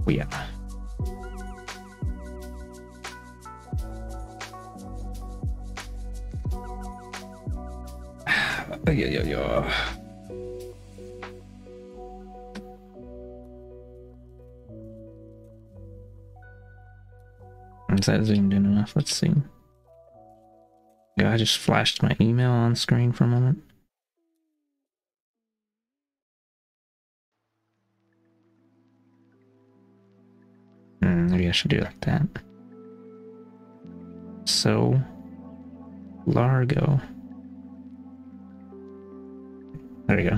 Oh, yeah. Yeah. Is that zoomed in enough? Let's see. Yeah, I just flashed my email on screen for a moment. Maybe I should do it like that. So, Largo. There we go.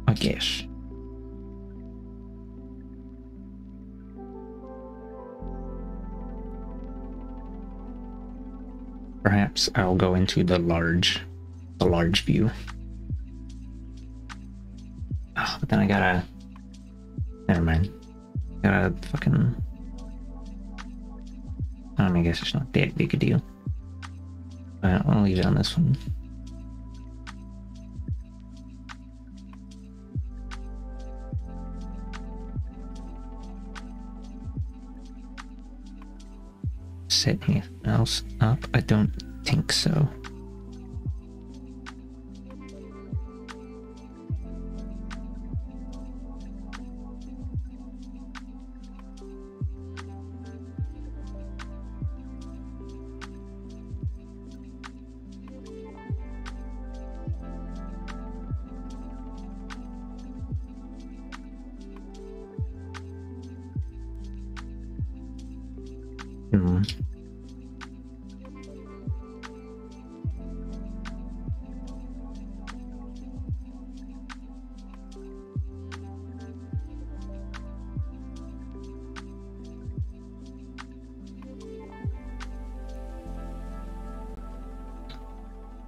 I guess. Perhaps I'll go into the large view. Oh, but then I gotta... Never mind. Gotta fucking... I guess it's not that big a deal. But I'll leave it on this one. Set anything else up? I don't think so.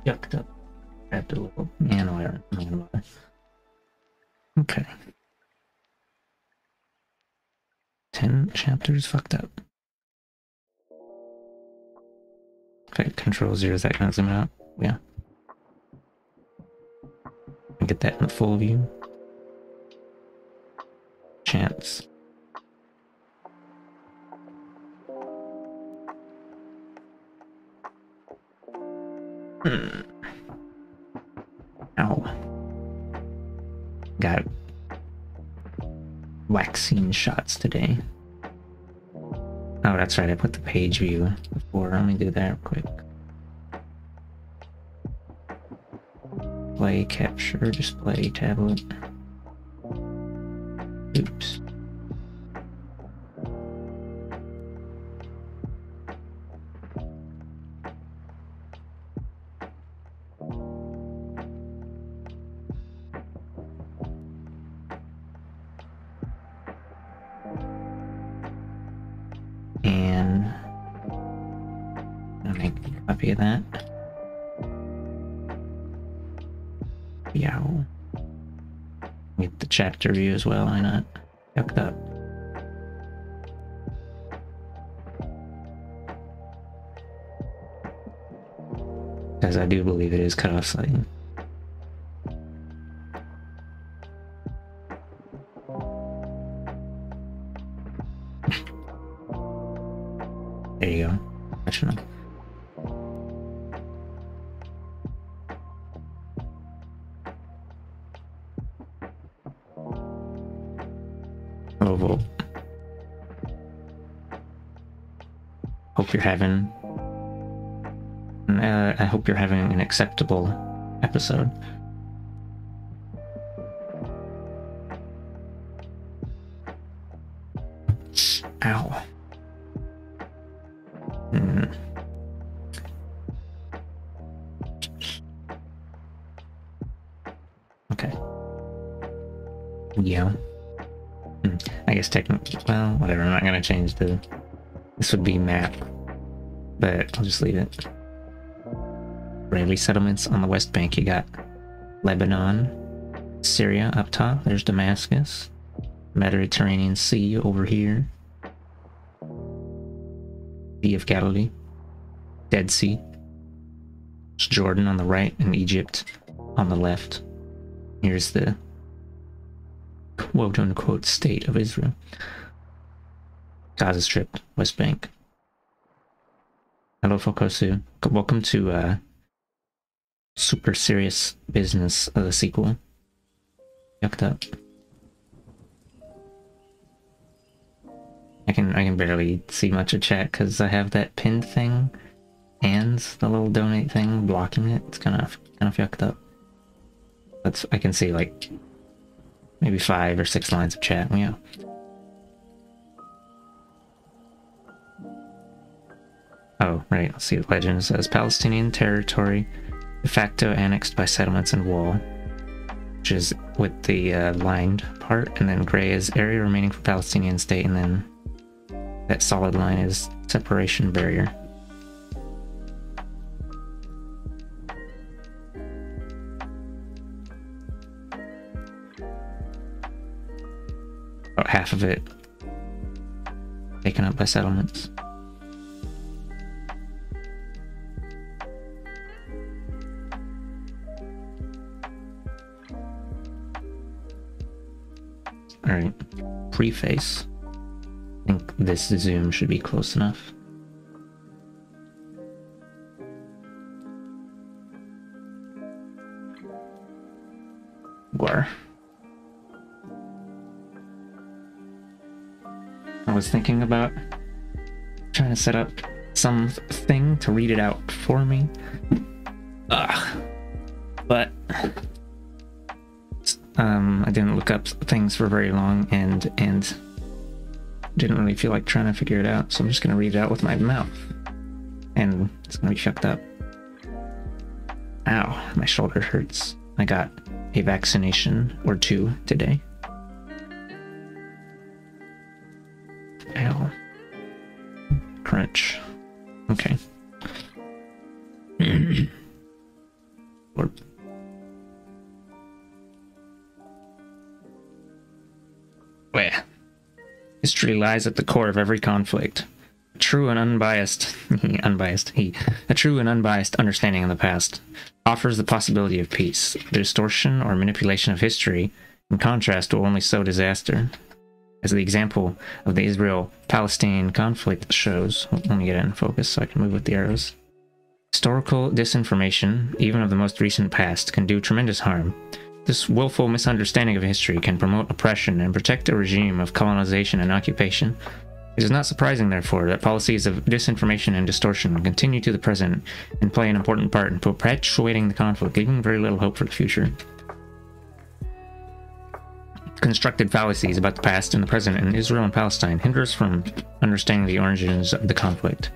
Yucked up. I have to look up man. Okay. 10 chapters fucked up. Okay, Control 0, is that gonna zoom out? Yeah. Get that in full view. Chance. Ow. Got vaccine shots today. Oh, that's right, I put the page view before. Let me do that real quick. Play capture, display tablet. Oops. And I'll make a copy of that. Yeah. Get the chapter view as well, why not? Yucked up. Because I do believe it is cut off slightly. There you go. Professional. Oval. Hope you're having... I hope you're having an acceptable episode. Ow. Okay. Yeah. I guess technically, well, whatever, I'm not gonna change the... This would be map, but I'll just leave it. Israeli settlements on the West Bank, you got Lebanon, Syria up top, there's Damascus, Mediterranean Sea over here, Sea of Galilee, Dead Sea, it's Jordan on the right, and Egypt on the left. Here's the quote-unquote state of Israel. Gaza Strip, West Bank. Hello, Fokosu. Welcome to Super Serious Business, the sequel. Yucked up. I can barely see much of chat because I have that pinned thing and the little donate thing blocking it. It's kind of yucked up. I can see like maybe 5 or 6 lines of chat. Yeah. Oh, right. Let's see. The legend says Palestinian territory de facto annexed by settlements and wall, which is with the lined part, and then gray is area remaining for Palestinian state, and then that solid line is separation barrier. About half of it taken up by settlements. Alright, preface. I think this zoom should be close enough. War. I was thinking about trying to set up something to read it out for me. But I didn't look up things for very long and didn't really feel like trying to figure it out, so I'm just gonna read it out with my mouth. And it's gonna be fucked up. Ow, my shoulder hurts. I got a vaccination or 2 today. Ow. Crunch. Okay. Or where? History lies at the core of every conflict. A true and unbiased understanding of the past offers the possibility of peace. The distortion or manipulation of history, in contrast, will only sow disaster. As the example of the Israel-Palestine conflict shows, let me get it in focus so I can move with the arrows. Historical disinformation, even of the most recent past, can do tremendous harm. This willful misunderstanding of history can promote oppression and protect a regime of colonization and occupation. It is not surprising, therefore, that policies of disinformation and distortion will continue to the present and play an important part in perpetuating the conflict, leaving very little hope for the future. Constructed fallacies about the past and the present in Israel and Palestine hinder us from understanding the origins of the conflict.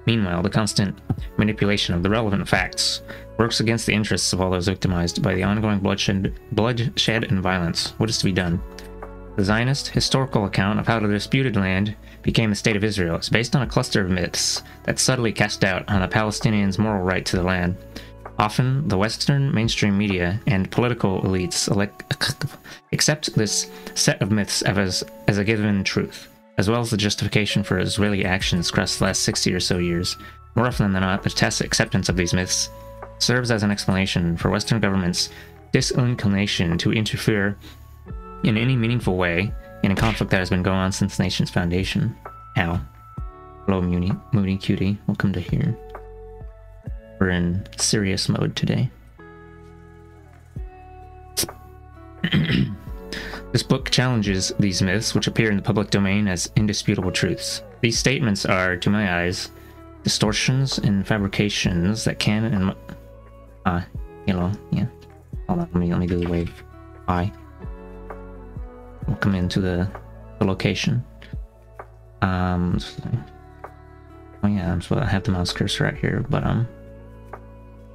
Meanwhile, the constant manipulation of the relevant facts works against the interests of all those victimized by the ongoing bloodshed and violence. What is to be done? The Zionist historical account of how the disputed land became the State of Israel is based on a cluster of myths that subtly cast doubt on the Palestinians' moral right to the land. Often, the Western mainstream media and political elites accept this set of myths as a given truth, as well as the justification for Israeli actions across the last 60 or so years. More often than not, the tacit acceptance of these myths serves as an explanation for Western governments' disinclination to interfere in any meaningful way in a conflict that has been going on since the nation's foundation. Ow. Hello, Moody Cutie. Welcome to here. We're in serious mode today. This book challenges these myths, which appear in the public domain as indisputable truths. These statements are, to my eyes, distortions and fabrications that can and yeah. Hold on, let me do the wave. Welcome into the location. Oh yeah, I'm supposed to have the mouse cursor right here, but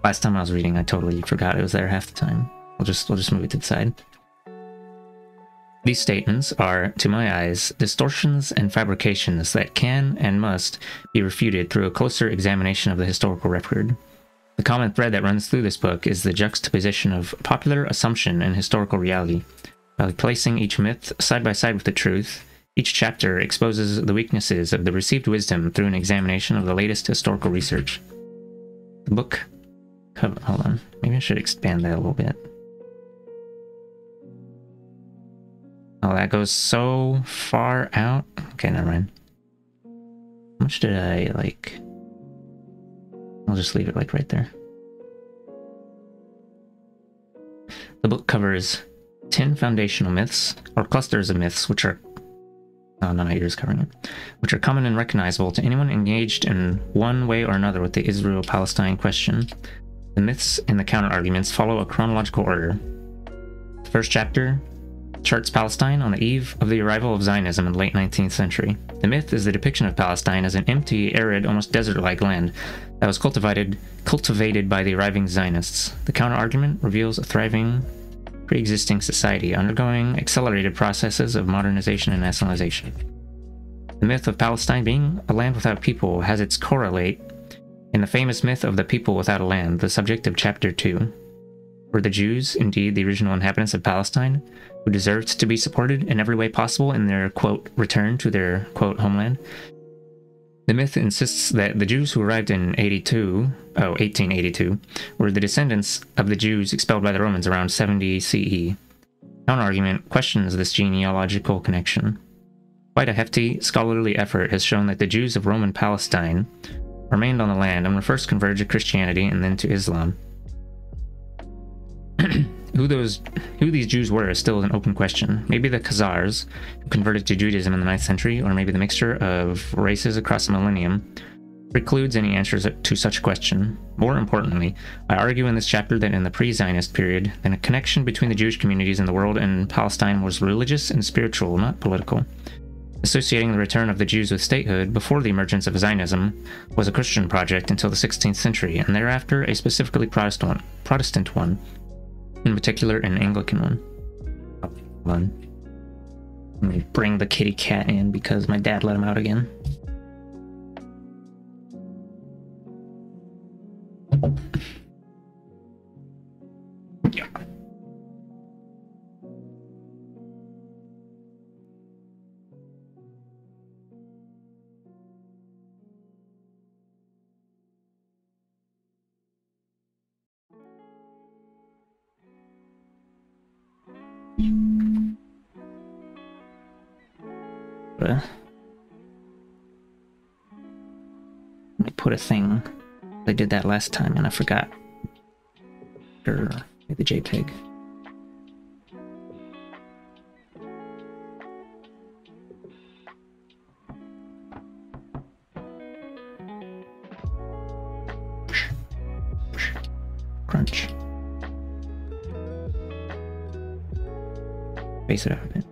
last time I was reading, I totally forgot it was there half the time. We'll just move it to the side. These statements are, to my eyes, distortions and fabrications that can and must be refuted through a closer examination of the historical record. The common thread that runs through this book is the juxtaposition of popular assumption and historical reality. By placing each myth side by side with the truth, each chapter exposes the weaknesses of the received wisdom through an examination of the latest historical research. The book cover, hold on, maybe I should expand that a little bit. Oh, that goes so far out. Okay, never mind. How much did I, like... I'll just leave it, like, right there. The book covers 10 foundational myths, or clusters of myths, which are... Oh, no, yours covering it. Which are common and recognizable to anyone engaged in one way or another with the Israel-Palestine question. The myths and the counter-arguments follow a chronological order. The first chapter charts Palestine on the eve of the arrival of Zionism in the late 19th century. The myth is the depiction of Palestine as an empty, arid, almost desert-like land that was cultivated by the arriving Zionists. The counter-argument reveals a thriving, pre-existing society undergoing accelerated processes of modernization and nationalization. The myth of Palestine being a land without people has its correlate in the famous myth of the people without a land, the subject of chapter 2. Were the Jews indeed the original inhabitants of Palestine, who deserved to be supported in every way possible in their, quote, return to their, quote, homeland? The myth insists that the Jews who arrived in 1882, were the descendants of the Jews expelled by the Romans around 70 CE. Counter-argument questions this genealogical connection. Quite a hefty scholarly effort has shown that the Jews of Roman Palestine remained on the land and were first converted to Christianity and then to Islam. Who these Jews were is still an open question. Maybe the Khazars, who converted to Judaism in the 9th century, or maybe the mixture of races across the millennium, precludes any answers to such a question. More importantly, I argue in this chapter that in the pre-Zionist period, then a connection between the Jewish communities in the world and Palestine was religious and spiritual, not political. Associating the return of the Jews with statehood before the emergence of Zionism was a Christian project until the 16th century, and thereafter a specifically Protestant one. In particular, an Anglican one. Let me bring the kitty cat in because my dad let him out again. Yeah. Let me put a thing. I did that last time and I forgot. Or the JPEG. Crunch. Face it up a bit.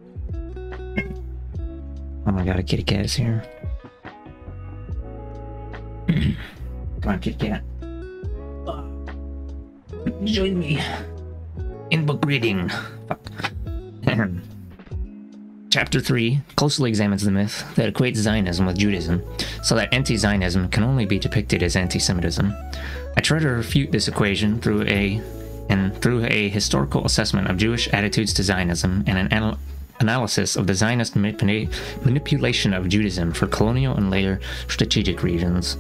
Oh my god, a kitty cat is here. Come on, kitty cat. Join me in book reading. Fuck. Chapter 3 closely examines the myth that equates Zionism with Judaism, so that anti-Zionism can only be depicted as anti-Semitism. I try to refute this equation through a historical assessment of Jewish attitudes to Zionism and an analysis of the Zionist manipulation of Judaism for colonial and later strategic reasons.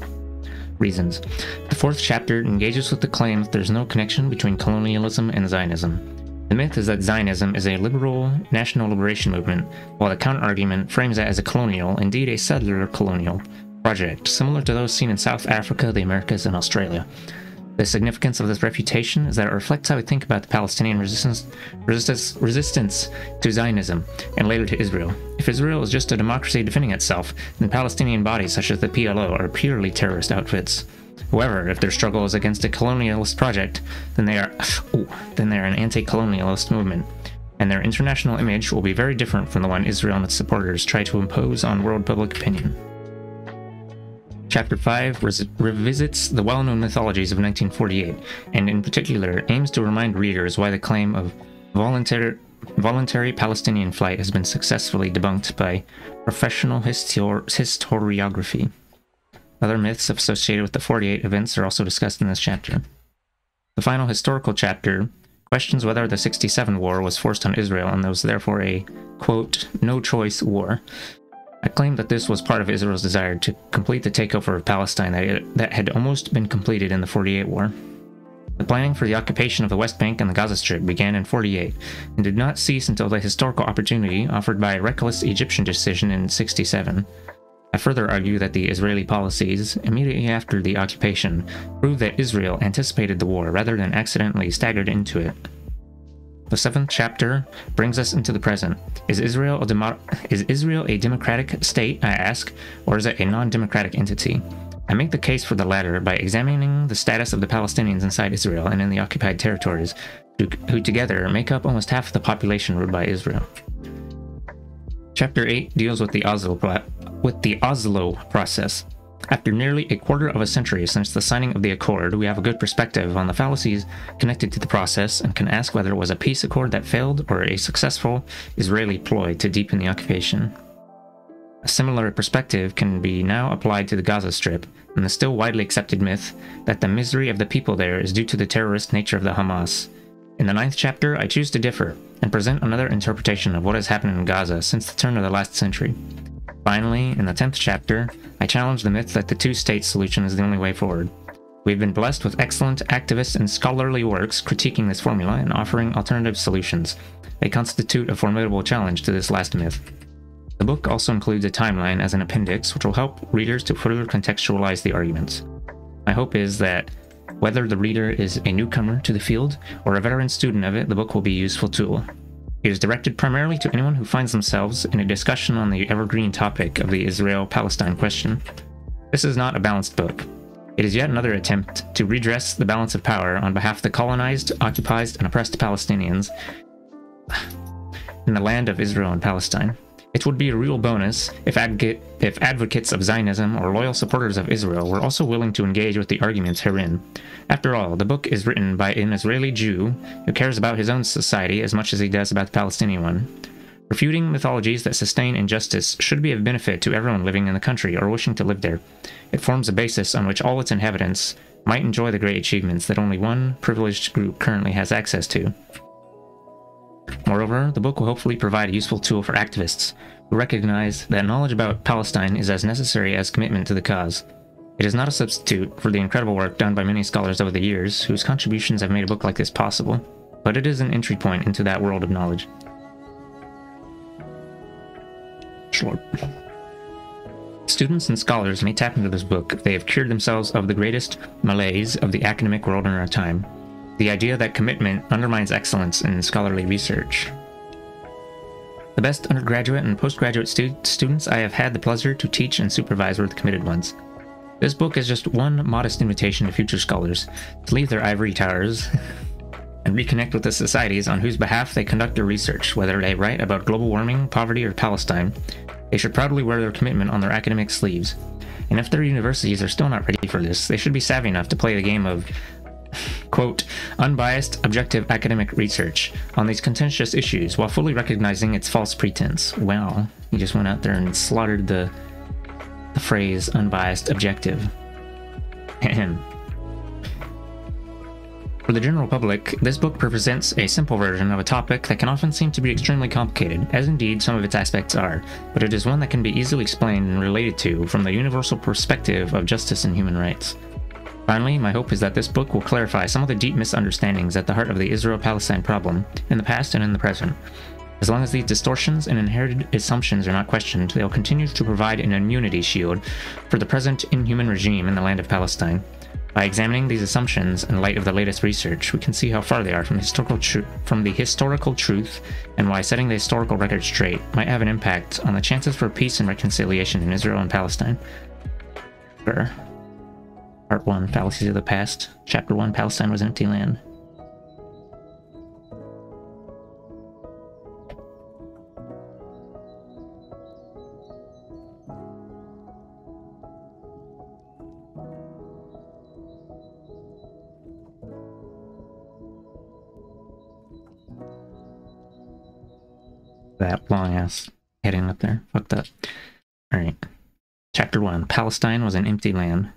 The fourth chapter engages with the claim that there's no connection between colonialism and Zionism. The myth is that Zionism is a liberal national liberation movement, while the counter-argument frames it as a colonial, indeed a settler colonial, project, similar to those seen in South Africa, the Americas, and Australia. The significance of this refutation is that it reflects how we think about the Palestinian resistance to Zionism, and later to Israel. If Israel is just a democracy defending itself, then Palestinian bodies such as the PLO are purely terrorist outfits. However, if their struggle is against a colonialist project, then they are an anti-colonialist movement, and their international image will be very different from the one Israel and its supporters try to impose on world public opinion. Chapter 5 revisits the well-known mythologies of 1948, and in particular aims to remind readers why the claim of voluntary Palestinian flight has been successfully debunked by professional historiography. Other myths associated with the 48 events are also discussed in this chapter. The final historical chapter questions whether the 67 war was forced on Israel and was therefore a, quote, no-choice war. I claim that this was part of Israel's desire to complete the takeover of Palestine that had almost been completed in the 48 war. The planning for the occupation of the West Bank and the Gaza Strip began in 48 and did not cease until the historical opportunity offered by a reckless Egyptian decision in 67. I further argue that the Israeli policies immediately after the occupation prove that Israel anticipated the war rather than accidentally staggered into it. The 7th chapter brings us into the present. Is Israel a democratic state, I ask, or is it a non-democratic entity? I make the case for the latter by examining the status of the Palestinians inside Israel and in the occupied territories, who together make up almost half of the population ruled by Israel. Chapter 8 deals with the Oslo process. After nearly a quarter of a century since the signing of the accord, we have a good perspective on the fallacies connected to the process and can ask whether it was a peace accord that failed or a successful Israeli ploy to deepen the occupation. A similar perspective can be now applied to the Gaza Strip and the still widely accepted myth that the misery of the people there is due to the terrorist nature of the Hamas. In the 9th chapter, I choose to differ and present another interpretation of what has happened in Gaza since the turn of the last century. Finally, in the 10th chapter, I challenge the myth that the two-state solution is the only way forward. We've been blessed with excellent activist and scholarly works critiquing this formula and offering alternative solutions. They constitute a formidable challenge to this last myth. The book also includes a timeline as an appendix, which will help readers to further contextualize the arguments. My hope is that whether the reader is a newcomer to the field or a veteran student of it, the book will be a useful tool. It is directed primarily to anyone who finds themselves in a discussion on the evergreen topic of the Israel-Palestine question. This is not a balanced book. It is yet another attempt to redress the balance of power on behalf of the colonized, occupied, and oppressed Palestinians in the land of Israel and Palestine. It would be a real bonus if advocates of Zionism or loyal supporters of Israel were also willing to engage with the arguments herein. After all, the book is written by an Israeli Jew who cares about his own society as much as he does about the Palestinian one. Refuting mythologies that sustain injustice should be of benefit to everyone living in the country or wishing to live there. It forms a basis on which all its inhabitants might enjoy the great achievements that only one privileged group currently has access to. Moreover, the book will hopefully provide a useful tool for activists who recognize that knowledge about Palestine is as necessary as commitment to the cause. It is not a substitute for the incredible work done by many scholars over the years whose contributions have made a book like this possible, but it is an entry point into that world of knowledge. Sure. Students and scholars may tap into this book if they have cured themselves of the greatest malaise of the academic world in our time. The idea that commitment undermines excellence in scholarly research. The best undergraduate and postgraduate students I have had the pleasure to teach and supervise were the committed ones. This book is just one modest invitation to future scholars to leave their ivory towers and reconnect with the societies on whose behalf they conduct their research. Whether they write about global warming, poverty, or Palestine, they should proudly wear their commitment on their academic sleeves. And if their universities are still not ready for this, they should be savvy enough to play the game of quote, unbiased, objective academic research on these contentious issues while fully recognizing its false pretense. Wow, he just went out there and slaughtered the phrase unbiased, objective. Ahem. For the general public, this book presents a simple version of a topic that can often seem to be extremely complicated, as indeed some of its aspects are, but it is one that can be easily explained and related to from the universal perspective of justice and human rights. Finally, my hope is that this book will clarify some of the deep misunderstandings at the heart of the Israel-Palestine problem, in the past and in the present. As long as these distortions and inherited assumptions are not questioned, they will continue to provide an immunity shield for the present inhuman regime in the land of Palestine. By examining these assumptions in light of the latest research, we can see how far they are from the historical truth, and why setting the historical record straight might have an impact on the chances for peace and reconciliation in Israel and Palestine. Sure. Part 1, Fallacies of the Past. Chapter 1, Palestine was empty land. That long-ass heading up there. Fucked up. Alright. Chapter 1, Palestine was an empty land.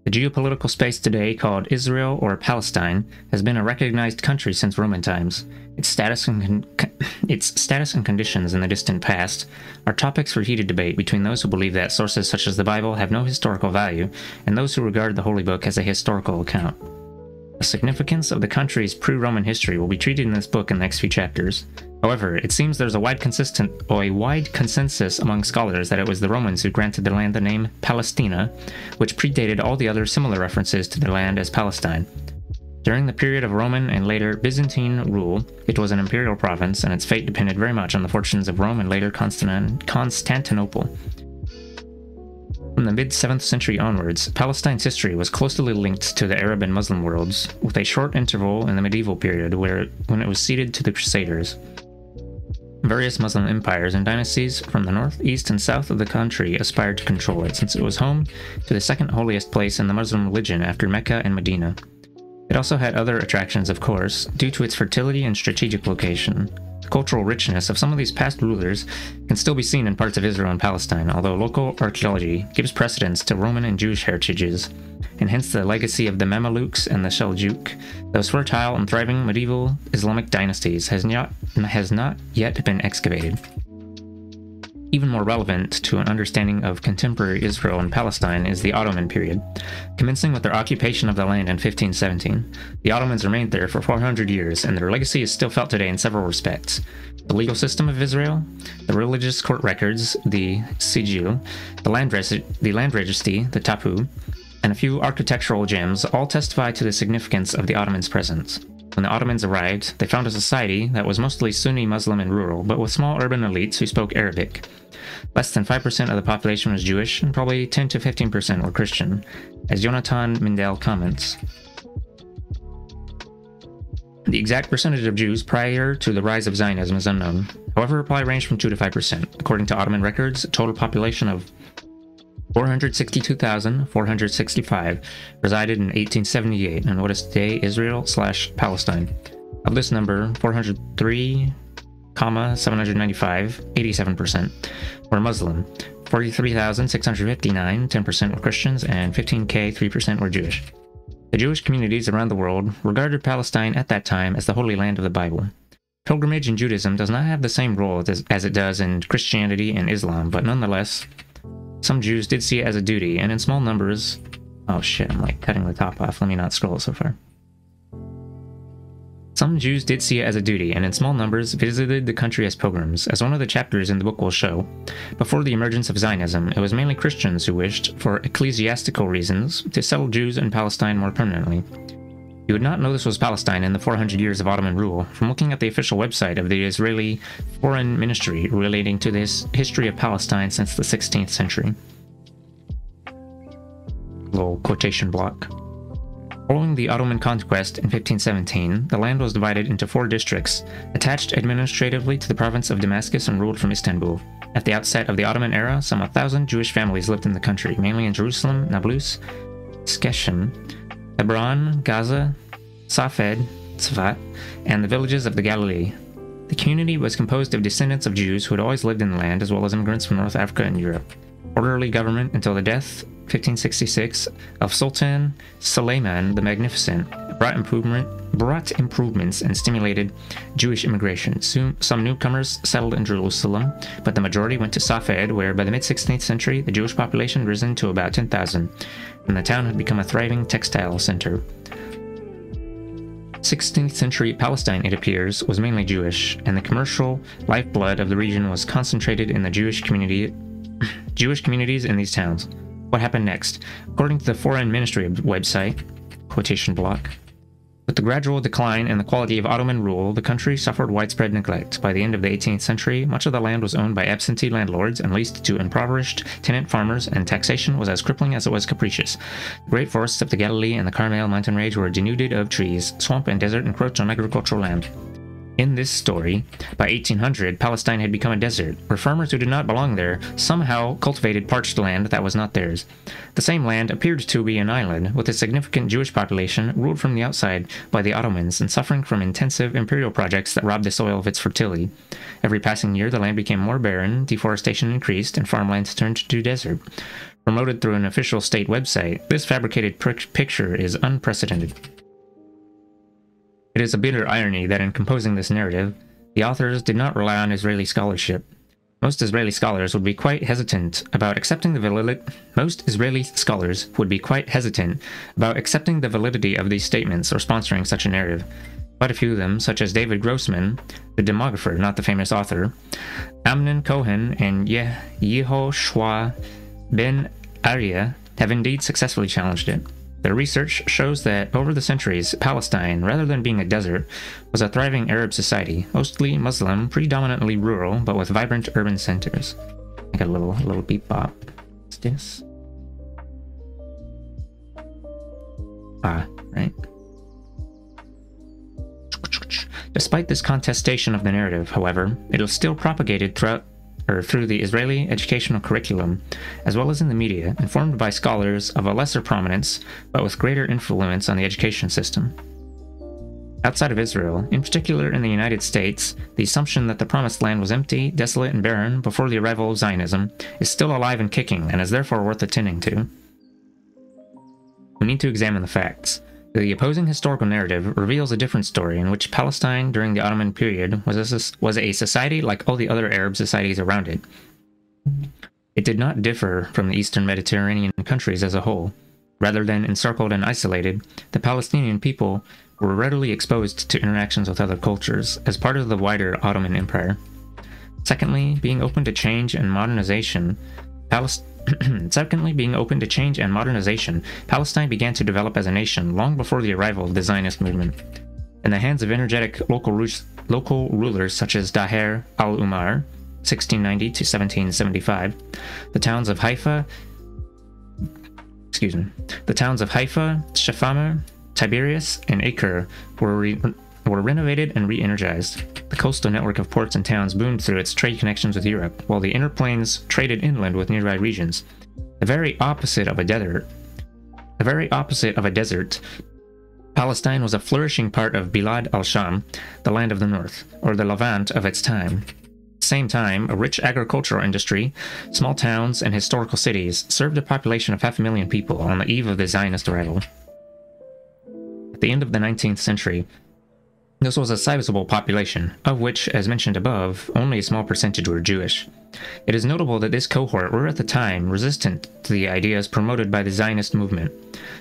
The geopolitical space today, called Israel or Palestine, has been a recognized country since Roman times. Its status and conditions in the distant past are topics for heated debate between those who believe that sources such as the Bible have no historical value and those who regard the Holy Book as a historical account. The significance of the country's pre-Roman history will be treated in this book in the next few chapters. However, it seems there's a wide consensus among scholars that it was the Romans who granted the land the name Palestina, which predated all the other similar references to the land as Palestine. During the period of Roman and later Byzantine rule, it was an imperial province, and its fate depended very much on the fortunes of Rome and later Constantinople. From the mid-7th century onwards, Palestine's history was closely linked to the Arab and Muslim worlds, with a short interval in the medieval period when it was ceded to the Crusaders. Various Muslim empires and dynasties from the north, east, and south of the country aspired to control it, since it was home to the second holiest place in the Muslim religion after Mecca and Medina. It also had other attractions, of course, due to its fertility and strategic location. The cultural richness of some of these past rulers can still be seen in parts of Israel and Palestine, although local archaeology gives precedence to Roman and Jewish heritages, and hence the legacy of the Mamelukes and the Seljuk. Those fertile and thriving medieval Islamic dynasties has not yet been excavated. Even more relevant to an understanding of contemporary Israel and Palestine is the Ottoman period, commencing with their occupation of the land in 1517. The Ottomans remained there for 400 years, and their legacy is still felt today in several respects. The legal system of Israel, the religious court records, the Sijil, the land registry, the Tapu, and a few architectural gems all testify to the significance of the Ottomans' presence. When the Ottomans arrived, they found a society that was mostly Sunni Muslim and rural, but with small urban elites who spoke Arabic. Less than 5% of the population was Jewish, and probably 10 to 15% were Christian, as Jonathan Mindel comments. The exact percentage of Jews prior to the rise of Zionism is unknown. However, it probably ranged from 2 to 5%. According to Ottoman records, a total population of 462,465 resided in 1878 in what is today Israel/Palestine. Of this number, 403,795, 87%, were Muslim, 43,659, 10% were Christians, and 15K, 3% were Jewish. The Jewish communities around the world regarded Palestine at that time as the Holy Land of the Bible. Pilgrimage in Judaism does not have the same role as it does in Christianity and Islam, but nonetheless, some Jews did see it as a duty, and in small numbers... Oh shit, I'm like cutting the top off. Let me not scroll so far. Some Jews did see it as a duty, and in small numbers visited the country as pilgrims, as one of the chapters in the book will show. Before the emergence of Zionism, it was mainly Christians who wished, for ecclesiastical reasons, to settle Jews in Palestine more permanently. You would not know this was Palestine in the 400 years of Ottoman rule from looking at the official website of the Israeli Foreign Ministry relating to this history of Palestine since the 16th century. Little quotation block. Following the Ottoman conquest in 1517, the land was divided into 4 districts, attached administratively to the province of Damascus and ruled from Istanbul. At the outset of the Ottoman era, some 1,000 Jewish families lived in the country, mainly in Jerusalem, Nablus, Shechem, Hebron, Gaza, Safed, Tzfat, and the villages of the Galilee. The community was composed of descendants of Jews who had always lived in the land, as well as immigrants from North Africa and Europe. Orderly government until the death, 1566, of Sultan Suleiman the Magnificent brought improvements and stimulated Jewish immigration. Soon, some newcomers settled in Jerusalem, but the majority went to Safed, where by the mid-16th century, the Jewish population had risen to about 10,000, and the town had become a thriving textile center. 16th century Palestine, it appears, was mainly Jewish, and the commercial lifeblood of the region was concentrated in the Jewish communities in these towns. What happened next? According to the Foreign Ministry website, quotation block, with the gradual decline in the quality of Ottoman rule, the country suffered widespread neglect. By the end of the 18th century, much of the land was owned by absentee landlords and leased to impoverished tenant farmers, and taxation was as crippling as it was capricious. The great forests of the Galilee and the Carmel mountain range were denuded of trees. Swamp and desert encroached on agricultural land. In this story, by 1800, Palestine had become a desert, where farmers who did not belong there somehow cultivated parched land that was not theirs. The same land appeared to be an island, with a significant Jewish population ruled from the outside by the Ottomans and suffering from intensive imperial projects that robbed the soil of its fertility. Every passing year, the land became more barren, deforestation increased, and farmlands turned to desert. Promoted through an official state website, this fabricated picture is unprecedented. It is a bitter irony that in composing this narrative, the authors did not rely on Israeli scholarship. Most Israeli scholars would be quite hesitant about accepting the validity of these statements or sponsoring such a narrative. Quite a few of them, such as David Grossman, the demographer, not the famous author, Amnon Cohen, and Yehoshua ben Arya, have indeed successfully challenged it. Their research shows that over the centuries, Palestine, rather than being a desert, was a thriving Arab society, mostly Muslim, predominantly rural, but with vibrant urban centers. I got a little beep bop. What's this? Right. Despite this contestation of the narrative, however, it is still propagated through the Israeli educational curriculum, as well as in the media, informed by scholars of a lesser prominence, but with greater influence on the education system. Outside of Israel, in particular in the United States, the assumption that the Promised Land was empty, desolate, and barren before the arrival of Zionism is still alive and kicking, and is therefore worth attending to. We need to examine the facts. The opposing historical narrative reveals a different story in which Palestine during the Ottoman period was a society like all the other Arab societies around it. It did not differ from the Eastern Mediterranean countries as a whole. Rather than encircled and isolated, the Palestinian people were readily exposed to interactions with other cultures as part of the wider Ottoman Empire. Secondly, being open to change and modernization, Palestine began to develop as a nation long before the arrival of the Zionist movement. In the hands of energetic local rulers such as Daher al-Umar, 1690 to 1775, the towns of Haifa, Shafama, Tiberias, and Acre were renovated and re-energized. The coastal network of ports and towns boomed through its trade connections with Europe, while the inner plains traded inland with nearby regions. The very opposite of a desert, Palestine was a flourishing part of Bilad al-Sham, the land of the north, or the Levant of its time. At the same time, a rich agricultural industry, small towns, and historical cities served a population of 500,000 people on the eve of the Zionist arrival. At the end of the 19th century, this was a sizable population, of which, as mentioned above, only a small percentage were Jewish. It is notable that this cohort were at the time resistant to the ideas promoted by the Zionist movement.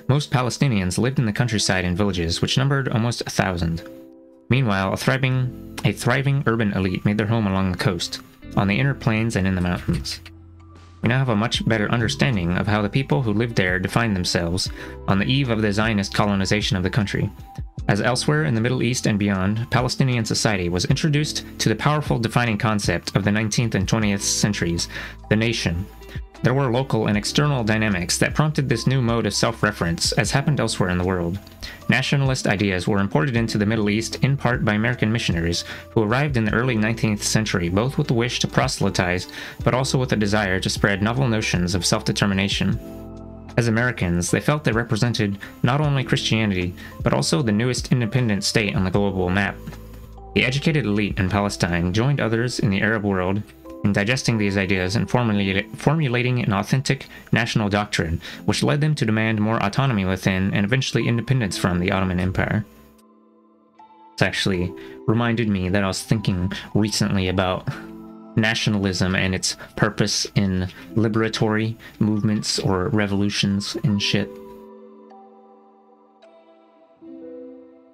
Most Palestinians lived in the countryside and villages, which numbered almost 1,000. Meanwhile, a thriving urban elite made their home along the coast, on the inner plains and in the mountains. We now have a much better understanding of how the people who lived there defined themselves on the eve of the Zionist colonization of the country. As elsewhere in the Middle East and beyond, Palestinian society was introduced to the powerful defining concept of the 19th and 20th centuries, the nation. There were local and external dynamics that prompted this new mode of self-reference, as happened elsewhere in the world. Nationalist ideas were imported into the Middle East in part by American missionaries, who arrived in the early 19th century both with the wish to proselytize, but also with a desire to spread novel notions of self-determination. As Americans, they felt they represented not only Christianity, but also the newest independent state on the global map. The educated elite in Palestine joined others in the Arab world in digesting these ideas and formulating an authentic national doctrine, which led them to demand more autonomy within and eventually independence from the Ottoman Empire. This actually reminded me that I was thinking recently about nationalism and its purpose in liberatory movements or revolutions and shit.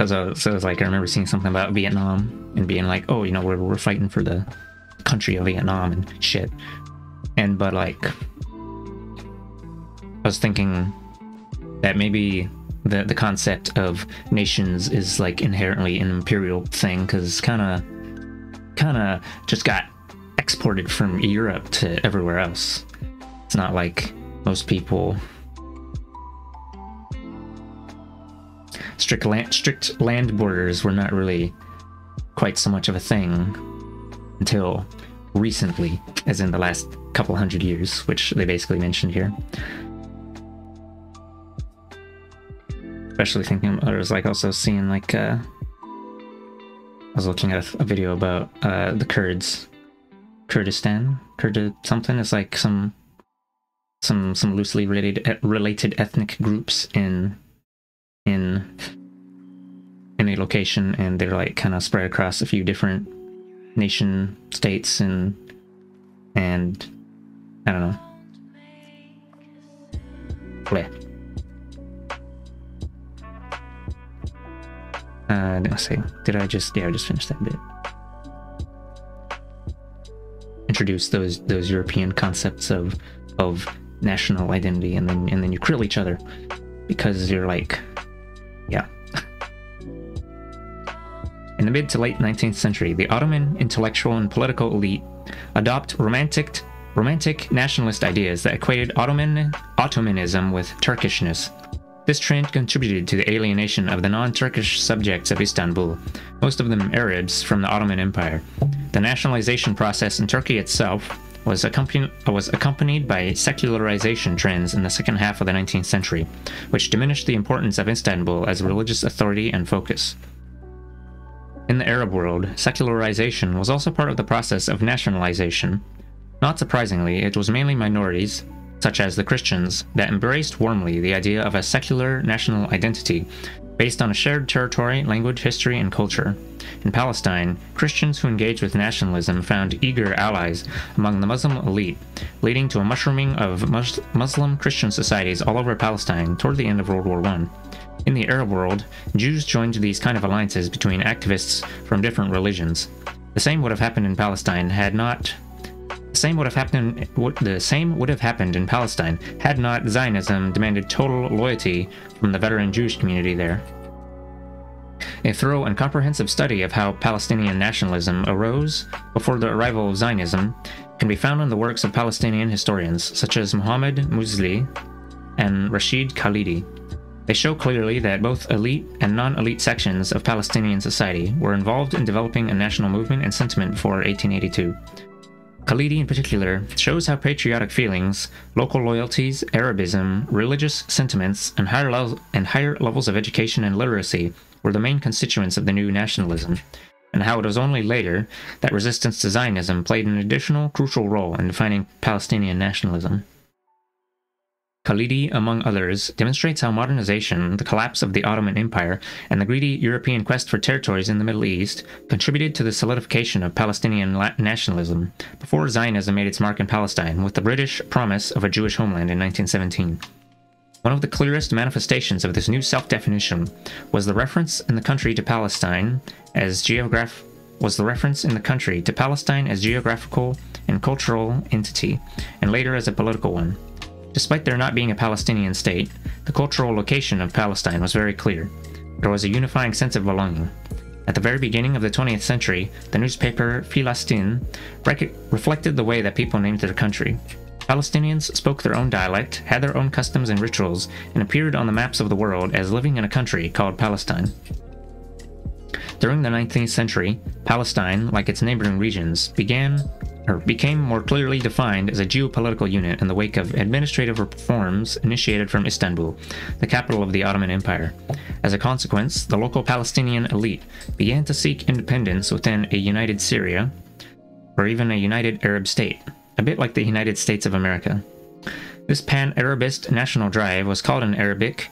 So it was like, I remember seeing something about Vietnam and being like, oh, you know, we're fighting for the country of Vietnam and shit. But like, I was thinking that maybe the concept of nations is like inherently an imperial thing, because kind of just got exported from Europe to everywhere else. It's not like most people. Strict land borders were not really quite so much of a thing until recently, as in the last couple hundred years, which they basically mentioned here. Especially thinking, I was like also seeing like I was looking at a video about the Kurds. Kurdistan, something. It's like some loosely related ethnic groups in a location, and they're like kind of spread across a few different nation states and and I don't know. Bleh. Let's see. Did I just? Yeah, I just finished that bit. Introduce those European concepts of national identity, and then you krill each other because you're like, yeah. In the mid to late 19th century, the Ottoman intellectual and political elite adopt romantic nationalist ideas that equated Ottomanism with Turkishness. This trend contributed to the alienation of the non-Turkish subjects of Istanbul, most of them Arabs from the Ottoman Empire. The nationalization process in Turkey itself was accompanied by secularization trends in the second half of the 19th century, which diminished the importance of Istanbul as a religious authority and focus. In the Arab world, secularization was also part of the process of nationalization. Not surprisingly, it was mainly minorities, such as the Christians, that embraced warmly the idea of a secular national identity based on a shared territory, language, history, and culture. In Palestine, Christians who engaged with nationalism found eager allies among the Muslim elite, leading to a mushrooming of Muslim Christian societies all over Palestine toward the end of World War I. In the Arab world, Jews joined these kind of alliances between activists from different religions. The same would have happened in Palestine in Palestine had not Zionism demanded total loyalty from the veteran Jewish community there. A thorough and comprehensive study of how Palestinian nationalism arose before the arrival of Zionism can be found in the works of Palestinian historians such as Muhammad Muzli and Rashid Khalidi. They show clearly that both elite and non-elite sections of Palestinian society were involved in developing a national movement and sentiment before 1882. Khalidi in particular shows how patriotic feelings, local loyalties, Arabism, religious sentiments, and higher levels of education and literacy were the main constituents of the new nationalism, and how it was only later that resistance to Zionism played an additional crucial role in defining Palestinian nationalism. Khalidi, among others, demonstrates how modernization, the collapse of the Ottoman Empire, and the greedy European quest for territories in the Middle East contributed to the solidification of Palestinian nationalism before Zionism made its mark in Palestine with the British promise of a Jewish homeland in 1917. One of the clearest manifestations of this new self-definition was the reference in the country to Palestine as geographical and cultural entity, and later as a political one. Despite there not being a Palestinian state, the cultural location of Palestine was very clear. There was a unifying sense of belonging. At the very beginning of the 20th century, the newspaper Filastin reflected the way that people named their country. Palestinians spoke their own dialect, had their own customs and rituals, and appeared on the maps of the world as living in a country called Palestine. During the 19th century, Palestine, like its neighboring regions, became more clearly defined as a geopolitical unit in the wake of administrative reforms initiated from Istanbul, the capital of the Ottoman Empire. As a consequence, the local Palestinian elite began to seek independence within a united Syria, or even a united Arab state, a bit like the United States of America. This pan-Arabist national drive was called in Arabic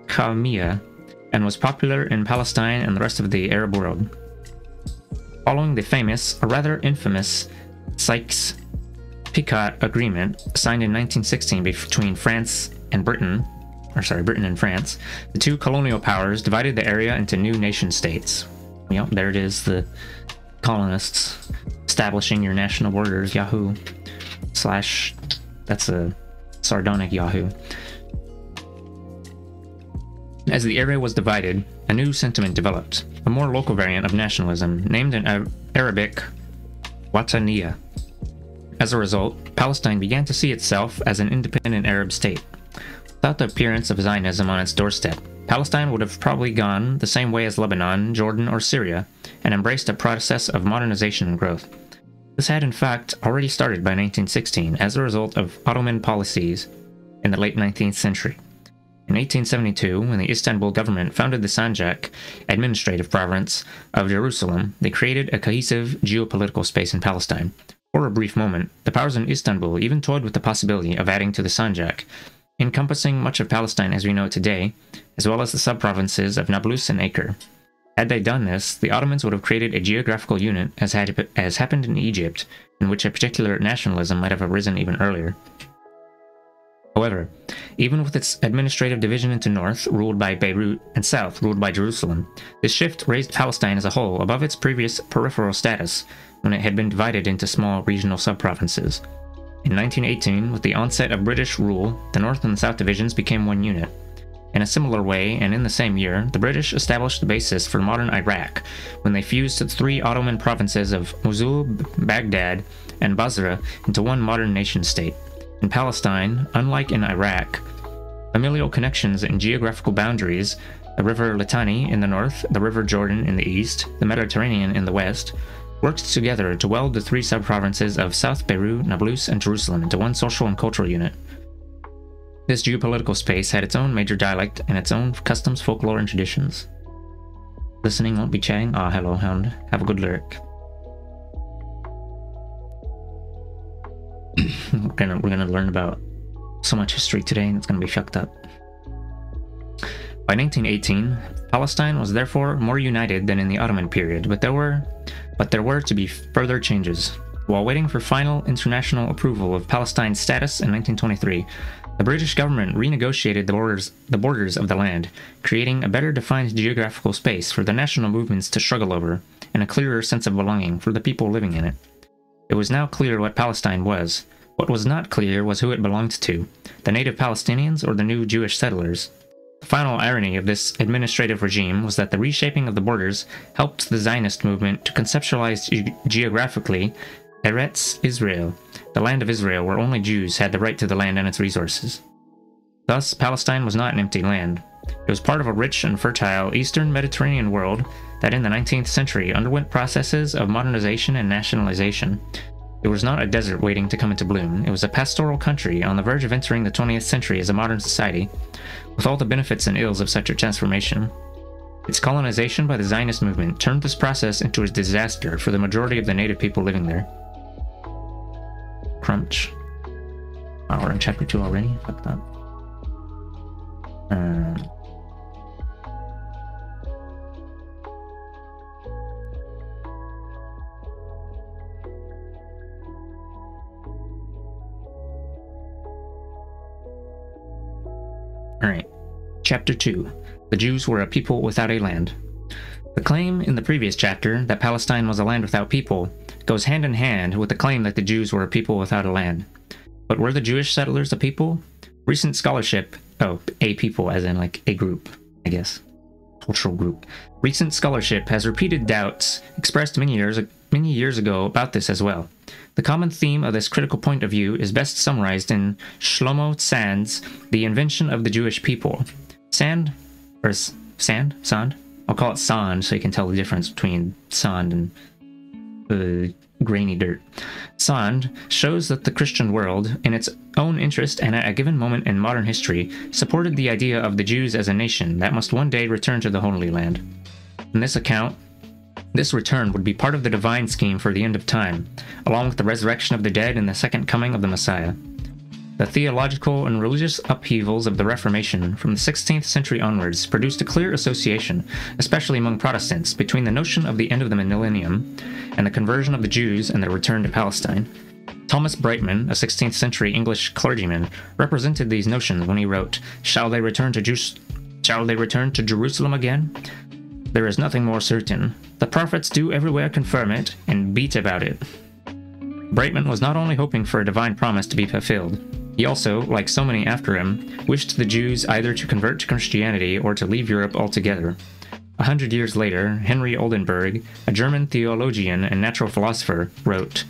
Qawmiyya, and was popular in Palestine and the rest of the Arab world. Following the famous, or rather infamous, Sykes-Picot Agreement signed in 1916 between Britain and France, the two colonial powers divided the area into new nation-states. Yep, there it is, the colonists establishing your national borders, Yahoo. That's a sardonic Yahoo. As the area was divided, a new sentiment developed, a more local variant of nationalism, named in Arabic Wataniya. As a result, Palestine began to see itself as an independent Arab state. Without the appearance of Zionism on its doorstep, Palestine would have probably gone the same way as Lebanon, Jordan, or Syria, and embraced a process of modernization and growth. This had in fact already started by 1916 as a result of Ottoman policies in the late 19th century. In 1872, when the Istanbul government founded the Sanjak administrative province of Jerusalem, they created a cohesive geopolitical space in Palestine. For a brief moment, the powers in Istanbul even toyed with the possibility of adding to the Sanjak, encompassing much of Palestine as we know it today, as well as the sub-provinces of Nablus and Acre. Had they done this, the Ottomans would have created a geographical unit, as happened in Egypt, in which a particular nationalism might have arisen even earlier. However, even with its administrative division into north, ruled by Beirut, and south, ruled by Jerusalem, this shift raised Palestine as a whole above its previous peripheral status, when it had been divided into small regional sub-provinces. In 1918, with the onset of British rule, the north and the south divisions became one unit. In a similar way, and in the same year, the British established the basis for modern Iraq, when they fused the three Ottoman provinces of Mosul, Baghdad, and Basra into one modern nation-state. In Palestine, unlike in Iraq, familial connections and geographical boundaries, the river Litani in the north, the river Jordan in the east, the Mediterranean in the west, worked together to weld the three sub-provinces of South Beirut, Nablus, and Jerusalem into one social and cultural unit. This geopolitical space had its own major dialect and its own customs, folklore, and traditions. Listening won't be chatting? Ah, hello, hound. Have a good lyric. We're gonna learn about so much history today, and it's gonna be fucked up. By 1918, Palestine was therefore more united than in the Ottoman period, but there were to be further changes. While waiting for final international approval of Palestine's status in 1923, the British government renegotiated the borders of the land, creating a better defined geographical space for the national movements to struggle over, and a clearer sense of belonging for the people living in it. It was now clear what Palestine was. What was not clear was who it belonged to, the native Palestinians or the new Jewish settlers. The final irony of this administrative regime was that the reshaping of the borders helped the Zionist movement to conceptualize geographically Eretz Israel, the land of Israel where only Jews had the right to the land and its resources. Thus, Palestine was not an empty land. It was part of a rich and fertile eastern Mediterranean world that in the 19th century underwent processes of modernization and nationalization. It was not a desert waiting to come into bloom. It was a pastoral country on the verge of entering the 20th century as a modern society, with all the benefits and ills of such a transformation. Its colonization by the Zionist movement turned this process into a disaster for the majority of the native people living there. Crunch. Oh, we're in chapter 2 already? Fuck that. Alright. Chapter 2. The Jews were a people without a land. The claim in the previous chapter that Palestine was a land without people goes hand in hand with the claim that the Jews were a people without a land. But were the Jewish settlers a people? Recent scholarship, a people as in like a group, I guess. Cultural group. Recent scholarship has repeated doubts expressed many years ago about this as well. The common theme of this critical point of view is best summarized in Shlomo Sand's The Invention of the Jewish People. Sand? I'll call it sand so you can tell the difference between sand and grainy dirt. Sand shows that the Christian world, in its own interest and at a given moment in modern history, supported the idea of the Jews as a nation that must one day return to the Holy Land. In this account, this return would be part of the divine scheme for the end of time, along with the resurrection of the dead and the second coming of the Messiah. The theological and religious upheavals of the Reformation from the 16th century onwards produced a clear association, especially among Protestants, between the notion of the end of the millennium and the conversion of the Jews and their return to Palestine. Thomas Brightman, a 16th century English clergyman, represented these notions when he wrote, Shall they return to Jerusalem again? There is nothing more certain. The prophets do everywhere confirm it and beat about it. Brightman was not only hoping for a divine promise to be fulfilled, he also, like so many after him, wished the Jews either to convert to Christianity or to leave Europe altogether. 100 years later, Henry Oldenburg, a German theologian and natural philosopher, wrote,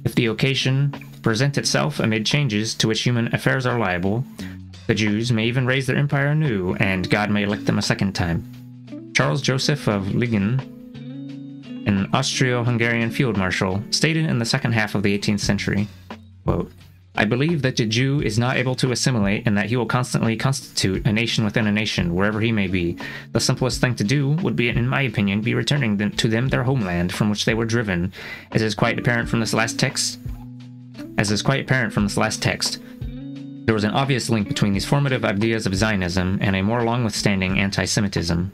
If the occasion present itself amid changes to which human affairs are liable, the Jews may even raise their empire anew, and God may elect them a second time. Charles Joseph of Ligen, an Austro-Hungarian field marshal, stated in the second half of the 18th century, quote, I believe that the Jew is not able to assimilate and that he will constantly constitute a nation within a nation, wherever he may be. The simplest thing to do would be, in my opinion, be returning to them their homeland from which they were driven, as is quite apparent from this last text. There was an obvious link between these formative ideas of Zionism and a more long-withstanding anti-Semitism.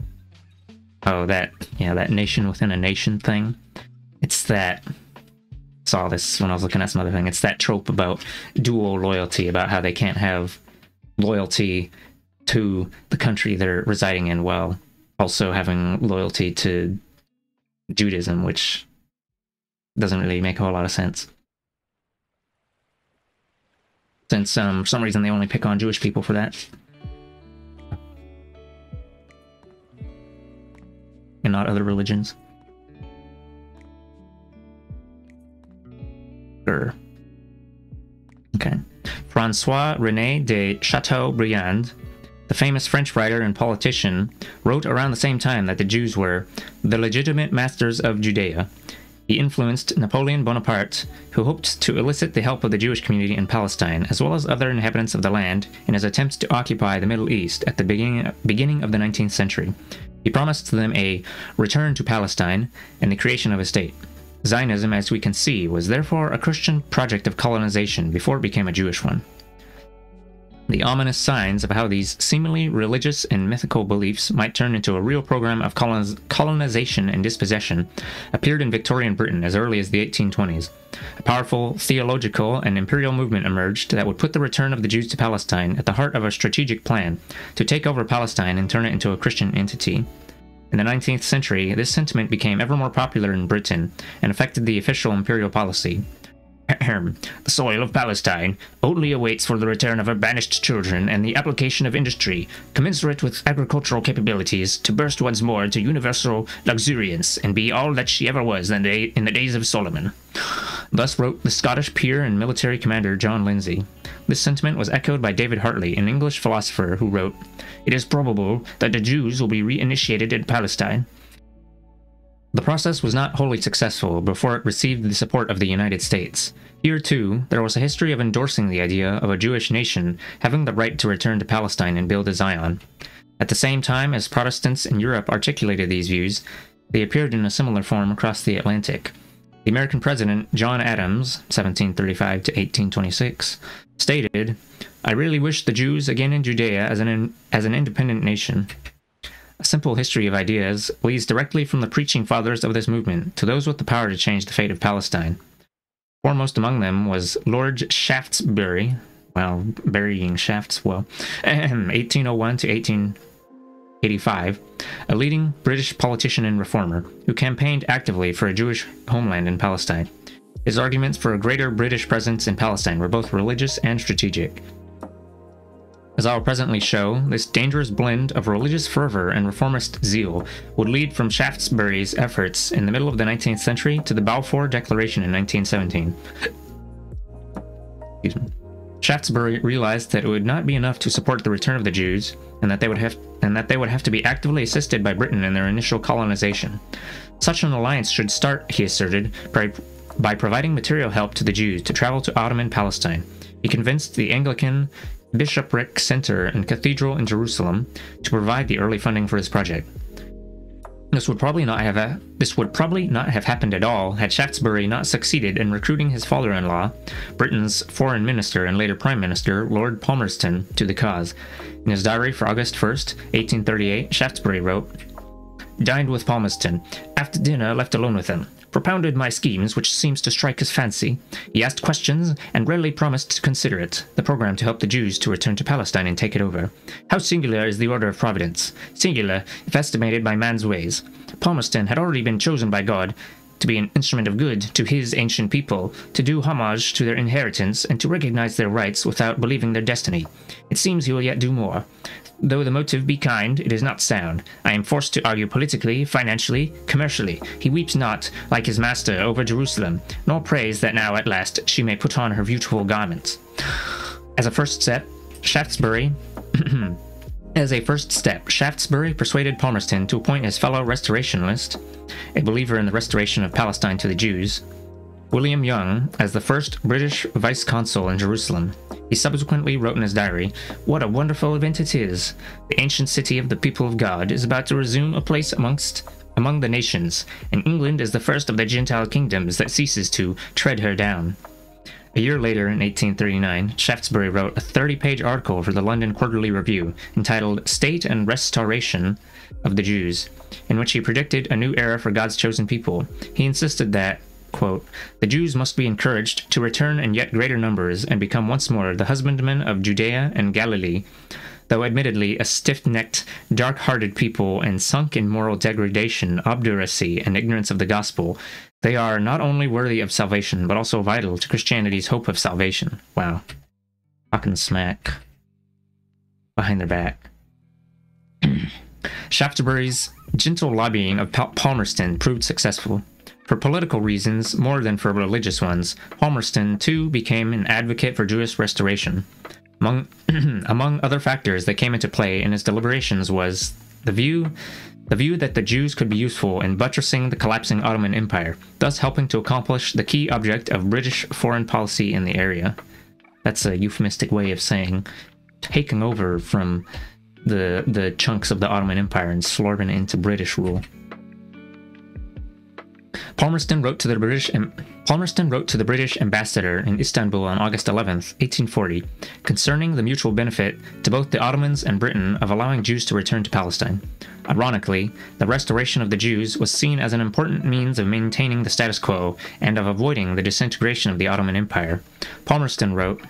Oh, that nation within a nation thing. It's that, saw this when I was looking at some other thing. It's that trope about dual loyalty, about how they can't have loyalty to the country they're residing in while also having loyalty to Judaism, which doesn't really make a whole lot of sense. Since for some reason they only pick on Jewish people for that. And not other religions. Sure. Okay. François René de Chateaubriand, the famous French writer and politician, wrote around the same time that the Jews were the legitimate masters of Judea. He influenced Napoleon Bonaparte, who hoped to elicit the help of the Jewish community in Palestine, as well as other inhabitants of the land, in his attempts to occupy the Middle East at the beginning of the 19th century. He promised them a return to Palestine and the creation of a state. Zionism, as we can see, was therefore a Christian project of colonization before it became a Jewish one. The ominous signs of how these seemingly religious and mythical beliefs might turn into a real program of colonization and dispossession appeared in Victorian Britain as early as the 1820s. A powerful theological and imperial movement emerged that would put the return of the Jews to Palestine at the heart of a strategic plan to take over Palestine and turn it into a Christian entity. In the 19th century, this sentiment became ever more popular in Britain and affected the official imperial policy. The soil of Palestine only awaits for the return of her banished children and the application of industry, commensurate with agricultural capabilities, to burst once more into universal luxuriance and be all that she ever was in the days of Solomon. Thus wrote the Scottish peer and military commander John Lindsay. This sentiment was echoed by David Hartley, an English philosopher, who wrote, "It is probable that the Jews will be reinitiated in Palestine." The process was not wholly successful before it received the support of the United States. Here, too, there was a history of endorsing the idea of a Jewish nation having the right to return to Palestine and build a Zion. At the same time as Protestants in Europe articulated these views, they appeared in a similar form across the Atlantic. The American president, John Adams, 1735 to 1826, stated, "I really wish the Jews again in Judea as an independent nation." A simple history of ideas leads directly from the preaching fathers of this movement to those with the power to change the fate of Palestine. Foremost among them was Lord Shaftesbury, burying shafts, 1801 to 1885, a leading British politician and reformer who campaigned actively for a Jewish homeland in Palestine. His arguments for a greater British presence in Palestine were both religious and strategic. As I will presently show, this dangerous blend of religious fervor and reformist zeal would lead from Shaftesbury's efforts in the middle of the 19th century to the Balfour Declaration in 1917. Shaftesbury realized that it would not be enough to support the return of the Jews, and that they would have to be actively assisted by Britain in their initial colonization. Such an alliance should start, he asserted, by providing material help to the Jews to travel to Ottoman Palestine. He convinced the Anglican Bishopric Center and Cathedral in Jerusalem to provide the early funding for his project. This would probably not have happened at all had Shaftesbury not succeeded in recruiting his father-in-law, Britain's foreign minister and later prime minister, Lord Palmerston, to the cause. In his diary for August 1st, 1838, Shaftesbury wrote, "Dined with Palmerston. After dinner, left alone with him. Propounded my schemes, which seems to strike his fancy. He asked questions, and readily promised to consider it, the program to help the Jews to return to Palestine and take it over. How singular is the order of Providence! Singular, if estimated by man's ways. Palmerston had already been chosen by God to be an instrument of good to his ancient people, to do homage to their inheritance, and to recognize their rights without believing their destiny. It seems he will yet do more. Though the motive be kind, it is not sound. I am forced to argue politically, financially, commercially. He weeps not, like his master, over Jerusalem, nor prays that now at last she may put on her beautiful garments." As a first step, Shaftesbury persuaded Palmerston to appoint his fellow restorationist, a believer in the restoration of Palestine to the Jews, William Young, as the first British vice-consul in Jerusalem. He subsequently wrote in his diary, "What a wonderful event it is! The ancient city of the people of God is about to resume a place among the nations, and England is the first of the Gentile kingdoms that ceases to tread her down." A year later, in 1839, Shaftesbury wrote a 30-page article for the London Quarterly Review entitled State and Restoration of the Jews, in which he predicted a new era for God's chosen people. He insisted that, quote, the Jews must be encouraged to return in yet greater numbers and become once more the husbandmen of Judea and Galilee. Though admittedly a stiff-necked, dark-hearted people and sunk in moral degradation, obduracy, and ignorance of the gospel, they are not only worthy of salvation, but also vital to Christianity's hope of salvation. Wow. Fucking smack. Behind their back. Shaftesbury's gentle lobbying of Palmerston proved successful. For political reasons, more than for religious ones, Palmerston, too, became an advocate for Jewish restoration. Among other factors that came into play in his deliberations was the view that the Jews could be useful in buttressing the collapsing Ottoman Empire, thus helping to accomplish the key object of British foreign policy in the area. That's a euphemistic way of saying taking over from the chunks of the Ottoman Empire and slurping into British rule. Palmerston wrote to the British ambassador in Istanbul on August 11, 1840, concerning the mutual benefit to both the Ottomans and Britain of allowing Jews to return to Palestine. Ironically, the restoration of the Jews was seen as an important means of maintaining the status quo and of avoiding the disintegration of the Ottoman Empire. Palmerston wrote,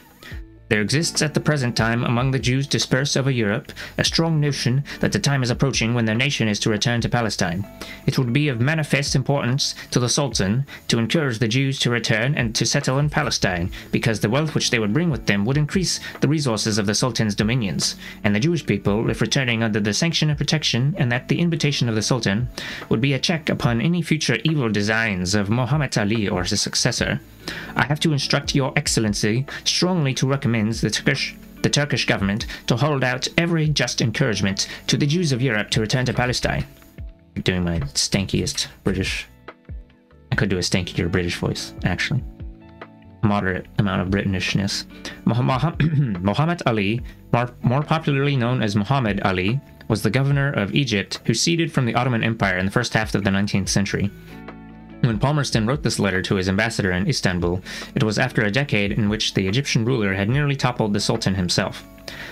there exists at the present time among the Jews dispersed over Europe a strong notion that the time is approaching when their nation is to return to Palestine. It would be of manifest importance to the Sultan to encourage the Jews to return and to settle in Palestine, because the wealth which they would bring with them would increase the resources of the Sultan's dominions, and the Jewish people, if returning under the sanction and protection and at the invitation of the Sultan, would be a check upon any future evil designs of Muhammad Ali or his successor. I have to instruct your Excellency strongly to recommend the Turkish government to hold out every just encouragement to the Jews of Europe to return to Palestine. I'm doing my stankiest British. I could do a stankier British voice, actually. Moderate amount of Britishness. Muhammad Ali, more popularly known as Muhammad Ali, was the governor of Egypt who ceded from the Ottoman Empire in the first half of the 19th century. When Palmerston wrote this letter to his ambassador in Istanbul, it was after a decade in which the Egyptian ruler had nearly toppled the Sultan himself.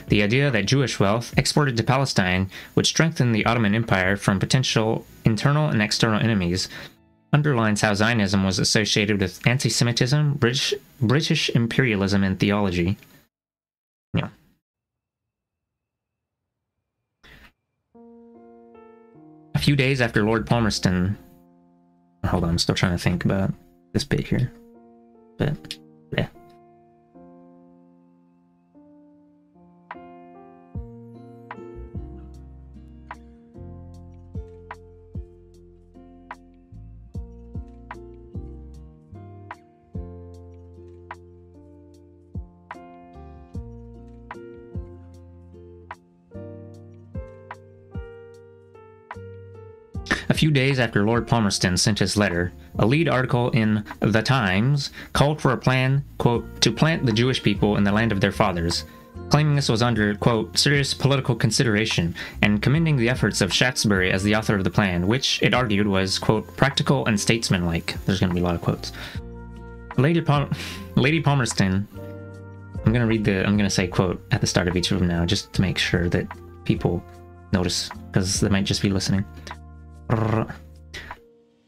The idea that Jewish wealth exported to Palestine would strengthen the Ottoman Empire from potential internal and external enemies underlines how Zionism was associated with anti-Semitism, British imperialism, and theology. Yeah. A few days after Lord Palmerston... Hold on, I'm still trying to think about this bit here. But, yeah. A few days after Lord Palmerston sent his letter, a lead article in The Times called for a plan, quote, to plant the Jewish people in the land of their fathers, claiming this was under, quote, serious political consideration, and commending the efforts of Shaftesbury as the author of the plan, which, it argued, was, quote, practical and statesmanlike. There's going to be a lot of quotes. Lady Palmerston, I'm going to say quote at the start of each of them now, just to make sure that people notice, because they might just be listening.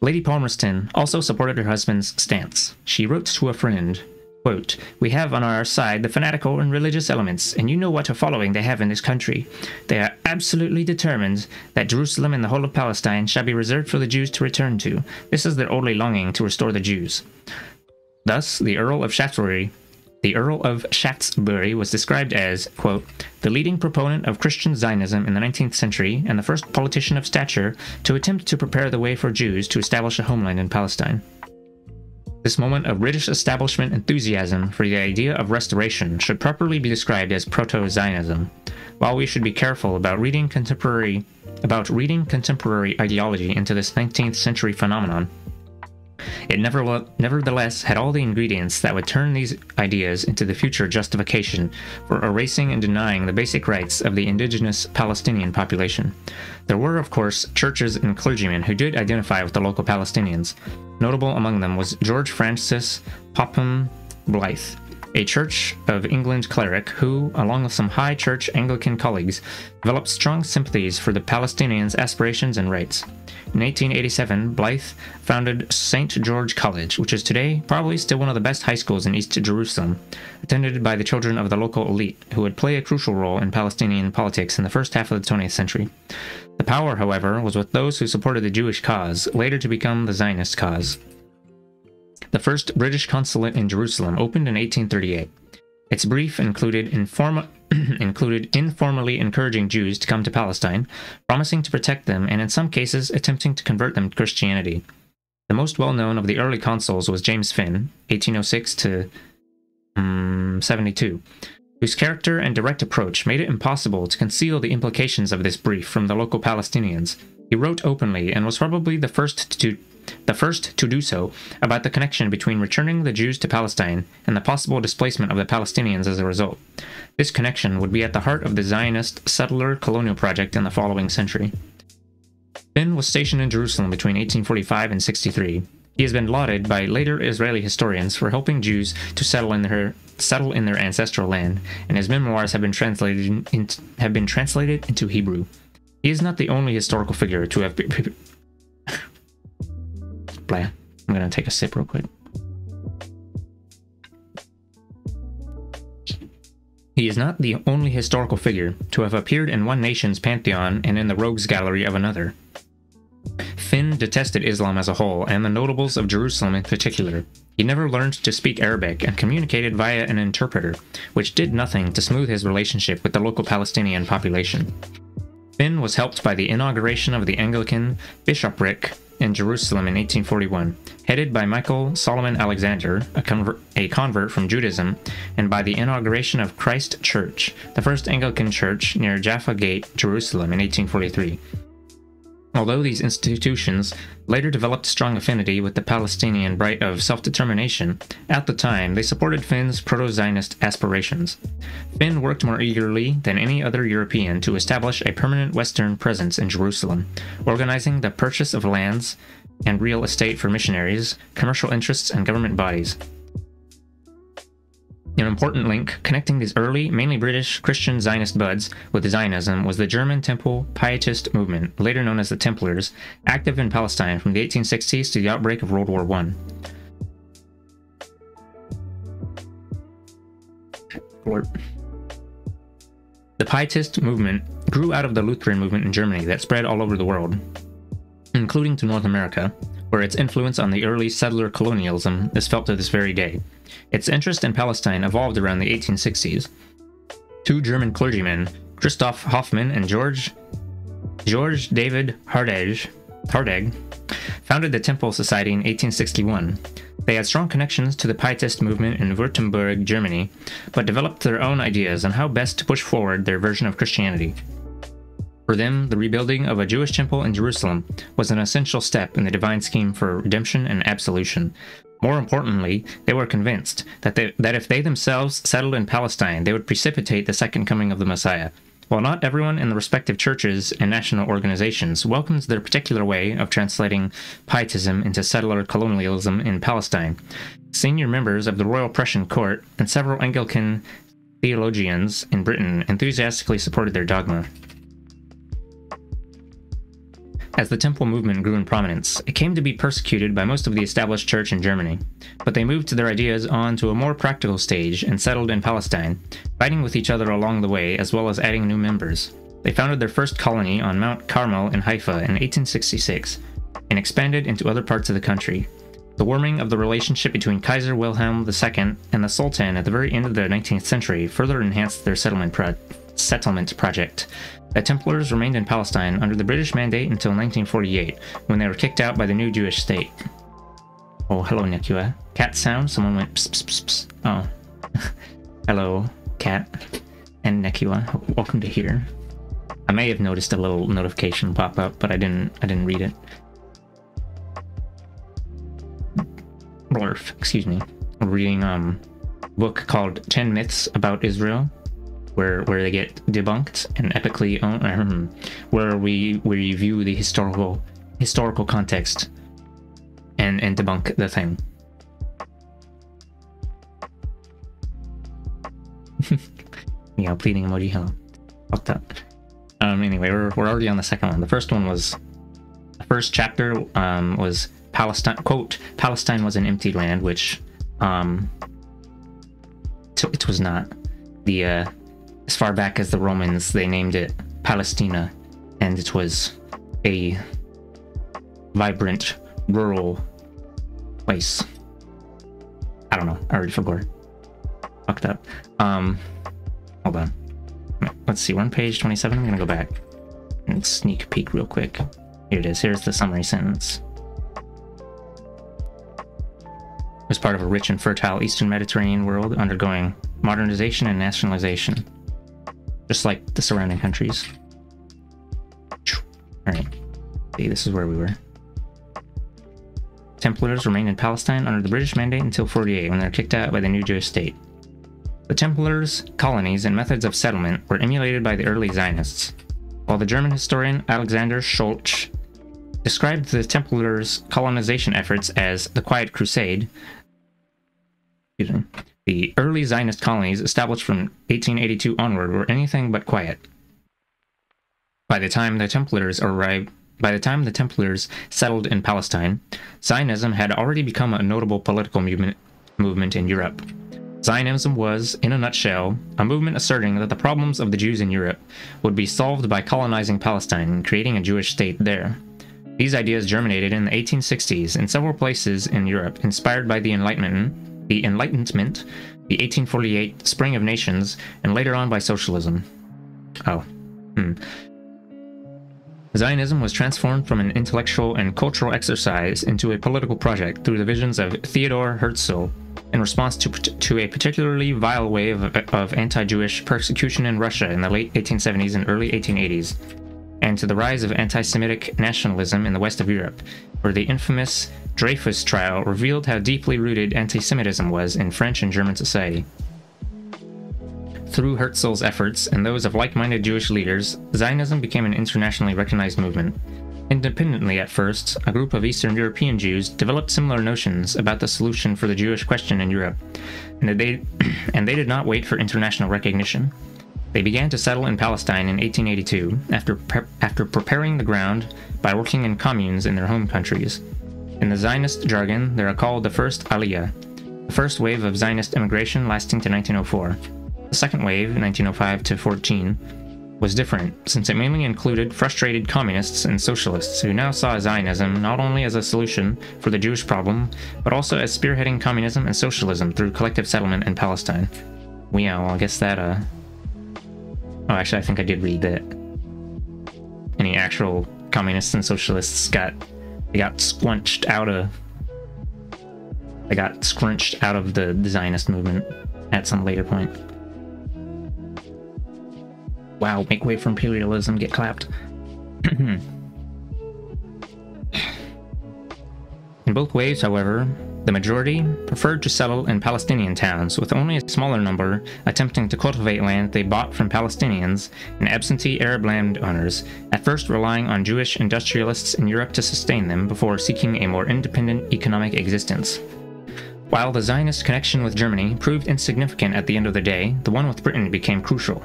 Lady Palmerston also supported her husband's stance. She wrote to a friend, quote, we have on our side the fanatical and religious elements, and you know what a following they have in this country. They are absolutely determined that Jerusalem and the whole of Palestine shall be reserved for the Jews to return to. This is their only longing, to restore the Jews. Thus, the Earl of Shaftesbury was described as, quote, the leading proponent of Christian Zionism in the 19th century and the first politician of stature to attempt to prepare the way for Jews to establish a homeland in Palestine. This moment of British establishment enthusiasm for the idea of restoration should properly be described as proto-Zionism. While we should be careful about reading contemporary ideology into this 19th century phenomenon, it nevertheless had all the ingredients that would turn these ideas into the future justification for erasing and denying the basic rights of the indigenous Palestinian population. There were, of course, churches and clergymen who did identify with the local Palestinians. Notable among them was George Francis Popham Blythe, a Church of England cleric who, along with some high church Anglican colleagues, developed strong sympathies for the Palestinians' aspirations and rights. In 1887, Blythe founded St. George College, which is today probably still one of the best high schools in East Jerusalem, attended by the children of the local elite, who would play a crucial role in Palestinian politics in the first half of the 20th century. The power, however, was with those who supported the Jewish cause, later to become the Zionist cause. The first British consulate in Jerusalem opened in 1838. Its brief included informally encouraging Jews to come to Palestine, promising to protect them, and in some cases attempting to convert them to Christianity. The most well-known of the early consuls was James Finn, 1806 to 72, whose character and direct approach made it impossible to conceal the implications of this brief from the local Palestinians. He wrote openly and was probably the first to do so about the connection between returning the Jews to Palestine and the possible displacement of the Palestinians as a result. This connection would be at the heart of the Zionist settler colonial project in the following century. Finn was stationed in Jerusalem between 1845 and 63. He has been lauded by later Israeli historians for helping Jews to settle in their ancestral land, and his memoirs have been translated into Hebrew. He is not the only historical figure to have I'm gonna take a sip real quick. He is not the only historical figure to have appeared in one nation's pantheon and in the rogues gallery of another. Finn detested Islam as a whole, and the notables of Jerusalem in particular. He never learned to speak Arabic and communicated via an interpreter, which did nothing to smooth his relationship with the local Palestinian population. Finn was helped by the inauguration of the Anglican bishopric in Jerusalem in 1841, headed by Michael Solomon Alexander, a convert from Judaism, and by the inauguration of Christ Church, the first Anglican church near Jaffa Gate, Jerusalem in 1843. Although these institutions later developed strong affinity with the Palestinian right of self-determination, at the time they supported Finn's proto-Zionist aspirations. Finn worked more eagerly than any other European to establish a permanent Western presence in Jerusalem, organizing the purchase of lands and real estate for missionaries, commercial interests, and government bodies. An important link connecting these early, mainly British, Christian Zionist buds with Zionism was the German Temple Pietist movement, later known as the Templars, active in Palestine from the 1860s to the outbreak of World War I. The Pietist movement grew out of the Lutheran movement in Germany that spread all over the world, including to North America, where its influence on the early settler colonialism is felt to this very day. Its interest in Palestine evolved around the 1860s. Two German clergymen, Christoph Hoffmann and George David Hardegg, founded the Temple Society in 1861. They had strong connections to the Pietist movement in Württemberg, Germany, but developed their own ideas on how best to push forward their version of Christianity. For them, the rebuilding of a Jewish temple in Jerusalem was an essential step in the divine scheme for redemption and absolution. More importantly, they were convinced that if they themselves settled in Palestine, they would precipitate the second coming of the Messiah. While not everyone in the respective churches and national organizations welcomes their particular way of translating Pietism into settler colonialism in Palestine, senior members of the Royal Prussian Court and several Anglican theologians in Britain enthusiastically supported their dogma. As the Temple movement grew in prominence, it came to be persecuted by most of the established church in Germany, but they moved their ideas on to a more practical stage and settled in Palestine, fighting with each other along the way as well as adding new members. They founded their first colony on Mount Carmel in Haifa in 1866, and expanded into other parts of the country. The warming of the relationship between Kaiser Wilhelm II and the Sultan at the very end of the 19th century further enhanced their settlement project. The Templars remained in Palestine under the British Mandate until 1948, when they were kicked out by the new Jewish state. Oh, hello, Nekua. Cat sound? Someone went pss, pss, pss, pss. Oh. Hello, cat. And Nekua. Welcome to here. I may have noticed a little notification pop up, but I didn't read it. Blurf, excuse me. I'm reading a book called 10 Myths About Israel, where they get debunked and epically where we review the historical context and debunk the thing. Yeah, pleading emoji, hello. Fucked up. Anyway, we're already on the second one. The first one was... The first chapter was Palestine, quote, Palestine was an empty land, which... it was not. As far back as the Romans, they named it Palestina, and it was a vibrant, rural place. I don't know. I already forgot. Fucked up. Hold on. Let's see. We're on page 27. I'm gonna go back and sneak peek real quick. Here it is. Here's the summary sentence. It was part of a rich and fertile Eastern Mediterranean world undergoing modernization and nationalization, just like the surrounding countries. Alright. See, this is where we were. Templars remained in Palestine under the British Mandate until 48, when they were kicked out by the new Jewish state. The Templars' colonies and methods of settlement were emulated by the early Zionists. While the German historian Alexander Scholz described the Templars' colonization efforts as the Quiet Crusade, the early Zionist colonies established from 1882 onward were anything but quiet. By the time the Templars settled in Palestine, Zionism had already become a notable political movement in Europe. Zionism was, in a nutshell, a movement asserting that the problems of the Jews in Europe would be solved by colonizing Palestine and creating a Jewish state there. These ideas germinated in the 1860s in several places in Europe, inspired by the Enlightenment, the 1848 Spring of Nations, and later on by socialism. Zionism was transformed from an intellectual and cultural exercise into a political project through the visions of Theodor Herzl in response to a particularly vile wave of anti-Jewish persecution in Russia in the late 1870s and early 1880s, and to the rise of anti-Semitic nationalism in the west of Europe, where the infamous Dreyfus trial revealed how deeply rooted anti-Semitism was in French and German society. Through Herzl's efforts and those of like-minded Jewish leaders, Zionism became an internationally recognized movement. Independently at first, a group of Eastern European Jews developed similar notions about the solution for the Jewish question in Europe, and they did not wait for international recognition. They began to settle in Palestine in 1882 after preparing the ground by working in communes in their home countries. In the Zionist jargon, they are called the First Aliyah, the first wave of Zionist immigration lasting to 1904. The second wave, 1905 to 14, was different, since it mainly included frustrated communists and socialists who now saw Zionism not only as a solution for the Jewish problem, but also as spearheading communism and socialism through collective settlement in Palestine. Well, yeah, well, I guess that, Oh, actually, I think I did read that any actual communists and socialists got scrunched out of the Zionist movement at some later point. Wow, make way for imperialism, get clapped. In both waves, however, the majority preferred to settle in Palestinian towns, with only a smaller number attempting to cultivate land they bought from Palestinians and absentee Arab landowners, at first relying on Jewish industrialists in Europe to sustain them before seeking a more independent economic existence. While the Zionist connection with Germany proved insignificant at the end of the day, the one with Britain became crucial.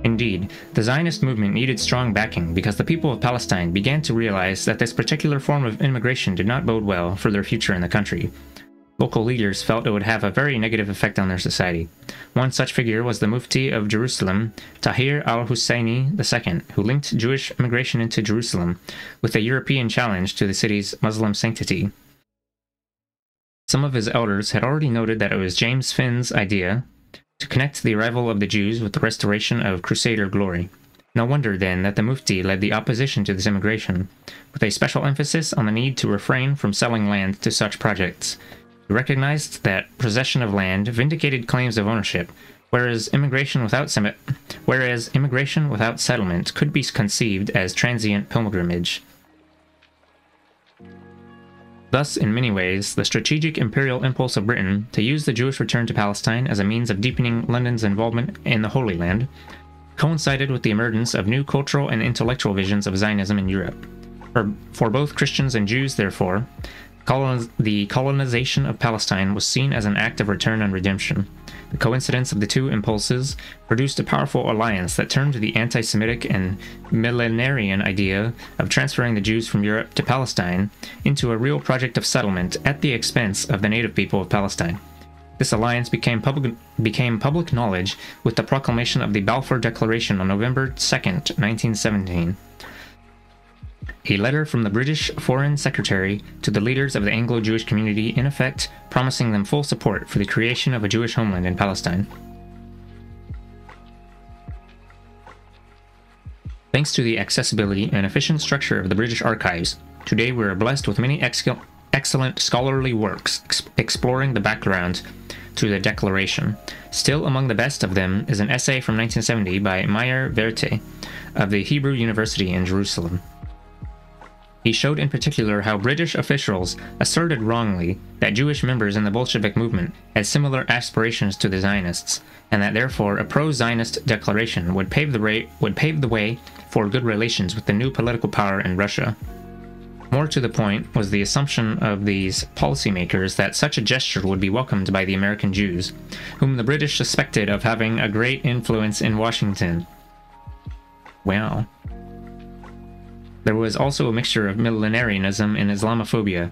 Indeed, the Zionist movement needed strong backing because the people of Palestine began to realize that this particular form of immigration did not bode well for their future in the country. Local leaders felt it would have a very negative effect on their society. One such figure was the Mufti of Jerusalem, Tahir al-Husseini II, who linked Jewish immigration into Jerusalem with a European challenge to the city's Muslim sanctity. Some of his elders had already noted that it was James Finn's idea to connect the arrival of the Jews with the restoration of Crusader glory. No wonder, then, that the Mufti led the opposition to this immigration, with a special emphasis on the need to refrain from selling land to such projects. He recognized that possession of land vindicated claims of ownership, whereas immigration without settlement could be conceived as transient pilgrimage. Thus, in many ways, the strategic imperial impulse of Britain to use the Jewish return to Palestine as a means of deepening London's involvement in the Holy Land coincided with the emergence of new cultural and intellectual visions of Zionism in Europe. For both Christians and Jews, therefore, the colonization of Palestine was seen as an act of return and redemption. The coincidence of the two impulses produced a powerful alliance that turned the anti-Semitic and millenarian idea of transferring the Jews from Europe to Palestine into a real project of settlement at the expense of the native people of Palestine. This alliance became public knowledge with the proclamation of the Balfour Declaration on November 2nd, 1917. A letter from the British Foreign Secretary to the leaders of the Anglo-Jewish community, in effect, promising them full support for the creation of a Jewish homeland in Palestine. Thanks to the accessibility and efficient structure of the British archives, today we are blessed with many excellent scholarly works exploring the background to the Declaration. Still among the best of them is an essay from 1970 by Meyer Werthe of the Hebrew University in Jerusalem. He showed in particular how British officials asserted wrongly that Jewish members in the Bolshevik movement had similar aspirations to the Zionists, and that therefore a pro-Zionist declaration would pave the way for good relations with the new political power in Russia. More to the point was the assumption of these policymakers that such a gesture would be welcomed by the American Jews, whom the British suspected of having a great influence in Washington. Wow. There was also a mixture of millenarianism and Islamophobia.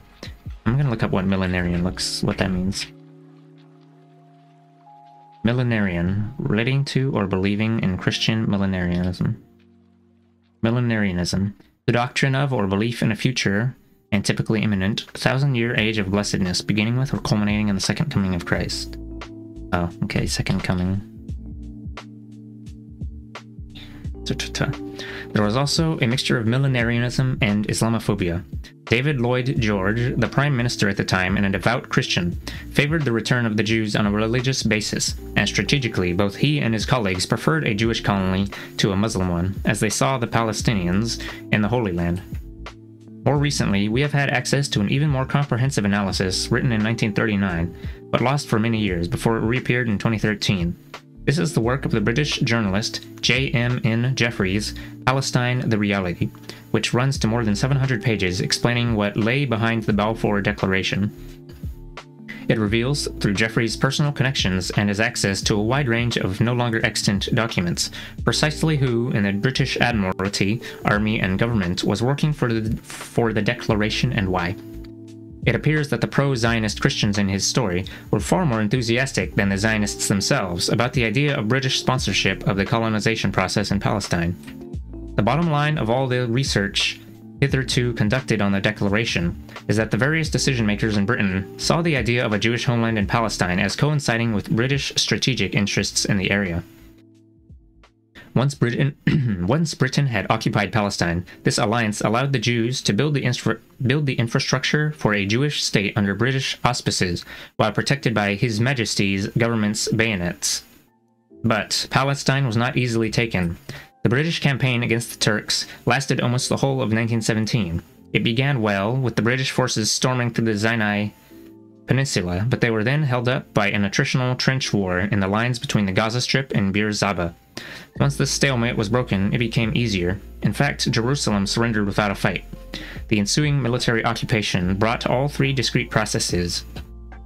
I'm gonna look up what what that means. Millenarian, relating to or believing in Christian millenarianism. Millenarianism, the doctrine of or belief in a future, and typically imminent, 1,000-year age of blessedness, beginning with or culminating in the second coming of Christ. Oh, okay, second coming. There was also a mixture of millenarianism and Islamophobia. David Lloyd George, the prime minister at the time and a devout Christian, favored the return of the Jews on a religious basis, and strategically both he and his colleagues preferred a Jewish colony to a Muslim one, as they saw the Palestinians in the Holy Land. More recently, we have had access to an even more comprehensive analysis written in 1939, but lost for many years before it reappeared in 2013. This is the work of the British journalist J.M.N. Jeffries' Palestine: The Reality, which runs to more than 700 pages explaining what lay behind the Balfour Declaration. It reveals, through Jeffries' personal connections and his access to a wide range of no longer extant documents, precisely who in the British Admiralty, Army, and government was working for the Declaration and why. It appears that the pro-Zionist Christians in his story were far more enthusiastic than the Zionists themselves about the idea of British sponsorship of the colonization process in Palestine. The bottom line of all the research hitherto conducted on the Declaration is that the various decision-makers in Britain saw the idea of a Jewish homeland in Palestine as coinciding with British strategic interests in the area. Once Britain had occupied Palestine, this alliance allowed the Jews to build the infrastructure for a Jewish state under British auspices, while protected by His Majesty's government's bayonets. But Palestine was not easily taken. The British campaign against the Turks lasted almost the whole of 1917. It began well, with the British forces storming through the Sinai Peninsula, but they were then held up by an attritional trench war in the lines between the Gaza Strip and Bir Zaba. Once this stalemate was broken, it became easier. In fact, Jerusalem surrendered without a fight. The ensuing military occupation brought all three discrete processes: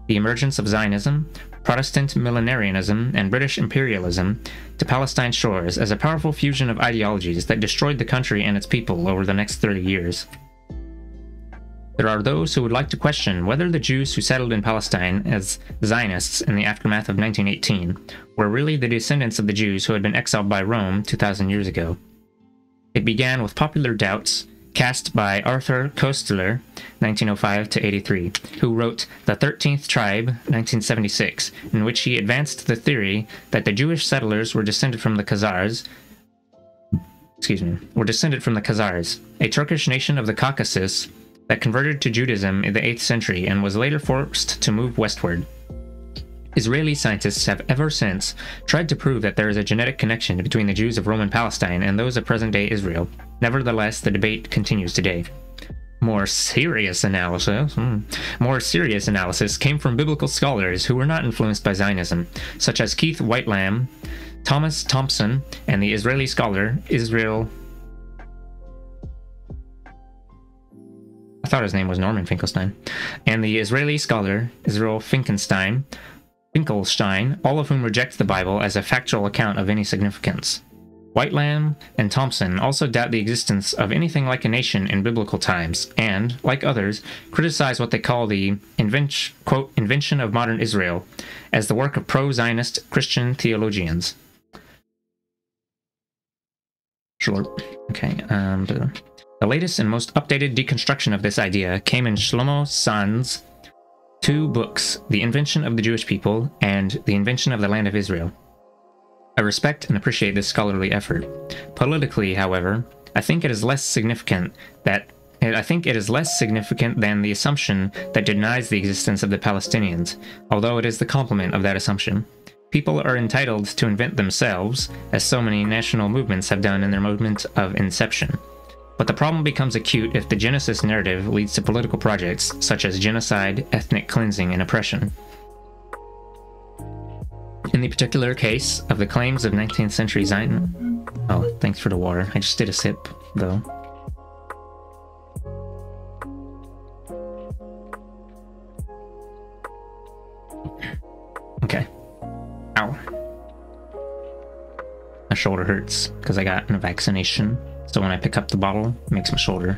the emergence of Zionism, Protestant millenarianism, and British imperialism to Palestine shores as a powerful fusion of ideologies that destroyed the country and its people over the next 30 years. There are those who would like to question whether the Jews who settled in Palestine as Zionists in the aftermath of 1918 were really the descendants of the Jews who had been exiled by Rome 2,000 years ago. It began with popular doubts cast by Arthur Koestler, 1905-83, who wrote The 13th Tribe, 1976, in which he advanced the theory that the Jewish settlers were descended from the Khazars, a Turkish nation of the Caucasus that converted to Judaism in the 8th century and was later forced to move westward. Israeli scientists have ever since tried to prove that there is a genetic connection between the Jews of Roman Palestine and those of present-day Israel. Nevertheless, the debate continues today. More serious analysis came from biblical scholars who were not influenced by Zionism, such as Keith Whitelam, Thomas Thompson, and the Israeli scholar Israel... I thought his name was Norman Finkelstein. And the Israeli scholar Israel Finkelstein Finkelstein, all of whom reject the Bible as a factual account of any significance. Whitelam and Thompson also doubt the existence of anything like a nation in biblical times, and, like others, criticize what they call the quote, invention of modern Israel as the work of pro-Zionist Christian theologians. Sure. Okay. The latest and most updated deconstruction of this idea came in Shlomo Sand's two books, The Invention of the Jewish People and The Invention of the Land of Israel. I respect and appreciate this scholarly effort. Politically, however, I think it is less significant than the assumption that denies the existence of the Palestinians, although it is the complement of that assumption. People are entitled to invent themselves, as so many national movements have done in their moment of inception. But the problem becomes acute if the Genesis narrative leads to political projects such as genocide, ethnic cleansing, and oppression. In the particular case of the claims of 19th century Zion... Oh, thanks for the water. I just did a sip, though. Okay. Ow. My shoulder hurts because I got a vaccination. So when I pick up the bottle, it makes my shoulders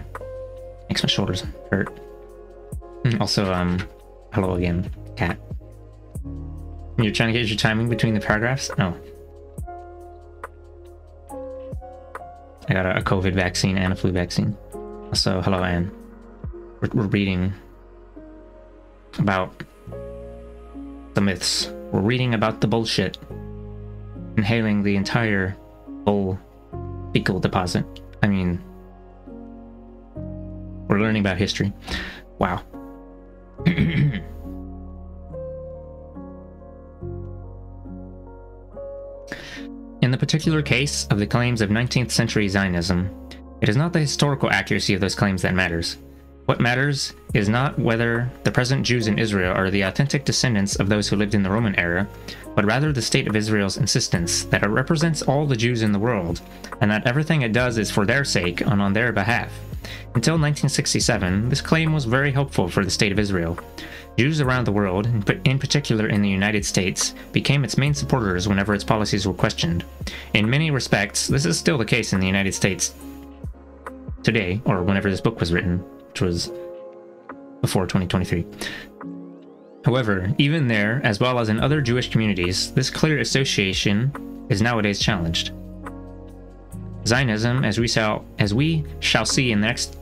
hurt. Also, hello again, cat. You're trying to get your timing between the paragraphs? No. I got a COVID vaccine and a flu vaccine. So, hello, Anne. We're reading about the myths. We're reading about the bullshit. Inhaling the entire bull fecal deposit. I mean, we're learning about history. Wow. In the particular case of the claims of 19th century Zionism, it is not the historical accuracy of those claims that matters. What matters is not whether the present Jews in Israel are the authentic descendants of those who lived in the Roman era, but rather the state of Israel's insistence that it represents all the Jews in the world, and that everything it does is for their sake and on their behalf. Until 1967, this claim was very helpful for the state of Israel. Jews around the world, in particular in the United States, became its main supporters whenever its policies were questioned. In many respects, this is still the case in the United States today, or whenever this book was written, which was before 2023. However, even there, as well as in other Jewish communities, this clear association is nowadays challenged. Zionism, as we shall see in the next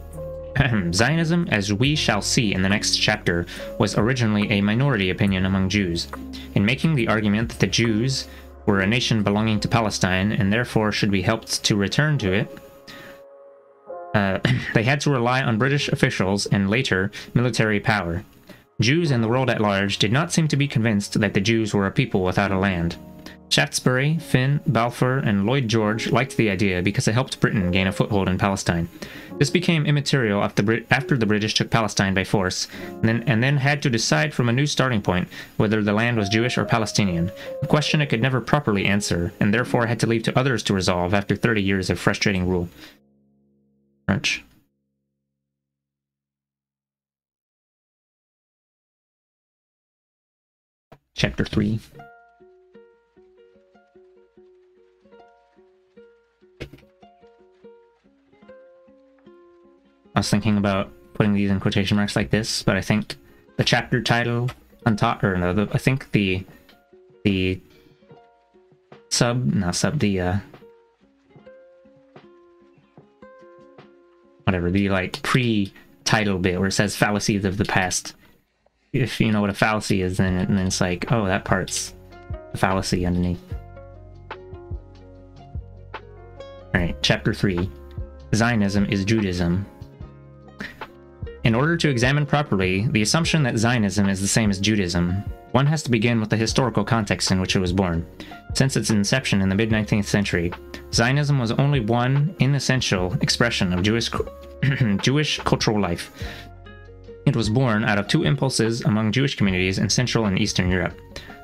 Zionism, as we shall see in the next chapter, was originally a minority opinion among Jews. In making the argument that the Jews were a nation belonging to Palestine and therefore should be helped to return to it, they had to rely on British officials and later military power. Jews and the world at large did not seem to be convinced that the Jews were a people without a land. Shaftesbury, Finn, Balfour, and Lloyd George liked the idea because it helped Britain gain a foothold in Palestine. This became immaterial after the British took Palestine by force, and then had to decide from a new starting point whether the land was Jewish or Palestinian, a question it could never properly answer, and therefore had to leave to others to resolve after 30 years of frustrating rule. French. Chapter 3. I was thinking about putting these in quotation marks like this, but I think the chapter title on top, or no, I think the like pre-title bit where it says fallacies of the past. If you know what a fallacy is, then it's like, oh, that part's a fallacy underneath. Alright, chapter 3. Zionism is Judaism. In order to examine properly the assumption that Zionism is the same as Judaism, one has to begin with the historical context in which it was born. Since its inception in the mid-19th century, Zionism was only one inessential expression of Jewish cultural life. It was born out of two impulses among Jewish communities in Central and Eastern Europe.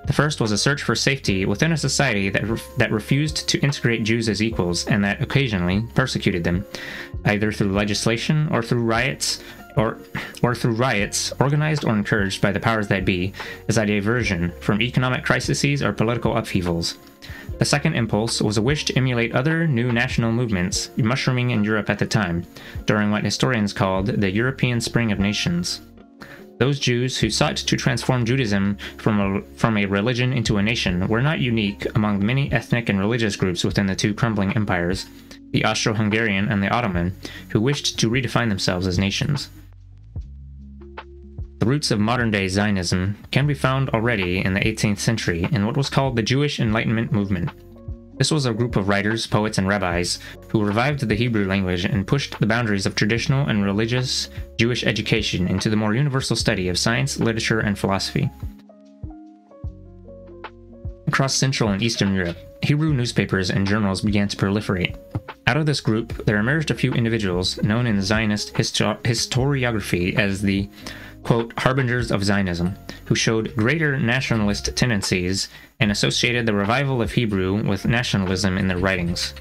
The first was a search for safety within a society that refused to integrate Jews as equals and that occasionally persecuted them, either through legislation or through riots or through riots, organized or encouraged by the powers that be, as a diversion from economic crises or political upheavals. The second impulse was a wish to emulate other new national movements mushrooming in Europe at the time, during what historians called the European Spring of Nations. Those Jews who sought to transform Judaism from a religion into a nation were not unique among the many ethnic and religious groups within the two crumbling empires, the Austro-Hungarian and the Ottoman, who wished to redefine themselves as nations. The roots of modern-day Zionism can be found already in the 18th century in what was called the Jewish Enlightenment movement. This was a group of writers, poets, and rabbis who revived the Hebrew language and pushed the boundaries of traditional and religious Jewish education into the more universal study of science, literature, and philosophy. Across Central and Eastern Europe, Hebrew newspapers and journals began to proliferate. Out of this group, there emerged a few individuals known in Zionist historiography as the, quote, harbingers of Zionism, who showed greater nationalist tendencies and associated the revival of Hebrew with nationalism in their writings.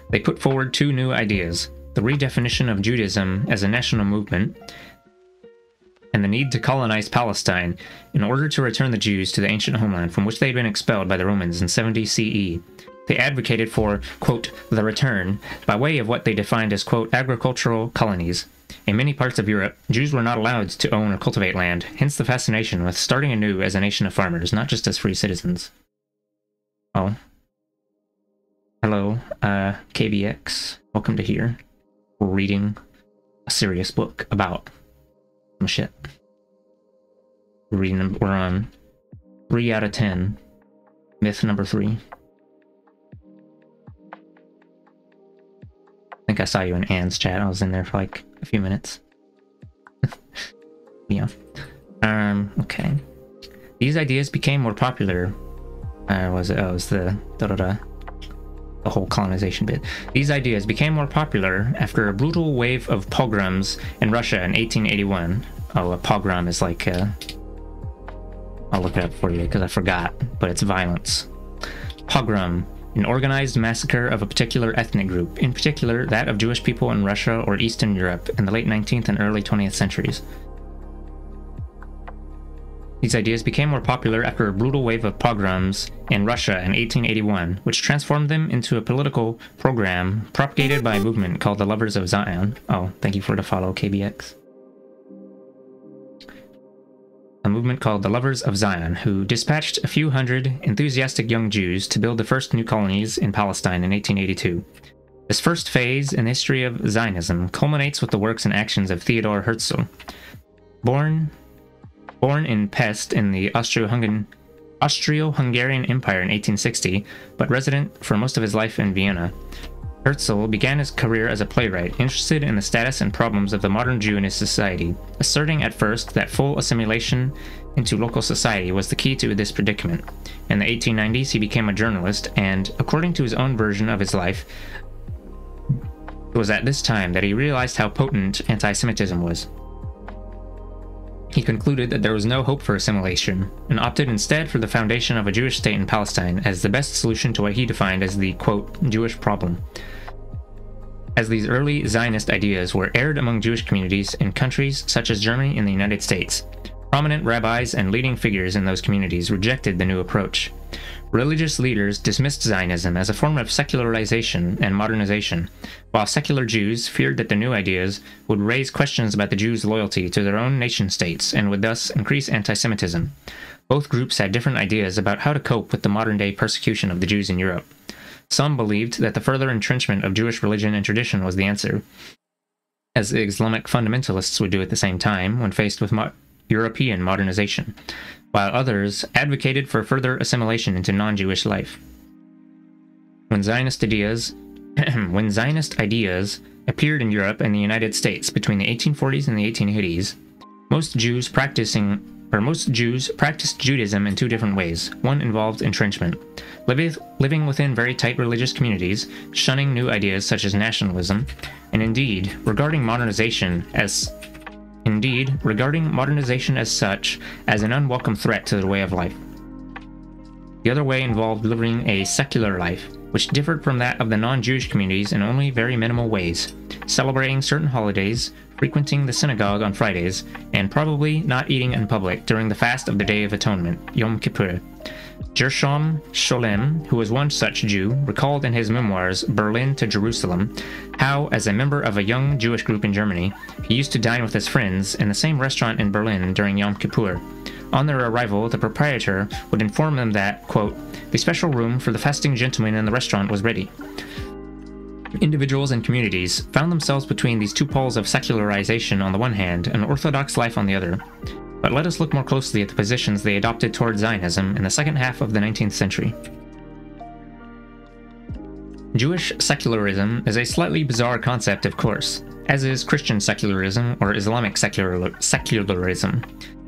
They put forward two new ideas: the redefinition of Judaism as a national movement, and the need to colonize Palestine in order to return the Jews to the ancient homeland from which they had been expelled by the Romans in 70 CE. They advocated for, quote, the return, by way of what they defined as, quote, agricultural colonies. In many parts of Europe, Jews were not allowed to own or cultivate land, hence the fascination with starting anew as a nation of farmers, not just as free citizens. Oh. Hello, KBX. Welcome to here. We're reading a serious book about some shit. We're on 3 out of 10. Myth number 3. I think I saw you in Anne's chat. I was in there for like a few minutes. Yeah. Okay. These ideas became more popular. It was the whole colonization bit. These ideas became more popular after a brutal wave of pogroms in Russia in 1881. Oh, a pogrom is like I'll look it up for you because I forgot, but it's violence. Pogrom, an organized massacre of a particular ethnic group, in particular that of Jewish people in Russia or Eastern Europe in the late 19th and early 20th centuries. These ideas became more popular after a brutal wave of pogroms in Russia in 1881, which transformed them into a political program propagated by a movement called the Lovers of Zion. Oh, thank you for the follow, KBX. A movement called the Lovers of Zion, who dispatched a few hundred enthusiastic young Jews to build the first new colonies in Palestine in 1882. This first phase in the history of Zionism culminates with the works and actions of Theodor Herzl. Born in Pest in the Austro-Hungarian Empire in 1860, but resident for most of his life in Vienna, Herzl began his career as a playwright, interested in the status and problems of the modern Jew in his society, asserting at first that full assimilation into local society was the key to this predicament. In the 1890s, he became a journalist, and, according to his own version of his life, it was at this time that he realized how potent anti-Semitism was. He concluded that there was no hope for assimilation, and opted instead for the foundation of a Jewish state in Palestine as the best solution to what he defined as the, quote, Jewish problem. As these early Zionist ideas were aired among Jewish communities in countries such as Germany and the United States, prominent rabbis and leading figures in those communities rejected the new approach. Religious leaders dismissed Zionism as a form of secularization and modernization, while secular Jews feared that the new ideas would raise questions about the Jews' loyalty to their own nation-states and would thus increase anti-Semitism. Both groups had different ideas about how to cope with the modern-day persecution of the Jews in Europe. Some believed that the further entrenchment of Jewish religion and tradition was the answer, as the Islamic fundamentalists would do at the same time when faced with European modernization, while others advocated for further assimilation into non-Jewish life. When Zionist ideas appeared in Europe and the United States between the 1840s and the 1880s, most Jews practiced Judaism in two different ways. One involved entrenchment, living within very tight religious communities, shunning new ideas such as nationalism, and indeed regarding modernization as such as an unwelcome threat to their way of life. The other way involved living a secular life, which differed from that of the non-Jewish communities in only very minimal ways, celebrating certain holidays, frequenting the synagogue on Fridays, and probably not eating in public during the fast of the Day of Atonement, Yom Kippur. Gershom Scholem, who was one such Jew, recalled in his memoirs, Berlin to Jerusalem, how, as a member of a young Jewish group in Germany, he used to dine with his friends in the same restaurant in Berlin during Yom Kippur. On their arrival, the proprietor would inform them that, quote, the special room for the fasting gentlemen in the restaurant was ready. Individuals and communities found themselves between these two poles of secularization on the one hand and Orthodox life on the other. But let us look more closely at the positions they adopted toward Zionism in the second half of the 19th century. Jewish secularism is a slightly bizarre concept, of course, as is Christian secularism or Islamic secularism.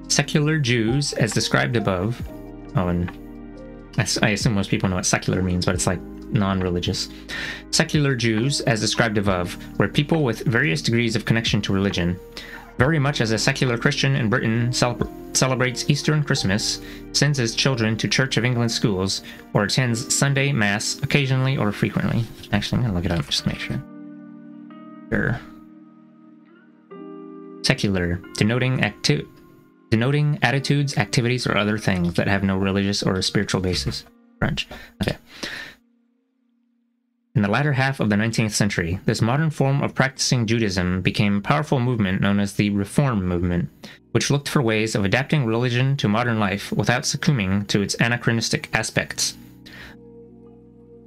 Secular Jews, as described above, and I assume most people know what secular means, but it's like non-religious. Secular Jews, as described above, were people with various degrees of connection to religion. Very much as a secular Christian in Britain celebrates Easter and Christmas, sends his children to Church of England schools, or attends Sunday Mass occasionally or frequently. Actually, I'm going to look it up just to make sure. Sure. Secular, denoting attitudes, activities, or other things that have no religious or spiritual basis. French. Okay. In the latter half of the 19th century, this modern form of practicing Judaism became a powerful movement known as the Reform movement, which looked for ways of adapting religion to modern life without succumbing to its anachronistic aspects.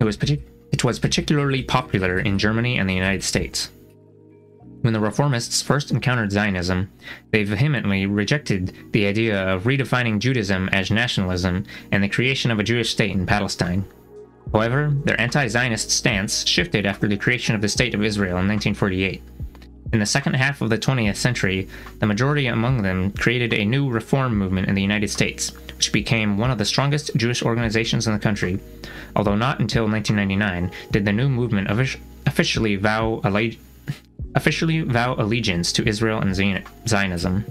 It was particularly popular in Germany and the United States. When the Reformists first encountered Zionism, they vehemently rejected the idea of redefining Judaism as nationalism and the creation of a Jewish state in Palestine. However, their anti-Zionist stance shifted after the creation of the State of Israel in 1948. In the second half of the 20th century, the majority among them created a new reform movement in the United States, which became one of the strongest Jewish organizations in the country, although not until 1999 did the new movement officially vow allegiance to Israel and Zionism.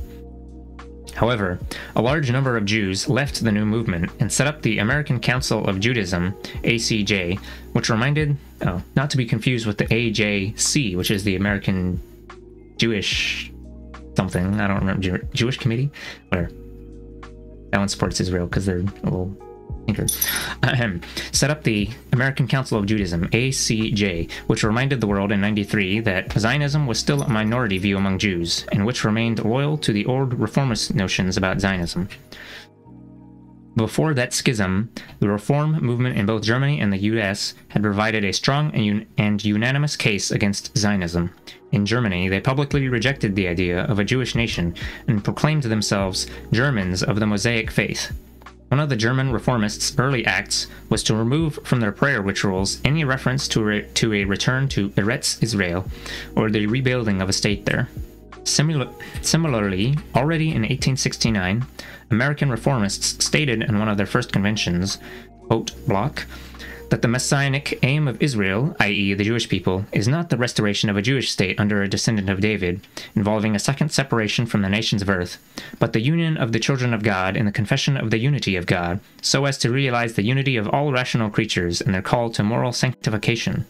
However, a large number of Jews left the new movement and set up the American Council of Judaism, ACJ, which not to be confused with the AJC, which is the American Jewish something, I don't remember, Jewish Committee? Whatever. That one supports Israel because they're a little set up the American Council of Judaism, ACJ, which reminded the world in 93 that Zionism was still a minority view among Jews, and which remained loyal to the old reformist notions about Zionism. Before that schism, the Reform movement in both Germany and the US had provided a strong and unanimous case against Zionism. In Germany, they publicly rejected the idea of a Jewish nation and proclaimed themselves Germans of the Mosaic faith. One of the German reformists' early acts was to remove from their prayer rituals any reference to a return to Eretz Israel, or the rebuilding of a state there. Similarly, already in 1869, American reformists stated in one of their first conventions, quote, block, that the messianic aim of Israel, i.e. the Jewish people, is not the restoration of a Jewish state under a descendant of David, involving a second separation from the nations of earth, but the union of the children of God in the confession of the unity of God, so as to realize the unity of all rational creatures and their call to moral sanctification.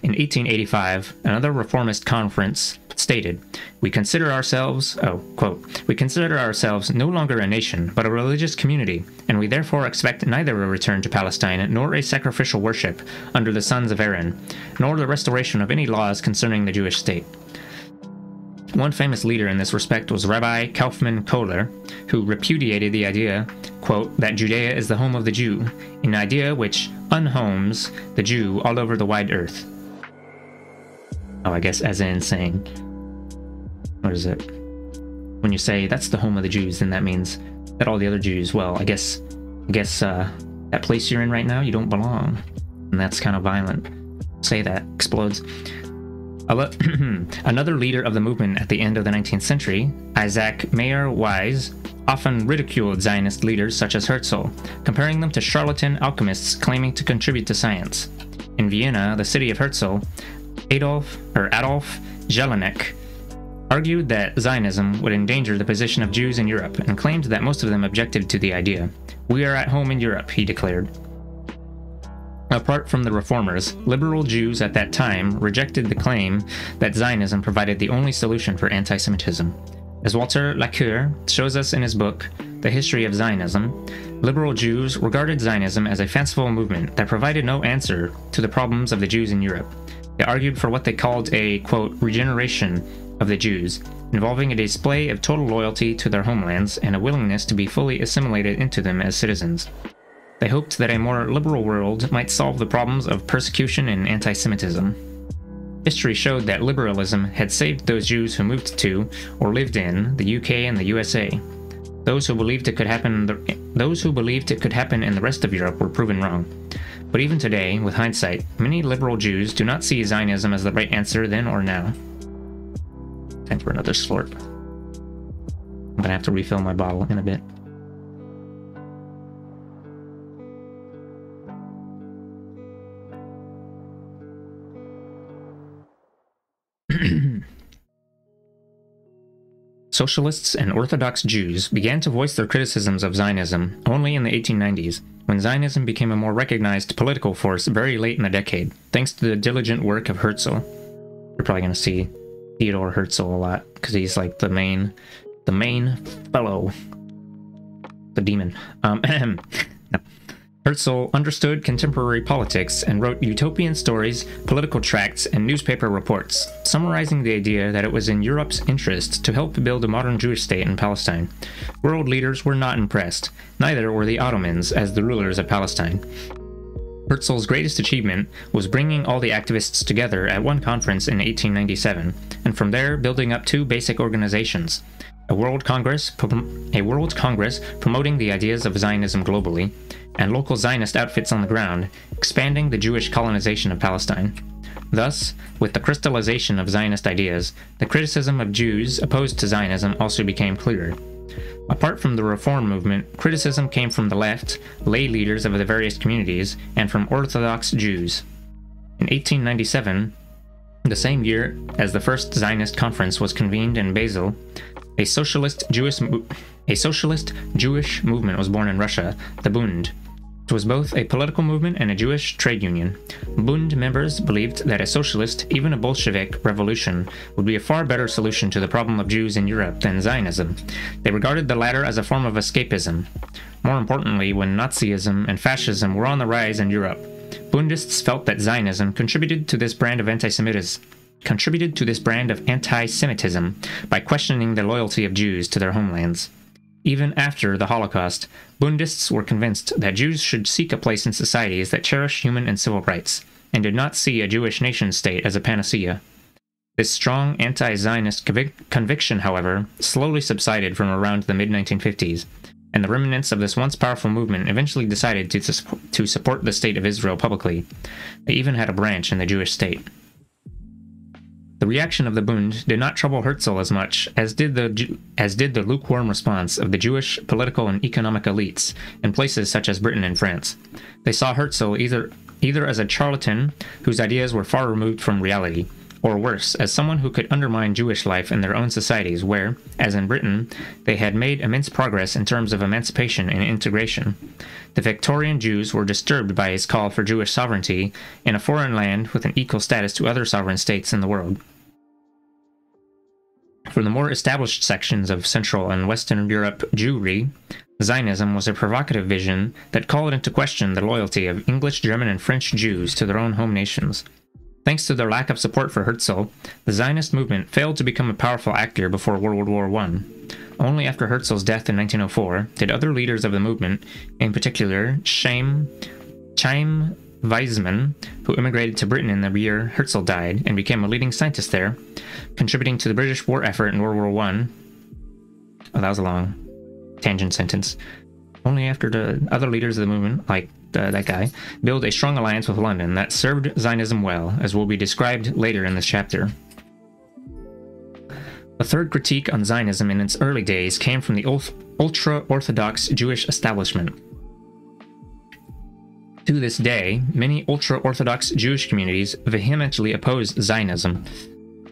In 1885, another reformist conference stated, we consider ourselves no longer a nation, but a religious community, and we therefore expect neither a return to Palestine nor a sacrificial worship under the sons of Aaron, nor the restoration of any laws concerning the Jewish state. One famous leader in this respect was Rabbi Kaufman Kohler, who repudiated the idea, quote, that Judea is the home of the Jew, an idea which unhomes the Jew all over the wide earth. Oh, I guess as in saying, what is it? When you say that's the home of the Jews, then that means that all the other Jews, well, I guess that place you're in right now, you don't belong. And that's kind of violent. Say that, explodes. Another leader of the movement at the end of the 19th century, Isaac Mayer Wise, often ridiculed Zionist leaders such as Herzl, comparing them to charlatan alchemists claiming to contribute to science. In Vienna, the city of Herzl, Adolf Jelinek argued that Zionism would endanger the position of Jews in Europe and claimed that most of them objected to the idea. "We are at home in Europe," he declared. Apart from the reformers, liberal Jews at that time rejected the claim that Zionism provided the only solution for anti-Semitism. As Walter Laqueur shows us in his book, The History of Zionism, liberal Jews regarded Zionism as a fanciful movement that provided no answer to the problems of the Jews in Europe. They argued for what they called a, quote, regeneration of the Jews, involving a display of total loyalty to their homelands and a willingness to be fully assimilated into them as citizens. They hoped that a more liberal world might solve the problems of persecution and anti-Semitism. History showed that liberalism had saved those Jews who moved to, or lived in, the UK and the USA. Those who believed it could happen in the rest of Europe were proven wrong. But even today, with hindsight, many liberal Jews do not see Zionism as the right answer then or now. Time for another slurp. I'm gonna have to refill my bottle in a bit. Socialists and Orthodox Jews began to voice their criticisms of Zionism only in the 1890s, when Zionism became a more recognized political force very late in the decade, thanks to the diligent work of Herzl. You're probably going to see Theodor Herzl a lot, because he's like the main fellow, the demon. No. Herzl understood contemporary politics and wrote utopian stories, political tracts, and newspaper reports, summarizing the idea that it was in Europe's interest to help build a modern Jewish state in Palestine. World leaders were not impressed, neither were the Ottomans as the rulers of Palestine. Herzl's greatest achievement was bringing all the activists together at one conference in 1897, and from there building up two basic organizations: a World Congress promoting the ideas of Zionism globally, and local Zionist outfits on the ground, expanding the Jewish colonization of Palestine. Thus, with the crystallization of Zionist ideas, the criticism of Jews opposed to Zionism also became clearer. Apart from the Reform movement, criticism came from the left, lay leaders of the various communities, and from Orthodox Jews. In 1897, the same year as the first Zionist conference was convened in Basel, a socialist Jewish movement was born in Russia, the Bund. It was both a political movement and a Jewish trade union. Bund members believed that a socialist, even a Bolshevik, revolution would be a far better solution to the problem of Jews in Europe than Zionism. They regarded the latter as a form of escapism. More importantly, when Nazism and fascism were on the rise in Europe, Bundists felt that Zionism contributed to this brand of anti-Semitism by questioning the loyalty of Jews to their homelands. Even after the Holocaust, Bundists were convinced that Jews should seek a place in societies that cherish human and civil rights, and did not see a Jewish nation-state as a panacea. This strong anti-Zionist conviction, however, slowly subsided from around the mid-1950s, and the remnants of this once powerful movement eventually decided to support the State of Israel publicly. They even had a branch in the Jewish state. The reaction of the Bund did not trouble Herzl as much as did the lukewarm response of the Jewish political and economic elites in places such as Britain and France. They saw Herzl either as a charlatan whose ideas were far removed from reality, or worse, as someone who could undermine Jewish life in their own societies where, as in Britain, they had made immense progress in terms of emancipation and integration. The Victorian Jews were disturbed by his call for Jewish sovereignty in a foreign land with an equal status to other sovereign states in the world. For the more established sections of Central and Western Europe Jewry, Zionism was a provocative vision that called into question the loyalty of English, German, and French Jews to their own home nations. Thanks to their lack of support for Herzl, the Zionist movement failed to become a powerful actor before World War I. Only after Herzl's death in 1904 did other leaders of the movement, in particular Chaim Weizmann, who immigrated to Britain in the year Herzl died and became a leading scientist there, contributing to the British war effort in World War I. Oh, that was a long tangent sentence. Only after the other leaders of the movement, like that guy, build a strong alliance with London that served Zionism well, as will be described later in this chapter. A third critique on Zionism in its early days came from the ultra-Orthodox Jewish establishment. To this day, many ultra-Orthodox Jewish communities vehemently oppose Zionism.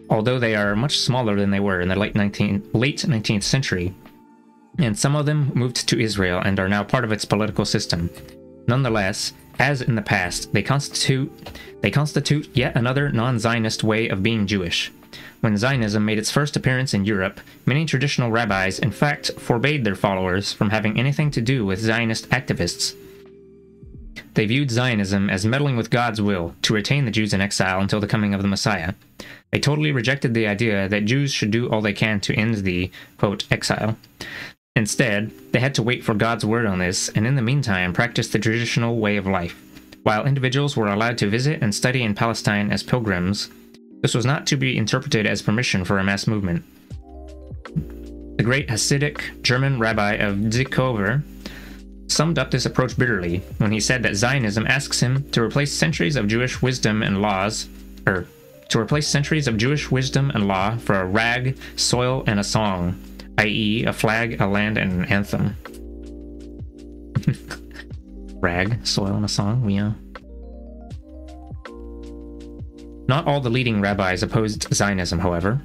although they are much smaller than they were in the late 19th century, and some of them moved to Israel and are now part of its political system. Nonetheless, as in the past, they constitute yet another non-Zionist way of being Jewish. When Zionism made its first appearance in Europe, many traditional rabbis in fact forbade their followers from having anything to do with Zionist activists. They viewed Zionism as meddling with God's will to retain the Jews in exile until the coming of the Messiah. They totally rejected the idea that Jews should do all they can to end the, quote, exile. Instead, they had to wait for God's word on this, and in the meantime practice the traditional way of life. While individuals were allowed to visit and study in Palestine as pilgrims, this was not to be interpreted as permission for a mass movement. The great Hasidic German rabbi of Zikover summed up this approach bitterly when he said that Zionism asks him to replace centuries of Jewish wisdom and law for a rag, soil, and a song, i.e., a flag, a land, and an anthem. Rag, soil, and a song, yeah. Not all the leading rabbis opposed Zionism, however.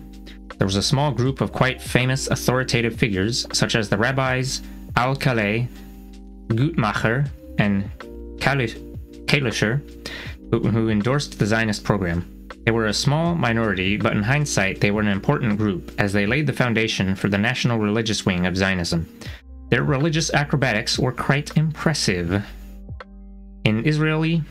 There was a small group of quite famous authoritative figures, such as the rabbis Al-Kaleh, Guttmacher, and Kalischer, who endorsed the Zionist program. They were a small minority, but in hindsight they were an important group, as they laid the foundation for the national religious wing of Zionism. Their religious acrobatics were quite impressive. In Israeli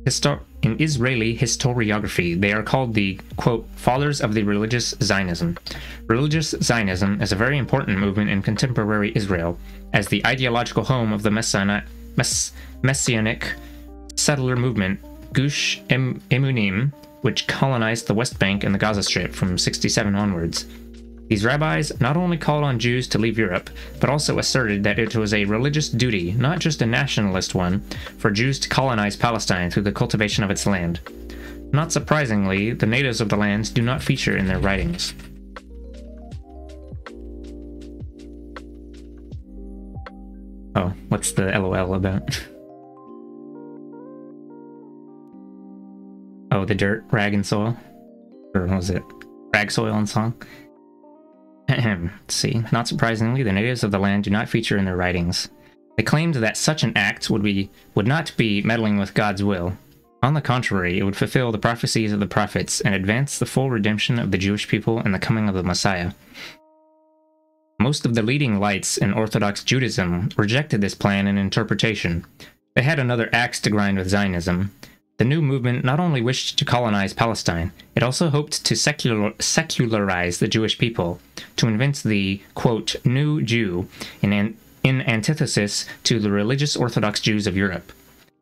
historiography, they are called the, quote, fathers of the religious Zionism. Religious Zionism is a very important movement in contemporary Israel, as the ideological home of the Messianic settler movement, Gush Emunim, which colonized the West Bank and the Gaza Strip from 67 onwards. These rabbis not only called on Jews to leave Europe, but also asserted that it was a religious duty, not just a nationalist one, for Jews to colonize Palestine through the cultivation of its land. Not surprisingly, the natives of the land do not feature in their writings. Oh, what's the LOL about? Oh, the dirt, rag, and soil? Or what was it? Rag, soil, and song? Let's see. Not surprisingly, the natives of the land do not feature in their writings. They claimed that such an act would not be meddling with God's will. On the contrary, it would fulfill the prophecies of the prophets and advance the full redemption of the Jewish people and the coming of the Messiah. Most of the leading lights in Orthodox Judaism rejected this plan and interpretation. They had another axe to grind with Zionism. The new movement not only wished to colonize Palestine, it also hoped to secularize the Jewish people, to invent the, quote, new Jew in antithesis to the religious Orthodox Jews of Europe.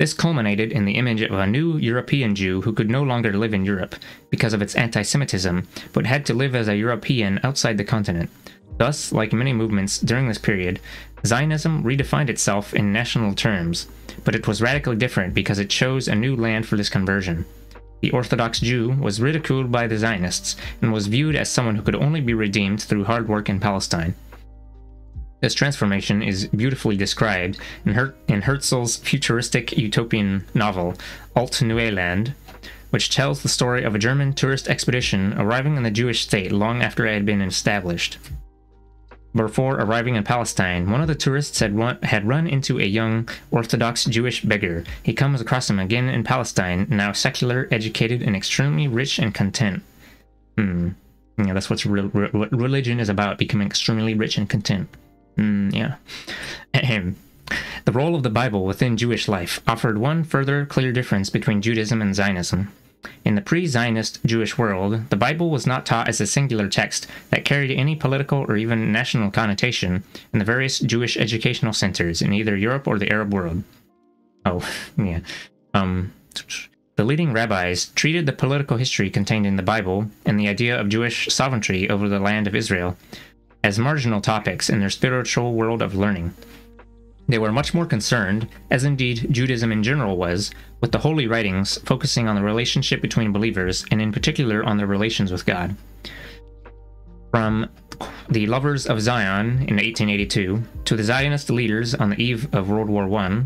This culminated in the image of a new European Jew who could no longer live in Europe because of its anti-Semitism, but had to live as a European outside the continent. Thus, like many movements during this period, Zionism redefined itself in national terms, but it was radically different because it chose a new land for this conversion. The Orthodox Jew was ridiculed by the Zionists and was viewed as someone who could only be redeemed through hard work in Palestine. This transformation is beautifully described in Herzl's futuristic utopian novel, Alt Neuland, which tells the story of a German tourist expedition arriving in the Jewish state long after it had been established. Before arriving in Palestine, one of the tourists had run into a young Orthodox Jewish beggar. He comes across him again in Palestine, now secular, educated, and extremely rich and content. Yeah, that's what religion is about, becoming extremely rich and content. Yeah. The role of the Bible within Jewish life offered one further clear difference between Judaism and Zionism. In the pre-Zionist Jewish world, the Bible was not taught as a singular text that carried any political or even national connotation in the various Jewish educational centers in either Europe or the Arab world. Oh, yeah. The leading rabbis treated the political history contained in the Bible and the idea of Jewish sovereignty over the land of Israel as marginal topics in their spiritual world of learning. They were much more concerned, as indeed Judaism in general was, with the holy writings focusing on the relationship between believers and in particular on their relations with God. From the Lovers of Zion in 1882 to the Zionist leaders on the eve of World War I,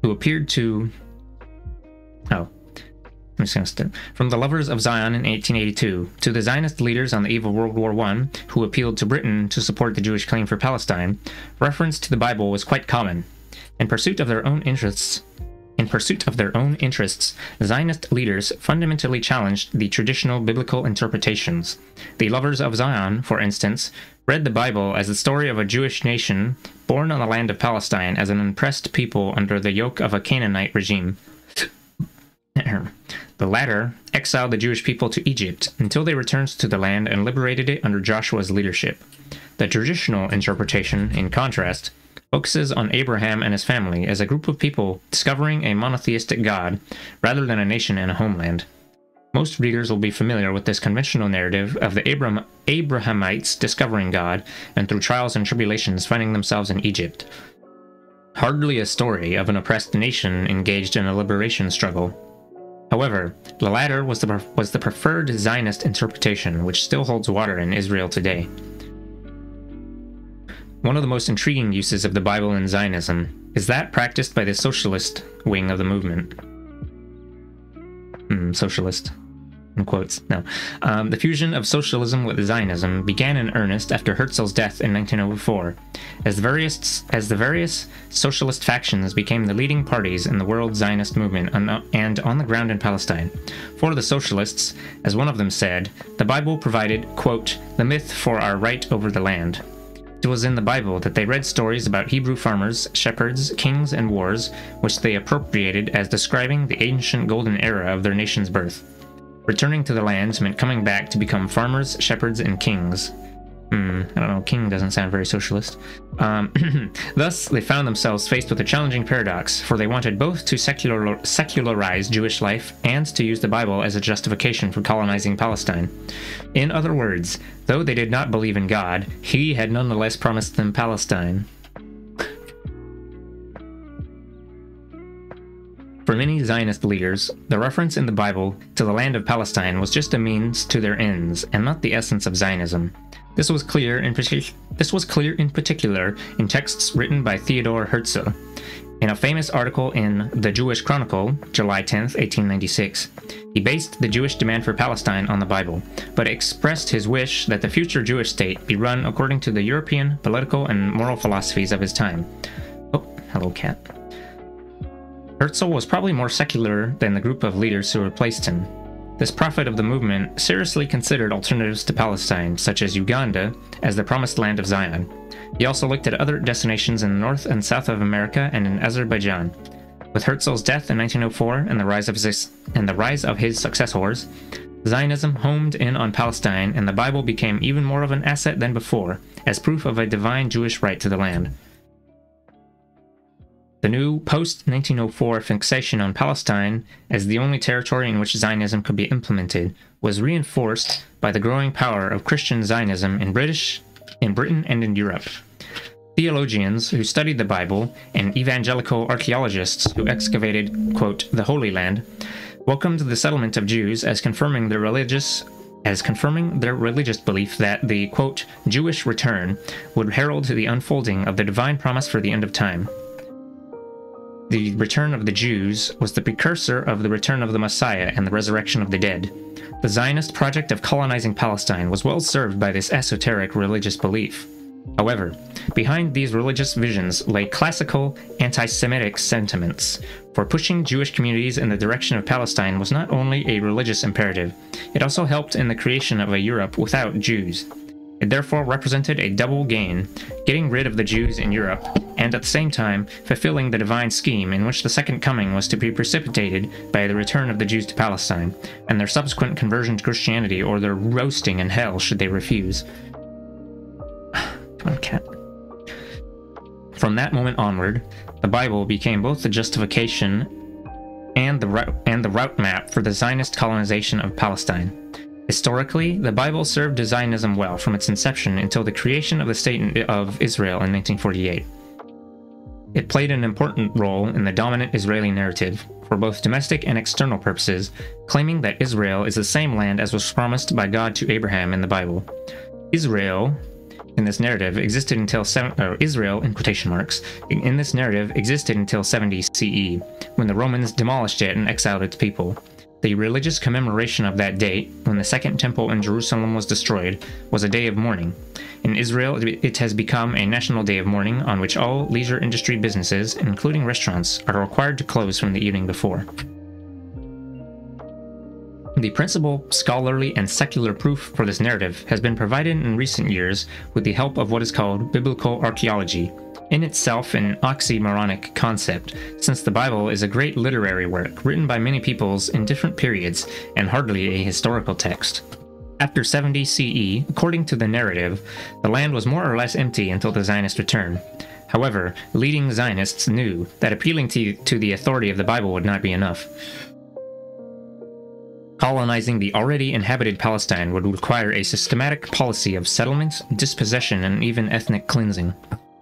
who appeared to... Oh, let just going to start. From the lovers of Zion in 1882 to the Zionist leaders on the eve of World War I who appealed to Britain to support the Jewish claim for Palestine, reference to the Bible was quite common. In pursuit of their own interests, Zionist leaders fundamentally challenged the traditional biblical interpretations. The lovers of Zion, for instance, read the Bible as the story of a Jewish nation born on the land of Palestine as an oppressed people under the yoke of a Canaanite regime. The latter exiled the Jewish people to Egypt until they returned to the land and liberated it under Joshua's leadership. The traditional interpretation, in contrast, focuses on Abraham and his family as a group of people discovering a monotheistic God rather than a nation and a homeland. Most readers will be familiar with this conventional narrative of the Abrahamites discovering God and through trials and tribulations finding themselves in Egypt. Hardly a story of an oppressed nation engaged in a liberation struggle. However, the latter was the preferred Zionist interpretation, which still holds water in Israel today. One of the most intriguing uses of the Bible in Zionism is that practiced by the socialist wing of the movement. Socialist. In quotes. No. The fusion of socialism with Zionism began in earnest after Herzl's death in 1904, as the various socialist factions became the leading parties in the world Zionist movement and on the ground in Palestine. For the socialists, as one of them said, the Bible provided, quote, the myth for our right over the land. It was in the Bible that they read stories about Hebrew farmers, shepherds, kings, and wars, which they appropriated as describing the ancient golden era of their nation's birth. Returning to the land meant coming back to become farmers, shepherds, and kings. I don't know, king doesn't sound very socialist. Thus, they found themselves faced with a challenging paradox, for they wanted both to secularize Jewish life and to use the Bible as a justification for colonizing Palestine. In other words, though they did not believe in God, He had nonetheless promised them Palestine. For many Zionist leaders, the reference in the Bible to the land of Palestine was just a means to their ends, and not the essence of Zionism. This was clear in particular in texts written by Theodor Herzl. In a famous article in The Jewish Chronicle, July 10, 1896, he based the Jewish demand for Palestine on the Bible, but expressed his wish that the future Jewish state be run according to the European political and moral philosophies of his time. Oh, hello, cat. Herzl was probably more secular than the group of leaders who replaced him. This prophet of the movement seriously considered alternatives to Palestine, such as Uganda, as the promised land of Zion. He also looked at other destinations in North and South of America and in Azerbaijan. With Herzl's death in 1904 and the rise of his successors, Zionism homed in on Palestine, and the Bible became even more of an asset than before, as proof of a divine Jewish right to the land. The new post-1904 fixation on Palestine as the only territory in which Zionism could be implemented was reinforced by the growing power of Christian Zionism in Britain and in Europe. Theologians who studied the Bible and evangelical archaeologists who excavated, quote, the Holy Land, welcomed the settlement of Jews as confirming their religious belief that the, quote, Jewish return would herald the unfolding of the divine promise for the end of time. The return of the Jews was the precursor of the return of the Messiah and the resurrection of the dead. The Zionist project of colonizing Palestine was well served by this esoteric religious belief. However, behind these religious visions lay classical anti-Semitic sentiments, for pushing Jewish communities in the direction of Palestine was not only a religious imperative, it also helped in the creation of a Europe without Jews. It therefore represented a double gain, getting rid of the Jews in Europe, and at the same time fulfilling the divine scheme in which the second coming was to be precipitated by the return of the Jews to Palestine, and their subsequent conversion to Christianity or their roasting in hell should they refuse. Come on, cat. From that moment onward, the Bible became both the justification and the route map for the Zionist colonization of Palestine. Historically, the Bible served Zionism well from its inception until the creation of the State of Israel in 1948. It played an important role in the dominant Israeli narrative, for both domestic and external purposes, claiming that Israel is the same land as was promised by God to Abraham in the Bible. Israel, in this narrative, existed until Israel, in quotation marks, in this narrative existed until 70 CE, when the Romans demolished it and exiled its people. The religious commemoration of that date, when the Second Temple in Jerusalem was destroyed, was a day of mourning. In Israel, it has become a national day of mourning on which all leisure industry businesses, including restaurants, are required to close from the evening before. The principal scholarly and secular proof for this narrative has been provided in recent years with the help of what is called biblical archaeology, in itself an oxymoronic concept, since the Bible is a great literary work written by many peoples in different periods and hardly a historical text. After 70 CE, according to the narrative, the land was more or less empty until the Zionist return. However, leading Zionists knew that appealing to the authority of the Bible would not be enough. Colonizing the already inhabited Palestine would require a systematic policy of settlement, dispossession, and even ethnic cleansing.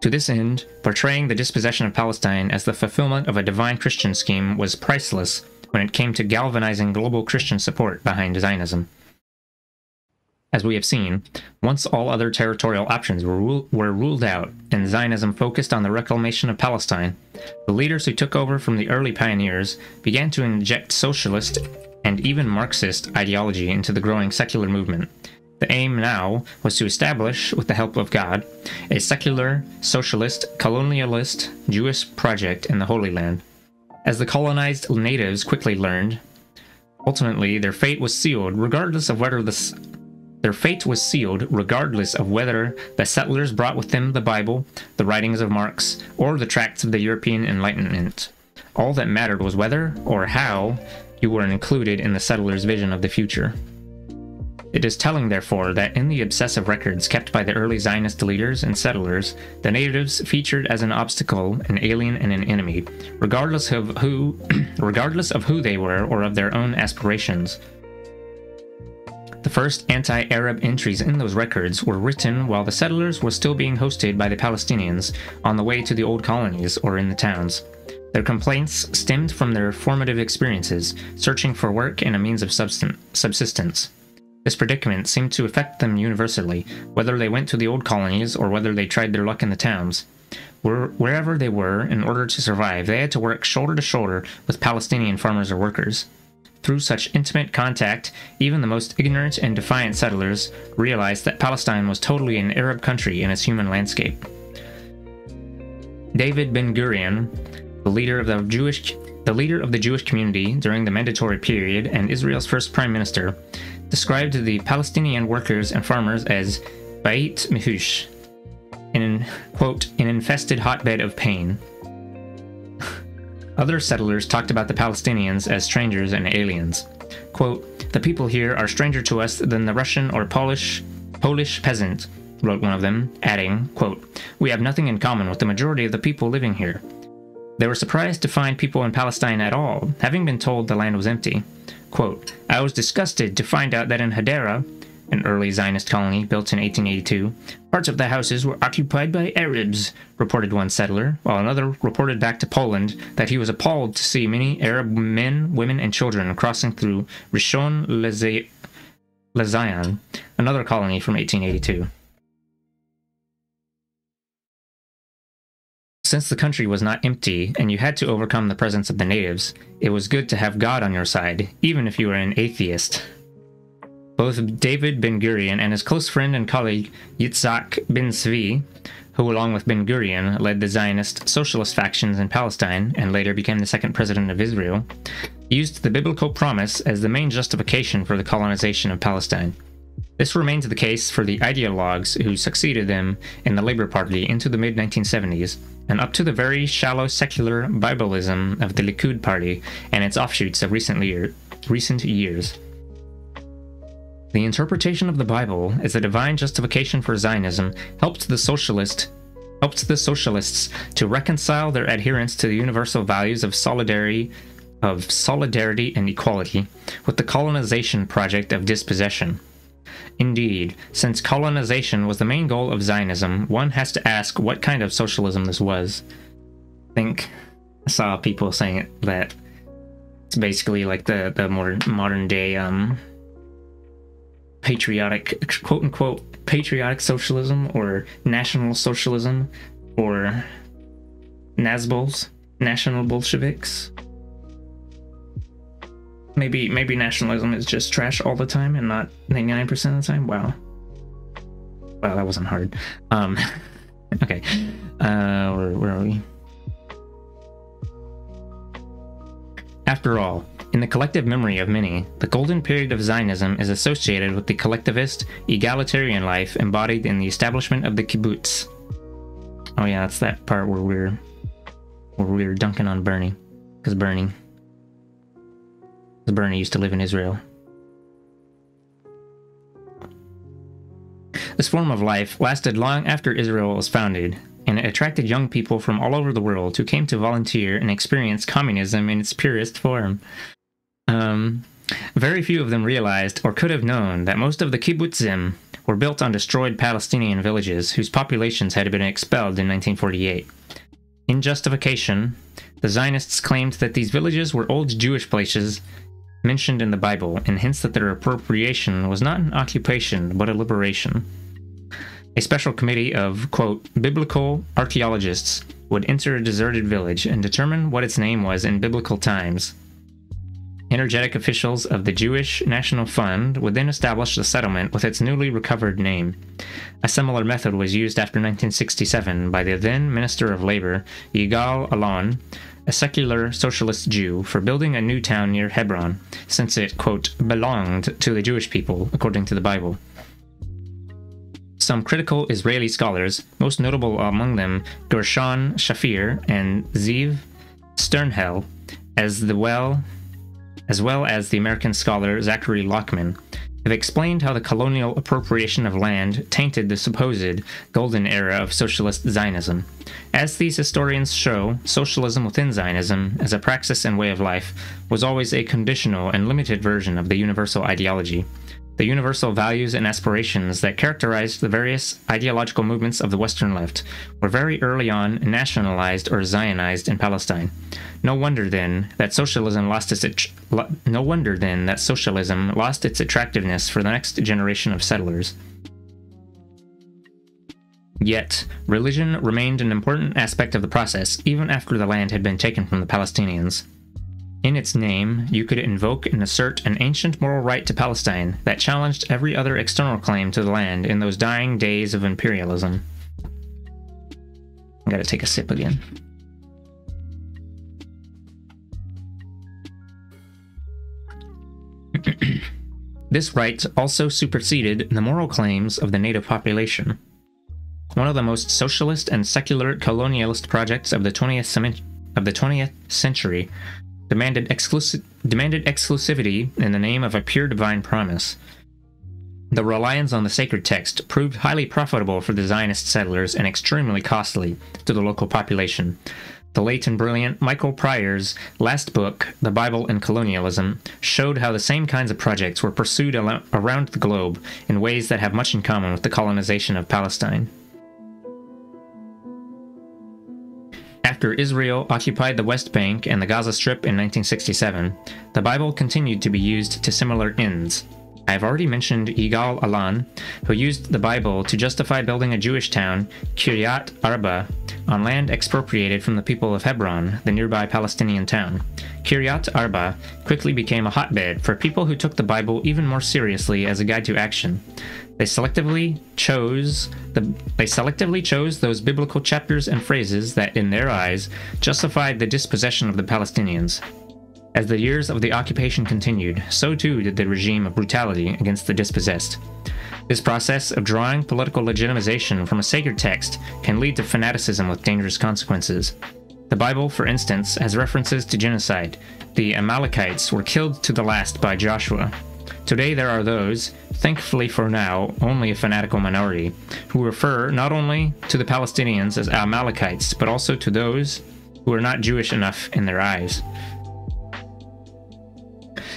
To this end, portraying the dispossession of Palestine as the fulfillment of a divine Christian scheme was priceless when it came to galvanizing global Christian support behind Zionism. As we have seen, once all other territorial options were ruled out and Zionism focused on the reclamation of Palestine, the leaders who took over from the early pioneers began to inject socialist and even Marxist ideology into the growing secular movement. The aim now was to establish, with the help of God, a secular, socialist, colonialist, Jewish project in the Holy Land. As the colonized natives quickly learned, ultimately their fate was sealed regardless of whether the settlers brought with them the Bible, the writings of Marx, or the tracts of the European Enlightenment. All that mattered was whether, or how, you were included in the settlers' vision of the future. It is telling, therefore, that in the obsessive records kept by the early Zionist leaders and settlers, the natives featured as an obstacle, an alien, and an enemy, regardless of who they were or of their own aspirations. The first anti-Arab entries in those records were written while the settlers were still being hosted by the Palestinians on the way to the old colonies or in the towns. Their complaints stemmed from their formative experiences, searching for work and a means of subsistence. This predicament seemed to affect them universally, whether they went to the old colonies or whether they tried their luck in the towns. Wherever they were, in order to survive, they had to work shoulder to shoulder with Palestinian farmers or workers. Through such intimate contact, even the most ignorant and defiant settlers realized that Palestine was totally an Arab country in its human landscape. David Ben-Gurion, the leader of the Jewish community during the Mandatory period and Israel's first prime minister, described the Palestinian workers and farmers as Beit Mihush, quote, an infested hotbed of pain. Other settlers talked about the Palestinians as strangers and aliens. Quote, the people here are stranger to us than the Russian or Polish peasant, wrote one of them, adding, quote, we have nothing in common with the majority of the people living here. They were surprised to find people in Palestine at all, having been told the land was empty. Quote, I was disgusted to find out that in Hadera, an early Zionist colony built in 1882, parts of the houses were occupied by Arabs, reported one settler, while another reported back to Poland that he was appalled to see many Arab men, women, and children crossing through Rishon LeZion, another colony from 1882. Since the country was not empty and you had to overcome the presence of the natives, it was good to have God on your side, even if you were an atheist. Both David Ben-Gurion and his close friend and colleague Yitzhak Ben-Zvi, who along with Ben-Gurion led the Zionist socialist factions in Palestine and later became the second president of Israel, used the biblical promise as the main justification for the colonization of Palestine. This remains the case for the ideologues who succeeded them in the Labour Party into the mid-1970s, and up to the very shallow secular Bibleism of the Likud Party and its offshoots of recent years. The interpretation of the Bible as a divine justification for Zionism helped the socialists to reconcile their adherence to the universal values of solidarity and equality with the colonization project of dispossession. Indeed, since colonization was the main goal of Zionism, one has to ask what kind of socialism this was. I think I saw people saying that it's basically like the more modern day patriotic, quote-unquote, patriotic socialism, or national socialism, or Nazbols, National Bolsheviks. Maybe nationalism is just trash all the time and not 99% of the time. Wow, that wasn't hard. Okay, where are we? After all, in the collective memory of many, the golden period of Zionism is associated with the collectivist, egalitarian life embodied in the establishment of the kibbutz. Oh yeah, that's that part where we're dunking on Bernie, because Bernie used to live in Israel. This form of life lasted long after Israel was founded, and it attracted young people from all over the world who came to volunteer and experience communism in its purest form. Very few of them realized or could have known that most of the kibbutzim were built on destroyed Palestinian villages whose populations had been expelled in 1948. In justification, the Zionists claimed that these villages were old Jewish places mentioned in the Bible, and hence that their appropriation was not an occupation but a liberation. A special committee of, quote, biblical archaeologists would enter a deserted village and determine what its name was in biblical times. Energetic officials of the Jewish National Fund would then establish the settlement with its newly recovered name. A similar method was used after 1967 by the then Minister of Labor, Yigal Allon, a secular socialist Jew, for building a new town near Hebron, since it, quote, belonged to the Jewish people, according to the Bible. Some critical Israeli scholars, most notable among them Gershon Shafir and Ziv Sternhell, as well as the American scholar Zachary Lockman, have explained how the colonial appropriation of land tainted the supposed golden era of socialist Zionism. As these historians show, socialism within Zionism, as a praxis and way of life, was always a conditional and limited version of the universal ideology. The universal values and aspirations that characterized the various ideological movements of the Western left were very early on nationalized or Zionized in Palestine. No wonder then that socialism lost its attractiveness for the next generation of settlers. Yet, religion remained an important aspect of the process even after the land had been taken from the Palestinians. In its name, you could invoke and assert an ancient moral right to Palestine that challenged every other external claim to the land in those dying days of imperialism. I gotta take a sip again. This right also superseded the moral claims of the native population. One of the most socialist and secular colonialist projects of the 20th century demanded exclusivity in the name of a pure divine promise. The reliance on the sacred text proved highly profitable for the Zionist settlers and extremely costly to the local population. The late and brilliant Michael Pryor's last book, The Bible and Colonialism, showed how the same kinds of projects were pursued around the globe in ways that have much in common with the colonization of Palestine. After Israel occupied the West Bank and the Gaza Strip in 1967, the Bible continued to be used to similar ends. I have already mentioned Yigal Allon, who used the Bible to justify building a Jewish town, Kiryat Arba, on land expropriated from the people of Hebron, the nearby Palestinian town. Kiryat Arba quickly became a hotbed for people who took the Bible even more seriously as a guide to action. They selectively chose those biblical chapters and phrases that, in their eyes, justified the dispossession of the Palestinians. As the years of the occupation continued, so too did the regime of brutality against the dispossessed. This process of drawing political legitimization from a sacred text can lead to fanaticism with dangerous consequences. The Bible, for instance, has references to genocide. The Amalekites were killed to the last by Joshua. Today there are those, thankfully for now only a fanatical minority, who refer not only to the Palestinians as Amalekites, but also to those who are not Jewish enough in their eyes.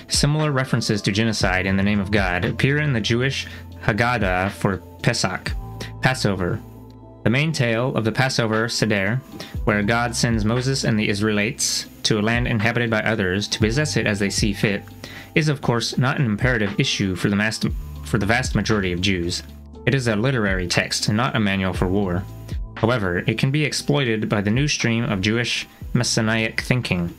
Similar references to genocide in the name of God appear in the Jewish Haggadah for Pesach, Passover. The main tale of the Passover Seder, where God sends Moses and the Israelites to a land inhabited by others to possess it as they see fit, is of course not an imperative issue for the vast majority of Jews. It is a literary text, not a manual for war. However, it can be exploited by the new stream of Jewish messianic thinking.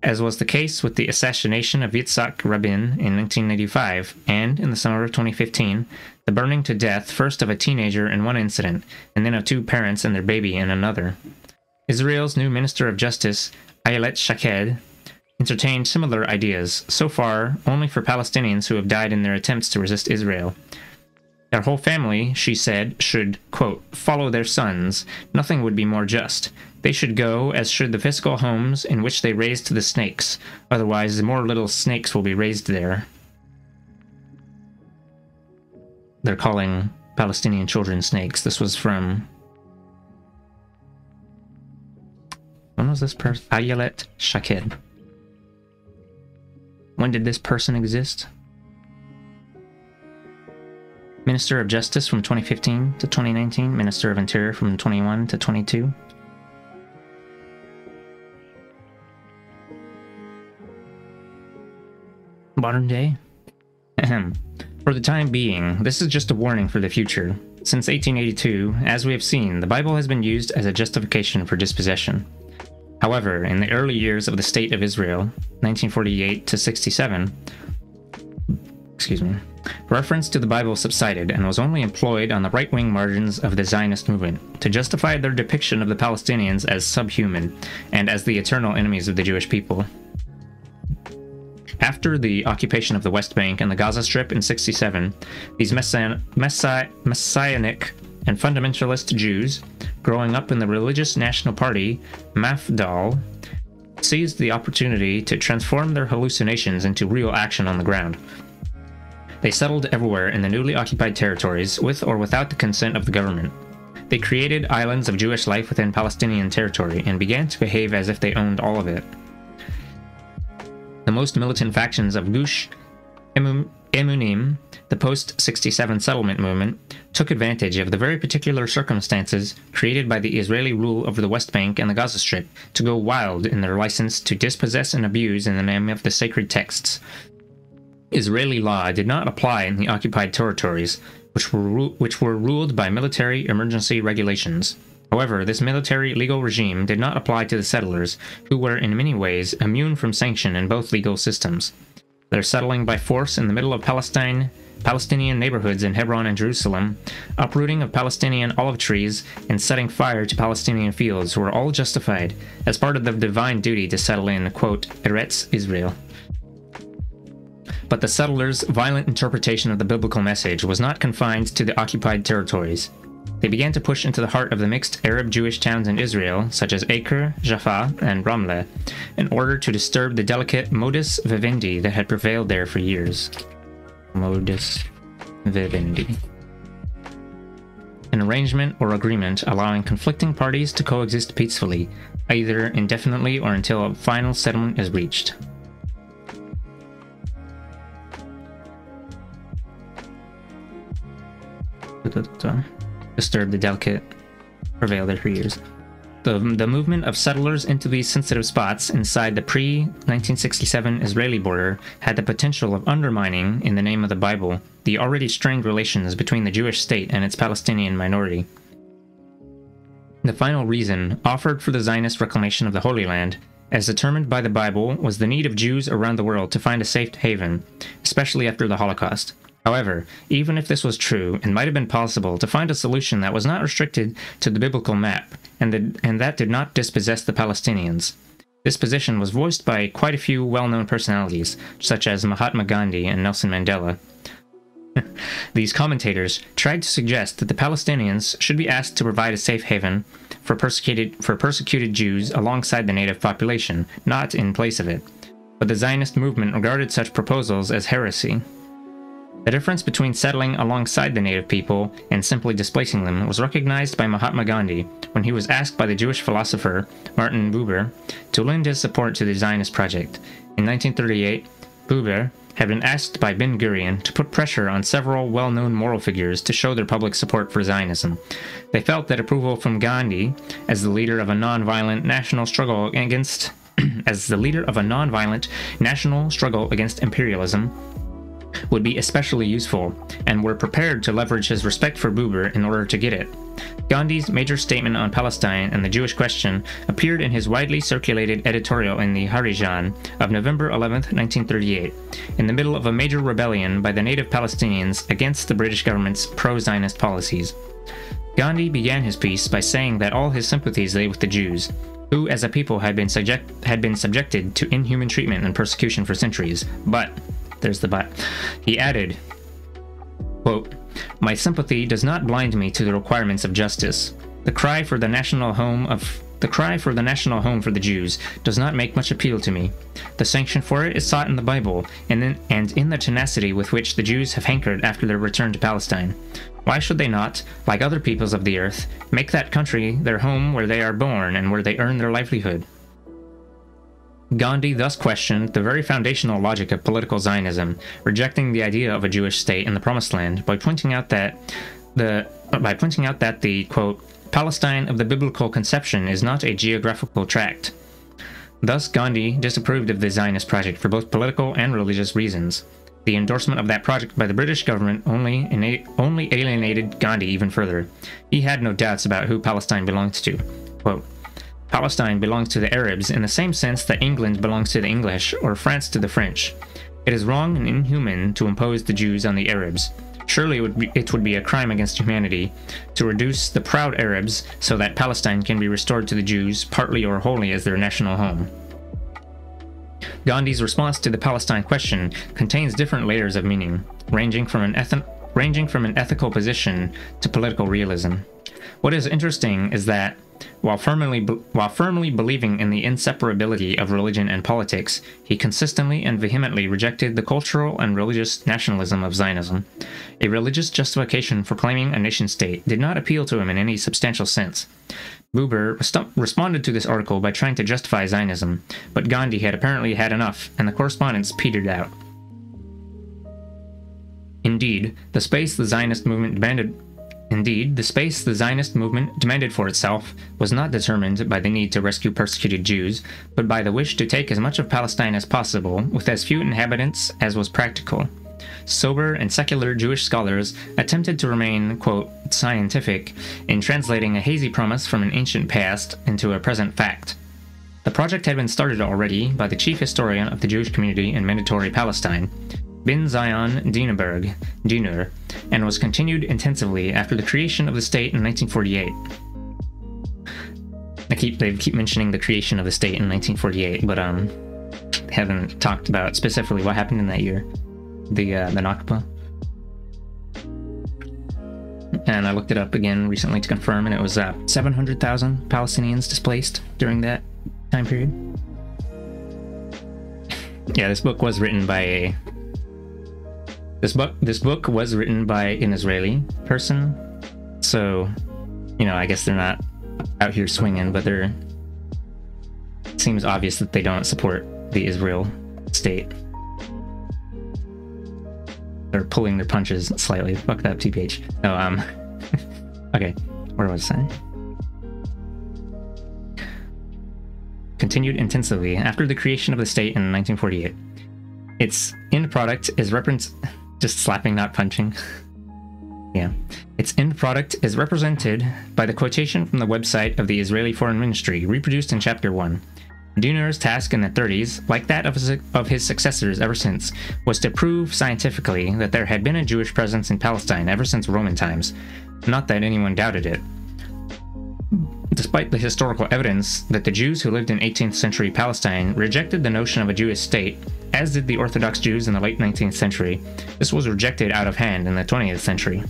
as was the case with the assassination of Yitzhak Rabin in 1995, and, in the summer of 2015, the burning to death first of a teenager in one incident, and then of two parents and their baby in another. Israel's new Minister of Justice, Ayelet Shaked, entertained similar ideas, so far only for Palestinians who have died in their attempts to resist Israel. Their whole family, she said, should, quote, follow their sons. Nothing would be more just. They should go, as should the physical homes in which they raised the snakes. Otherwise, more little snakes will be raised there. They're calling Palestinian children snakes. This was from... when was this person? Ayelet Shaked. When did this person exist? Minister of Justice from 2015 to 2019. Minister of Interior from 21 to 22. Modern day? Ahem. For the time being, this is just a warning for the future. Since 1882, as we have seen, the Bible has been used as a justification for dispossession. However, in the early years of the State of Israel, 1948 to 67, reference to the Bible subsided and was only employed on the right-wing margins of the Zionist movement to justify their depiction of the Palestinians as subhuman and as the eternal enemies of the Jewish people. After the occupation of the West Bank and the Gaza Strip in 67, these messianic and fundamentalist Jews, growing up in the religious national party, Mafdal, seized the opportunity to transform their hallucinations into real action on the ground. They settled everywhere in the newly occupied territories, with or without the consent of the government. They created islands of Jewish life within Palestinian territory and began to behave as if they owned all of it. The most militant factions of Gush Emunim, the post-67 settlement movement, took advantage of the very particular circumstances created by the Israeli rule over the West Bank and the Gaza Strip to go wild in their license to dispossess and abuse in the name of the sacred texts. Israeli law did not apply in the occupied territories, which were ruled by military emergency regulations. However, this military legal regime did not apply to the settlers, who were in many ways immune from sanction in both legal systems. Their settling by force in the middle of Palestinian neighborhoods in Hebron and Jerusalem, uprooting of Palestinian olive trees, and setting fire to Palestinian fields were all justified as part of the divine duty to settle in, quote, Eretz Israel. But the settlers' violent interpretation of the biblical message was not confined to the occupied territories. They began to push into the heart of the mixed Arab-Jewish towns in Israel, such as Acre, Jaffa, and Ramleh, in order to disturb the delicate modus vivendi that had prevailed there for years. Modus vivendi. An arrangement or agreement allowing conflicting parties to coexist peacefully, either indefinitely or until a final settlement is reached. Disturb the delicate prevailed there for years. The movement of settlers into these sensitive spots inside the pre-1967 Israeli border had the potential of undermining, in the name of the Bible, the already strained relations between the Jewish state and its Palestinian minority. The final reason offered for the Zionist reclamation of the Holy Land, as determined by the Bible, was the need of Jews around the world to find a safe haven, especially after the Holocaust. However, even if this was true, it might have been possible to find a solution that was not restricted to the biblical map, and that did not dispossess the Palestinians. This position was voiced by quite a few well-known personalities, such as Mahatma Gandhi and Nelson Mandela. These commentators tried to suggest that the Palestinians should be asked to provide a safe haven for persecuted Jews alongside the native population, not in place of it. But the Zionist movement regarded such proposals as heresy. The difference between settling alongside the native people and simply displacing them was recognized by Mahatma Gandhi when he was asked by the Jewish philosopher Martin Buber to lend his support to the Zionist project. In 1938, Buber had been asked by Ben Gurion to put pressure on several well-known moral figures to show their public support for Zionism. They felt that approval from Gandhi as the leader of a non-violent national struggle against imperialism would be especially useful, and were prepared to leverage his respect for Buber in order to get it. Gandhi's major statement on Palestine and the Jewish question appeared in his widely circulated editorial in the Harijan of November 11, 1938, in the middle of a major rebellion by the native Palestinians against the British government's pro-Zionist policies. Gandhi began his piece by saying that all his sympathies lay with the Jews, who as a people had been subjected to inhuman treatment and persecution for centuries. But, there's the but, he added, quote, "My sympathy does not blind me to the requirements of justice. The cry for the national home for the Jews does not make much appeal to me. The sanction for it is sought in the Bible and in the tenacity with which the Jews have hankered after their return to Palestine. Why should they not, like other peoples of the earth, make that country their home where they are born and where they earn their livelihood?" Gandhi thus questioned the very foundational logic of political Zionism, rejecting the idea of a Jewish state in the Promised Land by pointing out that the quote, "Palestine of the biblical conception is not a geographical tract." Thus, Gandhi disapproved of the Zionist project for both political and religious reasons. The endorsement of that project by the British government only alienated Gandhi even further. He had no doubts about who Palestine belonged to. Quote, "Palestine belongs to the Arabs in the same sense that England belongs to the English or France to the French. It is wrong and inhuman to impose the Jews on the Arabs. Surely it would be a crime against humanity to reduce the proud Arabs so that Palestine can be restored to the Jews partly or wholly as their national home." Gandhi's response to the Palestine question contains different layers of meaning, ranging from an ethical position to political realism. What is interesting is that, while firmly believing in the inseparability of religion and politics, he consistently and vehemently rejected the cultural and religious nationalism of Zionism. A religious justification for claiming a nation-state did not appeal to him in any substantial sense. Buber responded to this article by trying to justify Zionism, but Gandhi had apparently had enough, and the correspondence petered out. Indeed, the space the Zionist movement demanded for itself was not determined by the need to rescue persecuted Jews, but by the wish to take as much of Palestine as possible with as few inhabitants as was practical. Sober and secular Jewish scholars attempted to remain, quote, "scientific" in translating a hazy promise from an ancient past into a present fact. The project had been started already by the chief historian of the Jewish community in Mandatory Palestine, Ben Zion Dinur, and was continued intensively after the creation of the state in 1948. They keep mentioning the creation of the state in 1948, but they haven't talked about specifically what happened in that year. The Nakba. And I looked it up again recently to confirm, and it was 700,000 Palestinians displaced during that time period. Yeah, this book was written by an Israeli person, so, I guess they're not out here swinging, but it seems obvious that they don't support the Israel state. They're pulling their punches slightly. Fuck that, TPH. No, okay, where was I? Continued intensively after the creation of the state in 1948. Its end product is just slapping, not punching. Yeah. Its end product is represented by the quotation from the website of the Israeli Foreign Ministry, reproduced in Chapter 1. Dinur's task in the 30s, like that of his successors ever since, was to prove scientifically that there had been a Jewish presence in Palestine ever since Roman times. Not that anyone doubted it. Despite the historical evidence that the Jews who lived in 18th century Palestine rejected the notion of a Jewish state, as did the Orthodox Jews in the late 19th century, this was rejected out of hand in the 20th century.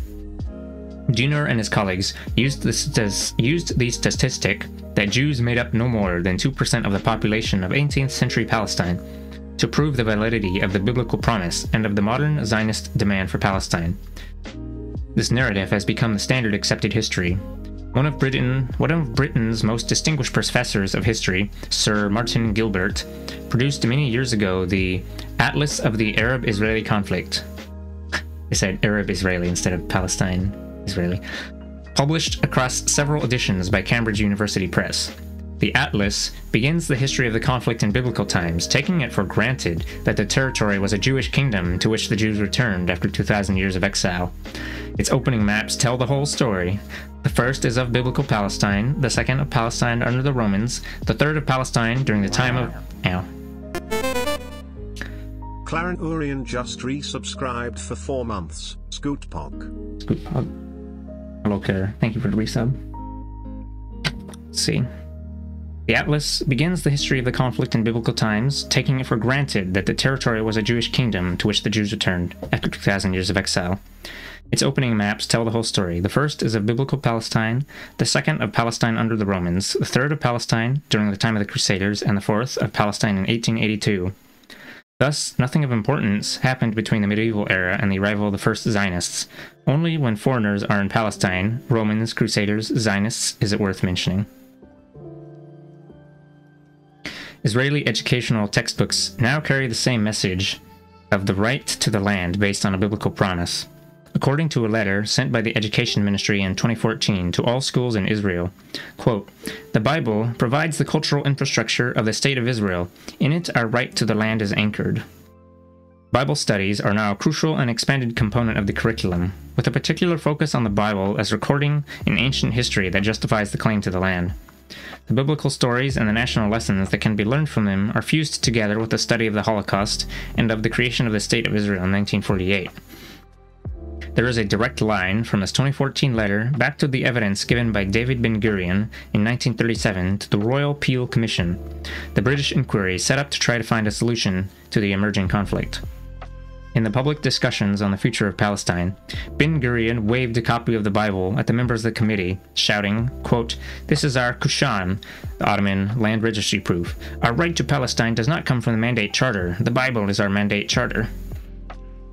Dinur and his colleagues used the statistic that Jews made up no more than 2% of the population of 18th century Palestine to prove the validity of the biblical promise and of the modern Zionist demand for Palestine. This narrative has become the standard accepted history. One of Britain's most distinguished professors of history, Sir Martin Gilbert, produced many years ago the Atlas of the Arab-Israeli Conflict. I said Arab-Israeli instead of Palestine-Israeli. Published across several editions by Cambridge University Press. The Atlas begins the history of the conflict in biblical times, taking it for granted that the territory was a Jewish kingdom to which the Jews returned after 2,000 years of exile. Its opening maps tell the whole story. The first is of biblical Palestine, the second of Palestine under the Romans, the third of Palestine during the time of... Ow. Claren Urian just resubscribed for 4 months. Scootpog. Scootpog. Hello, Care. Thank you for the resub. Let's see. The Atlas begins the history of the conflict in biblical times, taking it for granted that the territory was a Jewish kingdom to which the Jews returned after 2,000 years of exile. Its opening maps tell the whole story. The first is of biblical Palestine, the second of Palestine under the Romans, the third of Palestine during the time of the Crusaders, and the fourth of Palestine in 1882. Thus, nothing of importance happened between the medieval era and the arrival of the first Zionists. Only when foreigners are in Palestine, Romans, Crusaders, Zionists, is it worth mentioning. Israeli educational textbooks now carry the same message of the right to the land based on a biblical promise. According to a letter sent by the Education Ministry in 2014 to all schools in Israel, quote, "The Bible provides the cultural infrastructure of the State of Israel. In it, our right to the land is anchored. Bible studies are now a crucial and expanded component of the curriculum, with a particular focus on the Bible as recording in ancient history that justifies the claim to the land. The biblical stories and the national lessons that can be learned from them are fused together with the study of the Holocaust and of the creation of the State of Israel in 1948. There is a direct line from this 2014 letter back to the evidence given by David Ben-Gurion in 1937 to the Royal Peel Commission, the British inquiry set up to try to find a solution to the emerging conflict. In the public discussions on the future of Palestine, Ben-Gurion waved a copy of the Bible at the members of the committee, shouting, quote, "This is our Kushan, the Ottoman land registry proof. Our right to Palestine does not come from the Mandate Charter. The Bible is our Mandate Charter."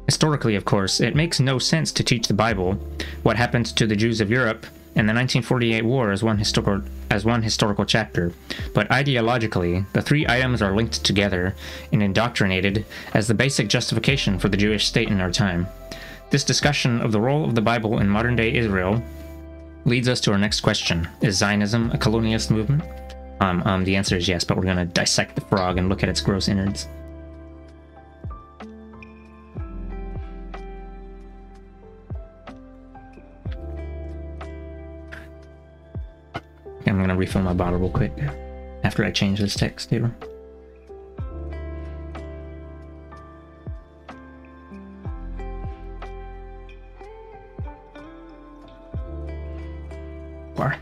Historically, of course, it makes no sense to teach the Bible, what happened to the Jews of Europe, and the 1948 war as one historical chapter, but ideologically, the three items are linked together and indoctrinated as the basic justification for the Jewish state in our time. This discussion of the role of the Bible in modern-day Israel leads us to our next question. Is Zionism a colonialist movement? The answer is yes, but we're going to dissect the frog and look at its gross innards. I'm going to refill my bottle real quick after I change this text here. Bar.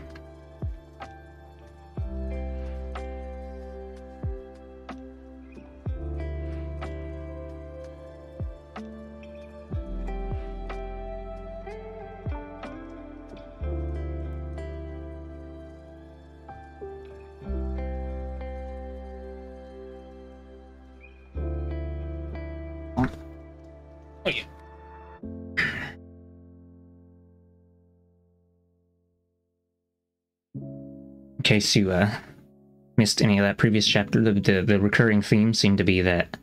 In case you missed any of that previous chapter, the recurring theme seemed to be that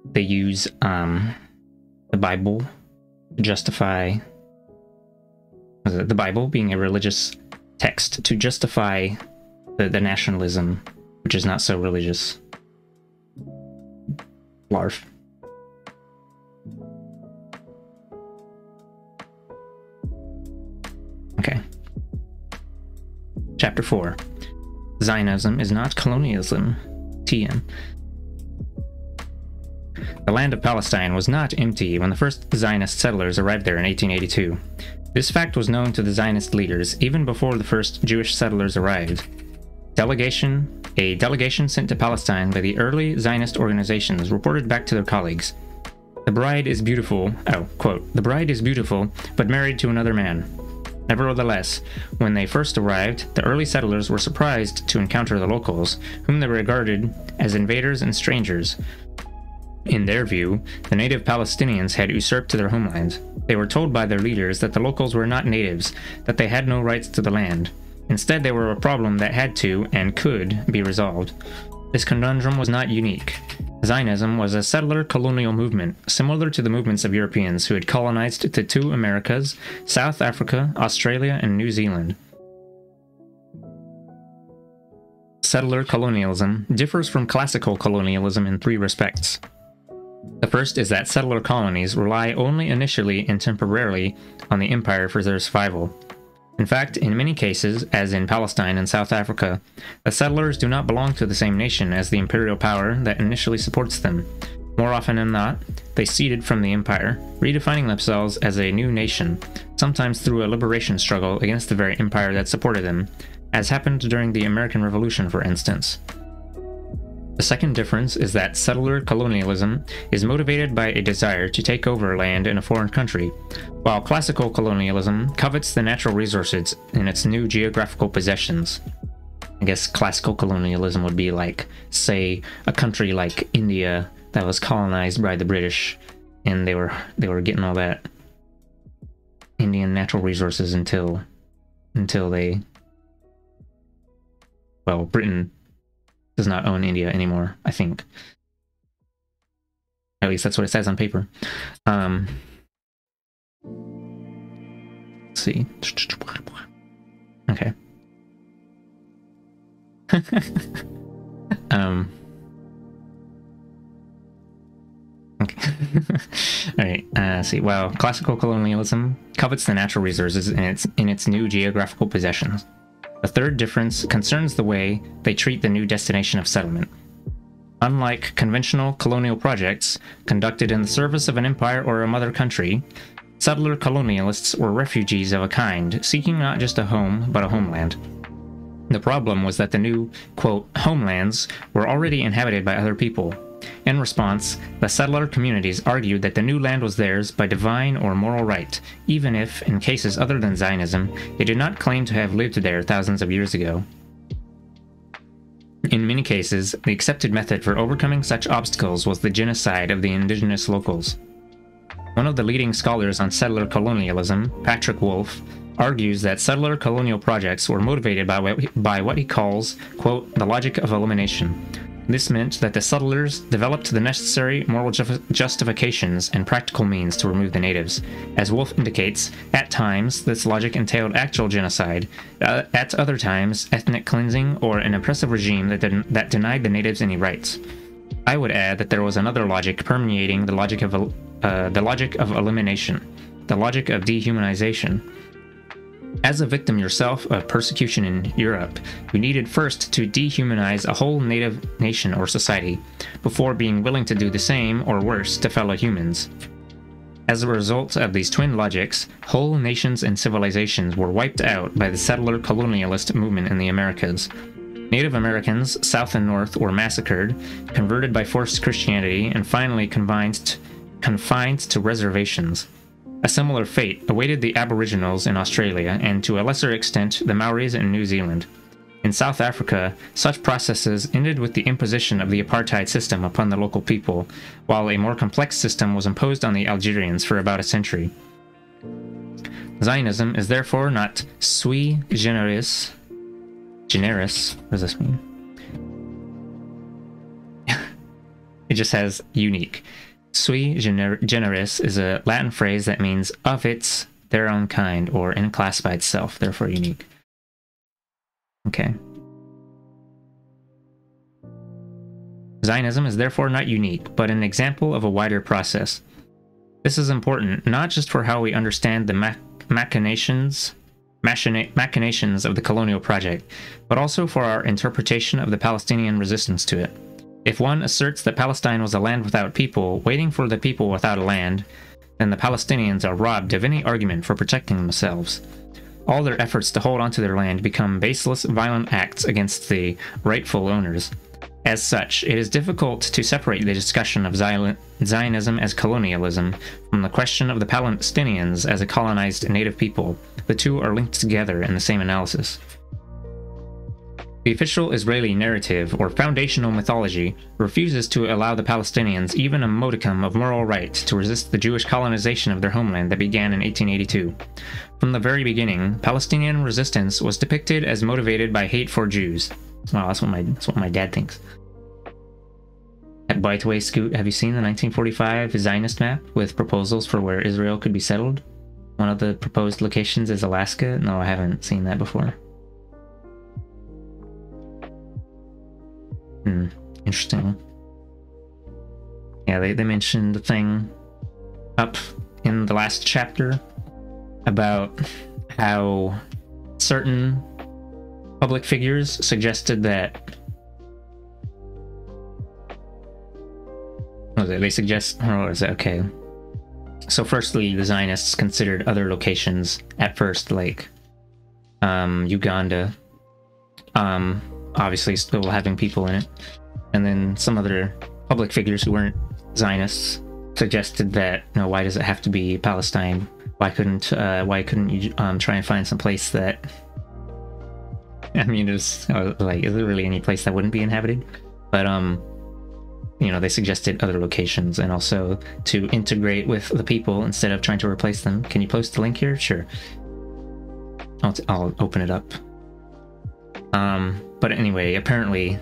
they use the Bible to justify the Bible being a religious text to justify the nationalism, which is not so religious. Larf. Okay. Chapter 4. Zionism is not colonialism. TM. The land of Palestine was not empty when the first Zionist settlers arrived there in 1882. This fact was known to the Zionist leaders even before the first Jewish settlers arrived. A delegation sent to Palestine by the early Zionist organizations reported back to their colleagues. The bride is beautiful, the bride is beautiful, but married to another man. Nevertheless, when they first arrived, the early settlers were surprised to encounter the locals, whom they regarded as invaders and strangers. In their view, the native Palestinians had usurped their homeland. They were told by their leaders that the locals were not natives, that they had no rights to the land. Instead, they were a problem that had to, and could, be resolved. This conundrum was not unique. Zionism was a settler colonial movement, similar to the movements of Europeans who had colonized the two Americas, South Africa, Australia, and New Zealand. settler colonialism differs from classical colonialism in three respects. The first is that settler colonies rely only initially and temporarily on the empire for their survival. In fact, in many cases, as in Palestine and South Africa, the settlers do not belong to the same nation as the imperial power that initially supports them. More often than not, they ceded from the empire, redefining themselves as a new nation, sometimes through a liberation struggle against the very empire that supported them, as happened during the American Revolution, for instance. The second difference is that settler colonialism is motivated by a desire to take over land in a foreign country, while classical colonialism covets the natural resources in its new geographical possessions. I guess classical colonialism would be like, say, a country like India that was colonized by the British, and they were getting all that Indian natural resources until they, well, Britain does not own India anymore, I think. At least that's what it says on paper. Let's see. Okay. Okay. Alright, let's see. Well, classical colonialism covets the natural resources in its new geographical possessions. The third difference concerns the way they treat the new destination of settlement. Unlike conventional colonial projects conducted in the service of an empire or a mother country, settler colonialists were refugees of a kind, seeking not just a home, but a homeland. The problem was that the new, quote, homelands were already inhabited by other people. In response, the settler communities argued that the new land was theirs by divine or moral right, even if, in cases other than Zionism, they did not claim to have lived there thousands of years ago. In many cases, the accepted method for overcoming such obstacles was the genocide of the indigenous locals. One of the leading scholars on settler colonialism, Patrick Wolf, argues that settler colonial projects were motivated by what he calls, quote, the logic of elimination. This meant that the settlers developed the necessary moral justifications and practical means to remove the natives. As Wolf indicates, at times this logic entailed actual genocide, at other times ethnic cleansing or an oppressive regime that denied the natives any rights. I would add that there was another logic permeating the logic of elimination, the logic of dehumanization. As a victim yourself of persecution in Europe, you needed first to dehumanize a whole native nation or society, before being willing to do the same, or worse, to fellow humans. As a result of these twin logics, whole nations and civilizations were wiped out by the settler colonialist movement in the Americas. Native Americans, south and north, were massacred, converted by forced Christianity, and finally confined to reservations. A similar fate awaited the Aboriginals in Australia, and to a lesser extent, the Maoris in New Zealand. In South Africa, such processes ended with the imposition of the apartheid system upon the local people, while a more complex system was imposed on the Algerians for about a century. Zionism is therefore not sui generis. Generis? What does this mean? It just has unique. Sui generis is a Latin phrase that means of its, their own kind, or in class by itself, therefore unique. Okay. Zionism is therefore not unique, but an example of a wider process. This is important not just for how we understand the machinations of the colonial project, but also for our interpretation of the Palestinian resistance to it. If one asserts that Palestine was a land without people, waiting for the people without a land, then the Palestinians are robbed of any argument for protecting themselves. All their efforts to hold onto their land become baseless, violent acts against the rightful owners. As such, it is difficult to separate the discussion of Zionism as colonialism from the question of the Palestinians as a colonized native people. The two are linked together in the same analysis. The official Israeli narrative, or foundational mythology, refuses to allow the Palestinians even a modicum of moral right to resist the Jewish colonization of their homeland that began in 1882. From the very beginning, Palestinian resistance was depicted as motivated by hate for Jews. Wow, that's what my dad thinks. By the way, Scoot, have you seen the 1945 Zionist map with proposals for where Israel could be settled? One of the proposed locations is Alaska? No, I haven't seen that before. Interesting. Yeah, they mentioned the thing up in the last chapter about how certain public figures suggested that what was it? They suggest, or was it okay? So firstly, the Zionists considered other locations at first, like Uganda, obviously still having people in it, and then some other public figures who weren't Zionists suggested that, no, why does it have to be Palestine? Why couldn't you try and find some place that, I mean, it's like, is there really any place that wouldn't be inhabited? But you know, they suggested other locations, and also to integrate with the people instead of trying to replace them. Can you post the link here? Sure. I'll open it up. But anyway, apparently,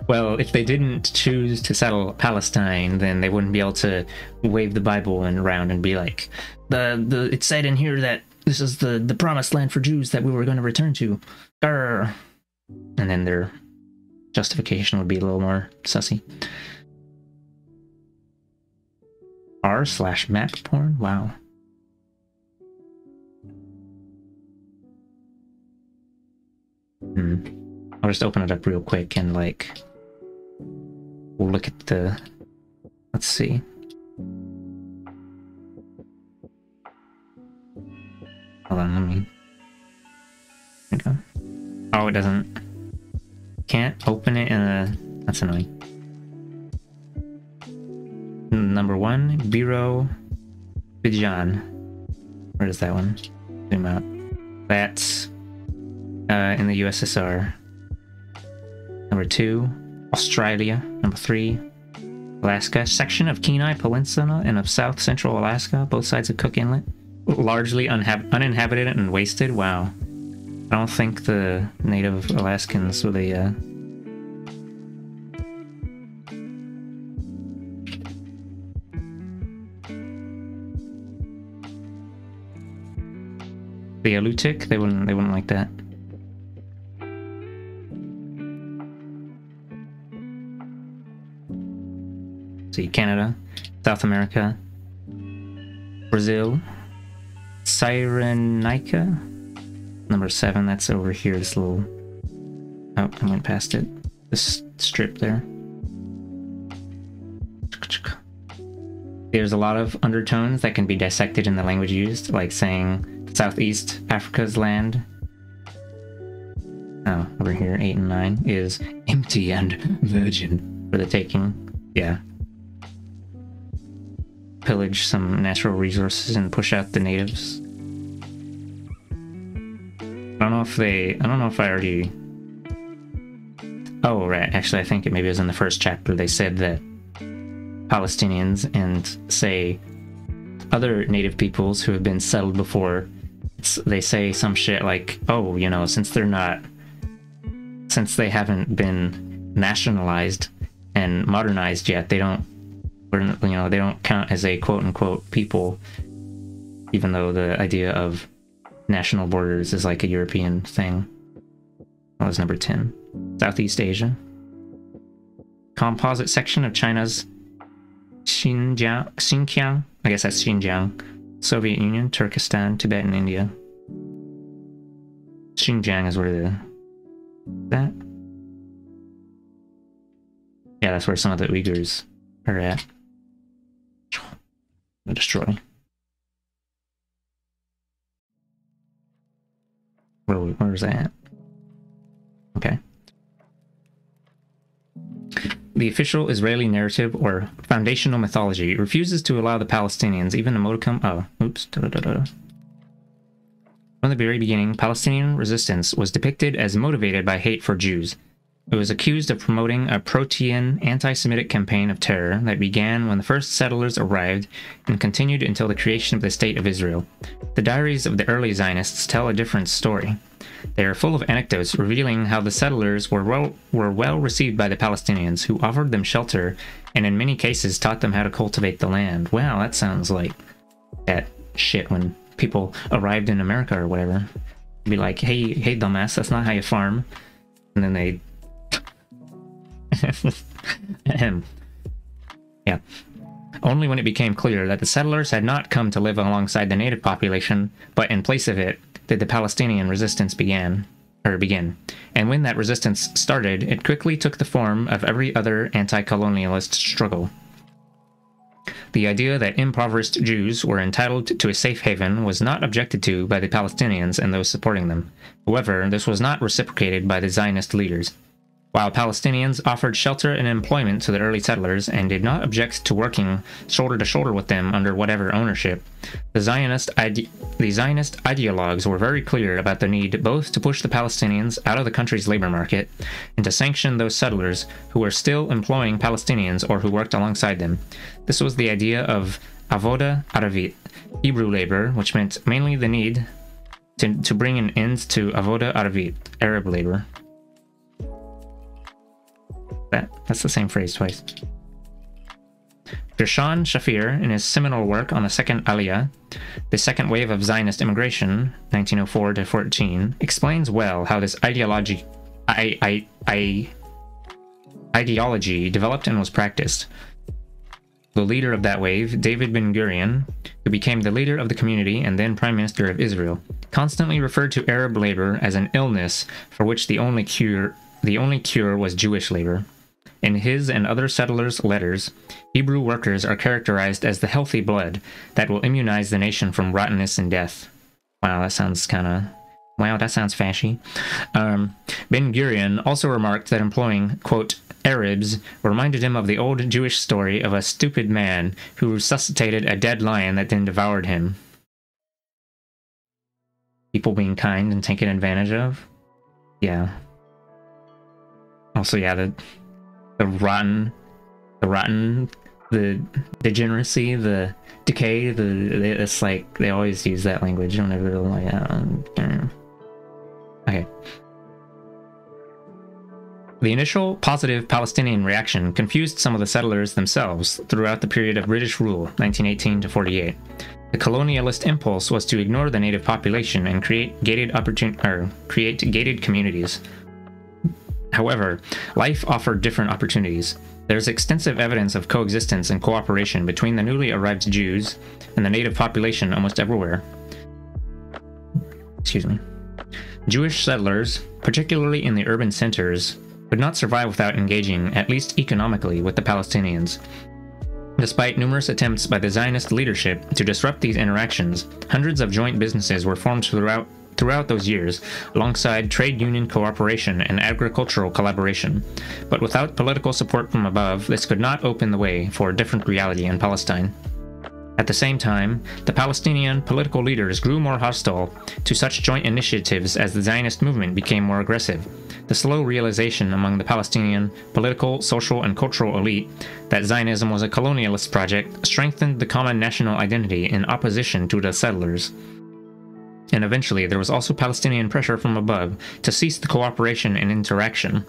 well, if they didn't choose to settle Palestine, then they wouldn't be able to wave the Bible around and be like, it said in here that this is the promised land for Jews that we were going to return to. Grr. And then their justification would be a little more sussy. r/map porn? Wow. I'll just open it up real quick and like we'll look at the, let's see. Hold on, let me, there we go. Oh, it doesn't, can't open it in a, that's annoying. Number 1, Biro Bijan. Where is that one? Zoom out. That's in the USSR. Number 2, Australia. Number 3, Alaska. Section of Kenai Peninsula and of South Central Alaska, both sides of Cook Inlet. Largely uninhabited and wasted. Wow. I don't think the native Alaskans were the Alutiiq, they wouldn't like that. See, Canada, South America, Brazil, Cyrenaica. Number 7, that's over here, this little, oh, I went past it, this strip there. There's a lot of undertones that can be dissected in the language used, like saying Southeast Africa's land, oh, over here, 8 and 9, is empty and virgin for the taking. Yeah. Pillage some natural resources and push out the natives. I don't know if I already, oh right, actually I think maybe it was in the first chapter they said that Palestinians and, say, other native peoples who have been settled before, they say some shit like, oh, you know, since they haven't been nationalized and modernized yet, they don't count as a quote-unquote people, even though the idea of national borders is like a European thing. That was number 10. Southeast Asia. Composite section of China's Xinjiang, I guess that's Xinjiang, Soviet Union, Turkestan, Tibet, and India. Xinjiang is where that? Yeah, that's where some of the Uyghurs are at. Destroy. Where's that? Okay. The official Israeli narrative, or foundational mythology, refuses to allow the Palestinians even a modicum. Oh, oops. From the very beginning, Palestinian resistance was depicted as motivated by hate for Jews. It was accused of promoting a protean anti-Semitic campaign of terror that began when the first settlers arrived and continued until the creation of the State of Israel. The diaries of the early Zionists tell a different story. They are full of anecdotes revealing how the settlers were well received by the Palestinians, who offered them shelter and in many cases taught them how to cultivate the land. Wow, that sounds like that shit when people arrived in America or whatever. Be like, hey dumbass, that's not how you farm. And then they Yeah. Only when it became clear that the settlers had not come to live alongside the native population, but in place of it, did the Palestinian resistance begin. And when that resistance started, it quickly took the form of every other anti-colonialist struggle. The idea that impoverished Jews were entitled to a safe haven was not objected to by the Palestinians and those supporting them. However, this was not reciprocated by the Zionist leaders. While Palestinians offered shelter and employment to the early settlers and did not object to working shoulder to shoulder with them under whatever ownership, the Zionist ideologues were very clear about the need both to push the Palestinians out of the country's labor market and to sanction those settlers who were still employing Palestinians or who worked alongside them. This was the idea of avoda aravit, Hebrew labor, which meant mainly the need to bring an end to avoda aravit, Arab labor. That's the same phrase twice. Gershon Shafir, in his seminal work on the Second Aliyah, the second wave of Zionist immigration, 1904 to 14, explains well how this ideology developed and was practiced. The leader of that wave, David Ben-Gurion, who became the leader of the community and then Prime Minister of Israel, constantly referred to Arab labor as an illness for which the only cure was Jewish labor. In his and other settlers' letters, Hebrew workers are characterized as the healthy blood that will immunize the nation from rottenness and death. Wow, that sounds fashy. Ben-Gurion also remarked that employing, quote, Arabs reminded him of the old Jewish story of a stupid man who resuscitated a dead lion that then devoured him. People being kind and taken advantage of? Yeah. Also, yeah, the degeneracy, the decay, it's like they always use that language whenever they're like, okay. The initial positive Palestinian reaction confused some of the settlers themselves throughout the period of British rule, 1918 to 48. The colonialist impulse was to ignore the native population and create gated communities. However, life offered different opportunities. There's extensive evidence of coexistence and cooperation between the newly arrived Jews and the native population almost everywhere. Jewish settlers, particularly in the urban centers, could not survive without engaging, at least economically, with the Palestinians. Despite numerous attempts by the Zionist leadership to disrupt these interactions, hundreds of joint businesses were formed throughout those years, alongside trade union cooperation and agricultural collaboration. But without political support from above, this could not open the way for a different reality in Palestine. At the same time, the Palestinian political leaders grew more hostile to such joint initiatives as the Zionist movement became more aggressive. The slow realization among the Palestinian political, social, and cultural elite that Zionism was a colonialist project strengthened the common national identity in opposition to the settlers. And eventually, there was also Palestinian pressure from above to cease the cooperation and interaction.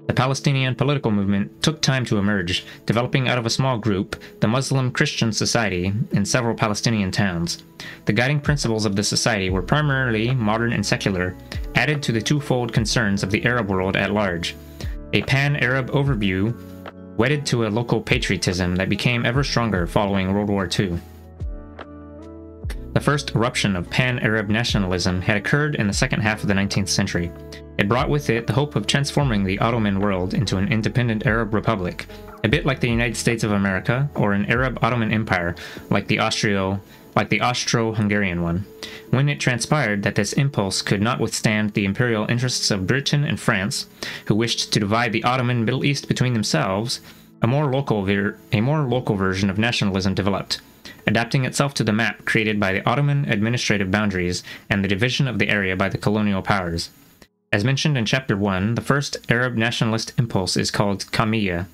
The Palestinian political movement took time to emerge, developing out of a small group, the Muslim Christian Society, in several Palestinian towns. The guiding principles of the society were primarily modern and secular, added to the twofold concerns of the Arab world at large. A pan-Arab overview wedded to a local patriotism that became ever stronger following World War II. The first eruption of pan-Arab nationalism had occurred in the second half of the 19th century. It brought with it the hope of transforming the Ottoman world into an independent Arab republic, a bit like the United States of America or an Arab Ottoman Empire like the Austro-Hungarian one. When it transpired that this impulse could not withstand the imperial interests of Britain and France, who wished to divide the Ottoman Middle East between themselves, a more local version of nationalism developed, adapting itself to the map created by the Ottoman administrative boundaries and the division of the area by the colonial powers. As mentioned in Chapter 1, the first Arab nationalist impulse is called Qawmiyya,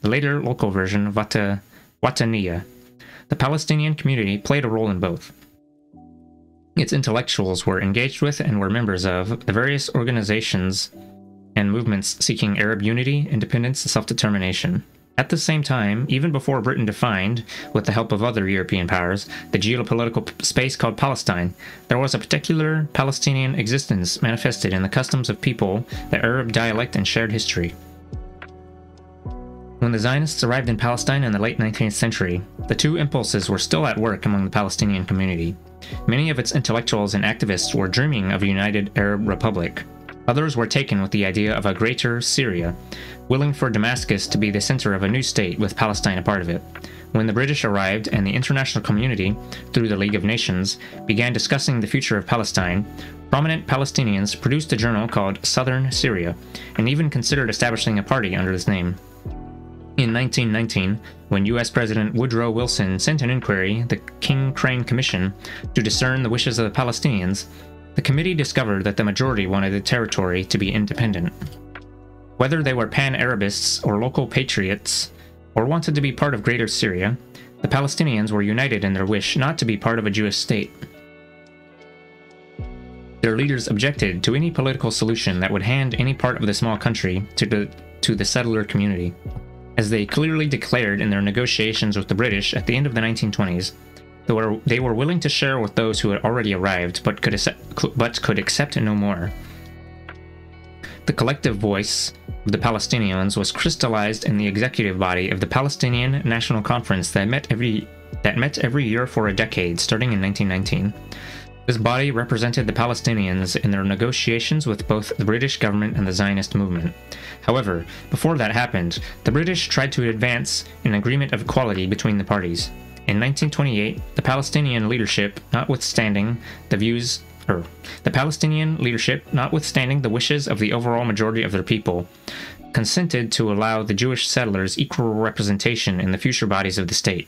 the later local version Wataniyya. The Palestinian community played a role in both. Its intellectuals were engaged with and were members of the various organizations and movements seeking Arab unity, independence, and self-determination. At the same time, even before Britain defined, with the help of other European powers, the geopolitical space called Palestine, there was a particular Palestinian existence manifested in the customs of people, the Arab dialect, and shared history. When the Zionists arrived in Palestine in the late 19th century, the two impulses were still at work among the Palestinian community. Many of its intellectuals and activists were dreaming of a united Arab republic. Others were taken with the idea of a greater Syria, willing for Damascus to be the center of a new state with Palestine a part of it. When the British arrived and the international community, through the League of Nations, began discussing the future of Palestine, prominent Palestinians produced a journal called Southern Syria, and even considered establishing a party under this name. In 1919, when U.S. President Woodrow Wilson sent an inquiry, the King Crane Commission, to discern the wishes of the Palestinians, the committee discovered that the majority wanted the territory to be independent. Whether they were pan-Arabists or local patriots, or wanted to be part of Greater Syria, the Palestinians were united in their wish not to be part of a Jewish state. Their leaders objected to any political solution that would hand any part of the small country to the settler community. As they clearly declared in their negotiations with the British at the end of the 1920s, they were willing to share with those who had already arrived but could accept no more. The collective voice of the Palestinians was crystallized in the executive body of the Palestinian National Conference that met every year for a decade, starting in 1919. This body represented the Palestinians in their negotiations with both the British government and the Zionist movement. However, before that happened, the British tried to advance an agreement of equality between the parties. In 1928, the Palestinian leadership, notwithstanding the wishes of the overall majority of their people, consented to allow the Jewish settlers equal representation in the future bodies of the state.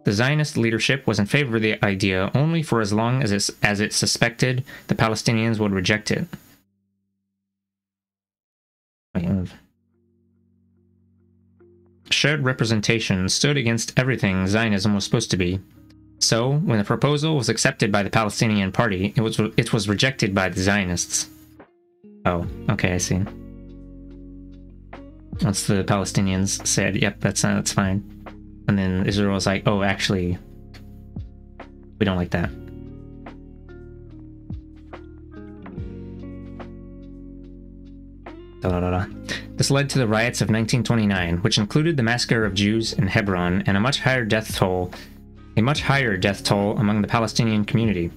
The Zionist leadership was in favor of the idea only for as long as it suspected the Palestinians would reject it. Shared representation stood against everything Zionism was supposed to be. So, when the proposal was accepted by the Palestinian Party, it was rejected by the Zionists. Oh, okay, I see. Once the Palestinians said, yep, that's fine. And then Israel was like, oh, actually, we don't like that. This led to the riots of 1929, which included the massacre of Jews in Hebron and a much higher death toll among the Palestinian community.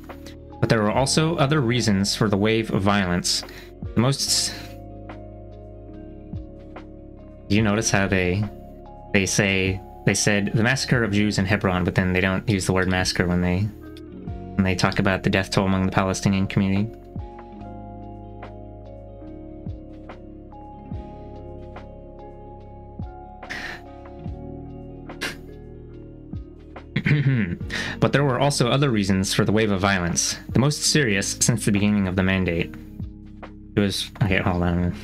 But there were also other reasons for the wave of violence. Do you notice how they said the massacre of Jews in Hebron, but then they don't use the word massacre when they talk about the death toll among the Palestinian community? But there were also other reasons for the wave of violence, the most serious since the beginning of the Mandate. It was... okay, hold on.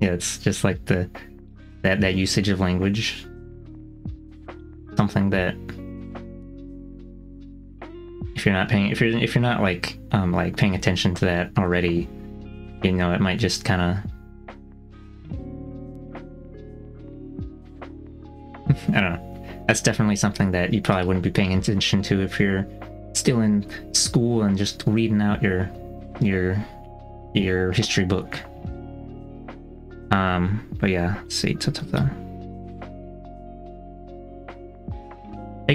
Yeah, it's just like that usage of language. Something that if you're not paying attention to that already, you know, it might just kind of I don't know. That's definitely something that you probably wouldn't be paying attention to if you're still in school and just reading out your history book. But yeah, let's see. Take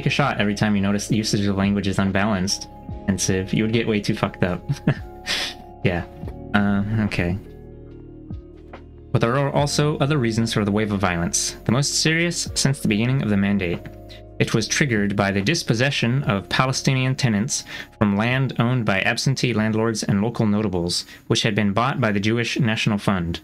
a shot every time you notice the usage of language is unbalanced. Pensive. You would get way too fucked up. Yeah. Okay. But there are also other reasons for the wave of violence, the most serious since the beginning of the Mandate. It was triggered by the dispossession of Palestinian tenants from land owned by absentee landlords and local notables, which had been bought by the Jewish National Fund.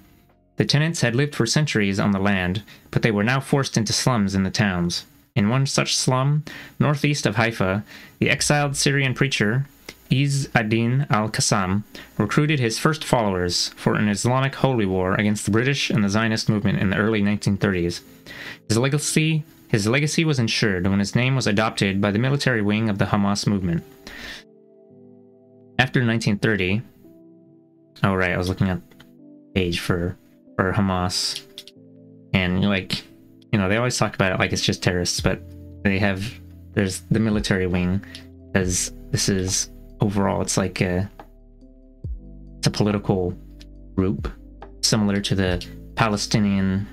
The tenants had lived for centuries on the land, but they were now forced into slums in the towns. In one such slum, northeast of Haifa, the exiled Syrian preacher, Izz ad-Din al-Qassam, recruited his first followers for an Islamic holy war against the British and the Zionist movement in the early 1930s. His legacy was ensured when his name was adopted by the military wing of the Hamas movement. After 1930... oh right, I was looking at the page for Hamas. And they always talk about it like it's just terrorists, but there's the military wing, as this is overall, it's like it's a political group similar to the Palestinian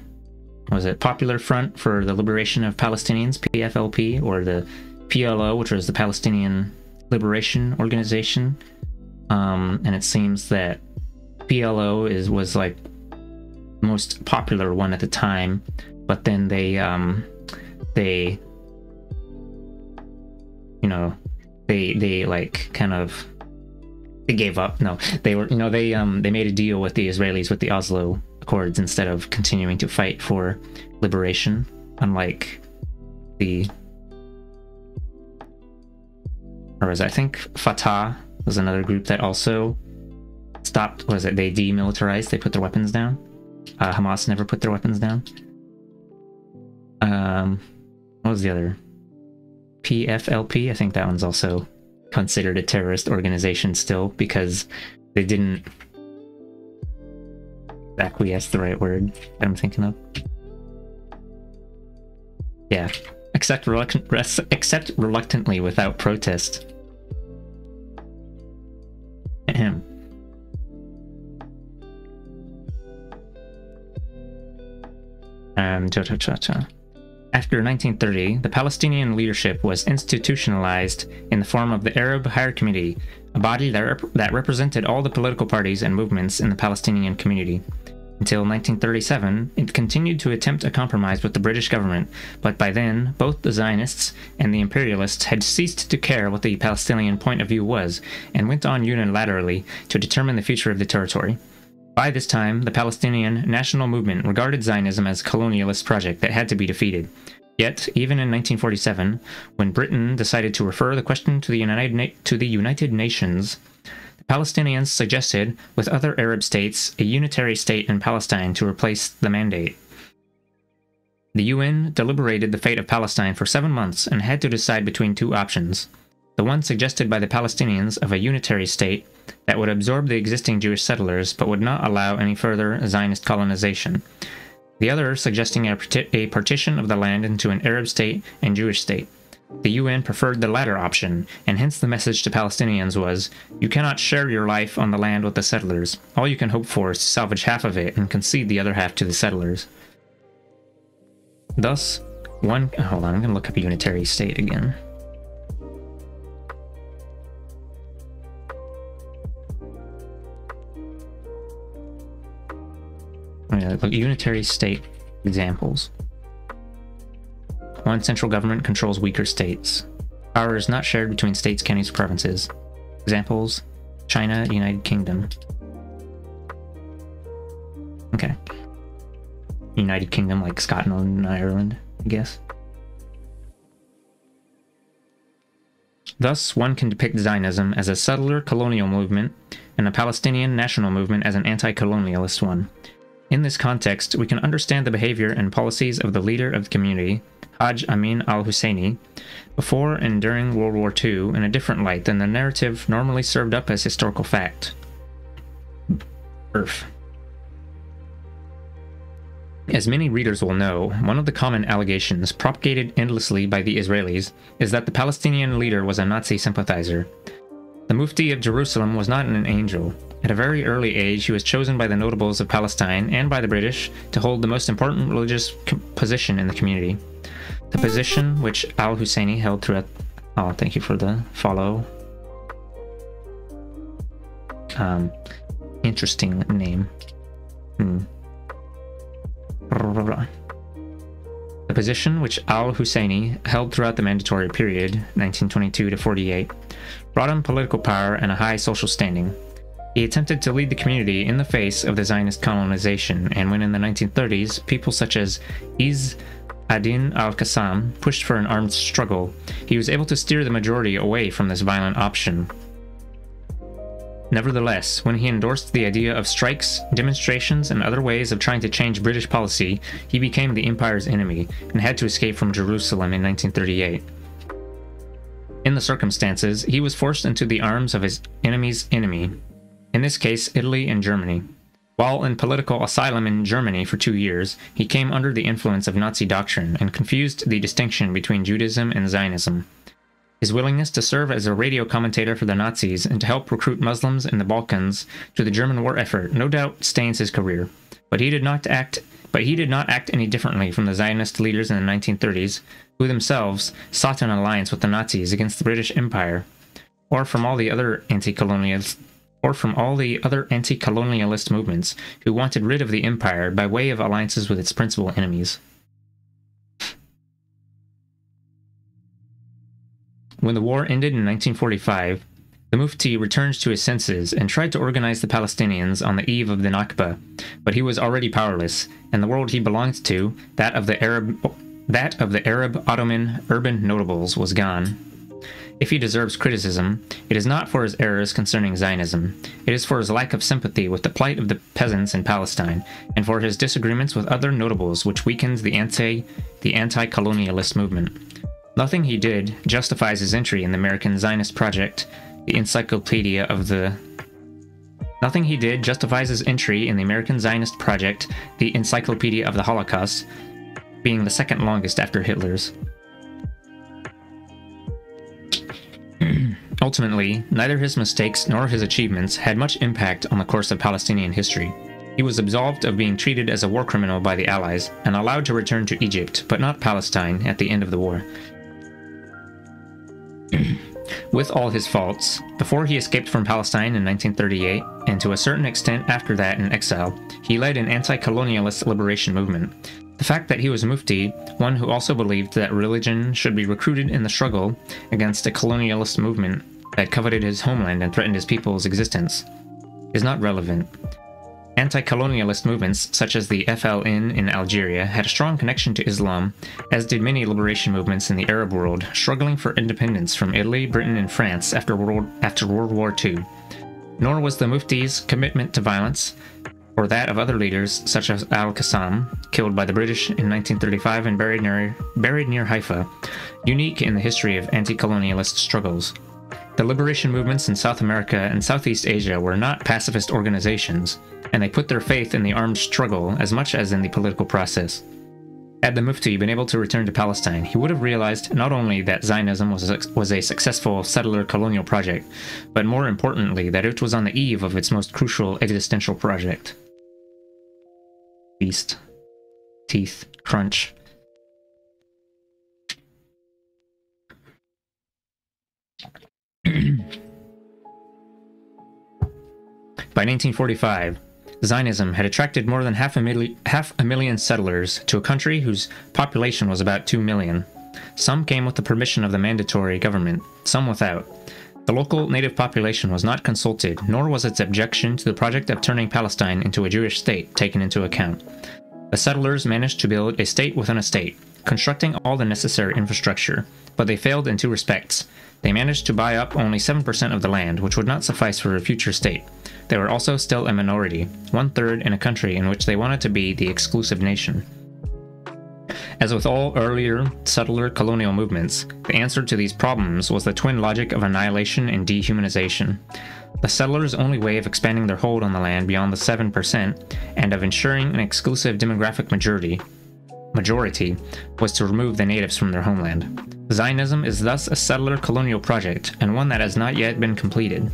was it Popular Front for the Liberation of Palestinians, PFLP, or the PLO, which was the Palestinian Liberation Organization. And it seems that PLO was like the most popular one at the time, but then they like kind of, they gave up. No, they were, they made a deal with the Israelis with the Oslo Accords instead of continuing to fight for liberation, unlike the, or was I think Fatah was another group that also stopped, they demilitarized, they put their weapons down. Hamas never put their weapons down. What was the other? PFLP, I think that one's also considered a terrorist organization still, because they didn't acquiesce, the right word that I'm thinking of. Yeah, accept reluctantly without protest. Ahem. After 1930, the Palestinian leadership was institutionalized in the form of the Arab Higher Committee, a body that represented all the political parties and movements in the Palestinian community. Until 1937, it continued to attempt a compromise with the British government, but by then, both the Zionists and the imperialists had ceased to care what the Palestinian point of view was, and went on unilaterally to determine the future of the territory. By this time, the Palestinian national movement regarded Zionism as a colonialist project that had to be defeated. Yet, even in 1947, when Britain decided to refer the question to the United Nations, the Palestinians suggested, with other Arab states, a unitary state in Palestine to replace the mandate. The UN deliberated the fate of Palestine for 7 months and had to decide between two options. The one suggested by the Palestinians of a unitary state that would absorb the existing Jewish settlers but would not allow any further Zionist colonization. The other suggesting a partition of the land into an Arab state and Jewish state. The UN preferred the latter option, and hence the message to Palestinians was, you cannot share your life on the land with the settlers. All you can hope for is to salvage half of it and concede the other half to the settlers. Thus, hold on, I'm going to look up a unitary state again. Look, unitary state examples. One central government controls weaker states. Power is not shared between states, counties, or provinces. Examples: China, United Kingdom. Okay. United Kingdom, like Scotland and Ireland, I guess. Thus, one can depict Zionism as a settler colonial movement and the Palestinian national movement as an anti-colonialist one. In this context, we can understand the behavior and policies of the leader of the community, Haj Amin al-Husseini, before and during World War II in a different light than the narrative normally served up as historical fact. As many readers will know, one of the common allegations propagated endlessly by the Israelis is that the Palestinian leader was a Nazi sympathizer. The Mufti of Jerusalem was not an angel. At a very early age, he was chosen by the notables of Palestine and by the British to hold the most important religious position in the community. The position which al-Husseini held throughout... Oh, thank you for the follow. Interesting name. The position which al-Husseini held throughout the Mandatory period, 1922 to 48, brought him political power and a high social standing. He attempted to lead the community in the face of the Zionist colonization, and when in the 1930s, people such as Izz ad-Din al-Qassam pushed for an armed struggle, he was able to steer the majority away from this violent option. Nevertheless, when he endorsed the idea of strikes, demonstrations, and other ways of trying to change British policy, he became the empire's enemy and had to escape from Jerusalem in 1938. In the circumstances, he was forced into the arms of his enemy's enemy, in this case Italy and Germany. While in political asylum in Germany for 2 years, he came under the influence of Nazi doctrine and confused the distinction between Judaism and Zionism. His willingness to serve as a radio commentator for the Nazis and to help recruit Muslims in the Balkans to the German war effort no doubt stains his career, but he did not act But he did not act any differently from the Zionist leaders in the 1930s, who themselves sought an alliance with the Nazis against the British Empire, or from all the other anti-colonialist movements who wanted rid of the empire by way of alliances with its principal enemies. When the war ended in 1945, the Mufti returned to his senses and tried to organize the Palestinians on the eve of the Nakba, but he was already powerless, and the world he belonged to, that of the Arab Ottoman urban notables, was gone. If he deserves criticism, it is not for his errors concerning Zionism. It is for his lack of sympathy with the plight of the peasants in Palestine, and for his disagreements with other notables which weakens the anti-colonialist movement. Nothing he did justifies his entry in the American Zionist Project, the Encyclopedia of the... Nothing he did justifies his entry in the American Zionist Project, the Encyclopedia of the Holocaust, being the second longest after Hitler's. Ultimately, neither his mistakes nor his achievements had much impact on the course of Palestinian history. He was absolved of being treated as a war criminal by the Allies and allowed to return to Egypt, but not Palestine, at the end of the war. With all his faults, before he escaped from Palestine in 1938, and to a certain extent after that in exile, he led an anti-colonialist liberation movement. The fact that he was Mufti, one who also believed that religion should be recruited in the struggle against a colonialist movement that coveted his homeland and threatened his people's existence, is not relevant. Anti-colonialist movements, such as the FLN in Algeria, had a strong connection to Islam, as did many liberation movements in the Arab world, struggling for independence from Italy, Britain, and France after World War II. Nor was the Mufti's commitment to violence, or that of other leaders such as Al-Qassam, killed by the British in 1935 and buried near Haifa, unique in the history of anti-colonialist struggles. The liberation movements in South America and Southeast Asia were not pacifist organizations, and they put their faith in the armed struggle as much as in the political process. Had the Mufti been able to return to Palestine, he would have realized not only that Zionism was a successful settler colonial project, but more importantly that it was on the eve of its most crucial existential project. Beast. Teeth. Crunch. By 1945, Zionism had attracted more than half a million settlers to a country whose population was about 2 million. Some came with the permission of the mandatory government, some without. The local native population was not consulted, nor was its objection to the project of turning Palestine into a Jewish state taken into account. The settlers managed to build a state within a state, constructing all the necessary infrastructure, but they failed in two respects. They managed to buy up only 7% of the land, which would not suffice for a future state. They were also still a minority, 1/3 in a country in which they wanted to be the exclusive nation. As with all earlier settler colonial movements, the answer to these problems was the twin logic of annihilation and dehumanization. The settlers' only way of expanding their hold on the land beyond the 7% and of ensuring an exclusive demographic majority was to remove the natives from their homeland. Zionism is thus a settler colonial project, and one that has not yet been completed.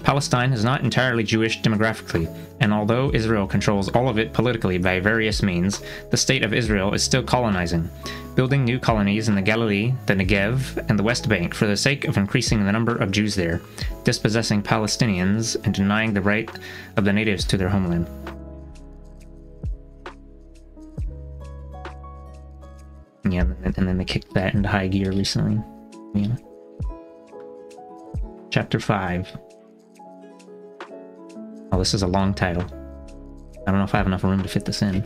Palestine is not entirely Jewish demographically, and although Israel controls all of it politically by various means, the state of Israel is still colonizing, building new colonies in the Galilee, the Negev, and the West Bank for the sake of increasing the number of Jews there, dispossessing Palestinians, and denying the right of the natives to their homeland. Yeah, and then they kicked that into high gear recently. Yeah. Chapter 5. Oh, this is a long title. I don't know if I have enough room to fit this in.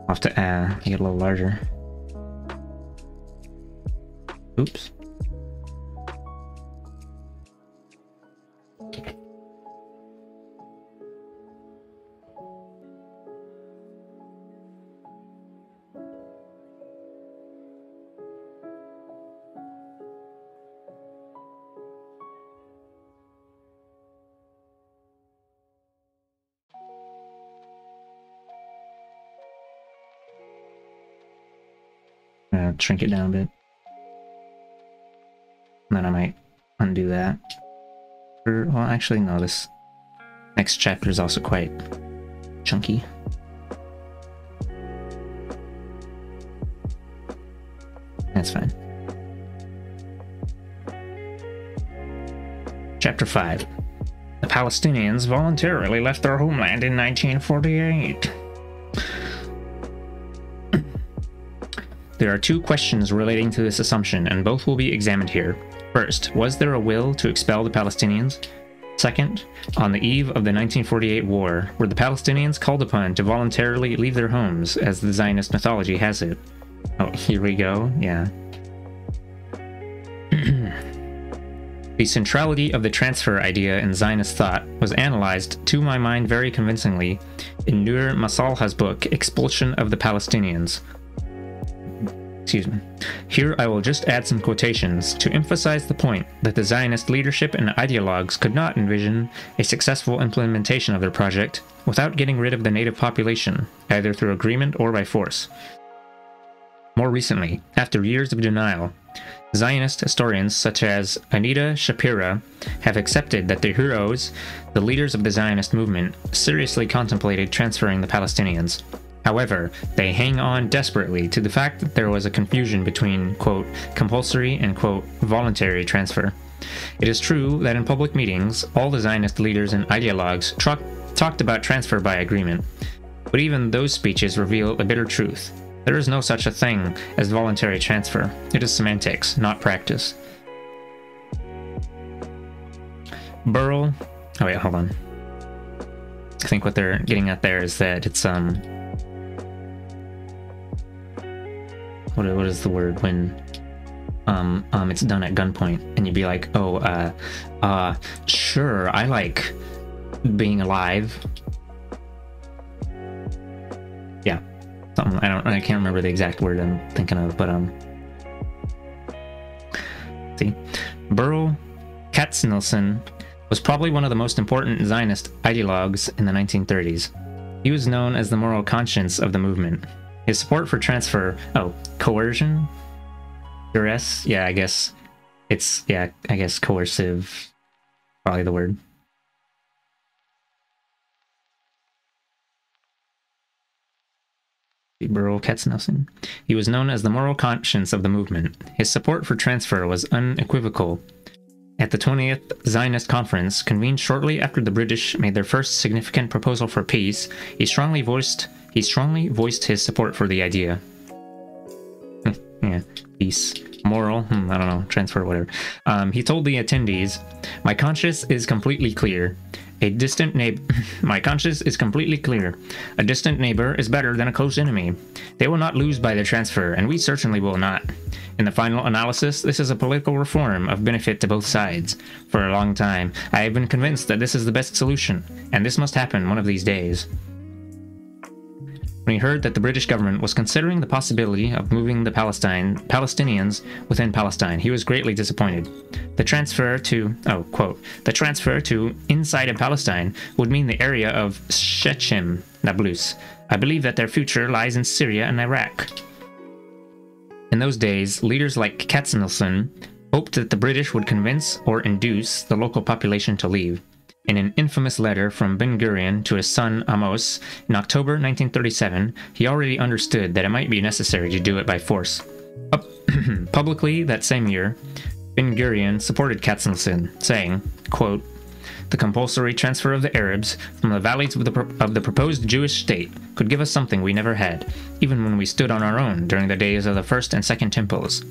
I'll have to make it a little larger. Oops. Shrink it down a bit. And then I might undo that. Well, actually, no, this next chapter is also quite chunky. That's fine. Chapter 5. The Palestinians voluntarily left their homeland in 1948. There are two questions relating to this assumption, and both will be examined here. First, was there a will to expel the Palestinians? Second, on the eve of the 1948 war, were the Palestinians called upon to voluntarily leave their homes, as the Zionist mythology has it? Oh, here we go. Yeah. The centrality of the transfer idea in Zionist thought was analyzed, to my mind very convincingly, in Nur Masalha's book, Expulsion of the Palestinians. Excuse me. Here I will just add some quotations to emphasize the point that the Zionist leadership and ideologues could not envision a successful implementation of their project without getting rid of the native population, either through agreement or by force. More recently, after years of denial, Zionist historians such as Anita Shapira have accepted that the heroes, the leaders of the Zionist movement, seriously contemplated transferring the Palestinians. However, they hang on desperately to the fact that there was a confusion between, quote, compulsory and, quote, voluntary transfer. It is true that in public meetings, all the Zionist leaders and ideologues talked about transfer by agreement. But even those speeches reveal a bitter truth. There is no such a thing as voluntary transfer. It is semantics, not practice. Burrell... Oh wait, hold on. I think what they're getting at there is that it's, what is the word when, it's done at gunpoint, and you'd be like, oh, sure, I like being alive. Yeah. I can't remember the exact word I'm thinking of, but see, Burl Katznelson was probably one of the most important Zionist ideologues in the 1930s. He was known as the moral conscience of the movement. His support for transfer, coercion, duress, I guess coercive, probably the word. Burl Katznelson. He was known as the moral conscience of the movement. His support for transfer was unequivocal. At the 20th Zionist Conference, convened shortly after the British made their first significant proposal for peace, he strongly voiced his support for the idea. Yeah, peace. Moral, I don't know, transfer, whatever. He told the attendees, "My conscience is completely clear. My conscience is completely clear. A distant neighbor is better than a close enemy. They will not lose by their transfer, and we certainly will not. In the final analysis, this is a political reform of benefit to both sides. For a long time, I have been convinced that this is the best solution, and this must happen one of these days." When he heard that the British government was considering the possibility of moving the Palestinians within Palestine, he was greatly disappointed. The transfer to, the transfer to inside of Palestine would mean the area of Shechem, Nablus. I believe that their future lies in Syria and Iraq. In those days, leaders like Katznelson hoped that the British would convince or induce the local population to leave. In an infamous letter from Ben-Gurion to his son Amos in October 1937, he already understood that it might be necessary to do it by force. Publicly that same year, Ben-Gurion supported Katznelson, saying, quote, "The compulsory transfer of the Arabs from the valleys of the proposed Jewish state could give us something we never had, even when we stood on our own during the days of the First and Second Temples.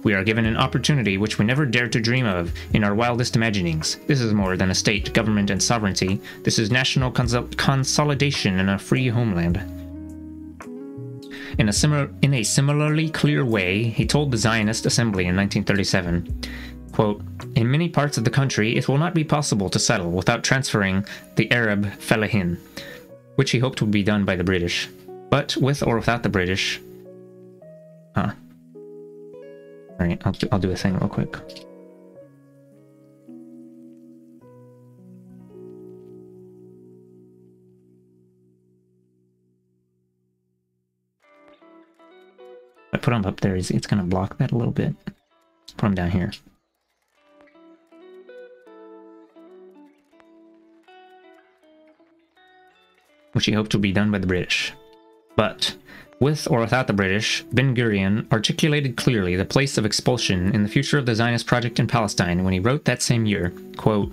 We are given an opportunity which we never dared to dream of in our wildest imaginings. This is more than a state, government, and sovereignty. This is national consolidation in a free homeland." In a similarly clear way, he told the Zionist Assembly in 1937, quote, "In many parts of the country, it will not be possible to settle without transferring the Arab fellahin," which he hoped would be done by the British. But with or without the British... Alright, I'll do a thing real quick. If I put them up there, it's going to block that a little bit. Put them down here. which he hoped would be done by the British. But, with or without the British, Ben-Gurion articulated clearly the place of expulsion in the future of the Zionist project in Palestine when he wrote that same year, quote,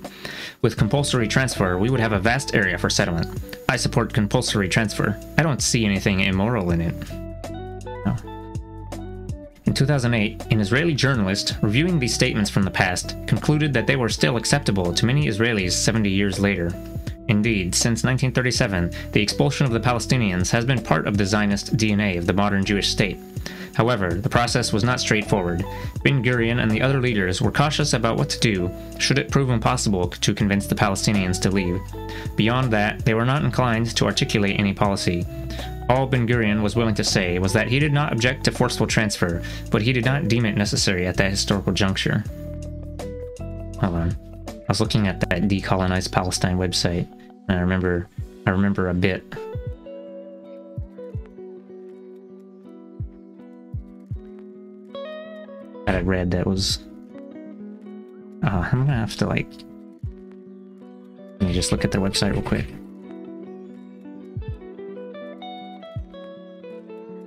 "With compulsory transfer, we would have a vast area for settlement. I support compulsory transfer. I don't see anything immoral in it." No. In 2008, an Israeli journalist, reviewing these statements from the past, concluded that they were still acceptable to many Israelis 70 years later. Indeed, since 1937, the expulsion of the Palestinians has been part of the Zionist DNA of the modern Jewish state. However, the process was not straightforward. Ben-Gurion and the other leaders were cautious about what to do should it prove impossible to convince the Palestinians to leave. Beyond that, they were not inclined to articulate any policy. All Ben-Gurion was willing to say was that he did not object to forceful transfer, but he did not deem it necessary at that historical juncture. Hold on. I was looking at that Decolonize Palestine website, and I remember a bit. That I read that was... I'm gonna have to, like... Let me just look at their website real quick.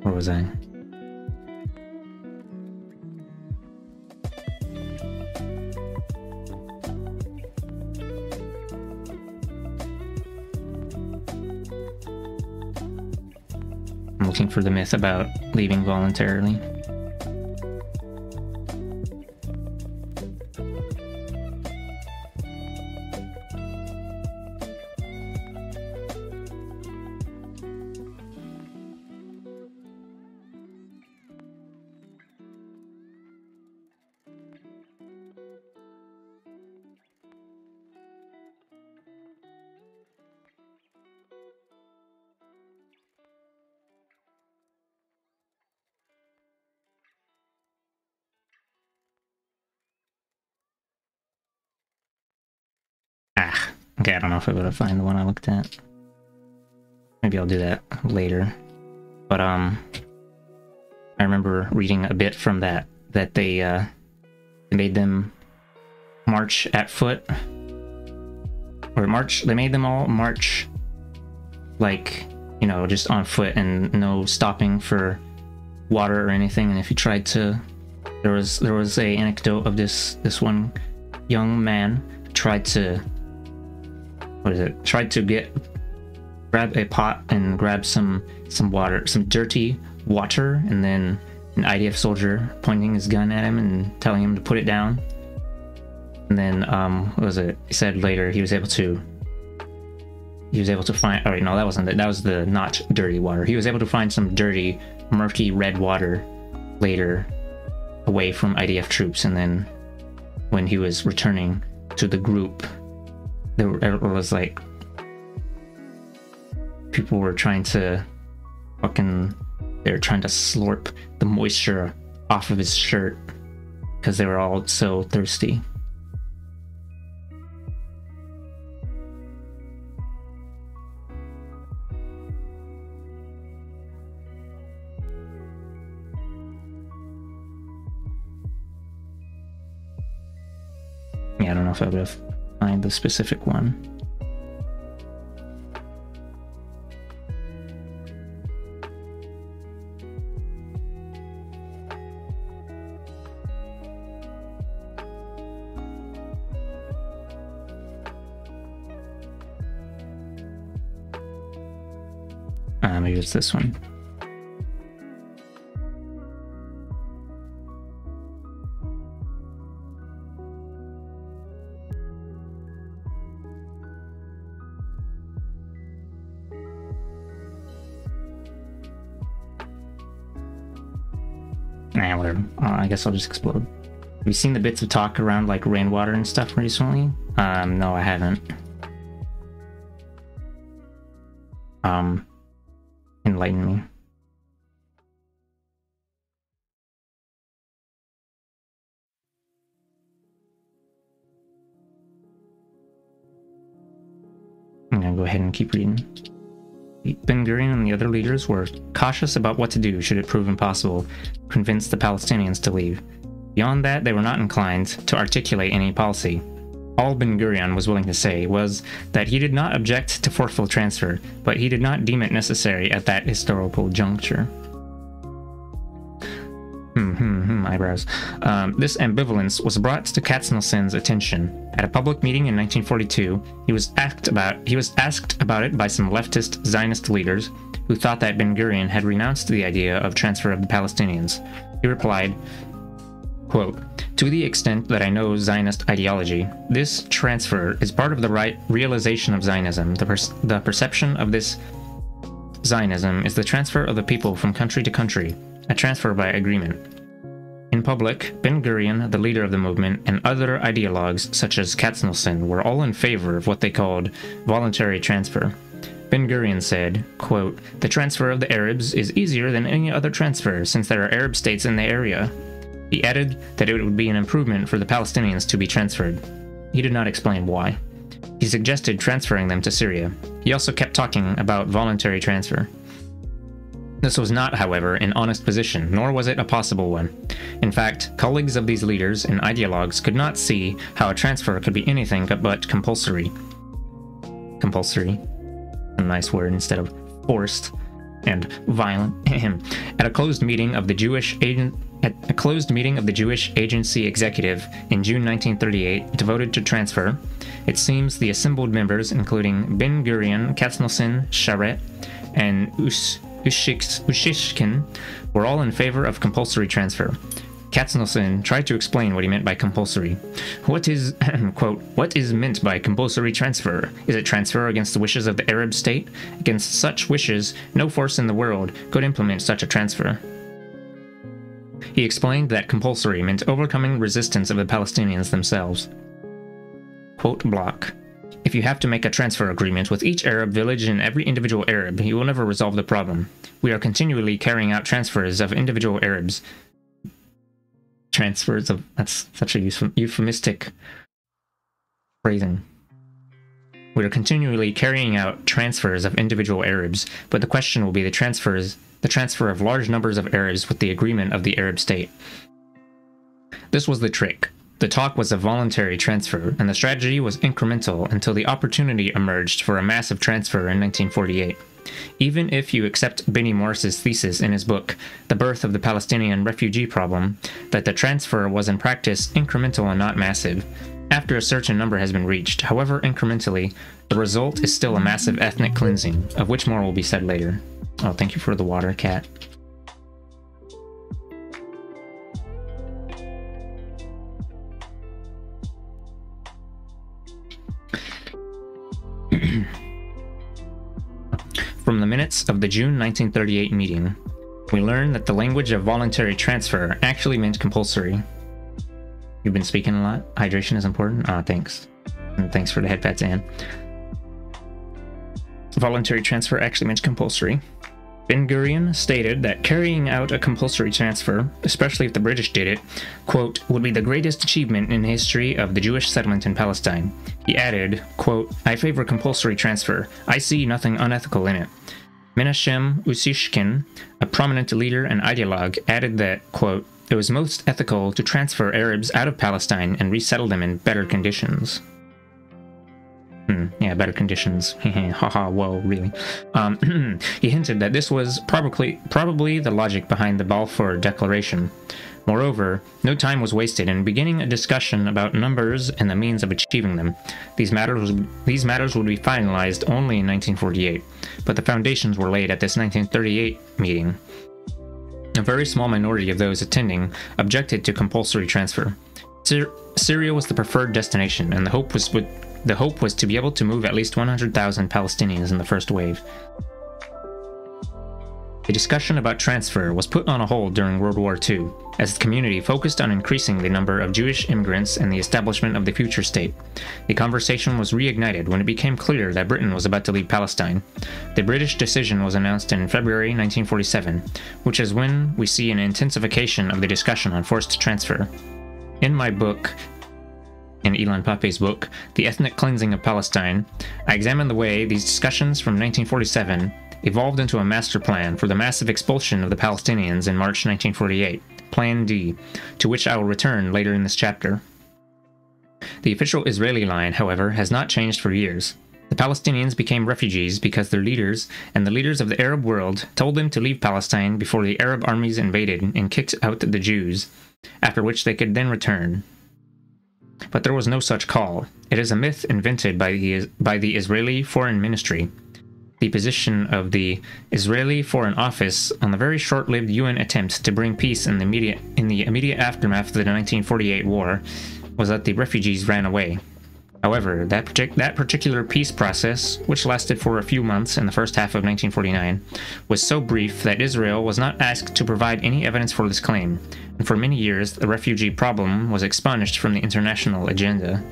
Where was I? I'm looking for the myth about leaving voluntarily. Okay, I don't know if I would have found the one I looked at. Maybe I'll do that later. But I remember reading a bit from that they made them march at foot, or march. They made them all march, like, you know, just on foot and no stopping for water or anything. And if you tried to, there was a anecdote of this one young man tried to. Tried to grab a pot and grab some water, some dirty water, and then an IDF soldier pointing his gun at him and telling him to put it down. And then what was it? He said later he was able to find. Oh wait, no, that wasn't it. That was the not dirty water. He was able to find some dirty, murky red water later, away from IDF troops. And then when he was returning to the group, there was like people were trying to they were trying to slurp the moisture off of his shirt because they were all so thirsty. Yeah, I don't know if I would have find the specific one. Maybe it's this one. Nah, whatever. I guess I'll just explode. Have you seen the bits of talk around like rainwater and stuff recently? No, I haven't. Enlighten me. I'm gonna go ahead and keep reading. Ben-Gurion and the other leaders were cautious about what to do should it prove impossible to convince the Palestinians to leave. Beyond that, they were not inclined to articulate any policy. All Ben-Gurion was willing to say was that he did not object to forceful transfer, but he did not deem it necessary at that historical juncture. Eyebrows. This ambivalence was brought to Katznelson's attention. At a public meeting in 1942, he was asked about it by some leftist Zionist leaders who thought that Ben-Gurion had renounced the idea of transfer of the Palestinians. He replied, quote, "To the extent that I know Zionist ideology, this transfer is part of the right realization of Zionism. The perception of this Zionism is the transfer of the people from country to country, a transfer by agreement." In public, Ben-Gurion, the leader of the movement, and other ideologues such as Katznelson were all in favor of what they called voluntary transfer. Ben-Gurion said, quote, "The transfer of the Arabs is easier than any other transfer since there are Arab states in the area." He added that it would be an improvement for the Palestinians to be transferred. He did not explain why. He suggested transferring them to Syria. He also kept talking about voluntary transfer. This was not, however, an honest position, nor was it a possible one. In fact, colleagues of these leaders and ideologues could not see how a transfer could be anything but compulsory. Compulsory. A nice word instead of forced and violent. At a closed meeting of the Jewish Agency Executive in June 1938, devoted to transfer, it seems the assembled members, including Ben-Gurion, Katznelson, Sharet, and Ushishkin, were all in favor of compulsory transfer. Katznelson tried to explain what he meant by compulsory. What is, quote, "What is meant by compulsory transfer? Is it transfer against the wishes of the Arab state? Against such wishes, no force in the world could implement such a transfer." He explained that compulsory meant overcoming resistance of the Palestinians themselves. Quote Block, "If you have to make a transfer agreement with each Arab village and every individual Arab, you will never resolve the problem. We are continually carrying out transfers of individual Arabs." Transfers of... That's such a euphemistic phrasing. "We are continually carrying out transfers of individual Arabs, but the question will be the transfer of large numbers of Arabs with the agreement of the Arab state." This was the trick. The talk was a voluntary transfer, and the strategy was incremental until the opportunity emerged for a massive transfer in 1948. Even if you accept Benny Morris's thesis in his book, The Birth of the Palestinian Refugee Problem, that the transfer was in practice incremental and not massive, after a certain number has been reached, however incrementally, the result is still a massive ethnic cleansing, of which more will be said later. Oh, thank you for the water, cat. From the minutes of the June 1938 meeting, we learn that the language of voluntary transfer actually meant compulsory. You've been speaking a lot. Hydration is important. Thanks. And thanks for the headpats, Anne. Voluntary transfer actually meant compulsory. Ben-Gurion stated that carrying out a compulsory transfer, especially if the British did it, quote, "would be the greatest achievement in the history of the Jewish settlement in Palestine." He added, quote, "I favor compulsory transfer. I see nothing unethical in it." Menachem Ushishkin, a prominent leader and ideologue, added that, quote, "it was most ethical to transfer Arabs out of Palestine and resettle them in better conditions." Yeah, better conditions. Haha, whoa, really. He hinted that this was probably the logic behind the Balfour Declaration. Moreover, no time was wasted in beginning a discussion about numbers and the means of achieving them. These matters would be finalized only in 1948, but the foundations were laid at this 1938 meeting. A very small minority of those attending objected to compulsory transfer. Syria was the preferred destination, and the hope was to be able to move at least 100,000 Palestinians in the first wave. The discussion about transfer was put on a hold during World War II, as the community focused on increasing the number of Jewish immigrants and the establishment of the future state. The conversation was reignited when it became clear that Britain was about to leave Palestine. The British decision was announced in February 1947, which is when we see an intensification of the discussion on forced transfer. In my book, in Ilan Pappé's book, The Ethnic Cleansing of Palestine, I examine the way these discussions from 1947 evolved into a master plan for the massive expulsion of the Palestinians in March 1948, Plan D, to which I will return later in this chapter. The official Israeli line, however, has not changed for years. The Palestinians became refugees because their leaders and the leaders of the Arab world told them to leave Palestine before the Arab armies invaded and kicked out the Jews, after which they could then return. But there was no such call. It is a myth invented by the Israeli Foreign Ministry. The position of the Israeli Foreign Office on the very short-lived UN attempt to bring peace in the immediate aftermath of the 1948 war was that the refugees ran away. However, that particular peace process, which lasted for a few months in the first half of 1949, was so brief that Israel was not asked to provide any evidence for this claim, and for many years the refugee problem was expunged from the international agenda.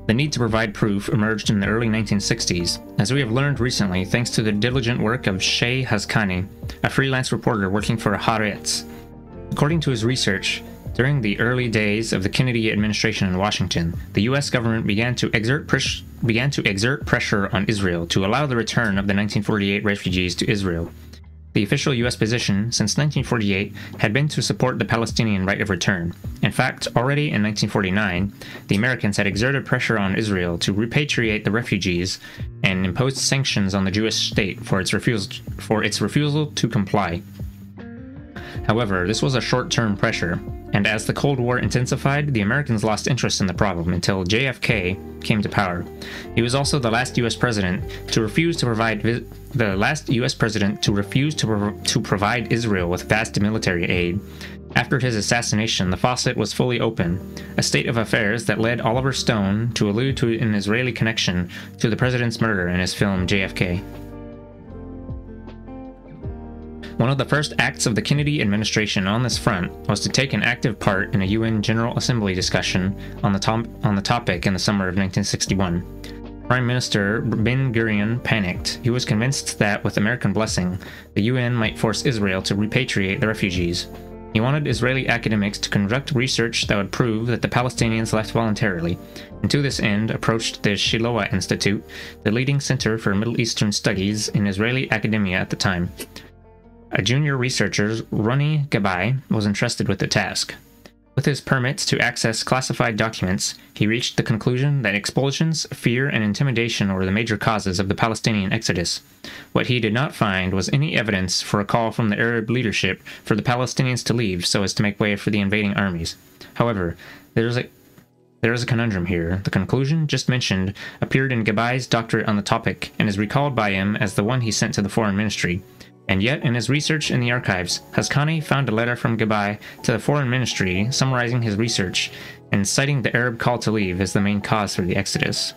The need to provide proof emerged in the early 1960s, as we have learned recently thanks to the diligent work of Shay Hazkani, a freelance reporter working for Haaretz. According to his research, during the early days of the Kennedy administration in Washington, the U.S. government began to exert pressure on Israel to allow the return of the 1948 refugees to Israel. The official U.S. position since 1948 had been to support the Palestinian right of return. In fact, already in 1949, the Americans had exerted pressure on Israel to repatriate the refugees and imposed sanctions on the Jewish state for its refusal to comply. However, this was a short-term pressure, and as the Cold War intensified, the Americans lost interest in the problem until JFK came to power. He was also the last U.S. president to refuse to provide provide Israel with vast military aid. After his assassination, the faucet was fully open, a state of affairs that led Oliver Stone to allude to an Israeli connection to the president's murder in his film JFK. One of the first acts of the Kennedy administration on this front was to take an active part in a UN General Assembly discussion on the topic in the summer of 1961. Prime Minister Ben-Gurion panicked. He was convinced that, with American blessing, the UN might force Israel to repatriate the refugees. He wanted Israeli academics to conduct research that would prove that the Palestinians left voluntarily, and to this end approached the Shiloah Institute, the leading center for Middle Eastern studies in Israeli academia at the time. A junior researcher, Ronnie Gabay, was entrusted with the task. With his permits to access classified documents, he reached the conclusion that expulsions, fear, and intimidation were the major causes of the Palestinian exodus. What he did not find was any evidence for a call from the Arab leadership for the Palestinians to leave so as to make way for the invading armies. However, there is a conundrum here. The conclusion just mentioned appeared in Gabay's doctorate on the topic and is recalled by him as the one he sent to the Foreign Ministry. And yet, in his research in the archives, Hazkani found a letter from Gabay to the Foreign Ministry summarizing his research and citing the Arab call to leave as the main cause for the exodus.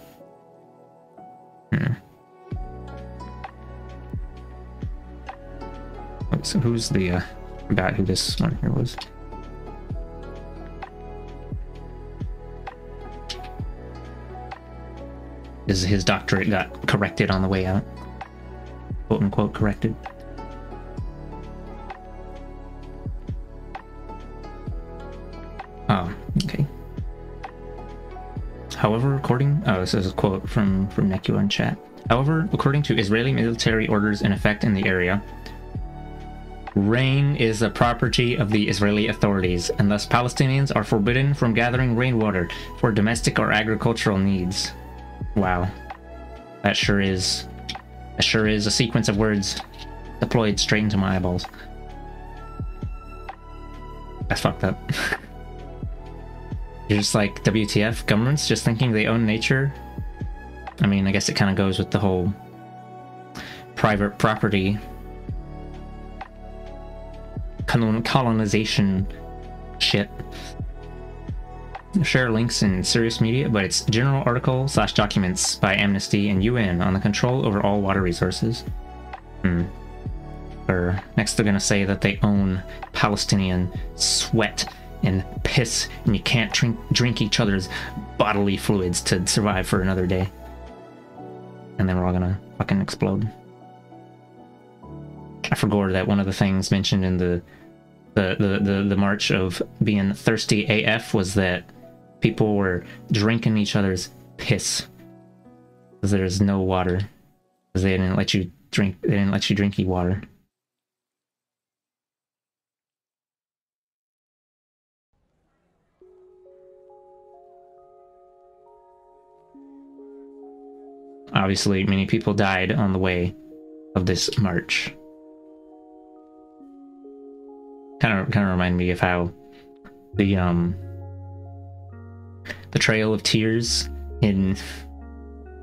So who's the, about who this one here was? His doctorate got corrected on the way out. Quote unquote corrected. Oh, okay. However, this is a quote from Nekua in chat. However, according to Israeli military orders in effect in the area, rain is the property of the Israeli authorities, and thus Palestinians are forbidden from gathering rainwater for domestic or agricultural needs. Wow. That sure is a sequence of words deployed straight into my eyeballs. That's fucked up. You're just like, WTF, governments just thinking they own nature? I mean, I guess it kind of goes with the whole private property colonization shit. Share links in Sirius Media, but it's general article / documents by Amnesty and UN on the control over all water resources. Or next they're gonna say that they own Palestinian sweat and piss, and you can't drink each other's bodily fluids to survive for another day. And then we're all gonna fucking explode. I forgot that one of the things mentioned in the march of being thirsty AF was that people were drinking each other's piss because there's no water, because they didn't let you drink. They didn't let you drink water. Obviously, many people died on the way of this march. Kind of remind me of how the Trail of Tears in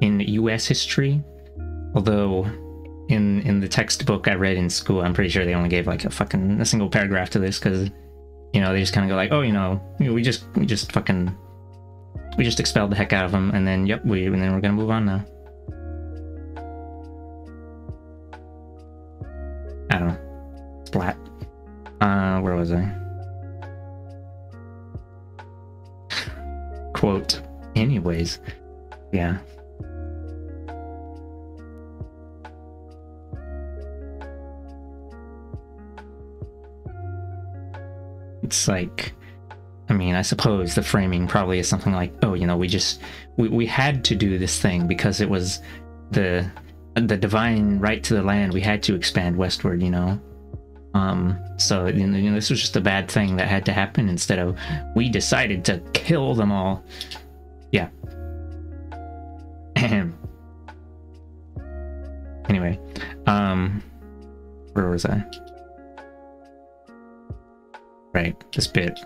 U.S. history, although in the textbook I read in school, I'm pretty sure they only gave like a single paragraph to this, because you know they just kind of go like, oh, you know, we just expelled the heck out of them, and then and then we're gonna move on now. I don't know. Splat. Where was I? Quote. Anyways. Yeah. It's like, I mean, I suppose the framing probably is something like, oh, you know, we had to do this thing because it was the divine right to the land. We had to expand westward, you know. So you know, this was just a bad thing that had to happen, instead of we decided to kill them all. Yeah. Anyway, where was I? Right, this bit.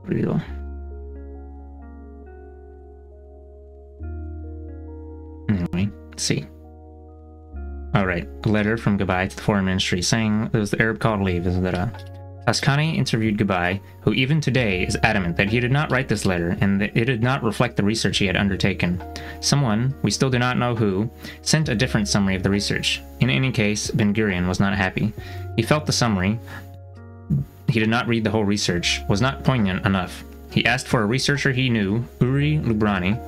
Real. Anyway, let's see. All right, a letter from Gabai to the foreign ministry saying there was the Arab call to leave. Ascani interviewed Gabai, who even today is adamant that he did not write this letter and that it did not reflect the research he had undertaken. Someone, we still do not know who, sent a different summary of the research. In any case, Ben-Gurion was not happy. He felt the summary, he did not read the whole research, was not poignant enough. He asked for a researcher he knew, Uri Lubrani,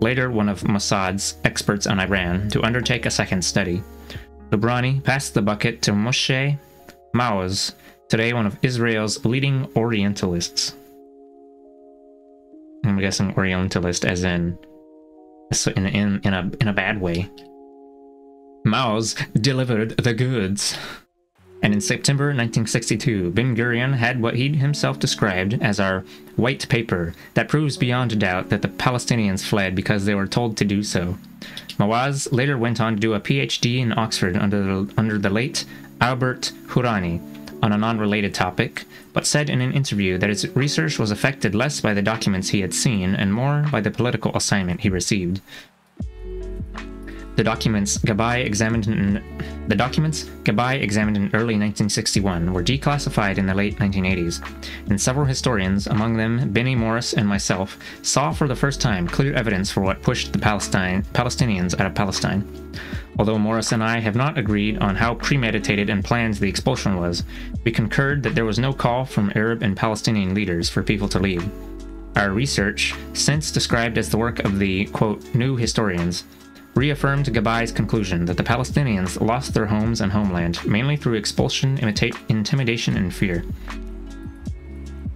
later one of Mossad's experts on Iran, to undertake a second study. Lubrani passed the bucket to Moshe Maoz, today one of Israel's leading Orientalists. I'm guessing Orientalist as in a bad way. Maoz delivered the goods. And in September 1962, Ben-Gurion had what he himself described as our white paper that proves beyond doubt that the Palestinians fled because they were told to do so. Maoz later went on to do a PhD in Oxford under the late Albert Hourani on a non-related topic, but said in an interview that his research was affected less by the documents he had seen and more by the political assignment he received. The documents Gabai examined in early 1961 were declassified in the late 1980s, and several historians, among them Benny Morris and myself, saw for the first time clear evidence for what pushed the Palestinians out of Palestine. Although Morris and I have not agreed on how premeditated and planned the expulsion was, we concurred that there was no call from Arab and Palestinian leaders for people to leave. Our research, since described as the work of the, quote, new historians, reaffirmed Gabai's conclusion that the Palestinians lost their homes and homeland, mainly through expulsion, intimidation, and fear.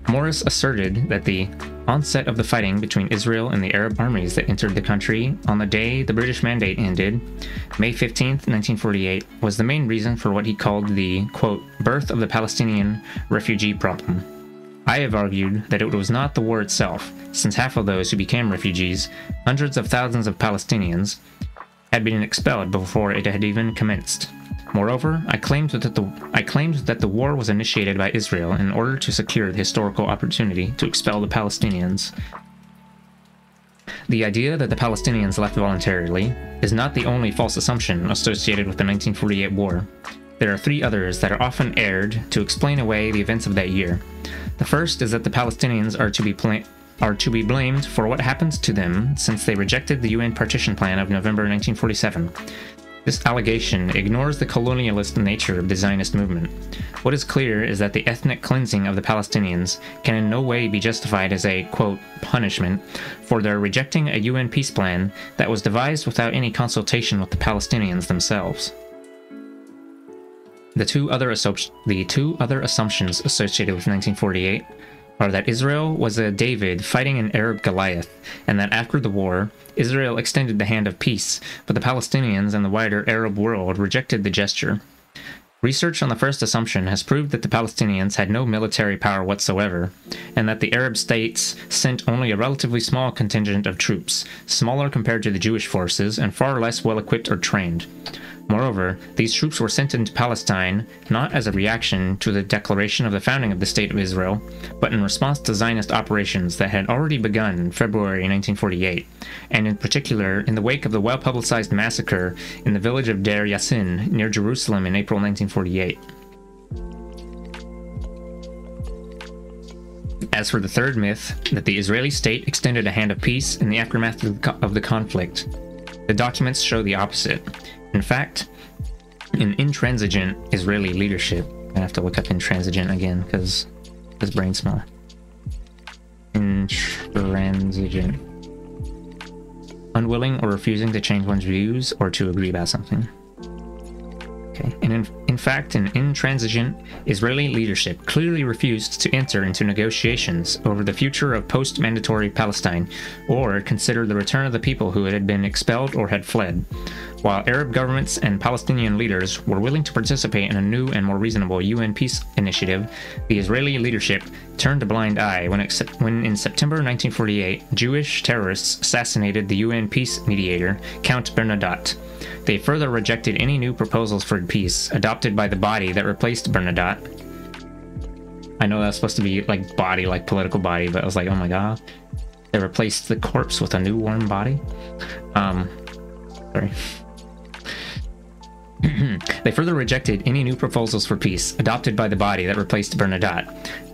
Morris asserted that the onset of the fighting between Israel and the Arab armies that entered the country on the day the British Mandate ended, May 15, 1948, was the main reason for what he called the, quote, birth of the Palestinian refugee problem. I have argued that it was not the war itself, since half of those who became refugees, hundreds of thousands of Palestinians, had been expelled before it had even commenced. Moreover, I claimed that the war was initiated by Israel in order to secure the historical opportunity to expel the Palestinians. The idea that the Palestinians left voluntarily is not the only false assumption associated with the 1948 war. There are three others that are often aired to explain away the events of that year. The first is that the Palestinians are to be blamed for what happened to them since they rejected the UN partition plan of November 1947. This allegation ignores the colonialist nature of the Zionist movement. What is clear is that the ethnic cleansing of the Palestinians can in no way be justified as a, quote, punishment for their rejecting a UN peace plan that was devised without any consultation with the Palestinians themselves. The two other assumptions associated with 1948 are that Israel was a David fighting an Arab Goliath, and that after the war, Israel extended the hand of peace, but the Palestinians and the wider Arab world rejected the gesture. Research on the first assumption has proved that the Palestinians had no military power whatsoever, and that the Arab states sent only a relatively small contingent of troops, smaller compared to the Jewish forces and far less well equipped or trained. Moreover, these troops were sent into Palestine not as a reaction to the declaration of the founding of the State of Israel, but in response to Zionist operations that had already begun in February 1948, and in particular in the wake of the well-publicized massacre in the village of Deir Yassin near Jerusalem in April 1948. As for the third myth, that the Israeli state extended a hand of peace in the aftermath of the conflict, the documents show the opposite. In fact, in intransigent Israeli leadership, I have to look up intransigent again because his brain smell. Intransigent. Unwilling or refusing to change one's views or to agree about something. Okay, and in fact, an intransigent Israeli leadership clearly refused to enter into negotiations over the future of post-mandatory Palestine or consider the return of the people who had been expelled or had fled. While Arab governments and Palestinian leaders were willing to participate in a new and more reasonable UN peace initiative, the Israeli leadership turned a blind eye when in September 1948, Jewish terrorists assassinated the UN peace mediator, Count Bernadotte. They further rejected any new proposals for peace adopted by the body that replaced Bernadotte. I know that's supposed to be like body, like political body, but I was like, oh my god. They replaced the corpse with a new warm body? Sorry. They further rejected any new proposals for peace adopted by the body that replaced Bernadotte,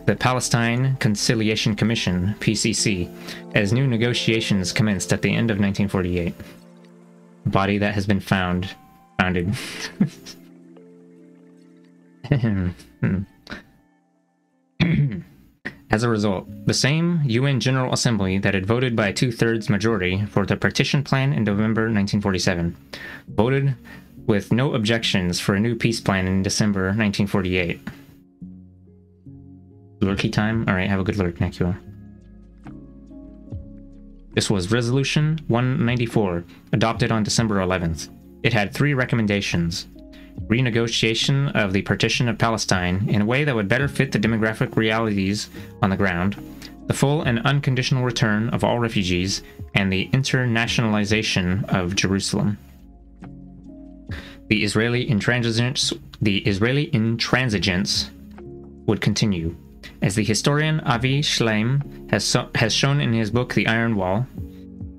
the Palestine Conciliation Commission, PCC, as new negotiations commenced at the end of 1948. A body that has been founded. As a result, the same UN General Assembly that had voted by a 2/3 majority for the partition plan in November 1947 voted with no objections for a new peace plan in December 1948. Lurky time? Alright, have a good lurk, Nakua. This was Resolution 194, adopted on December 11th. It had 3 recommendations. Renegotiation of the partition of Palestine in a way that would better fit the demographic realities on the ground, the full and unconditional return of all refugees, and the internationalization of Jerusalem. The Israeli intransigence would continue. As the historian Avi Shleim has shown in his book The Iron Wall,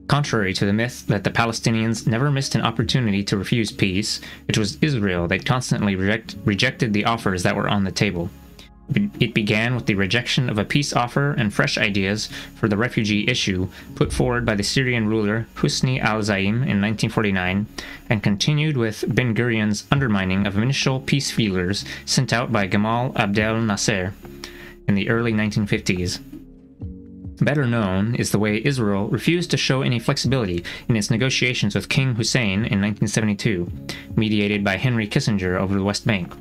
contrary to the myth that the Palestinians never missed an opportunity to refuse peace, it was Israel that constantly rejected the offers that were on the table. It began with the rejection of a peace offer and fresh ideas for the refugee issue put forward by the Syrian ruler Husni al-Zaim in 1949, and continued with Ben-Gurion's undermining of initial peace feelers sent out by Gamal Abdel Nasser in the early 1950s. Better known is the way Israel refused to show any flexibility in its negotiations with King Hussein in 1972, mediated by Henry Kissinger over the West Bank,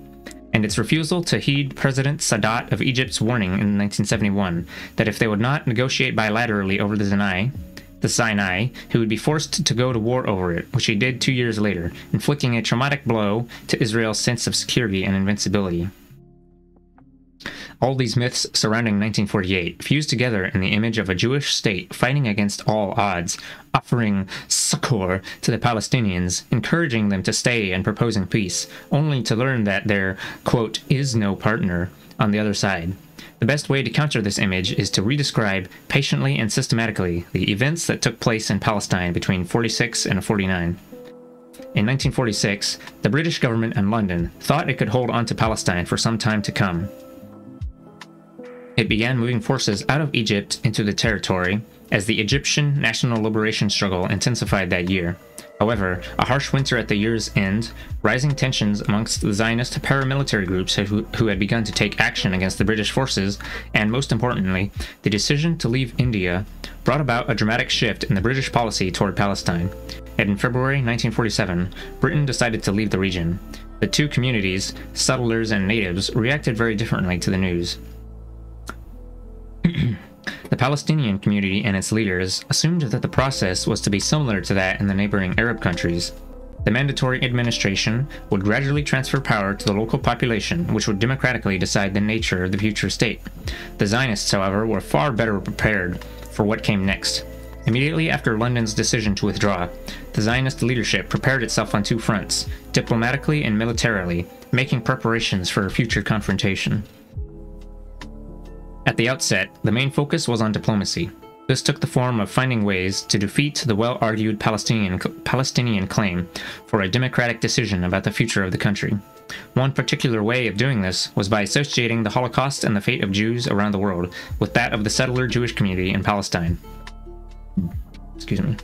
and its refusal to heed President Sadat of Egypt's warning in 1971 that if they would not negotiate bilaterally over the Sinai, he would be forced to go to war over it, which he did 2 years later, inflicting a traumatic blow to Israel's sense of security and invincibility. All these myths surrounding 1948 fused together in the image of a Jewish state fighting against all odds, offering succor to the Palestinians, encouraging them to stay and proposing peace, only to learn that there, quote, is no partner on the other side. The best way to counter this image is to redescribe patiently and systematically the events that took place in Palestine between 46 and 49. In 1946, the British government and London thought it could hold on to Palestine for some time to come. It began moving forces out of Egypt into the territory as the Egyptian national liberation struggle intensified that year. However, a harsh winter at the year's end, rising tensions amongst the Zionist paramilitary groups who had begun to take action against the British forces, and most importantly, the decision to leave India, brought about a dramatic shift in the British policy toward Palestine. And in February 1947, Britain decided to leave the region. The two communities, settlers and natives, reacted very differently to the news. The Palestinian community and its leaders assumed that the process was to be similar to that in the neighboring Arab countries. The mandatory administration would gradually transfer power to the local population, which would democratically decide the nature of the future state. The Zionists, however, were far better prepared for what came next. Immediately after London's decision to withdraw, the Zionist leadership prepared itself on two fronts, diplomatically and militarily, making preparations for a future confrontation. At the outset, the main focus was on diplomacy. This took the form of finding ways to defeat the well-argued Palestinian claim for a democratic decision about the future of the country. One particular way of doing this was by associating the Holocaust and the fate of Jews around the world with that of the settler Jewish community in Palestine. Excuse me.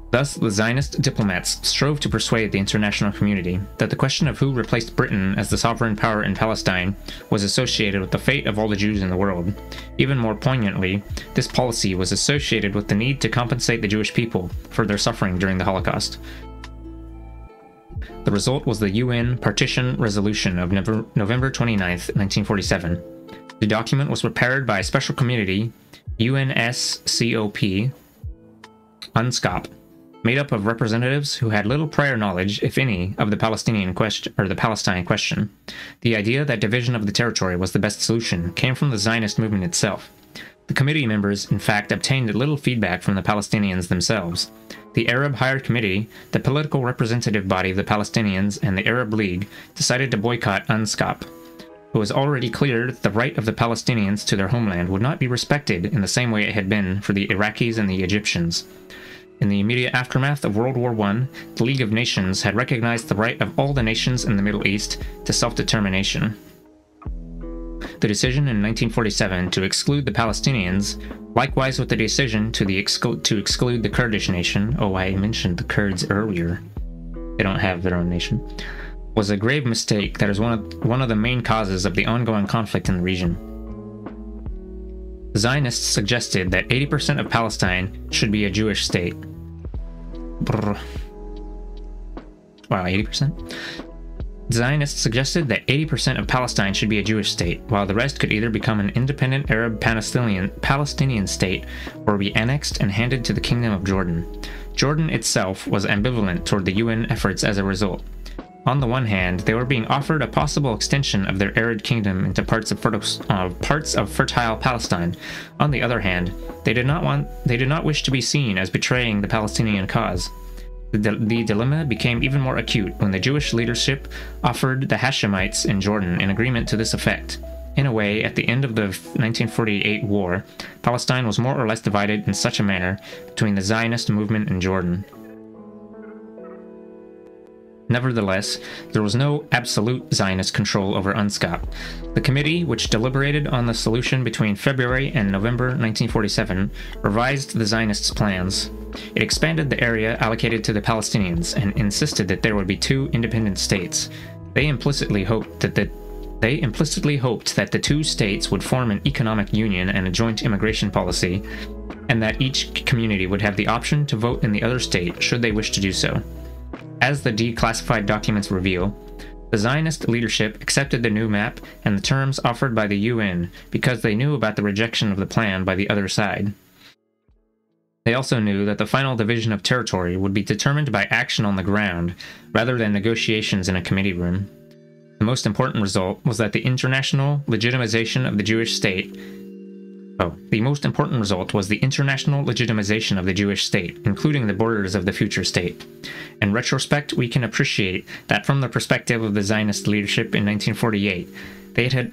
Thus, the Zionist diplomats strove to persuade the international community that the question of who replaced Britain as the sovereign power in Palestine was associated with the fate of all the Jews in the world. Even more poignantly, this policy was associated with the need to compensate the Jewish people for their suffering during the Holocaust. The result was the UN Partition Resolution of November 29, 1947. The document was prepared by a special committee, UNSCOP, UNSCOP, made up of representatives who had little prior knowledge, if any, of the Palestinian question or the Palestine question. The idea that division of the territory was the best solution came from the Zionist movement itself. The committee members, in fact, obtained little feedback from the Palestinians themselves. The Arab Higher Committee, the political representative body of the Palestinians, and the Arab League decided to boycott UNSCOP. It was already clear that the right of the Palestinians to their homeland would not be respected in the same way it had been for the Iraqis and the Egyptians. In the immediate aftermath of World War I, the League of Nations had recognized the right of all the nations in the Middle East to self-determination. The decision in 1947 to exclude the Palestinians, likewise with the decision to exclude the Kurdish nation — oh, I mentioned the Kurds earlier, they don't have their own nation — was a grave mistake that is one of the main causes of the ongoing conflict in the region. The Zionists suggested that 80% of Palestine should be a Jewish state. Wow, 80%? Zionists suggested that 80% of Palestine should be a Jewish state, while the rest could either become an independent Arab Palestinian state or be annexed and handed to the Kingdom of Jordan. Jordan itself was ambivalent toward the UN efforts as a result. On the one hand, they were being offered a possible extension of their arid kingdom into parts of fertile Palestine. On the other hand, they did not wish to be seen as betraying the Palestinian cause. The dilemma became even more acute when the Jewish leadership offered the Hashemites in Jordan an agreement to this effect. In a way, at the end of the 1948 war, Palestine was more or less divided in such a manner between the Zionist movement and Jordan. Nevertheless, there was no absolute Zionist control over UNSCOP. The committee, which deliberated on the solution between February and November 1947, revised the Zionists' plans. It expanded the area allocated to the Palestinians and insisted that there would be two independent states. They implicitly hoped that the two states would form an economic union and a joint immigration policy, and that each community would have the option to vote in the other state should they wish to do so. As the declassified documents reveal, the Zionist leadership accepted the new map and the terms offered by the UN because they knew about the rejection of the plan by the other side. They also knew that the final division of territory would be determined by action on the ground rather than negotiations in a committee room. The most important result was that the international legitimization of the Jewish state including the borders of the future state. In retrospect, we can appreciate that from the perspective of the Zionist leadership in 1948,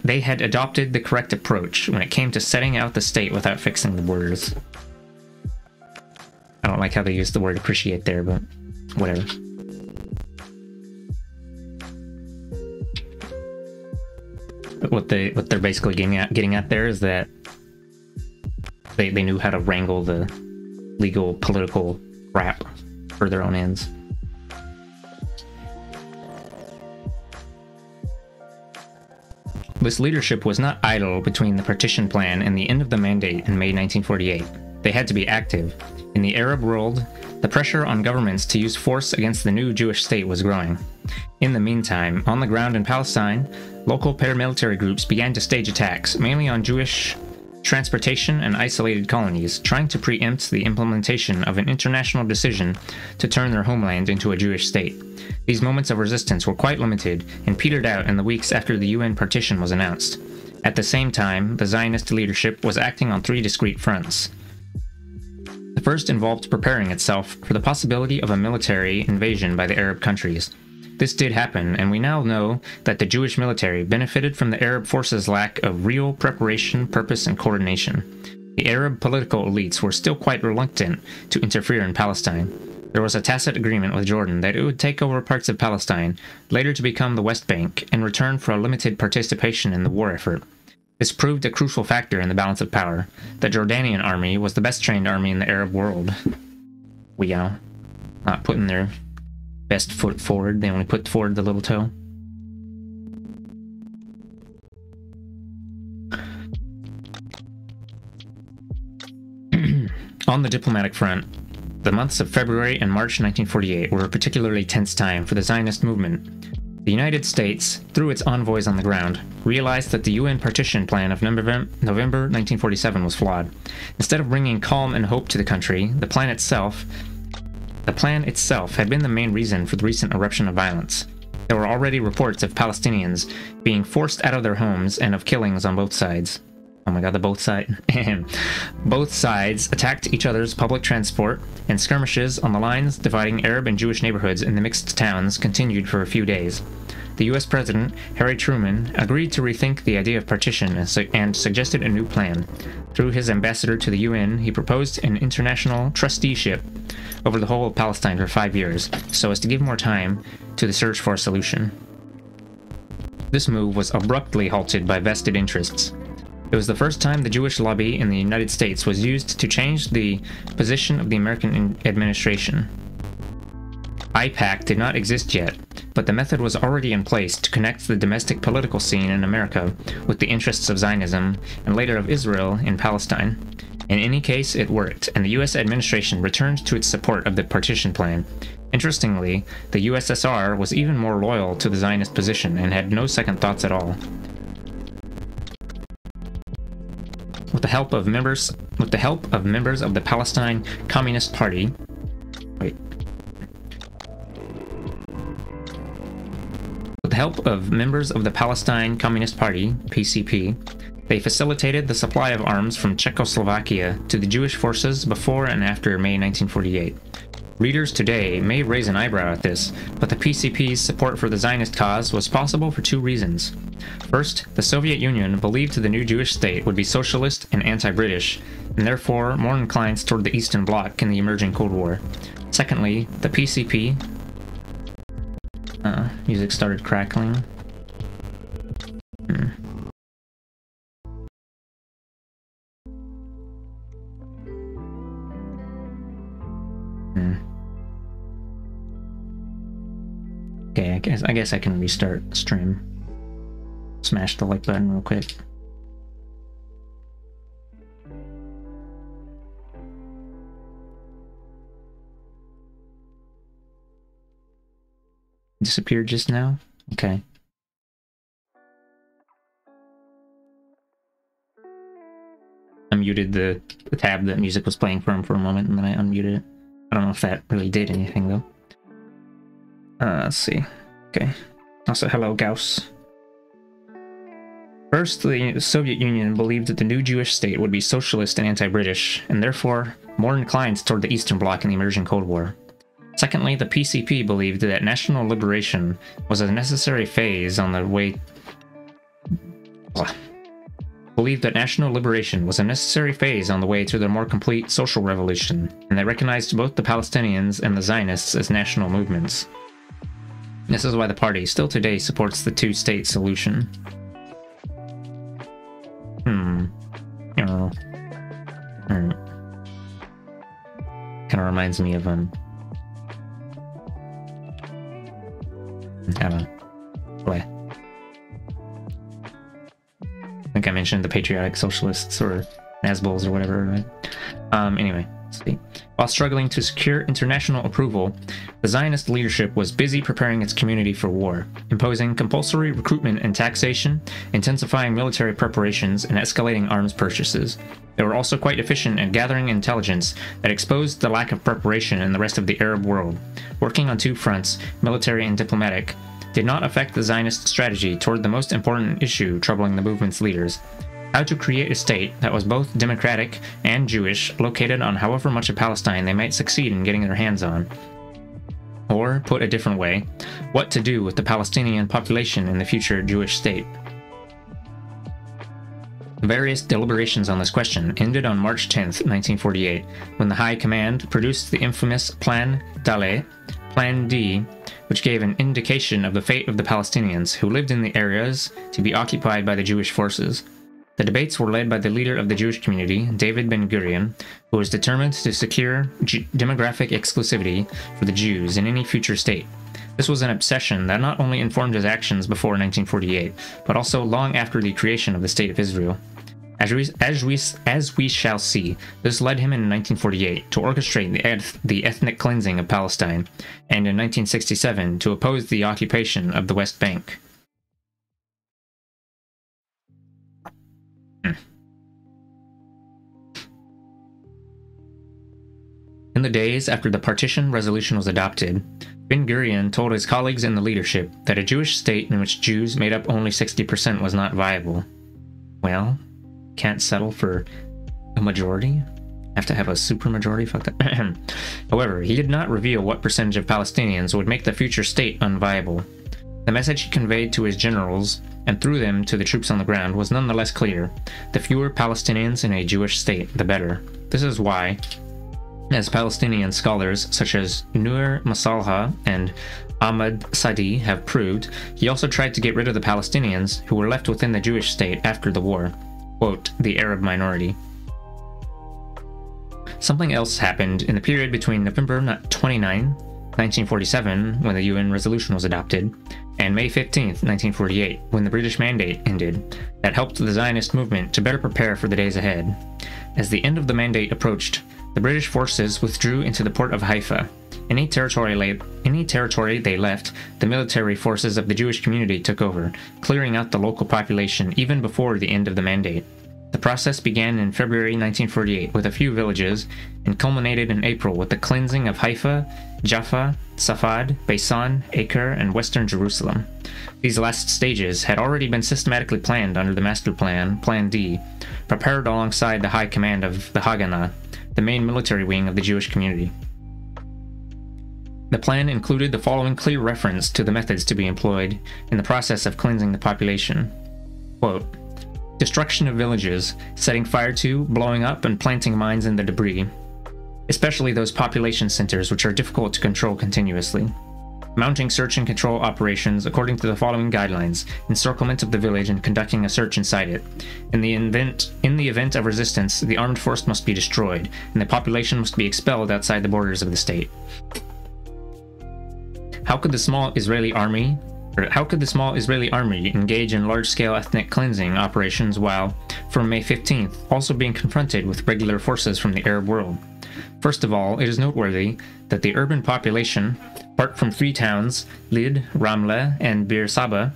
they had adopted the correct approach when it came to setting out the state without fixing the borders. I don't like how they use the word appreciate there, but whatever. What they're basically getting at there is that they knew how to wrangle the legal political crap for their own ends. This leadership was not idle between the partition plan and the end of the mandate in May 1948. They had to be active. In the Arab world, the pressure on governments to use force against the new Jewish state was growing. In the meantime, on the ground in Palestine, local paramilitary groups began to stage attacks, mainly on Jewish transportation and isolated colonies, trying to preempt the implementation of an international decision to turn their homeland into a Jewish state. These moments of resistance were quite limited and petered out in the weeks after the UN partition was announced. At the same time, the Zionist leadership was acting on three discrete fronts. The first involved preparing itself for the possibility of a military invasion by the Arab countries. This did happen, and we now know that the Jewish military benefited from the Arab forces' lack of real preparation, purpose, and coordination. The Arab political elites were still quite reluctant to interfere in Palestine. There was a tacit agreement with Jordan that it would take over parts of Palestine, later to become the West Bank, in return for a limited participation in the war effort. This proved a crucial factor in the balance of power. The Jordanian army was the best-trained army in the Arab world. Not putting their best foot forward, they only put forward the little toe. On the diplomatic front, the months of February and March 1948 were a particularly tense time for the Zionist movement. The United States, through its envoys on the ground, realized that the UN partition plan of November 1947 was flawed. Instead of bringing calm and hope to the country, the plan itself had been the main reason for the recent eruption of violence. There were already reports of Palestinians being forced out of their homes and of killings on both sides. Oh my god, both sides attacked each other's public transport, and skirmishes on the lines dividing Arab and Jewish neighborhoods in the mixed towns continued for a few days. The US President, Harry Truman, agreed to rethink the idea of partition and suggested a new plan. Through his ambassador to the UN, he proposed an international trusteeship over the whole of Palestine for 5 years, so as to give more time to the search for a solution. This move was abruptly halted by vested interests. It was the first time the Jewish lobby in the United States was used to change the position of the American administration. AIPAC did not exist yet, but the method was already in place to connect the domestic political scene in America with the interests of Zionism and later of Israel in Palestine. In any case, it worked, and the US administration returned to its support of the partition plan. Interestingly, the USSR was even more loyal to the Zionist position and had no second thoughts at all. With the help of members of the Palestine Communist Party, With the help of members of the Palestine Communist Party, PCP, they facilitated the supply of arms from Czechoslovakia to the Jewish forces before and after May 1948. Readers today may raise an eyebrow at this, but the PCP's support for the Zionist cause was possible for two reasons. First, the Soviet Union believed the new Jewish state would be socialist and anti-British, and therefore more inclined toward the Eastern Bloc in the emerging Cold War. Secondly, the PCP... music started crackling. Okay, I guess I can restart the stream. Smash the like button real quick. Disappeared just now? Okay. I muted the tab that music was playing from for a moment, and then I unmuted it. I don't know if that really did anything, though. Let's see. Okay. Also, hello, Gauss. First, the Soviet Union believed that the new Jewish state would be socialist and anti-British, and therefore more inclined toward the Eastern Bloc in the emerging Cold War. Secondly, the PCP believed that national liberation was a necessary phase on the way... believed that national liberation was a necessary phase on the way to the more complete social revolution, and they recognized both the Palestinians and the Zionists as national movements. This is why the party still today supports the two-state solution. Kind of reminds me of mentioned the Patriotic Socialists or Nazbols or whatever, right? Anyway, let's see. While struggling to secure international approval, the Zionist leadership was busy preparing its community for war, imposing compulsory recruitment and taxation, intensifying military preparations, and escalating arms purchases. They were also quite efficient at gathering intelligence that exposed the lack of preparation in the rest of the Arab world. Working on two fronts, military and diplomatic, did not affect the Zionist strategy toward the most important issue troubling the movement's leaders: how to create a state that was both democratic and Jewish, located on however much of Palestine they might succeed in getting their hands on. Or, put a different way, what to do with the Palestinian population in the future Jewish state. Various deliberations on this question ended on March 10, 1948, when the High Command produced the infamous Plan Dalet, Plan D, which gave an indication of the fate of the Palestinians who lived in the areas to be occupied by the Jewish forces. The debates were led by the leader of the Jewish community, David Ben-Gurion, who was determined to secure demographic exclusivity for the Jews in any future state. This was an obsession that not only informed his actions before 1948, but also long after the creation of the State of Israel. As we shall see, this led him in 1948 to orchestrate the ethnic cleansing of Palestine, and in 1967 to oppose the occupation of the West Bank. In the days after the partition resolution was adopted, Ben-Gurion told his colleagues in the leadership that a Jewish state in which Jews made up only 60% was not viable. Well, can't settle for a majority? Have to have a supermajority? Fuck that. However, he did not reveal what percentage of Palestinians would make the future state unviable. The message he conveyed to his generals, and through them to the troops on the ground, was nonetheless clear: the fewer Palestinians in a Jewish state, the better. This is why, as Palestinian scholars such as Nur Masalha and Ahmad Sadi have proved, he also tried to get rid of the Palestinians who were left within the Jewish state after the war. Quote, the Arab minority. Something else happened in the period between November 29, 1947, when the UN resolution was adopted, and May 15, 1948, when the British Mandate ended, that helped the Zionist movement to better prepare for the days ahead. As the end of the Mandate approached, the British forces withdrew into the port of Haifa. Any territory they left, the military forces of the Jewish community took over, clearing out the local population even before the end of the Mandate. The process began in February 1948 with a few villages, and culminated in April with the cleansing of Haifa, Jaffa, Safad, Beisan, Acre, and western Jerusalem. These last stages had already been systematically planned under the master plan, Plan D, prepared alongside the high command of the Haganah, the main military wing of the Jewish community. The plan included the following clear reference to the methods to be employed in the process of cleansing the population. Quote, destruction of villages, setting fire to, blowing up, and planting mines in the debris, especially those population centers which are difficult to control continuously. Mounting search and control operations according to the following guidelines: encirclement of the village and conducting a search inside it. In the event of resistance, the armed force must be destroyed, and the population must be expelled outside the borders of the state. How could the small Israeli army engage in large-scale ethnic cleansing operations while, from May 15th, also being confronted with regular forces from the Arab world? First of all, it is noteworthy that the urban population, apart from 3 towns, Lid, Ramle, and Bir Saba,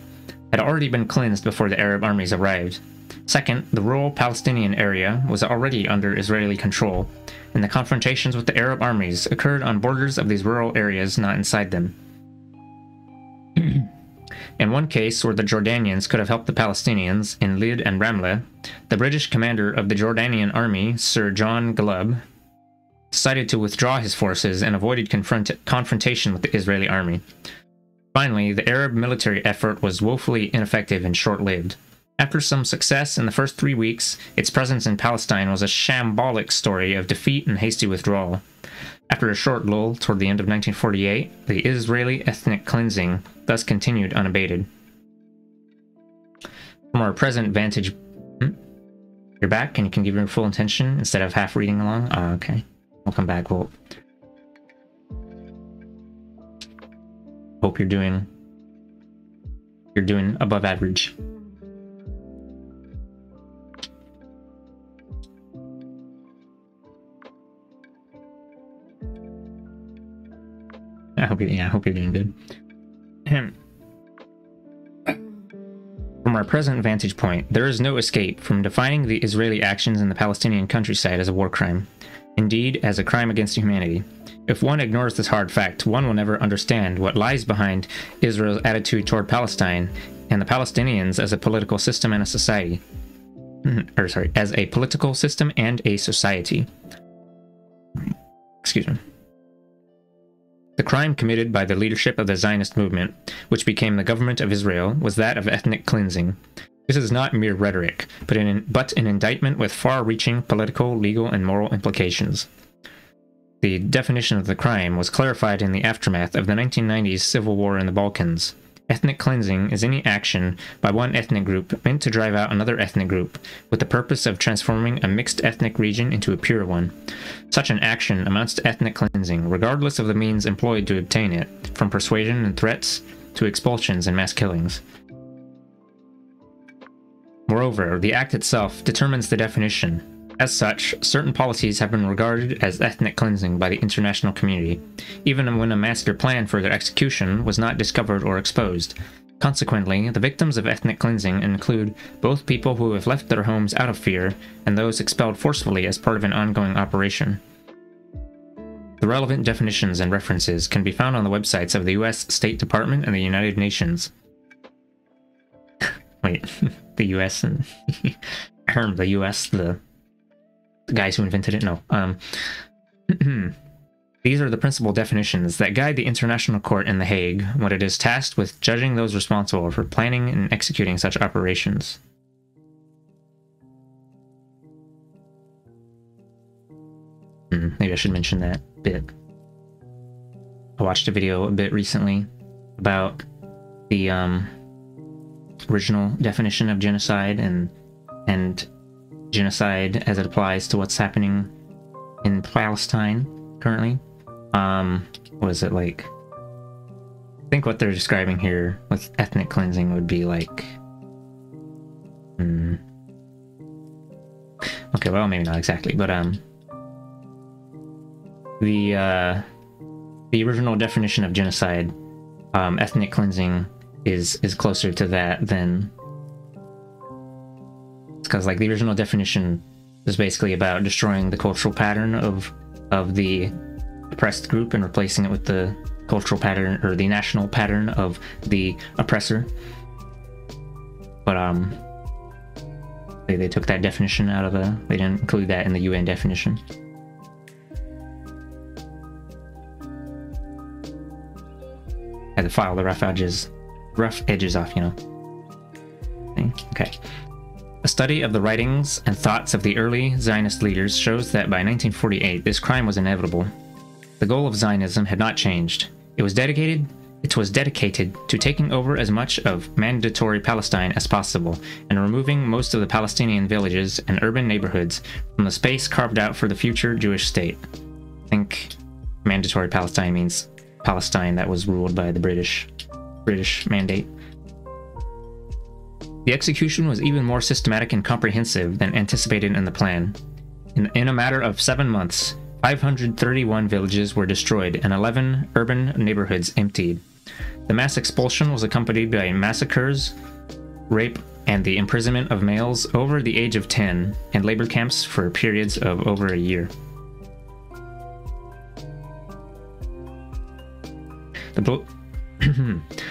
had already been cleansed before the Arab armies arrived. Second, the rural Palestinian area was already under Israeli control, and the confrontations with the Arab armies occurred on borders of these rural areas, not inside them. In one case where the Jordanians could have helped the Palestinians, in Lid and Ramle, the British commander of the Jordanian army, Sir John Glubb, decided to withdraw his forces and avoided confrontation with the Israeli army. Finally, the Arab military effort was woefully ineffective and short-lived. After some success in the first 3 weeks, its presence in Palestine was a shambolic story of defeat and hasty withdrawal. After a short lull toward the end of 1948, the Israeli ethnic cleansing thus continued unabated. From our present vantage... You're back and you can give your full attention instead of half reading along? Oh, okay. We'll come back. We'll... Hope you're doing above average. I hope you're doing good. From our present vantage point, there is no escape from defining the Israeli actions in the Palestinian countryside as a war crime. Indeed, as a crime against humanity. If one ignores this hard fact, one will never understand what lies behind Israel's attitude toward Palestine and the Palestinians as a political system and a society. As a political system and a society. Excuse me. The crime committed by the leadership of the Zionist movement, which became the government of Israel, was that of ethnic cleansing. This is not mere rhetoric, but an indictment with far-reaching political, legal, and moral implications. The definition of the crime was clarified in the aftermath of the 1990s civil war in the Balkans. Ethnic cleansing is any action by one ethnic group meant to drive out another ethnic group, with the purpose of transforming a mixed ethnic region into a pure one. Such an action amounts to ethnic cleansing, regardless of the means employed to obtain it, from persuasion and threats to expulsions and mass killings. Moreover, the act itself determines the definition. As such, certain policies have been regarded as ethnic cleansing by the international community, even when a master plan for their execution was not discovered or exposed. Consequently, the victims of ethnic cleansing include both people who have left their homes out of fear and those expelled forcefully as part of an ongoing operation. The relevant definitions and references can be found on the websites of the U.S. State Department and the United Nations. Wait, the U.S. and the U.S., the guys who invented it? No. These are the principal definitions that guide the International Court in The Hague when it is tasked with judging those responsible for planning and executing such operations. Maybe I should mention that bit. I watched a video a bit recently about the original definition of genocide and genocide as it applies to what's happening in Palestine currently. What is it like? I think what they're describing here with ethnic cleansing would be like okay, well, maybe not exactly, but the original definition of genocide, ethnic cleansing is closer to that than, because like the original definition is basically about destroying the cultural pattern of the oppressed group and replacing it with the cultural pattern or the national pattern of the oppressor. But they took that definition out of they didn't include that in the UN definition. Had to file the rough edges off, you know. Okay. A study of the writings and thoughts of the early Zionist leaders shows that by 1948, this crime was inevitable. The goal of Zionism had not changed. It was dedicated to taking over as much of mandatory Palestine as possible and removing most of the Palestinian villages and urban neighborhoods from the space carved out for the future Jewish state. I think mandatory Palestine means Palestine that was ruled by the British mandate. The execution was even more systematic and comprehensive than anticipated in the plan. In a matter of 7 months, 531 villages were destroyed and 11 urban neighborhoods emptied. The mass expulsion was accompanied by massacres, rape, and the imprisonment of males over the age of 10 in labor camps for periods of over a year.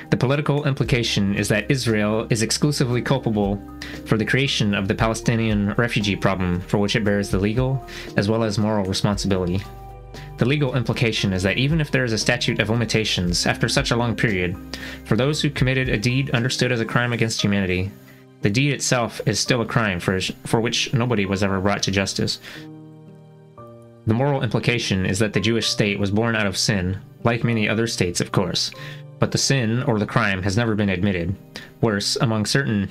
The political implication is that Israel is exclusively culpable for the creation of the Palestinian refugee problem, for which it bears the legal as well as moral responsibility. The legal implication is that even if there is a statute of limitations after such a long period, for those who committed a deed understood as a crime against humanity, the deed itself is still a crime for which nobody was ever brought to justice. The moral implication is that the Jewish state was born out of sin, like many other states, of course, but the sin or the crime has never been admitted. Worse, among certain...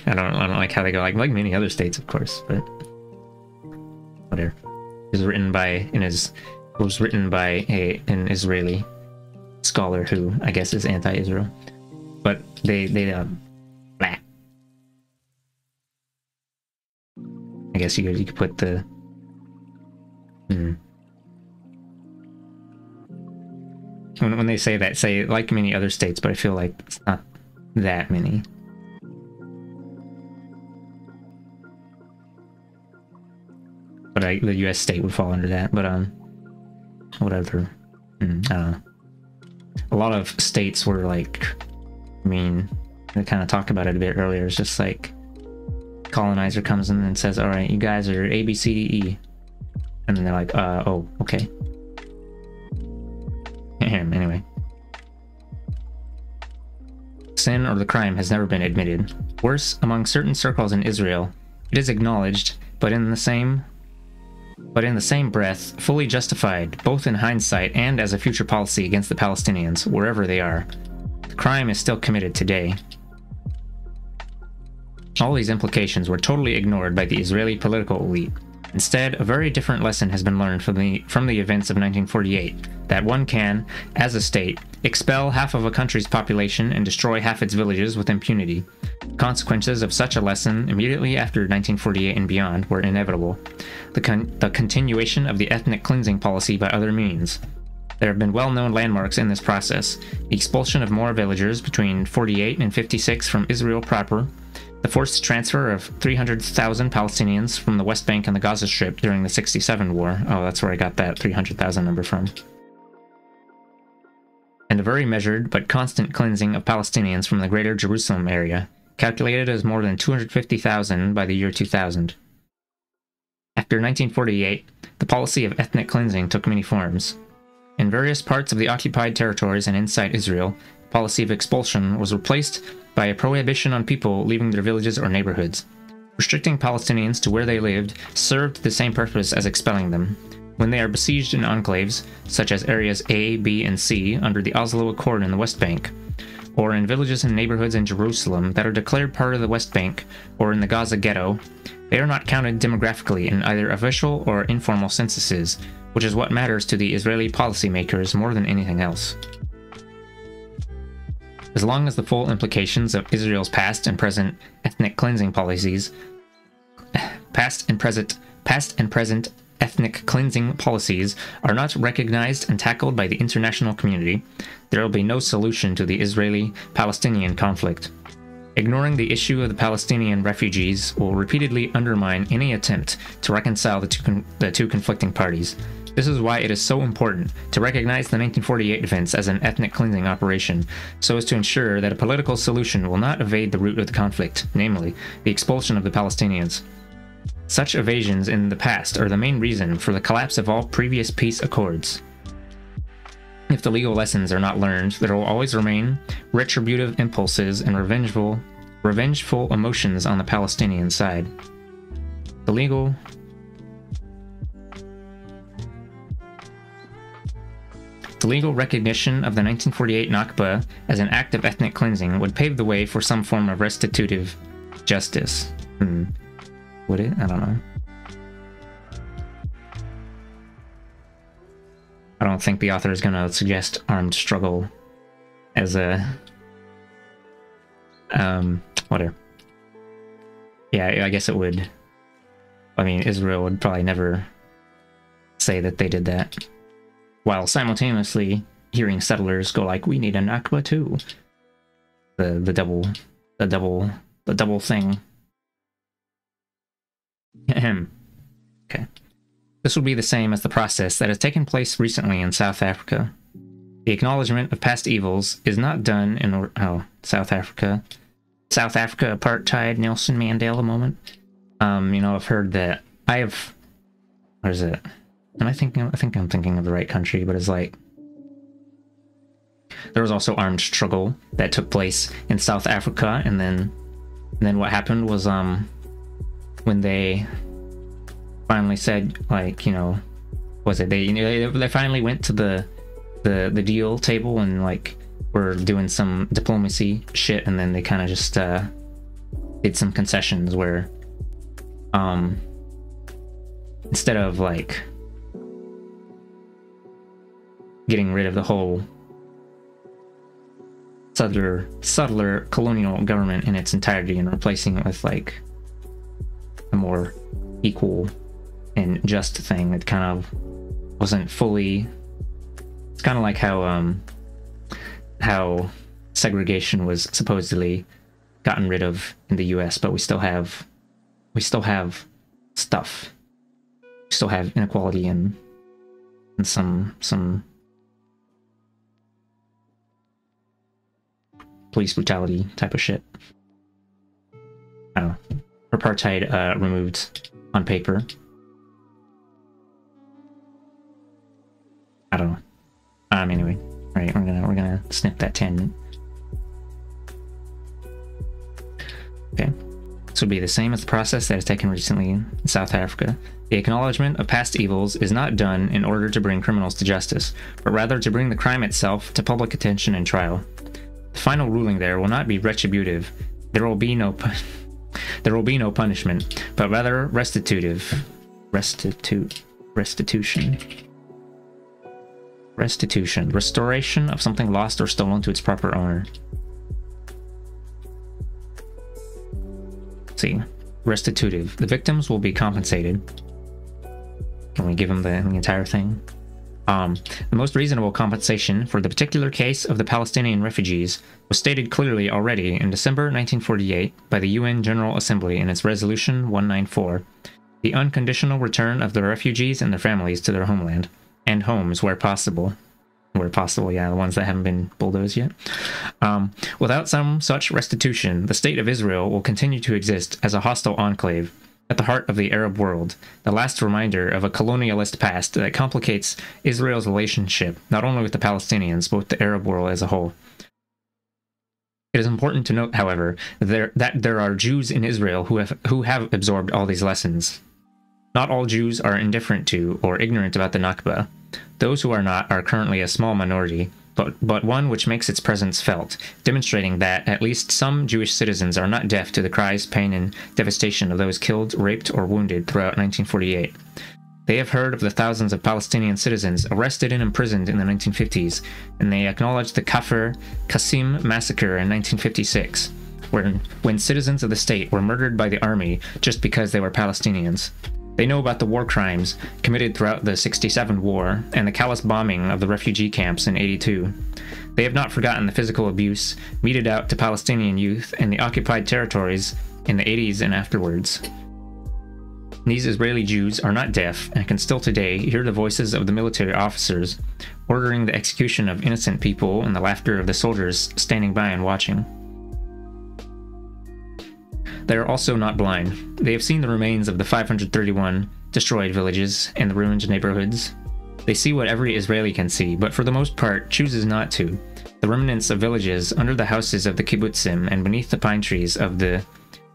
I don't like how they go, like many other states, of course, but whatever. It was written by an Israeli scholar who I guess is anti-Israel, but they blah. I guess you could put the when they say that, say like many other states, but I feel like it's not that many. But the U.S. state would fall under that. But whatever. I don't know. A lot of states were like, I mean, they kind of talked about it a bit earlier. It's just like colonizer comes in and says, "All right, you guys are A, B, C, D, E," and then they're like, "Oh, okay." Anyway. Sin or the crime has never been admitted. Worse, among certain circles in Israel, it is acknowledged, but in the same breath, fully justified, both in hindsight and as a future policy against the Palestinians, wherever they are. The crime is still committed today. All these implications were totally ignored by the Israeli political elite. Instead, a very different lesson has been learned from the events of 1948, that one can, as a state, expel half of a country's population and destroy half its villages with impunity. Consequences of such a lesson immediately after 1948 and beyond were inevitable. The continuation of the ethnic cleansing policy by other means. There have been well-known landmarks in this process: the expulsion of more villagers between 48 and 56 from Israel proper, the forced transfer of 300,000 Palestinians from the West Bank and the Gaza Strip during the '67 war. Oh, that's where I got that 300,000 number from. And a very measured but constant cleansing of Palestinians from the greater Jerusalem area, calculated as more than 250,000 by the year 2000. After 1948, the policy of ethnic cleansing took many forms. In various parts of the occupied territories and inside Israel, the policy of expulsion was replaced by a prohibition on people leaving their villages or neighborhoods. Restricting Palestinians to where they lived served the same purpose as expelling them. When they are besieged in enclaves, such as areas A, B, and C under the Oslo Accord in the West Bank, or in villages and neighborhoods in Jerusalem that are declared part of the West Bank, or in the Gaza ghetto, they are not counted demographically in either official or informal censuses, which is what matters to the Israeli policymakers more than anything else. As long as the full implications of Israel's past and present ethnic cleansing policies, past and present ethnic cleansing policies are not recognized and tackled by the international community, there will be no solution to the Israeli-Palestinian conflict. Ignoring the issue of the Palestinian refugees will repeatedly undermine any attempt to reconcile the two conflicting parties. This is why it is so important to recognize the 1948 events as an ethnic cleansing operation, so as to ensure that a political solution will not evade the root of the conflict, namely, the expulsion of the Palestinians. Such evasions in the past are the main reason for the collapse of all previous peace accords. If the legal lessons are not learned, there will always remain retributive impulses and revengeful emotions on the Palestinian side. The legal recognition of the 1948 Nakba as an act of ethnic cleansing would pave the way for some form of restitutive justice. Would it? I don't know. I don't think the author is going to suggest armed struggle as a... whatever. Yeah, I guess it would. I mean, Israel would probably never say that they did that, while simultaneously hearing settlers go like, "We need a Nakba too." The double thing. Okay. This will be the same as the process that has taken place recently in South Africa. The acknowledgement of past evils is not done in South Africa apartheid Nelson Mandela moment. I've heard that what is it? I think I'm thinking of the right country, but it's like there was also armed struggle that took place in South Africa, and then what happened was when they finally said, like, they finally went to the deal table and like were doing some diplomacy shit, and then they kind of just did some concessions where instead of like getting rid of the whole subtler colonial government in its entirety and replacing it with like a more equal and just thing that kind of wasn't fully It's kind of like how segregation was supposedly gotten rid of in the US, but we still have stuff. We still have inequality and some police brutality type of shit. I don't know. Apartheid removed on paper. I don't know. Anyway, all right, we're gonna snip that tangent. Okay, this would be the same as the process that has taken recently in South Africa. The acknowledgement of past evils is not done in order to bring criminals to justice, but rather to bring the crime itself to public attention and trial. The final ruling there will not be retributive. There will be no punishment, but rather restitution. Restoration of something lost or stolen to its proper owner. Let's see. Restitutive. The victims will be compensated. Can we give them the entire thing? The most reasonable compensation for the particular case of the Palestinian refugees was stated clearly already in December 1948 by the UN General Assembly in its Resolution 194, the unconditional return of the refugees and their families to their homeland, and homes where possible. Where possible, yeah, the ones that haven't been bulldozed yet. Without some such restitution, the State of Israel will continue to exist as a hostile enclave at the heart of the Arab world, the last reminder of a colonialist past that complicates Israel's relationship not only with the Palestinians, but with the Arab world as a whole. It is important to note, however, that there are Jews in Israel who have absorbed all these lessons. Not all Jews are indifferent to or ignorant about the Nakba. Those who are not are currently a small minority, but one which makes its presence felt, demonstrating that at least some Jewish citizens are not deaf to the cries, pain, and devastation of those killed, raped, or wounded throughout 1948. They have heard of the thousands of Palestinian citizens arrested and imprisoned in the 1950s, and they acknowledge the Kafr Qasim massacre in 1956, when citizens of the state were murdered by the army just because they were Palestinians. They know about the war crimes committed throughout the '67 war and the callous bombing of the refugee camps in '82. They have not forgotten the physical abuse meted out to Palestinian youth in the occupied territories in the '80s and afterwards. These Israeli Jews are not deaf and can still today hear the voices of the military officers ordering the execution of innocent people and the laughter of the soldiers standing by and watching. They are also not blind. They have seen the remains of the 531 destroyed villages and the ruined neighborhoods. They see what every Israeli can see, but for the most part chooses not to. The remnants of villages under the houses of the kibbutzim and beneath the pine trees of the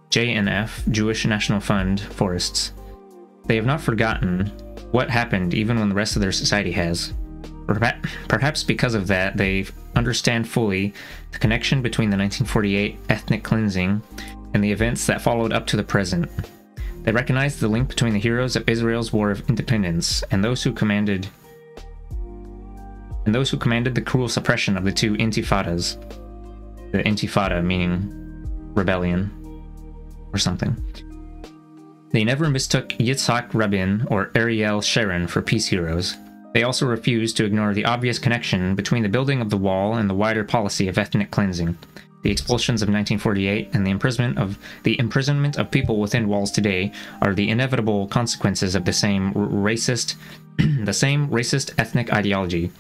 JNF, Jewish National Fund, forests. They have not forgotten what happened even when the rest of their society has. Perhaps because of that, they understand fully the connection between the 1948 ethnic cleansing and the events that followed up to the present. They recognize the link between the heroes of Israel's War of Independence and those who commanded the cruel suppression of the two intifadas. The intifada meaning rebellion or something. They never mistook Yitzhak Rabin or Ariel Sharon for peace heroes. They also refused to ignore the obvious connection between the building of the wall and the wider policy of ethnic cleansing. The expulsions of 1948 and the imprisonment of people within walls today are the inevitable consequences of the same racist ethnic ideology.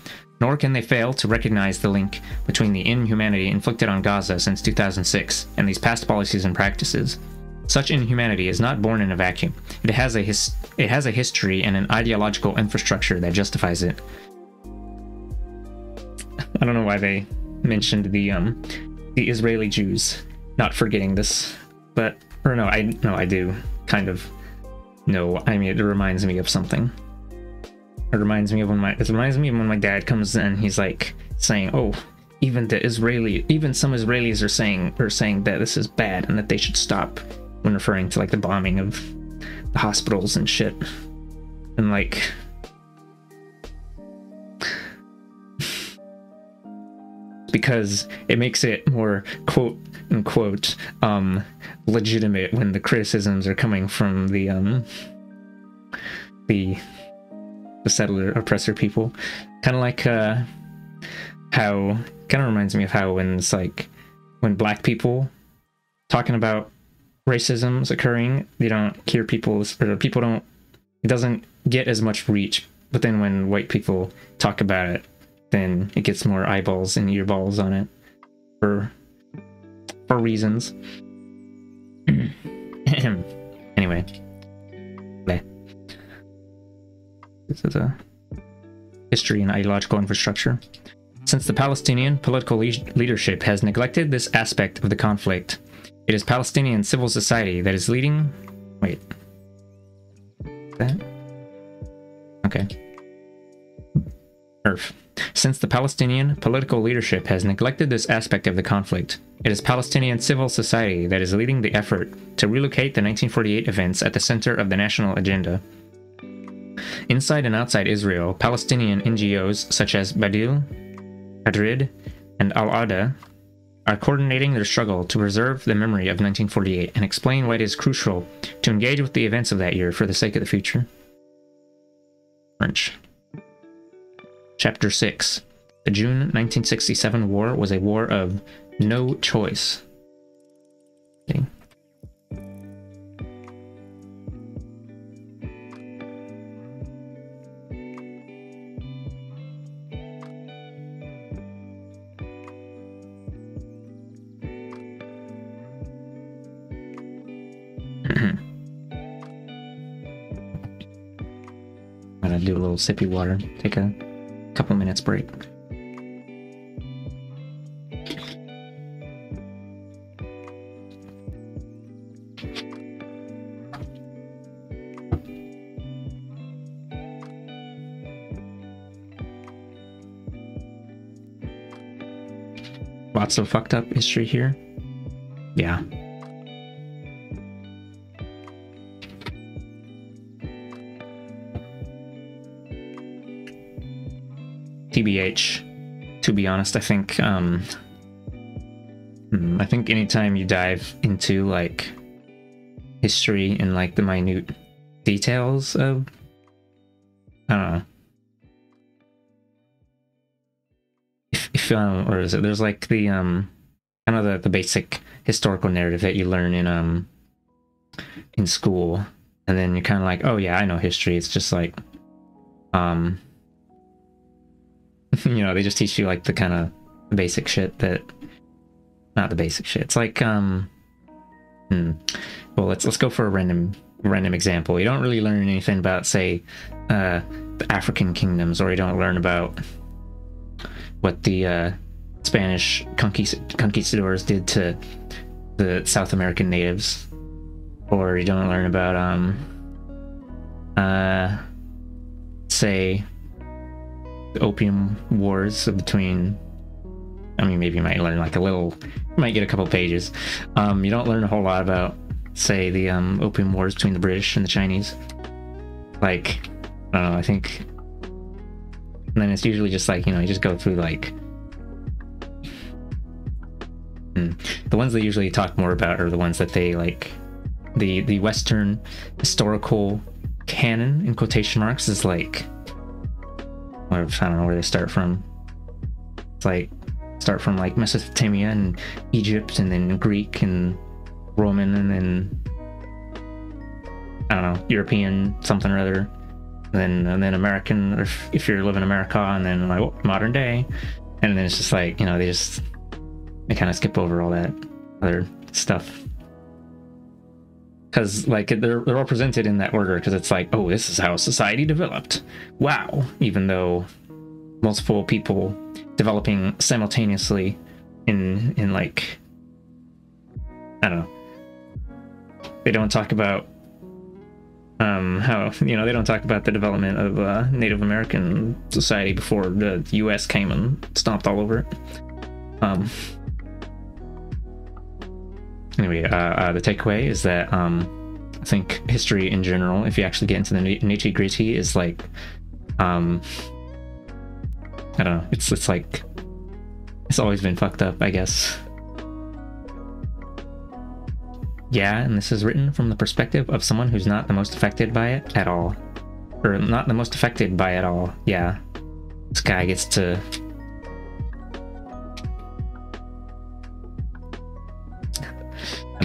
Nor can they fail to recognize the link between the inhumanity inflicted on Gaza since 2006 and these past policies and practices. Such inhumanity is not born in a vacuum. It has a history and an ideological infrastructure that justifies it. I don't know why they mentioned the Israeli Jews not forgetting this, but I do kind of know. I mean, it reminds me of something. It reminds me of when my dad comes in, he's like saying, "Oh, even some Israelis are saying that this is bad and that they should stop," when referring to like the bombing of the hospitals and shit. And like, because it makes it more quote unquote legitimate when the criticisms are coming from the the settler oppressor people. Kind of like how, kind of reminds me of how when it's like, when black people talking about racism's occurring, they don't hear people's, or people don't, it doesn't get as much reach. But then when white people talk about it, then it gets more eyeballs and earballs on it for reasons. Anyway, this is a history and ideological infrastructure. Since the Palestinian political leadership has neglected this aspect of the conflict, it is Palestinian civil society that is leading... Wait. That? Okay. Since the Palestinian political leadership has neglected this aspect of the conflict, it is Palestinian civil society that is leading the effort to relocate the 1948 events at the center of the national agenda. Inside and outside Israel, Palestinian NGOs such as Badil, Hadrid, and Al-Ada are coordinating their struggle to preserve the memory of 1948 and explain why it is crucial to engage with the events of that year for the sake of the future. French. Chapter 6. The June 1967 war was a war of no choice. Okay. I'm gonna do a little sippy water, take a couple minutes break. Lots of fucked up history here. Yeah. TBH, to be honest, I think anytime you dive into like history and like the minute details of, I don't know, if or is it, there's like the kind of the basic historical narrative that you learn in school, and then you're kind of like, oh yeah, I know history. It's just like you know, they just teach you like the kind of basic shit that, not the basic shit. It's like, well, let's go for a random example. You don't really learn anything about, say, the African kingdoms, or you don't learn about what the Spanish conquistadors did to the South American natives, or you don't learn about, say, the Opium Wars between, I mean, maybe you might learn like a little, you might get a couple pages. You don't learn a whole lot about, say, the Opium Wars between the British and the Chinese. Like, I don't know, I think, and then it's usually just like, you know, you just go through like, the ones they usually talk more about are the ones that they like, the Western historical canon, in quotation marks, is like, I don't know where they start from. It's like, start from like Mesopotamia and Egypt, and then Greek and Roman, and then, I don't know, European something or other, and then American, or if you live in America, and then like modern day, and then it's just like, you know, they kind of skip over all that other stuff. Because like they're all presented in that order, because it's like, oh, this is how society developed. Wow. Even though multiple people developing simultaneously in like, I don't know. They don't talk about how, you know, they don't talk about the development of Native American society before the US came and stomped all over it. Anyway, the takeaway is that I think history in general, if you actually get into the nitty-gritty, is like, I don't know, it's like, it's always been fucked up, I guess. Yeah, and this is written from the perspective of someone who's not the most affected by it at all. or not the most affected by it all. Yeah, this guy gets to.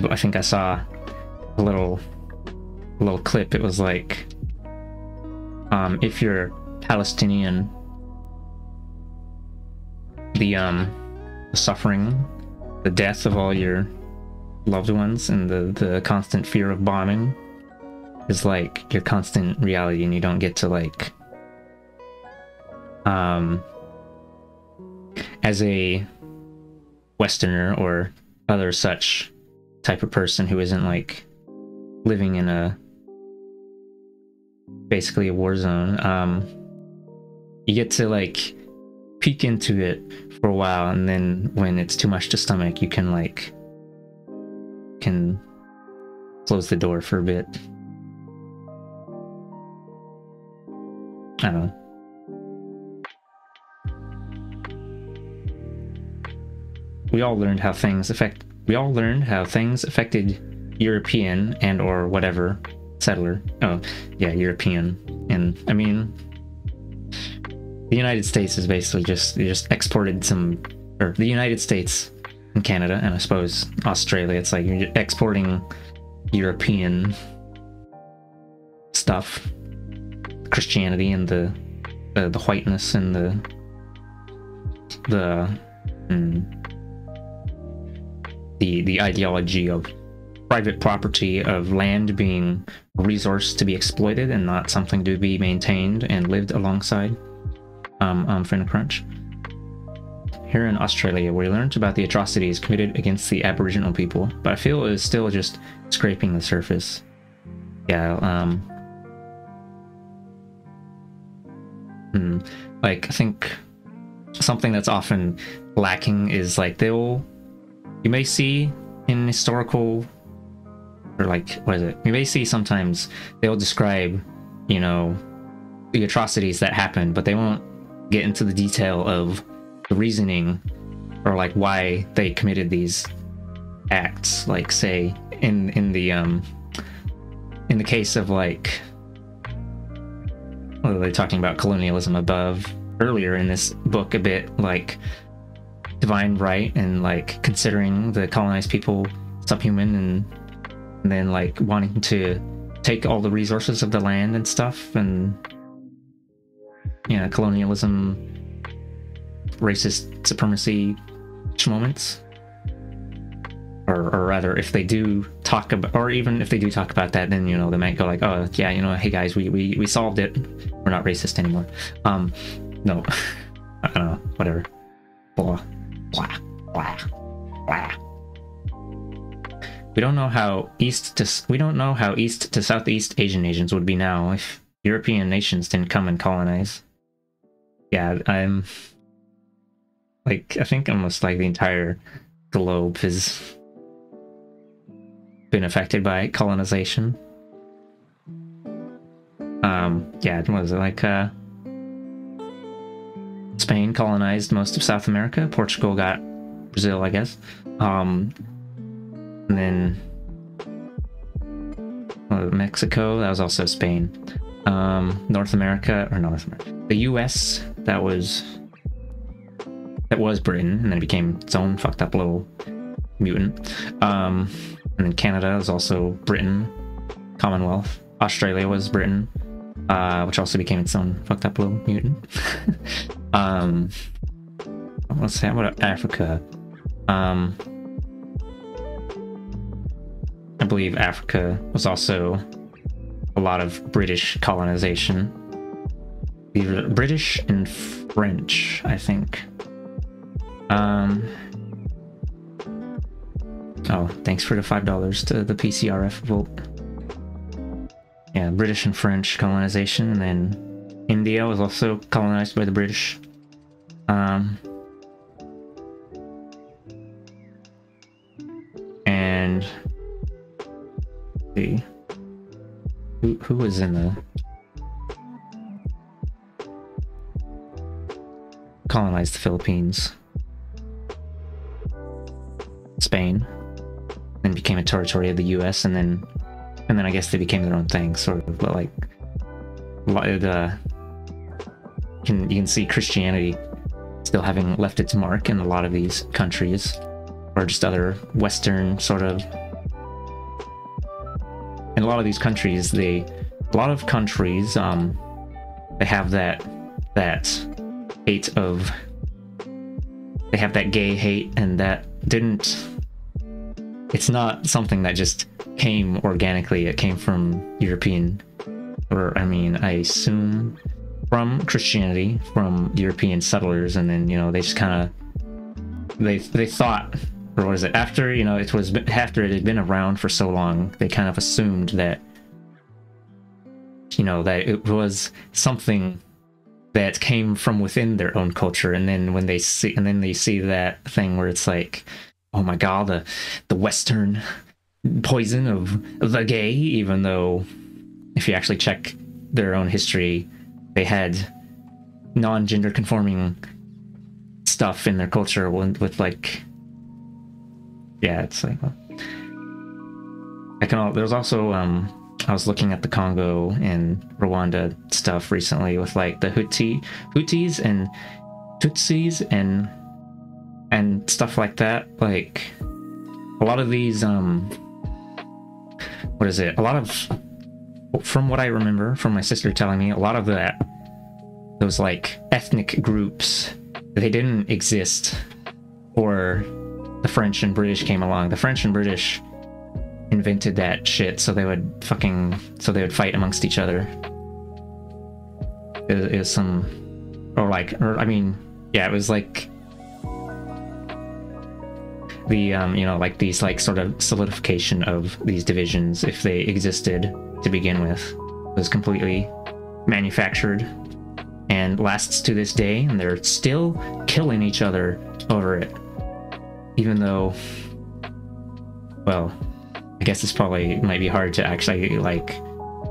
I think I saw a little clip. It was like, if you're Palestinian, the suffering, the death of all your loved ones, and the constant fear of bombing is like your constant reality, and you don't get to like, as a Westerner or other such type of person who isn't like living in a basically a war zone, you get to like peek into it for a while, and then when it's too much to stomach, you can like close the door for a bit. I don't know. We all learned how things affected European and or whatever settler. Oh, yeah, European. And I mean, the United States is basically just exported some, or the United States and Canada, and I suppose Australia. It's like you're exporting European stuff, Christianity and the whiteness and the ideology of private property, of land being a resource to be exploited and not something to be maintained and lived alongside. Finna Crunch. Here in Australia, we learned about the atrocities committed against the Aboriginal people, but I feel it is still just scraping the surface. Yeah, like, I think something that's often lacking is like you may see in historical, or like, what is it? You may see sometimes they'll describe, you know, the atrocities that happened, but they won't get into the detail of the reasoning or like why they committed these acts. Like, say in the case of like, what are they talking about, colonialism above earlier in this book a bit, like divine right and like considering the colonized people subhuman, and then like wanting to take all the resources of the land and stuff, and yeah, colonialism, racist supremacy moments. Or rather, if they do talk about, or even if they do talk about that, then, you know, they might go like, oh yeah, you know, hey guys, we solved it, we're not racist anymore. No, I don't know, whatever. Blah blah blah blah. We don't know how east to southeast Asian nations would be now if European nations didn't come and colonize. Yeah, I'm like, I think almost like the entire globe has been affected by colonization. Yeah, what was it, like Spain colonized most of South America, Portugal got Brazil, I guess. And then Mexico, that was also Spain. North America, the US, that was Britain, and then it became its own fucked up little mutant. And then Canada was also Britain, Commonwealth. Australia was Britain, which also became its own fucked up little mutant. Let's say, what about Africa? I believe Africa was also a lot of British colonization. Either British and French, I think. Oh, thanks for the $5 to the PCRF vote. Yeah, British and French colonization, and then India was also colonized by the British. And let's see, who was in the colonized the Philippines? Spain, then became a territory of the US, and then I guess they became their own thing, sort of like you can see Christianity still having left its mark in a lot of these countries, or just other Western sort of. In a lot of these countries, they have that hate of, they have that gay hate, and that it's not something that just came organically. It came from European, or I mean, I assume from Christianity, from European settlers, and then, you know, they just kind of, they thought, or what is it, after, you know, after it had been around for so long, they kind of assumed that, you know, that it was something that came from within their own culture. And then when they see that thing where it's like, oh my god, the Western poison of the gay, even though if you actually check their own history, they had non-gender conforming stuff in their culture with like, yeah, it's like, there's also I was looking at the Congo and Rwanda stuff recently with like the Houthis and Tutsis and stuff like that. Like a lot of these what is it? A lot of, from what I remember from my sister telling me, a lot of those like ethnic groups, they didn't exist before the French and British came along. The French and British invented that shit so they would fight amongst each other. It was some, I mean, yeah, it was like the you know, like these like sort of solidification of these divisions, if they existed to begin with, was completely manufactured and lasts to this day, and they're still killing each other over it, even though, well, I guess it's might be hard to actually, like,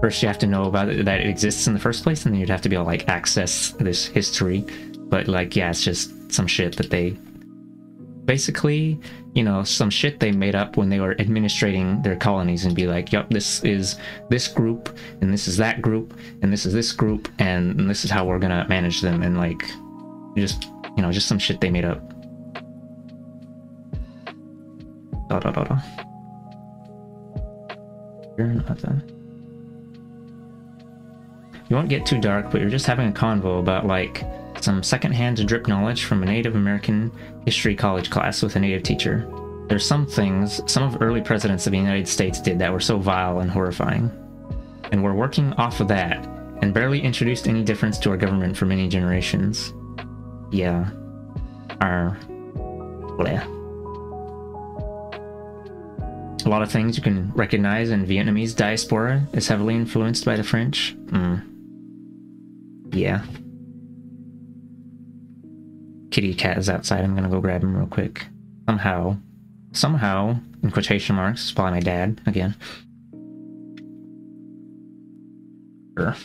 first you have to know about it, that it exists in the first place, and then you'd have to be able to, like, access this history. But, like, yeah, it's just some shit that they basically, you know, some shit they made up when they were administrating their colonies, and be like, yup, this is this group, and this is that group, and this is this group, and this is how we're gonna manage them, and, like, just, you know, just some shit they made up. You're not done. You won't get too dark, but you're just having a convo about, like, some secondhand drip knowledge from a Native American history college class with a Native teacher. There's some things some of early presidents of the United States did that were so vile and horrifying. And we're working off of that, and barely introduced any difference to our government for many generations. Yeah. Bleh. A lot of things you can recognize in Vietnamese diaspora is heavily influenced by the French. Yeah. Kitty cat is outside. I'm gonna go grab him real quick. Somehow, in quotation marks, it's probably my dad again. Sure.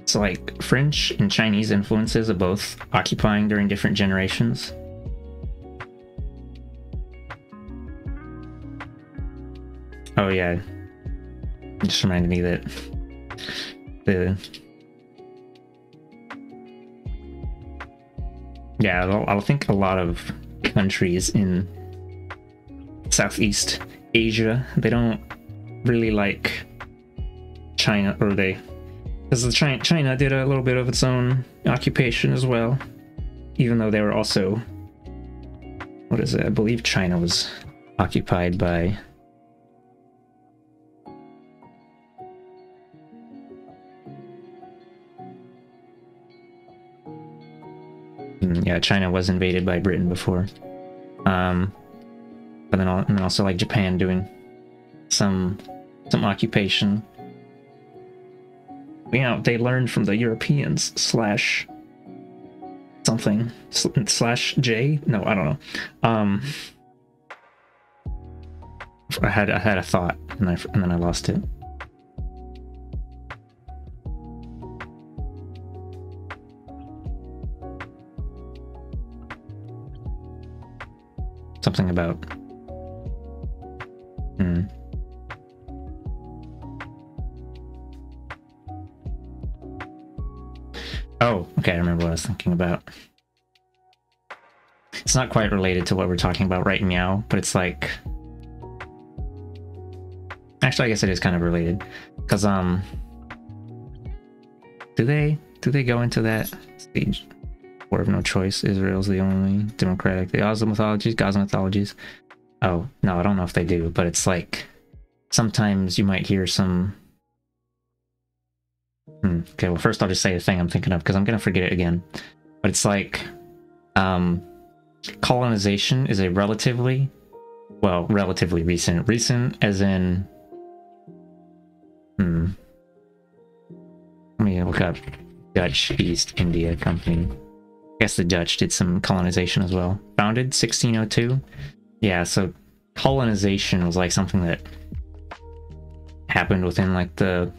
So, like, French and Chinese influences are both occupying during different generations. Oh yeah, it just reminded me that I think a lot of countries in Southeast Asia, they don't really like China, or because China did a little bit of its own occupation as well, even though they were also, what is it? I believe China was occupied by Yeah, China was invaded by Britain before. But then and also like Japan doing some occupation. You know, they learned from the Europeans slash something slash J. No, I don't know. I had a thought and then I lost it. Something about. Oh, okay, I remember what I was thinking about. It's not quite related to what we're talking about right now, but it's like... Actually, I guess it is kind of related. Because, do they go into that stage? War of no choice, Israel's the only democratic... The Gaza mythologies. Oh, no, I don't know if they do, but it's like... Sometimes you might hear some... Okay, well, first I'll just say the thing I'm thinking of, because I'm going to forget it again. But it's like, colonization is a relatively recent as in, let me look up Dutch East India Company. I guess the Dutch did some colonization as well. Founded 1602? Yeah, so colonization was like something that happened within like the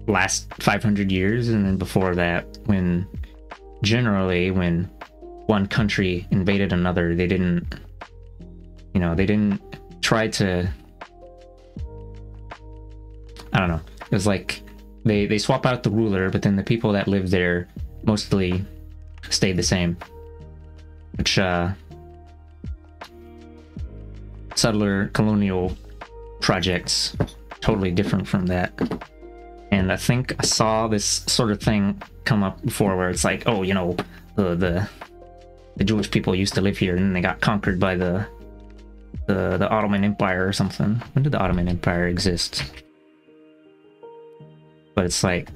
last 500 years, and then before that, when one country invaded another, they didn't try to, I don't know, it was like they swap out the ruler, but then the people that lived there mostly stayed the same, which settler colonial projects totally different from that. And I think I saw this sort of thing come up before where it's like, oh, you know, the Jewish people used to live here and then they got conquered by the Ottoman Empire or something. When did the Ottoman Empire exist? But it's like,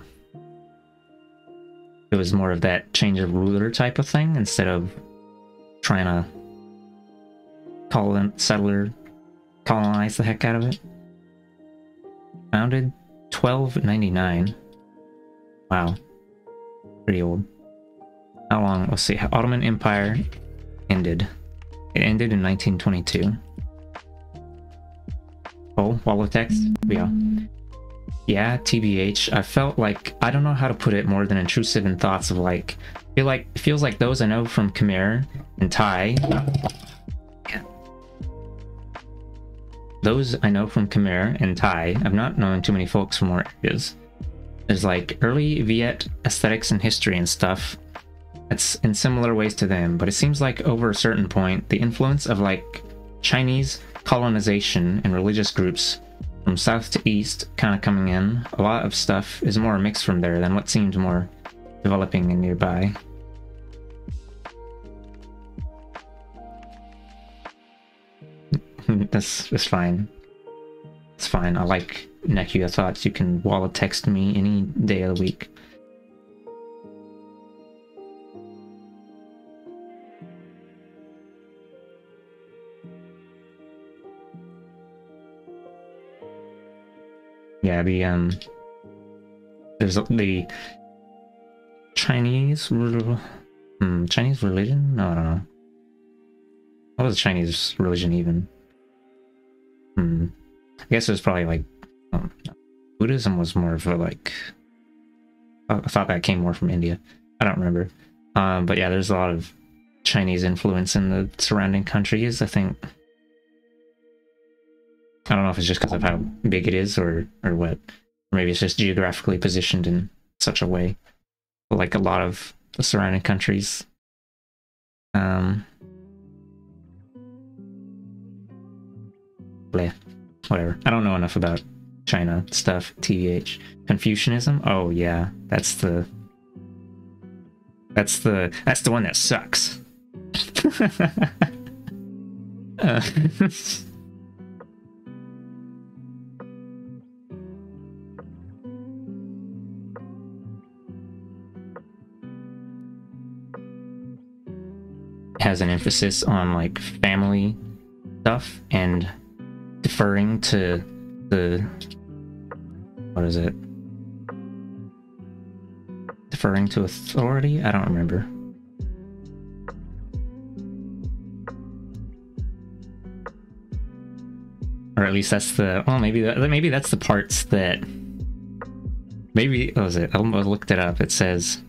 it was more of that change of ruler type of thing instead of trying to colonize the heck out of it. Founded 1299. Wow. Pretty old. How long? Let's see. Ottoman Empire ended. It ended in 1922. Oh, wall of text? Yeah. Yeah, TBH. I felt like, I don't know how to put it more than intrusive in thoughts of like, it feels like those I know from Khmer and Thai. Yeah. Those I know from Khmer and Thai. I've not known too many folks from more areas. There's like early Viet aesthetics and history and stuff. That's in similar ways to them, but it seems like over a certain point, the influence of like Chinese colonization and religious groups from south to east kind of coming in. A lot of stuff is more mixed from there than what seems more developing and nearby. That's fine. It's fine. I like Nekia thoughts. You can wall of text me any day of the week. Yeah, there's the Chinese Chinese religion? No, I don't know. What was Chinese religion even? I guess it was probably like Buddhism was more of a like, I thought that came more from India. I don't remember. But yeah, there's a lot of Chinese influence in the surrounding countries, I think. I don't know if it's just because of how big it is or what. Or maybe it's just geographically positioned in such a way. But like a lot of the surrounding countries. Bleh. Whatever. I don't know enough about China stuff. TBH. Confucianism? Oh yeah. That's the one that sucks. has an emphasis on like family stuff and deferring to the, what is it? Deferring to authority? I don't remember. Or at least that's the, well, maybe that's the parts that, maybe, what was it? I looked it up. It says,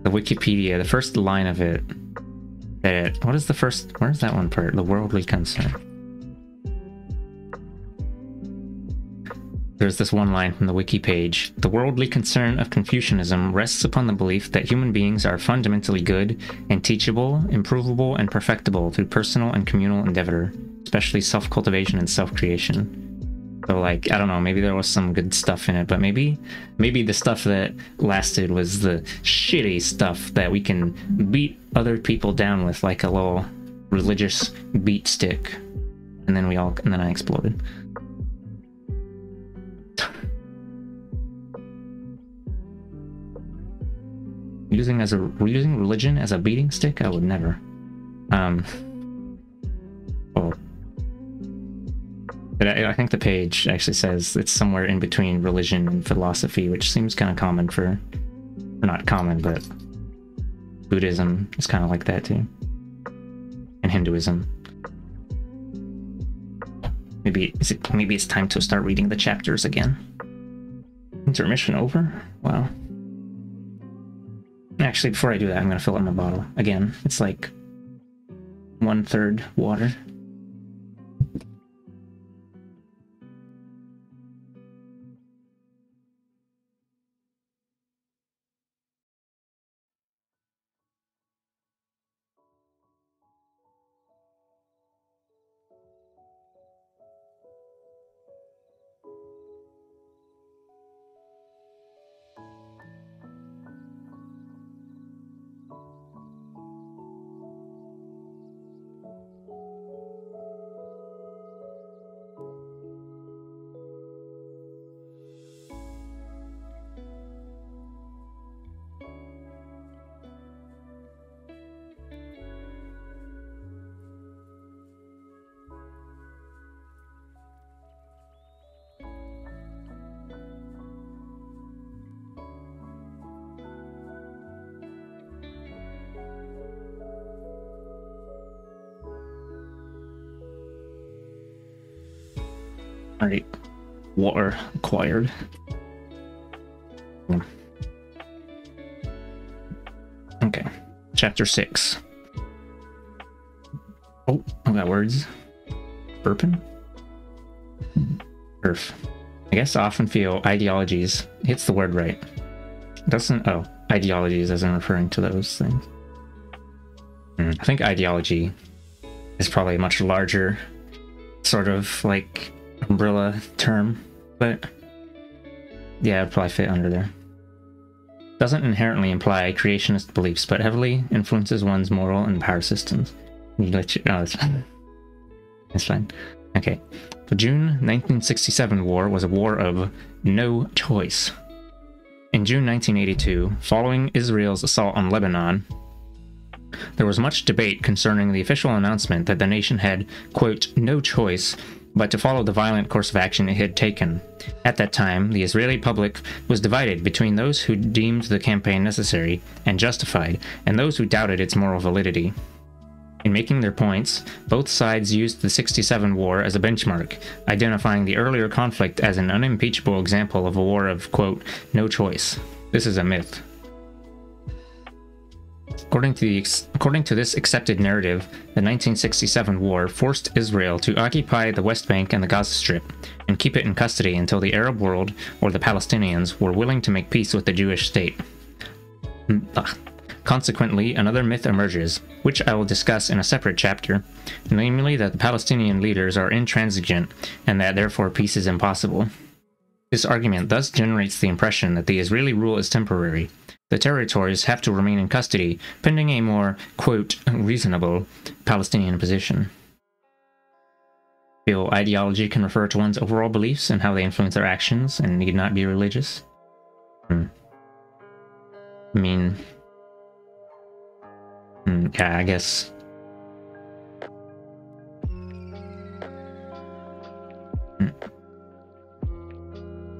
the Wikipedia, the first line of it, that, what is the first, where's that one part? The worldly concern. There's this one line from the wiki page. The worldly concern of Confucianism rests upon the belief that human beings are fundamentally good and teachable, improvable, and perfectible through personal and communal endeavor, especially self-cultivation and self-creation. So, like, I don't know, maybe there was some good stuff in it, but maybe the stuff that lasted was the shitty stuff that we can beat other people down with, like a little religious beat stick. And then I exploded. Using religion as a beating stick? I would never. Well, but I think the page actually says it's somewhere in between religion and philosophy, which seems kind of common for, or not common, but Buddhism is kind of like that too, and Hinduism. Maybe it's time to start reading the chapters again. Intermission over? Wow. Actually, before I do that, I'm going to fill up my bottle. Again, it's like 1/3 water. Alright, water acquired. Okay, chapter 6. Oh, I got words. Burping? Earth. I guess I often feel ideologies hits the word right. Doesn't, oh, ideologies as in referring to those things. I think ideology is probably a much larger sort of like umbrella term, but yeah, it'd probably fit under there. Doesn't inherently imply creationist beliefs, but heavily influences one's moral and power systems. Oh, that's fine. That's fine. Okay. The June 1967 war was a war of no choice. In June 1982, following Israel's assault on Lebanon, there was much debate concerning the official announcement that the nation had, quote, no choice but to follow the violent course of action it had taken. At that time, the Israeli public was divided between those who deemed the campaign necessary and justified, and those who doubted its moral validity. In making their points, both sides used the '67 war as a benchmark, identifying the earlier conflict as an unimpeachable example of a war of, quote, no choice. This is a myth. According to this accepted narrative, the 1967 war forced Israel to occupy the West Bank and the Gaza Strip, and keep it in custody until the Arab world, or the Palestinians, were willing to make peace with the Jewish state. Consequently, another myth emerges, which I will discuss in a separate chapter, namely that the Palestinian leaders are intransigent, and that therefore peace is impossible. This argument thus generates the impression that the Israeli rule is temporary. The territories have to remain in custody, pending a more, quote, reasonable Palestinian position. Feel ideology can refer to one's overall beliefs and how they influence their actions, and need not be religious? I mean, Yeah, I guess.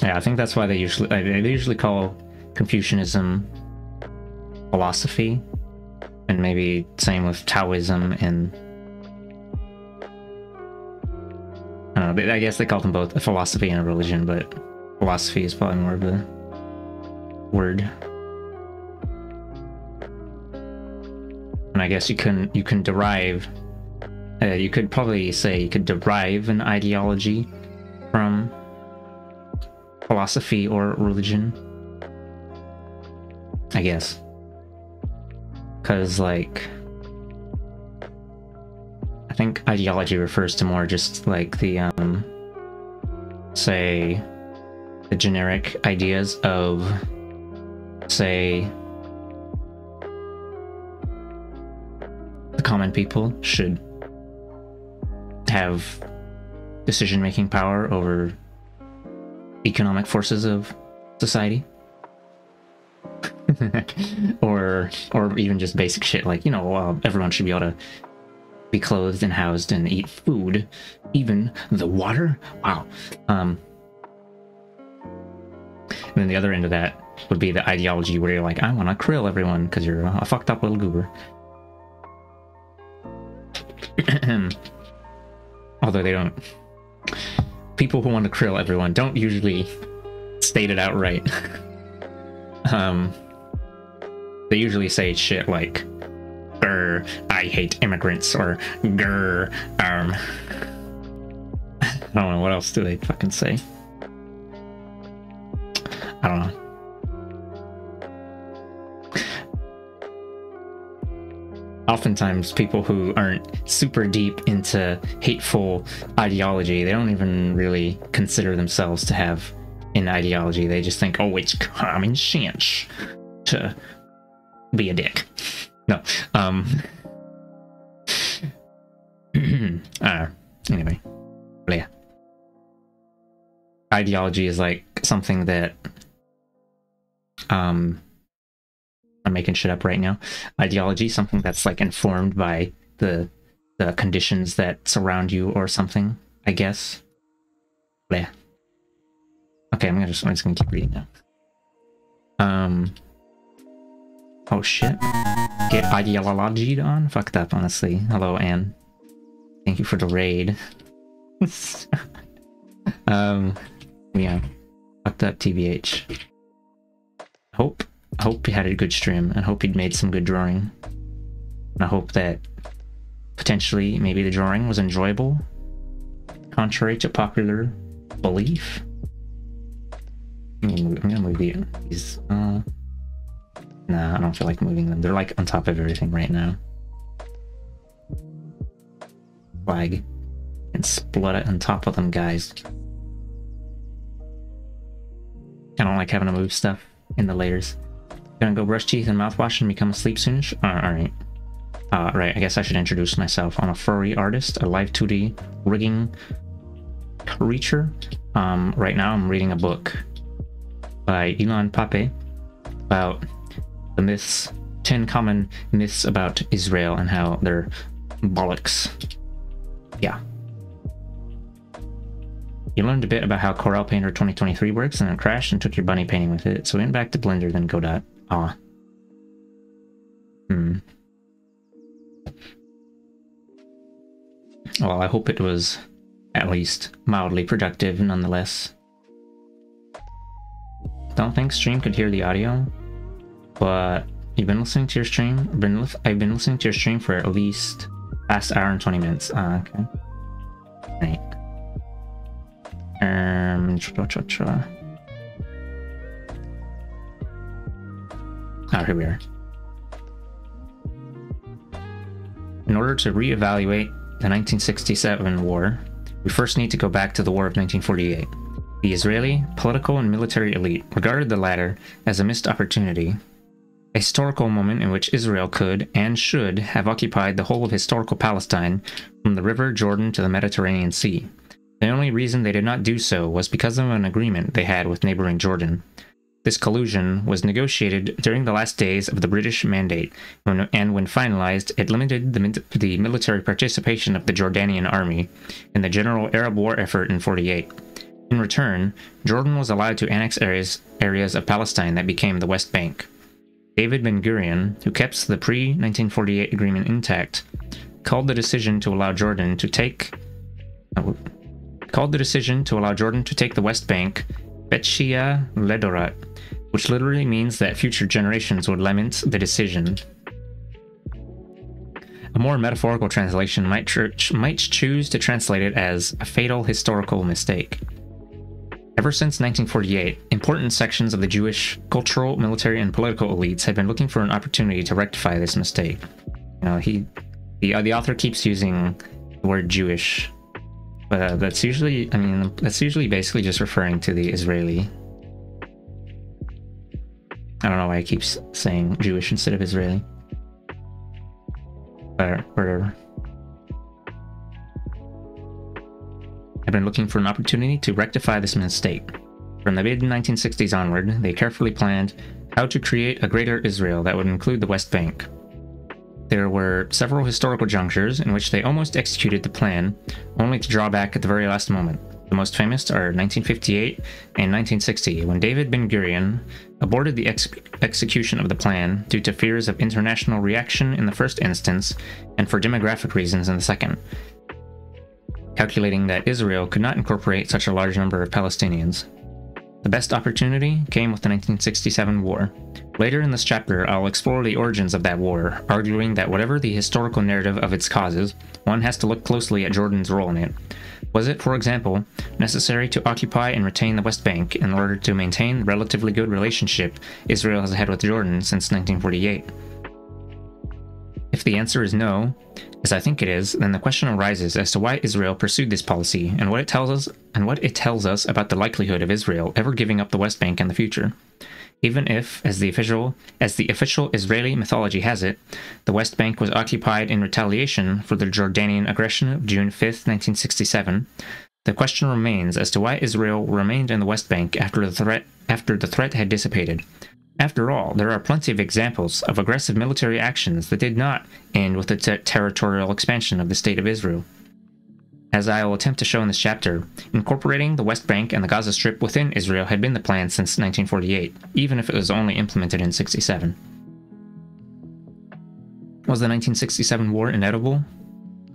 Yeah, I think that's why they usually call Confucianism philosophy, and maybe same with Taoism and I don't know. I guess they call them both a philosophy and a religion, but philosophy is probably more of a word. And I guess you can derive. You could probably say you could derive an ideology from philosophy or religion, I guess, because like I think ideology refers to more just like the say the generic ideas of, say, the common people should have decision-making power over economic forces of society. or even just basic shit like, you know, everyone should be able to be clothed and housed and eat food, even the water. Wow. And then the other end of that would be the ideology where you're like, I want to krill everyone because you're a fucked up little goober. Although they don't. People who want to krill everyone don't usually state it outright. They usually say shit like, grr, I hate immigrants, or grr, I don't know, what else do they fucking say? I don't know. Oftentimes, people who aren't super deep into hateful ideology, they don't even really consider themselves to have an ideology. They just think, oh, it's common sense to be a dick. No. Anyway. But yeah. Ideology is like something that I'm making shit up right now. Ideology, something that's like informed by the conditions that surround you or something, I guess. But yeah. Okay, I'm just gonna keep reading now. Oh shit. Get ideologied on? Fucked up, honestly. Hello, Anne. Thank you for the raid. Yeah. Fucked up, TBH. Hope you had a good stream, and hope you'd made some good drawing. And I hope that potentially maybe the drawing was enjoyable, contrary to popular belief. I'm gonna move these. Nah, I don't feel like moving them. They're like on top of everything right now. Flag. And split it on top of them, guys. I don't like having to move stuff in the layers. Gonna go brush teeth and mouthwash and become asleep soonish? Alright. Right, I guess I should introduce myself. I'm a furry artist, a live 2D rigging creature. Right now I'm reading a book by Ilan Pappé about the myths, 10 common myths about Israel and how they're bollocks. Yeah. You learned a bit about how Corel Painter 2023 works and then crashed and took your bunny painting with it. So we went back to Blender, then Godot. Ah. Well, I hope it was at least mildly productive nonetheless. Don't think stream could hear the audio, but you've been listening to your stream. I've been listening to your stream for at least past hour and 20 minutes. Okay. Right. Oh, here we are. In order to reevaluate the 1967 war, we first need to go back to the War of 1948. The Israeli political and military elite regarded the latter as a missed opportunity, a historical moment in which Israel could and should have occupied the whole of historical Palestine from the River Jordan to the Mediterranean Sea. The only reason they did not do so was because of an agreement they had with neighboring Jordan. This collusion was negotiated during the last days of the British Mandate, and when finalized, it limited the military participation of the Jordanian army in the general Arab war effort in 48. In return, Jordan was allowed to annex areas of Palestine that became the West Bank. David Ben-Gurion, who kept the pre-1948 agreement intact, called the decision to allow Jordan to take the West Bank Betshia Ledorat, which literally means that future generations would lament the decision. A more metaphorical translation might choose to translate it as a fatal historical mistake. Ever since 1948, important sections of the Jewish cultural, military, and political elites have been looking for an opportunity to rectify this mistake. The author keeps using the word Jewish, but that's usually basically just referring to the Israeli. I don't know why he keeps saying Jewish instead of Israeli. But whatever. I've been looking for an opportunity to rectify this mistake. From the mid-1960s onward, they carefully planned how to create a greater Israel that would include the West Bank. There were several historical junctures in which they almost executed the plan, only to draw back at the very last moment. The most famous are 1958 and 1960, when David Ben-Gurion aborted the execution of the plan due to fears of international reaction in the first instance and for demographic reasons in the second, calculating that Israel could not incorporate such a large number of Palestinians. The best opportunity came with the 1967 war. Later in this chapter, I'll explore the origins of that war, arguing that whatever the historical narrative of its causes, one has to look closely at Jordan's role in it. Was it, for example, necessary to occupy and retain the West Bank in order to maintain the relatively good relationship Israel has had with Jordan since 1948? If the answer is no, as I think it is, then the question arises as to why Israel pursued this policy and what it tells us about the likelihood of Israel ever giving up the West Bank in the future. Even if, as the official Israeli mythology has it, the West Bank was occupied in retaliation for the Jordanian aggression of June 5, 1967, the question remains as to why Israel remained in the West Bank after the threat had dissipated. After all, there are plenty of examples of aggressive military actions that did not end with the territorial expansion of the State of Israel. As I will attempt to show in this chapter, incorporating the West Bank and the Gaza Strip within Israel had been the plan since 1948, even if it was only implemented in 1967. Was the 1967 war inevitable?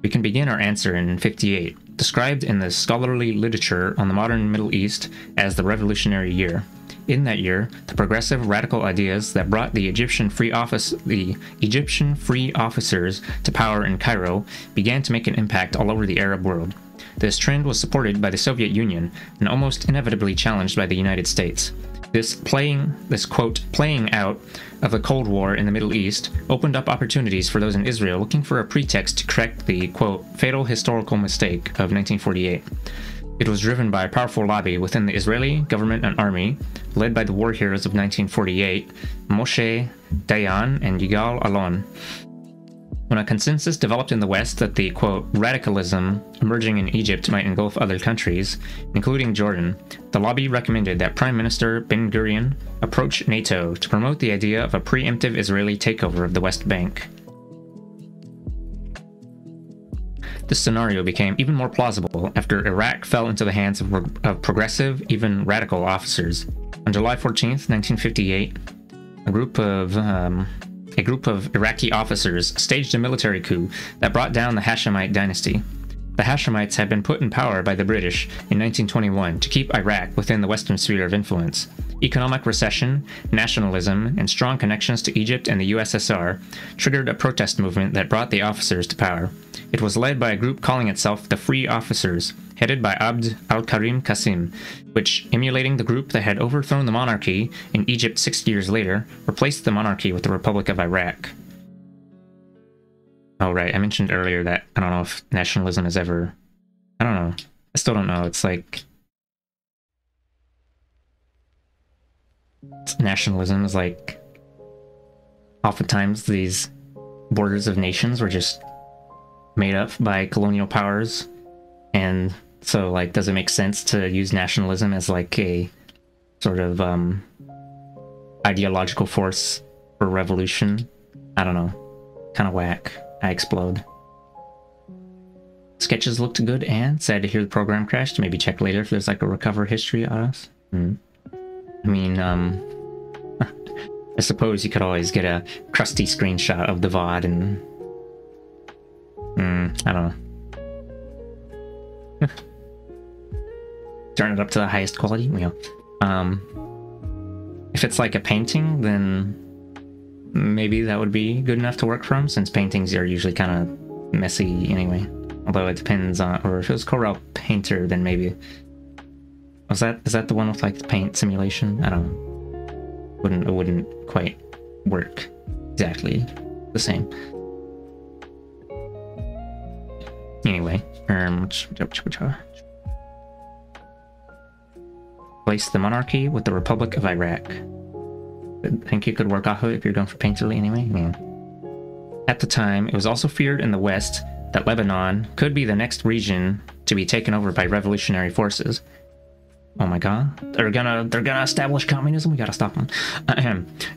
We can begin our answer in 1958, described in the scholarly literature on the modern Middle East as the Revolutionary Year. In that year, the progressive radical ideas that brought the Egyptian free officers to power in Cairo began to make an impact all over the Arab world. This trend was supported by the Soviet Union and almost inevitably challenged by the United States. This quote, playing out of the Cold War in the Middle East opened up opportunities for those in Israel looking for a pretext to correct the, quote, fatal historical mistake of 1948. It was driven by a powerful lobby within the Israeli government and army, led by the war heroes of 1948, Moshe Dayan and Yigal Allon. When a consensus developed in the West that the, quote, radicalism emerging in Egypt might engulf other countries, including Jordan, the lobby recommended that Prime Minister Ben-Gurion approach NATO to promote the idea of a preemptive Israeli takeover of the West Bank. This scenario became even more plausible after Iraq fell into the hands of progressive, even radical officers. On July 14, 1958, a group of Iraqi officers staged a military coup that brought down the Hashemite dynasty. The Hashemites had been put in power by the British in 1921 to keep Iraq within the Western sphere of influence. Economic recession, nationalism, and strong connections to Egypt and the USSR triggered a protest movement that brought the officers to power. It was led by a group calling itself the Free Officers, headed by Abd al-Karim Qasim, which, emulating the group that had overthrown the monarchy in Egypt 6 years later, replaced the monarchy with the Republic of Iraq. Oh, right, I mentioned earlier that I don't know if nationalism is ever... I don't know. I still don't know. It's like... nationalism is like... oftentimes these borders of nations were just made up by colonial powers, and so like does it make sense to use nationalism as like a sort of ideological force for revolution. I don't know. Kind of whack. I explode. Sketches looked good, and sad to hear the program crashed. Maybe check later if there's like a recover history on us. I mean, I suppose you could always get a crusty screenshot of the VOD and... I don't know. Turn it up to the highest quality? You know. If it's like a painting, then maybe that would be good enough to work from, since paintings are usually kind of messy anyway. Although it depends on... Or if it was Corel Painter, then maybe... Is that the one with like the paint simulation? I don't know. It wouldn't quite work exactly the same. Anyway, place the monarchy with the Republic of Iraq. I think you could work off of it if you're going for painterly anyway. Yeah. At the time, it was also feared in the West that Lebanon could be the next region to be taken over by revolutionary forces. Oh my god, they're gonna establish communism, we gotta stop them.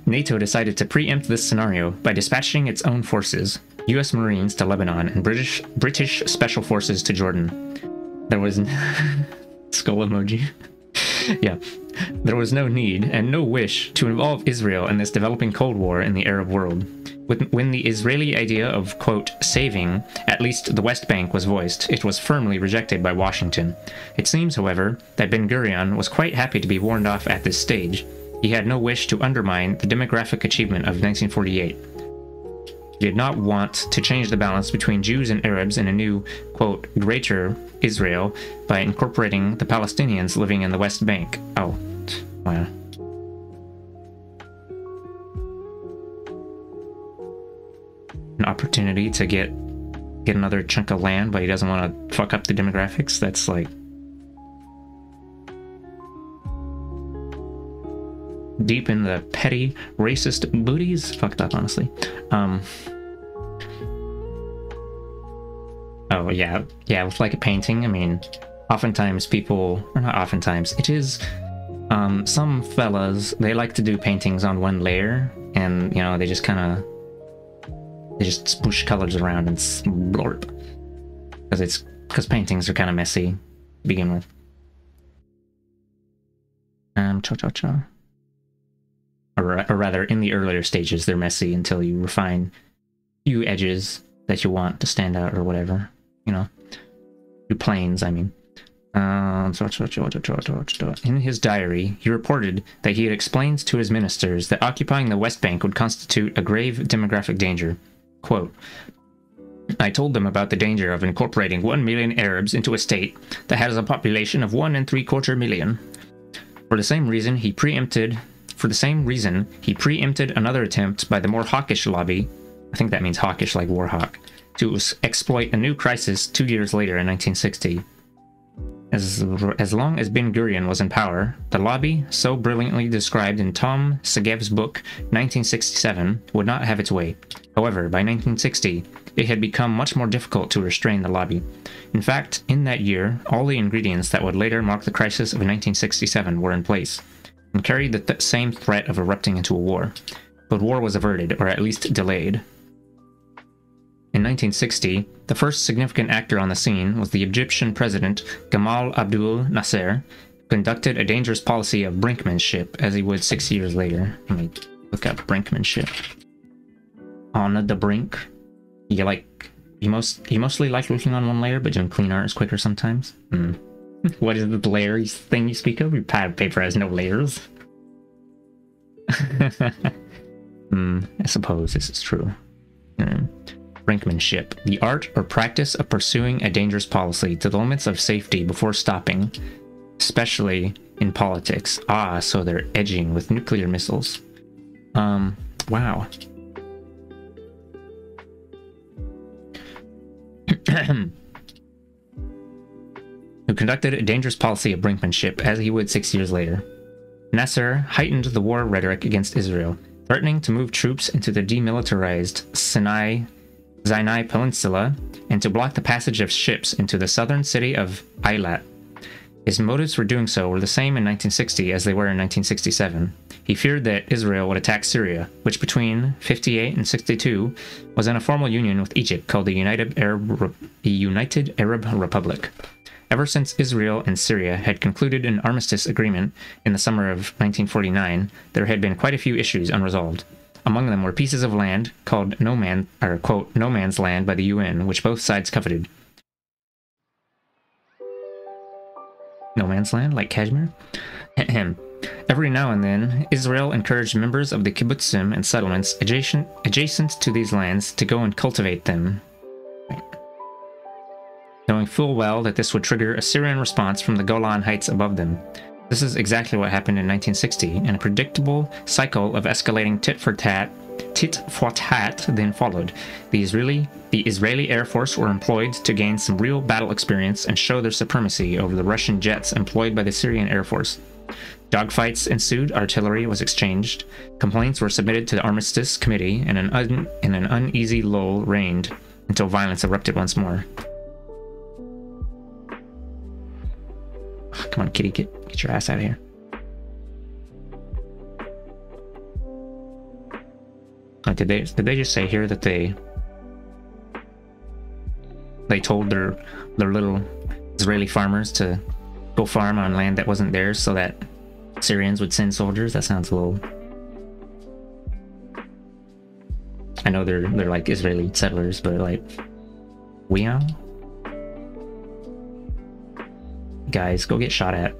NATO decided to preempt this scenario by dispatching its own forces, US Marines to Lebanon and British Special Forces to Jordan. There was... skull emoji. Yeah. There was no need and no wish to involve Israel in this developing Cold War in the Arab world. When the Israeli idea of, quote, saving at least the West Bank was voiced, it was firmly rejected by Washington. It seems, however, that Ben-Gurion was quite happy to be warned off at this stage. He had no wish to undermine the demographic achievement of 1948. He did not want to change the balance between Jews and Arabs in a new, quote, greater Israel by incorporating the Palestinians living in the West Bank. Oh, wow. An opportunity to get another chunk of land, but he doesn't want to fuck up the demographics. That's like deep in the petty racist booties. Fucked up, honestly. Oh yeah, with like a painting, I mean, oftentimes people, or not oftentimes, it is some fellas, they like to do paintings on one layer, and you know, they just spoosh colors around and blorp. Because paintings are kind of messy to begin with. Or rather, in the earlier stages, they're messy until you refine a few edges that you want to stand out or whatever. You know, do planes, I mean. In his diary, he reported that he had explained to his ministers that occupying the West Bank would constitute a grave demographic danger. Quote, I told them about the danger of incorporating 1 million Arabs into a state that has a population of 1 3/4 million. For the same reason, he preempted another attempt by the more hawkish lobby, I think that means hawkish like Warhawk, to exploit a new crisis 2 years later in 1960. As long as Ben-Gurion was in power, the lobby, so brilliantly described in Tom Segev's book 1967, would not have its way. However, by 1960, it had become much more difficult to restrain the lobby. In fact, in that year, all the ingredients that would later mark the crisis of 1967 were in place, and carried the same threat of erupting into a war. But war was averted, or at least delayed. In 1960, the first significant actor on the scene was the Egyptian president Gamal Abdel Nasser, who conducted a dangerous policy of brinkmanship, as he would 6 years later. Let me look up brinkmanship. On the brink. You mostly like looking on one layer, but doing clean art is quicker sometimes. What is the layer thing you speak of? Your pad of paper has no layers. I suppose this is true. Brinkmanship, the art or practice of pursuing a dangerous policy to the limits of safety before stopping, especially in politics. Ah, so they're edging with nuclear missiles. Wow. Who conducted a dangerous policy of brinkmanship, as he would 6 years later. Nasser heightened the war rhetoric against Israel, threatening to move troops into the demilitarized Sinai Peninsula and to block the passage of ships into the southern city of Eilat. His motives for doing so were the same in 1960 as they were in 1967. He feared that Israel would attack Syria, which between 58 and 62 was in a formal union with Egypt called the United Arab Republic. Ever since Israel and Syria had concluded an armistice agreement in the summer of 1949, there had been quite a few issues unresolved. Among them were pieces of land called quote, no man's land by the UN, which both sides coveted. No man's land, like Kashmir? Every now and then, Israel encouraged members of the kibbutzim and settlements adjacent to these lands to go and cultivate them, knowing full well that this would trigger a Syrian response from the Golan Heights above them. This is exactly what happened in 1960, and a predictable cycle of escalating tit for tat then followed. The Israeli Air Force were employed to gain some real battle experience and show their supremacy over the Russian jets employed by the Syrian Air Force. Dogfights ensued, artillery was exchanged, complaints were submitted to the Armistice Committee, and an uneasy lull reigned until violence erupted once more. Come on, kitty, get your ass out of here. Did they just say here that they told their little Israeli farmers to go farm on land that wasn't theirs so that Syrians would send soldiers? That sounds a little... I know they're like Israeli settlers, but like, we are? Guys, go get shot at.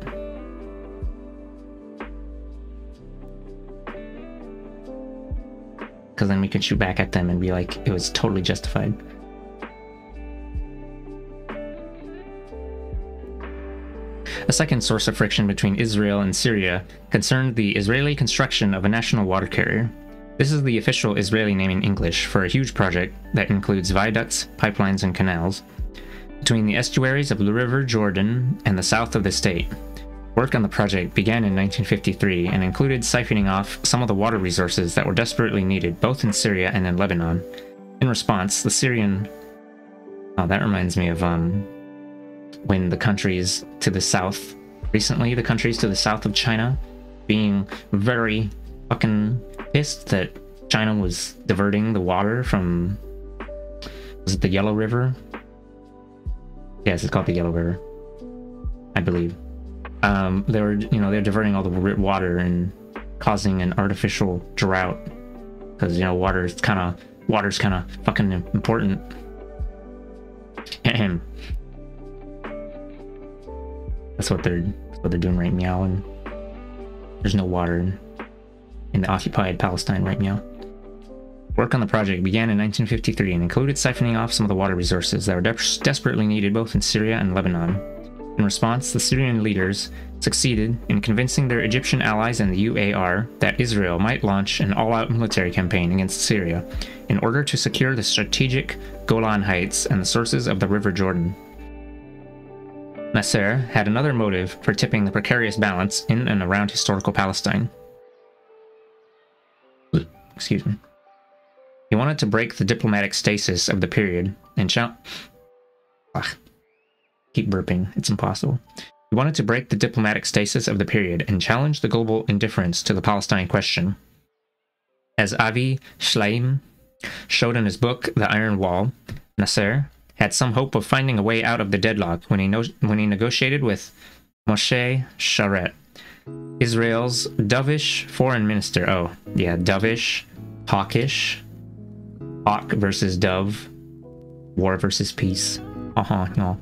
Because then we could shoot back at them and be like, it was totally justified. A second source of friction between Israel and Syria concerned the Israeli construction of a national water carrier. This is the official Israeli name in English for a huge project that includes viaducts, pipelines, and canals between the estuaries of the River Jordan and the south of the state. Work on the project began in 1953 and included siphoning off some of the water resources that were desperately needed both in Syria and in Lebanon. In response, the Syrian... Oh, that reminds me of when the countries to the south, recently the countries to the south of China, being very fucking pissed that China was diverting the water from... Was it the Yellow River? Yes, it's called the Yellow River, I believe. They're diverting all the water and causing an artificial drought because water's kind of fucking important. That's what they're doing right meow, and there's no water in the occupied Palestine right meow. Work on the project began in 1953 and included siphoning off some of the water resources that were desperately needed both in Syria and Lebanon. In response, the Syrian leaders succeeded in convincing their Egyptian allies and the UAR that Israel might launch an all-out military campaign against Syria in order to secure the strategic Golan Heights and the sources of the River Jordan. Nasser had another motive for tipping the precarious balance in and around historical Palestine. Excuse me. He wanted to break the diplomatic stasis of the period and keep burping, it's impossible. He wanted to break the diplomatic stasis of the period and challenge the global indifference to the Palestine question. As Avi Shlaim showed in his book The Iron Wall, Nasser had some hope of finding a way out of the deadlock when he negotiated with Moshe Sharet, Israel's dovish foreign minister. Oh, yeah, dovish, hawkish, hawk versus dove, war versus peace. No.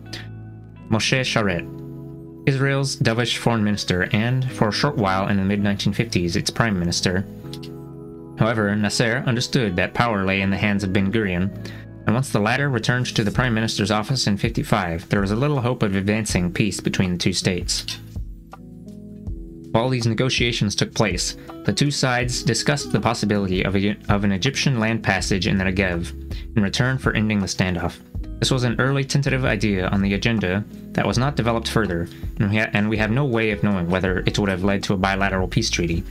Moshe Sharet, Israel's dovish foreign minister, and for a short while in the mid-1950s, its prime minister. However, Nasser understood that power lay in the hands of Ben-Gurion, and once the latter returned to the prime minister's office in 1955, there was a little hope of advancing peace between the two states. While these negotiations took place, the two sides discussed the possibility of an Egyptian land passage in the Negev in return for ending the standoff. This was an early tentative idea on the agenda that was not developed further, and we have no way of knowing whether it would have led to a bilateral peace treaty.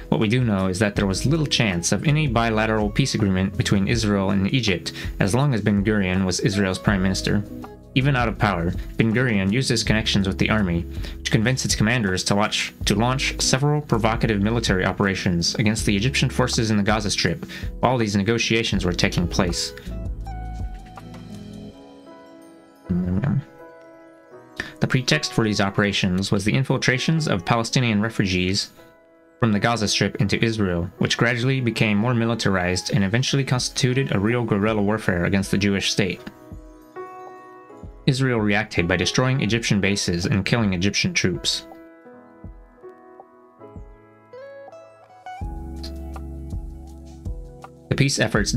What we do know is that there was little chance of any bilateral peace agreement between Israel and Egypt as long as Ben-Gurion was Israel's prime minister. Even out of power, Ben-Gurion used his connections with the army to convince its commanders to launch several provocative military operations against the Egyptian forces in the Gaza Strip while these negotiations were taking place. The pretext for these operations was the infiltrations of Palestinian refugees from the Gaza Strip into Israel, which gradually became more militarized and eventually constituted a real guerrilla warfare against the Jewish state. Israel reacted by destroying Egyptian bases and killing Egyptian troops. The peace efforts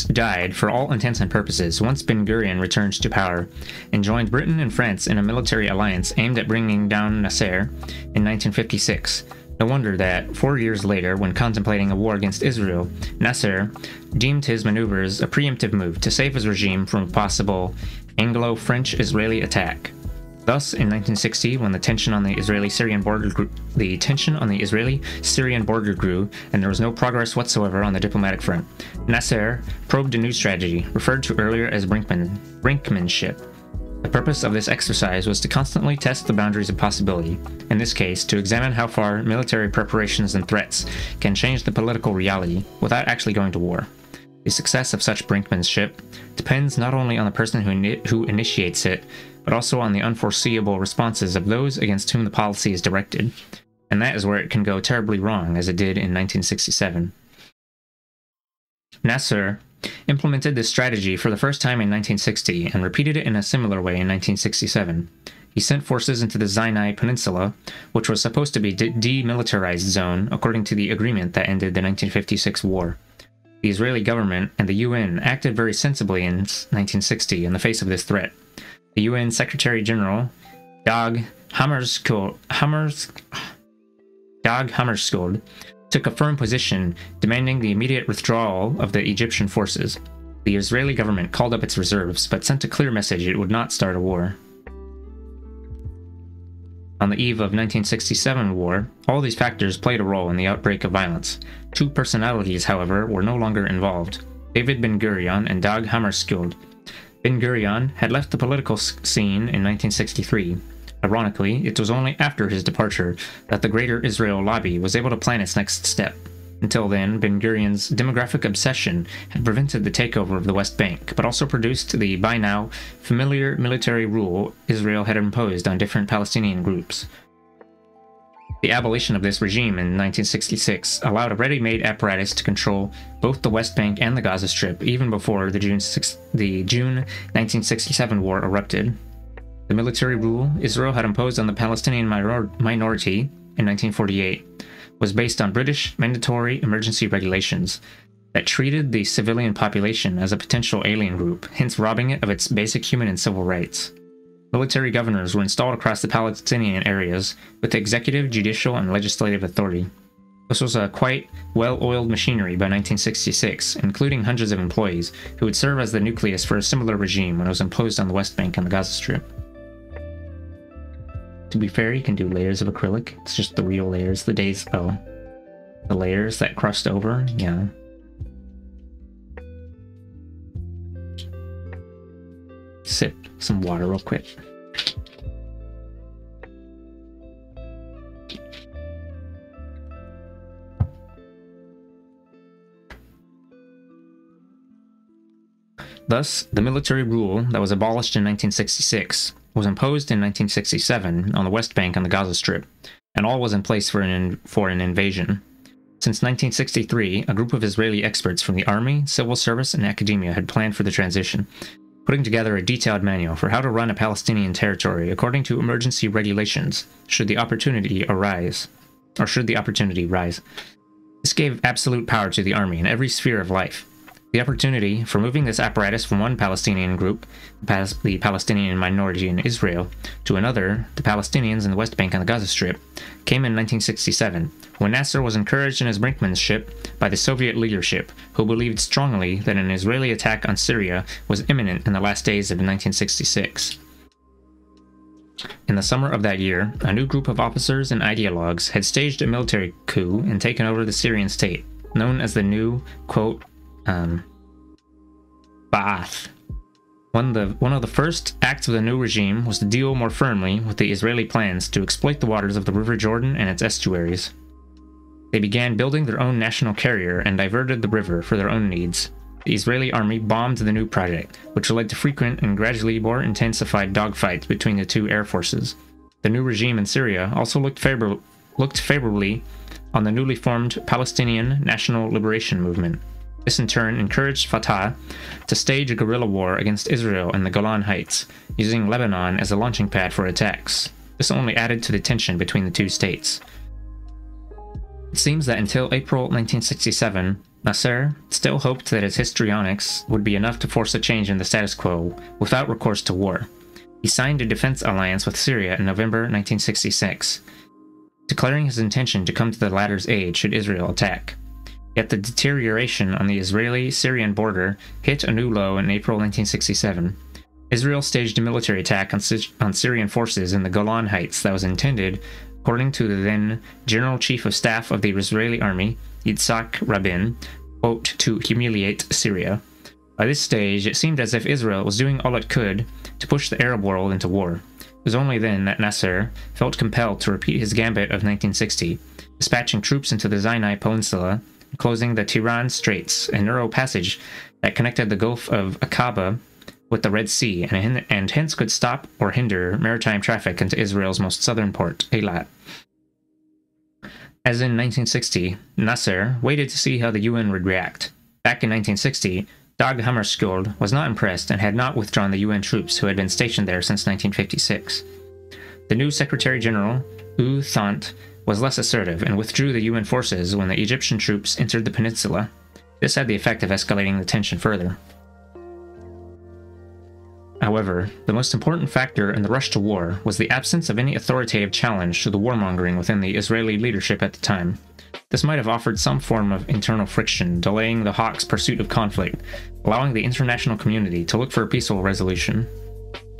died for all intents and purposes once Ben-Gurion returned to power and joined Britain and France in a military alliance aimed at bringing down Nasser in 1956. No wonder that 4 years later, when contemplating a war against Israel, Nasser deemed his maneuvers a preemptive move to save his regime from a possible Anglo-French-Israeli attack. Thus, in 1960, when the tension on the Israeli-Syrian border grew, and there was no progress whatsoever on the diplomatic front, Nasser probed a new strategy, referred to earlier as brinkmanship. The purpose of this exercise was to constantly test the boundaries of possibility, in this case, to examine how far military preparations and threats can change the political reality without actually going to war. The success of such brinkmanship depends not only on the person who initiates it, but also on the unforeseeable responses of those against whom the policy is directed. And that is where it can go terribly wrong, as it did in 1967. Nasser implemented this strategy for the first time in 1960 and repeated it in a similar way in 1967. He sent forces into the Sinai Peninsula, which was supposed to be a demilitarized zone according to the agreement that ended the 1956 war. The Israeli government and the UN acted very sensibly in 1960 in the face of this threat. The UN Secretary General, Dag Hammarskjöld, took a firm position demanding the immediate withdrawal of the Egyptian forces. The Israeli government called up its reserves, but sent a clear message it would not start a war. On the eve of 1967 war, all these factors played a role in the outbreak of violence. Two personalities, however, were no longer involved: David Ben-Gurion and Dag Hammarskjöld. Ben-Gurion had left the political scene in 1963. Ironically, it was only after his departure that the Greater Israel Lobby was able to plan its next step. Until then, Ben-Gurion's demographic obsession had prevented the takeover of the West Bank, but also produced the by now familiar military rule Israel had imposed on different Palestinian groups. The abolition of this regime in 1966 allowed a ready-made apparatus to control both the West Bank and the Gaza Strip even before the June 1967 war erupted. The military rule Israel had imposed on the Palestinian minority in 1948 was based on British mandatory emergency regulations that treated the civilian population as a potential alien group, hence robbing it of its basic human and civil rights. Military governors were installed across the Palestinian areas with executive, judicial, and legislative authority. This was a quite well-oiled machinery by 1966, including hundreds of employees who would serve as the nucleus for a similar regime when it was imposed on the West Bank and the Gaza Strip. To be fair, you can do layers of acrylic. It's just the real layers. The layers that crust over, yeah. Sip some water real quick. Thus, the military rule that was abolished in 1966 was imposed in 1967 on the West Bank and the Gaza Strip, and all was in place for an invasion. Since 1963, a group of Israeli experts from the army, civil service, and academia had planned for the transition, putting together a detailed manual for how to run a Palestinian territory according to emergency regulations should the opportunity rise. This gave absolute power to the army in every sphere of life. The opportunity for moving this apparatus from one Palestinian group, the Palestinian minority in Israel, to another, the Palestinians in the West Bank and the Gaza Strip, came in 1967, when Nasser was encouraged in his brinkmanship by the Soviet leadership, who believed strongly that an Israeli attack on Syria was imminent in the last days of 1966. In the summer of that year, a new group of officers and ideologues had staged a military coup and taken over the Syrian state, known as the new, quote, Ba'ath. One of the first acts of the new regime was to deal more firmly with the Israeli plans to exploit the waters of the River Jordan and its estuaries. They began building their own national carrier and diverted the river for their own needs. The Israeli army bombed the new project, which led to frequent and gradually more intensified dogfights between the two air forces. The new regime in Syria also looked favorably on the newly formed Palestinian National Liberation Movement. This in turn encouraged Fatah to stage a guerrilla war against Israel in the Golan Heights, using Lebanon as a launching pad for attacks. This only added to the tension between the two states. It seems that until April 1967, Nasser still hoped that his histrionics would be enough to force a change in the status quo without recourse to war. He signed a defense alliance with Syria in November 1966, declaring his intention to come to the latter's aid should Israel attack. Yet the deterioration on the Israeli-Syrian border hit a new low in April 1967. Israel staged a military attack on Syrian forces in the Golan Heights that was intended, according to the then General Chief of Staff of the Israeli Army, Yitzhak Rabin, quote, to humiliate Syria. By this stage, it seemed as if Israel was doing all it could to push the Arab world into war. It was only then that Nasser felt compelled to repeat his gambit of 1960, dispatching troops into the Sinai Peninsula, closing the Tiran Straits, a narrow passage that connected the Gulf of Aqaba with the Red Sea, and hence could stop or hinder maritime traffic into Israel's most southern port, Eilat. As in 1960, Nasser waited to see how the UN would react. Back in 1960, Dag Hammarskjöld was not impressed and had not withdrawn the UN troops who had been stationed there since 1956. The new Secretary General, U Thant, was less assertive and withdrew the UN forces when the Egyptian troops entered the peninsula. This had the effect of escalating the tension further. However, the most important factor in the rush to war was the absence of any authoritative challenge to the warmongering within the Israeli leadership at the time. This might have offered some form of internal friction, delaying the Hawks' pursuit of conflict, allowing the international community to look for a peaceful resolution.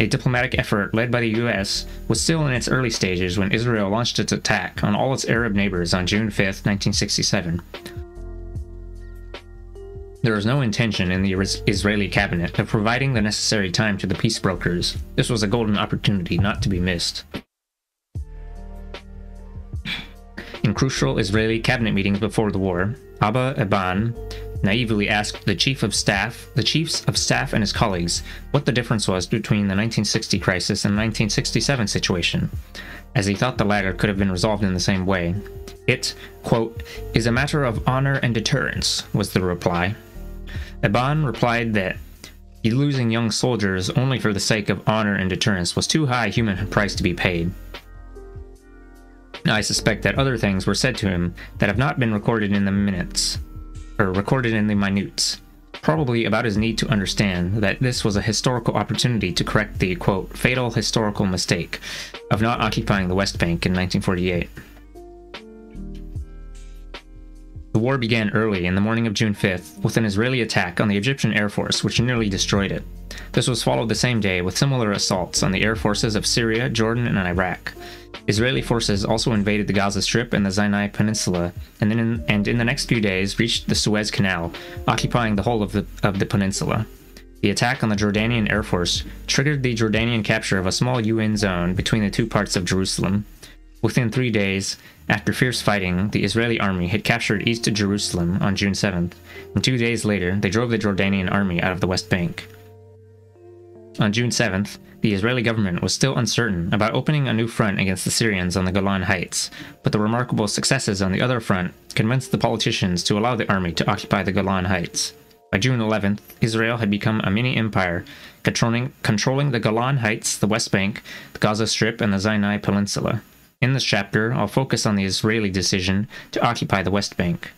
A diplomatic effort led by the US was still in its early stages when Israel launched its attack on all its Arab neighbors on June 5, 1967. There was no intention in the Israeli cabinet of providing the necessary time to the peace brokers. This was a golden opportunity not to be missed. In crucial Israeli cabinet meetings before the war, Abba Eban naively asked the chiefs of staff and his colleagues what the difference was between the 1960 crisis and the 1967 situation, as he thought the latter could have been resolved in the same way. It, quote, is a matter of honor and deterrence, was the reply. Eban replied that losing young soldiers only for the sake of honor and deterrence was too high a human price to be paid. I suspect that other things were said to him that have not been recorded in the minutes, or recorded in the minutes, probably about his need to understand that this was a historical opportunity to correct the, quote, fatal historical mistake of not occupying the West Bank in 1948. The war began early in the morning of June 5th with an Israeli attack on the Egyptian Air Force which nearly destroyed it. This was followed the same day with similar assaults on the air forces of Syria, Jordan, and Iraq. Israeli forces also invaded the Gaza Strip and the Sinai Peninsula, and in the next few days reached the Suez Canal, occupying the whole of the peninsula. The attack on the Jordanian Air Force triggered the Jordanian capture of a small UN zone between the two parts of Jerusalem. Within 3 days, after fierce fighting, the Israeli army had captured East Jerusalem on June 7th, and 2 days later they drove the Jordanian army out of the West Bank. On June 7th, the Israeli government was still uncertain about opening a new front against the Syrians on the Golan Heights, but the remarkable successes on the other front convinced the politicians to allow the army to occupy the Golan Heights. By June 11th, Israel had become a mini-empire, controlling the Golan Heights, the West Bank, the Gaza Strip, and the Sinai Peninsula. In this chapter, I'll focus on the Israeli decision to occupy the West Bank.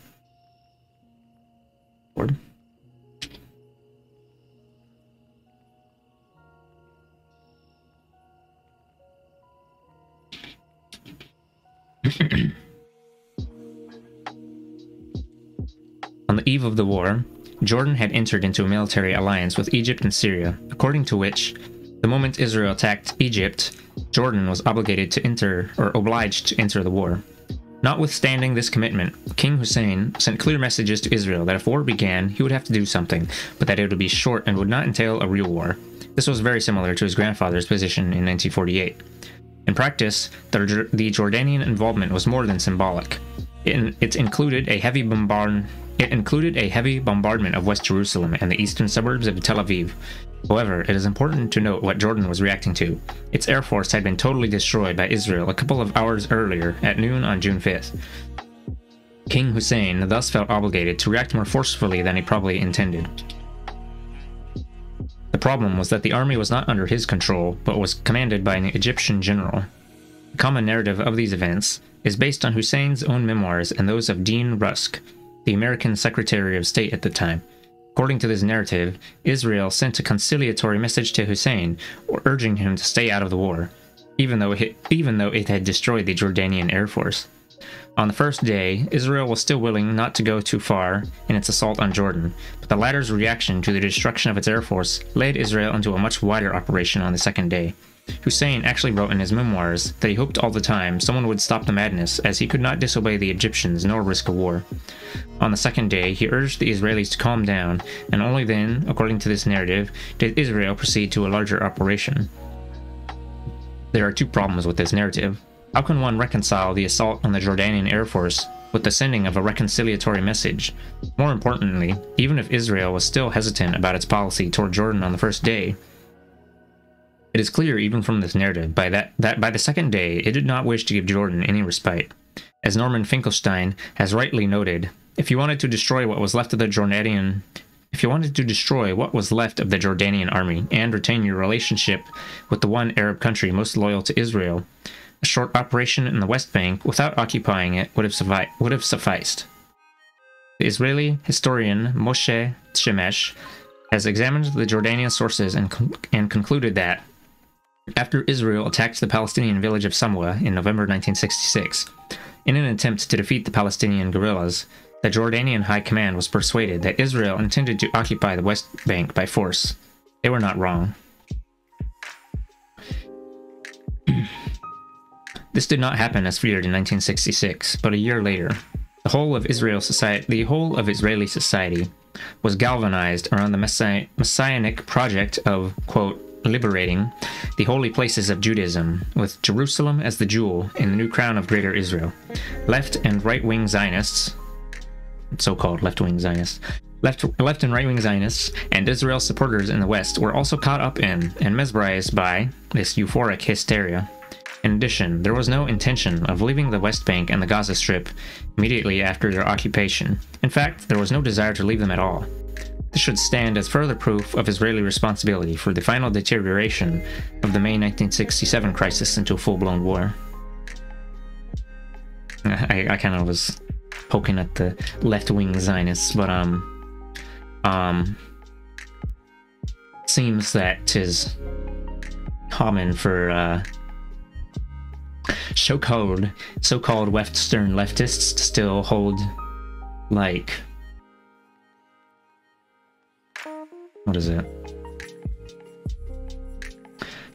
On the eve of the war, Jordan had entered into a military alliance with Egypt and Syria, according to which, the moment Israel attacked Egypt, Jordan was obliged to enter the war. Notwithstanding this commitment, King Hussein sent clear messages to Israel that if war began, he would have to do something, but that it would be short and would not entail a real war. This was very similar to his grandfather's position in 1948. In practice, the Jordanian involvement was more than symbolic. It included a heavy bombardment of West Jerusalem and the eastern suburbs of Tel Aviv. However, it is important to note what Jordan was reacting to. Its air force had been totally destroyed by Israel a couple of hours earlier, at noon on June 5th. King Hussein thus felt obligated to react more forcefully than he probably intended. The problem was that the army was not under his control, but was commanded by an Egyptian general. The common narrative of these events is based on Hussein's own memoirs and those of Dean Rusk, the American Secretary of State at the time. According to this narrative, Israel sent a conciliatory message to Hussein, urging him to stay out of the war, even though it had destroyed the Jordanian Air Force. On the first day, Israel was still willing not to go too far in its assault on Jordan, but the latter's reaction to the destruction of its air force led Israel into a much wider operation on the second day. Hussein actually wrote in his memoirs that he hoped all the time someone would stop the madness, as he could not disobey the Egyptians nor risk a war. On the second day, he urged the Israelis to calm down, and only then, according to this narrative, did Israel proceed to a larger operation. There are two problems with this narrative. How can one reconcile the assault on the Jordanian Air Force with the sending of a reconciliatory message? More importantly, even if Israel was still hesitant about its policy toward Jordan on the first day, it is clear even from this narrative that by the second day, it did not wish to give Jordan any respite. As Norman Finkelstein has rightly noted, if you wanted to destroy what was left of the Jordanian army and retain your relationship with the one Arab country most loyal to Israel, a short operation in the West Bank without occupying it would have sufficed. The Israeli historian Moshe Shemesh has examined the Jordanian sources and concluded that after Israel attacked the Palestinian village of Samwa in November 1966, in an attempt to defeat the Palestinian guerrillas, the Jordanian High Command was persuaded that Israel intended to occupy the West Bank by force. They were not wrong. This did not happen as feared in 1966, but a year later. The whole of Israeli society was galvanized around the messianic project of, quote, liberating the holy places of Judaism, with Jerusalem as the jewel in the new crown of Greater Israel. Left and right-wing Zionists, so-called left-wing Zionists, left and right-wing Zionists, and Israel supporters in the West were also caught up in and mesmerized by this euphoric hysteria. In addition, there was no intention of leaving the West Bank and the Gaza Strip immediately after their occupation. In fact, there was no desire to leave them at all. This should stand as further proof of Israeli responsibility for the final deterioration of the May 1967 crisis into a full-blown war. I kind of was poking at the left-wing Zionists, but seems that 'tis common for so-called Western leftists to still hold, like, what is it?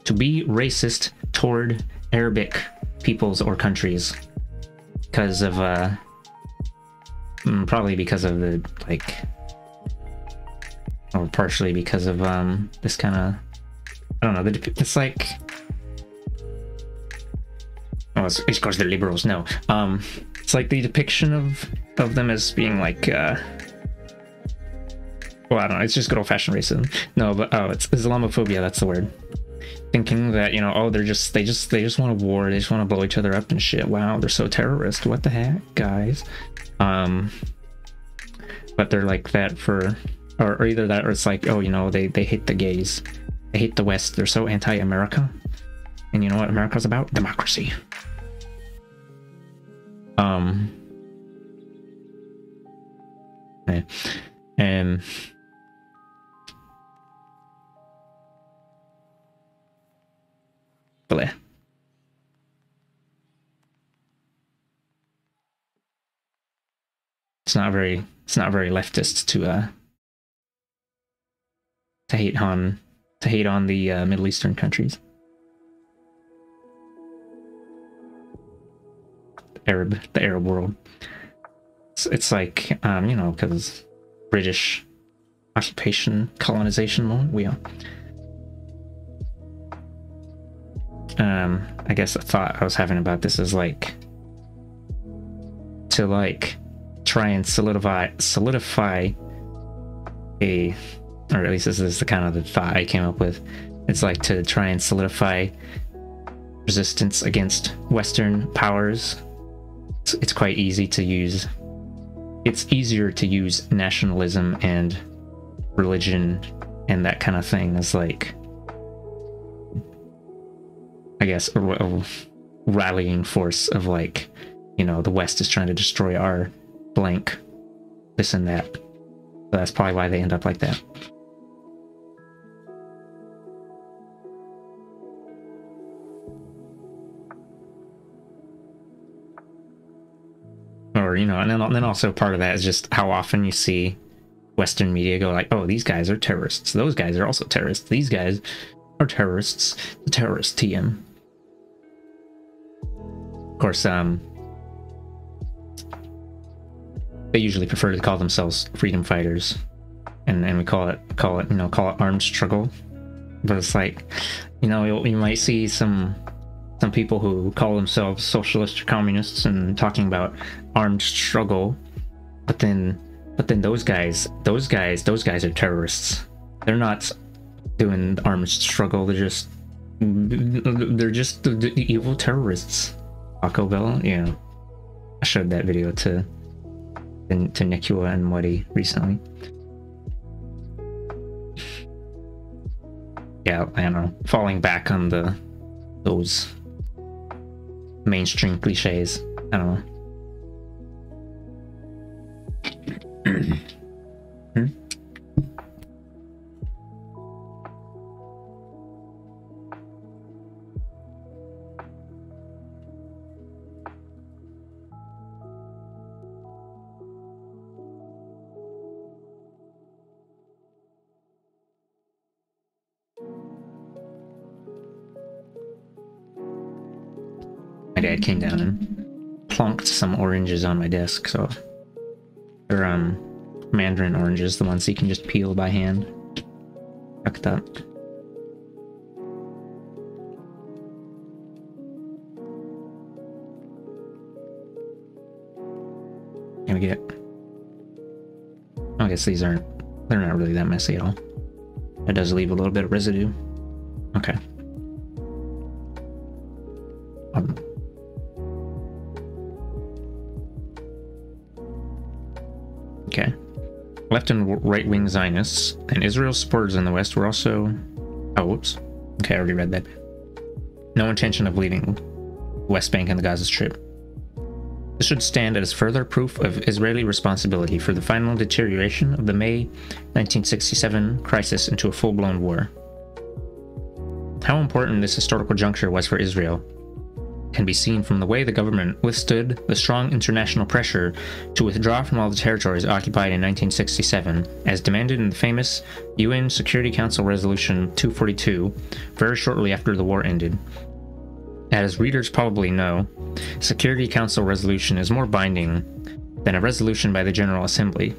To be racist toward Arabic peoples or countries because of, probably because of the, like, or partially because of, this kind of, I don't know, it's like, oh, it's because they're liberals, no. It's like the depiction of them as being like, well, I don't know, it's just good old-fashioned racism. No, but, oh, it's Islamophobia, that's the word. Thinking that, you know, oh, they just want a war, they just want to blow each other up and shit. Wow, they're so terrorist, what the heck, guys? But they're like that for, or either that, or it's like, oh, you know, they hate the gays. They hate the West, they're so anti-America. And you know what America's about? Democracy. Yeah. Bleh. It's not very leftist to hate on the Middle Eastern countries. the Arab world. It's like, you know, because British occupation, colonization law, I guess the thought I was having about this is like to like try and solidify a, or at least this is the kind of the thought I came up with. It's like to try and solidify resistance against Western powers. It's quite easy to use. It's easier to use nationalism and religion and that kind of thing as like, I guess, a rallying force of like, you know, the West is trying to destroy our blank, this and that. So that's probably why they end up like that. Or, you know, and then also part of that is just how often you see Western media go like, oh, these guys are terrorists. Those guys are also terrorists. These guys are terrorists. The terrorist TM. Of course, they usually prefer to call themselves freedom fighters, and we call it armed struggle. But it's like, you know, you might see some people who call themselves socialists or communists and talking about armed struggle, but then those guys are terrorists. They're not doing the armed struggle. They're just the evil terrorists. Taco Bell, yeah. I showed that video to Nikua and Muddy recently. Yeah, I don't know. Falling back on those mainstream cliches. I don't know. My dad came down and plonked some oranges on my desk, so they're mandarin oranges, the ones you can just peel by hand. Fucked up. Can we get, I guess they're not really that messy at all. It does leave a little bit of residue. Okay. Okay. Left and right-wing Zionists and Israel supporters in the West were also... Oh, whoops. Okay, I already read that. No intention of leaving West Bank and the Gaza Strip. This should stand as further proof of Israeli responsibility for the final deterioration of the May 1967 crisis into a full-blown war. How important this historical juncture was for Israel can be seen from the way the government withstood the strong international pressure to withdraw from all the territories occupied in 1967, as demanded in the famous UN Security Council Resolution 242, very shortly after the war ended. As readers probably know, Security Council resolution is more binding than a resolution by the General Assembly,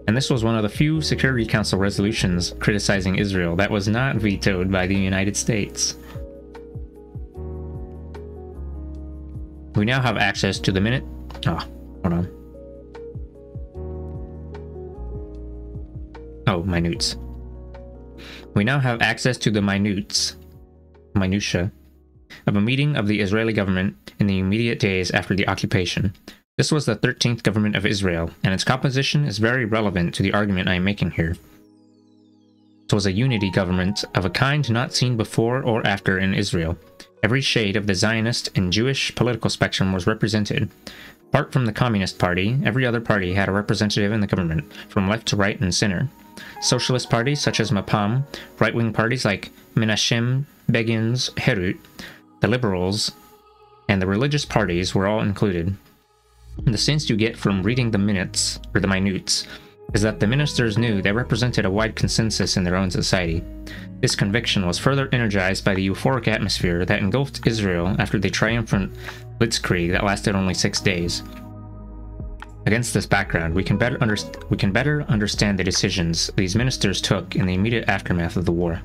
and this was one of the few Security Council resolutions criticizing Israel that was not vetoed by the United States. We now have access to the minute... Oh, hold on. Oh, minutes. We now have access to the minutia, of a meeting of the Israeli government in the immediate days after the occupation. This was the 13th government of Israel, and its composition is very relevant to the argument I am making here. It was a unity government of a kind not seen before or after in Israel. Every shade of the Zionist and Jewish political spectrum was represented. Apart from the Communist Party, every other party had a representative in the government, from left to right and center. Socialist parties such as Mapam, right-wing parties like Menachem Begin's Herut, the Liberals, and the religious parties were all included. The sense you get from reading the minutes, or the minutes, is that the ministers knew they represented a wide consensus in their own society. This conviction was further energized by the euphoric atmosphere that engulfed Israel after the triumphant blitzkrieg that lasted only 6 days. Against this background, we can better understand the decisions these ministers took in the immediate aftermath of the war.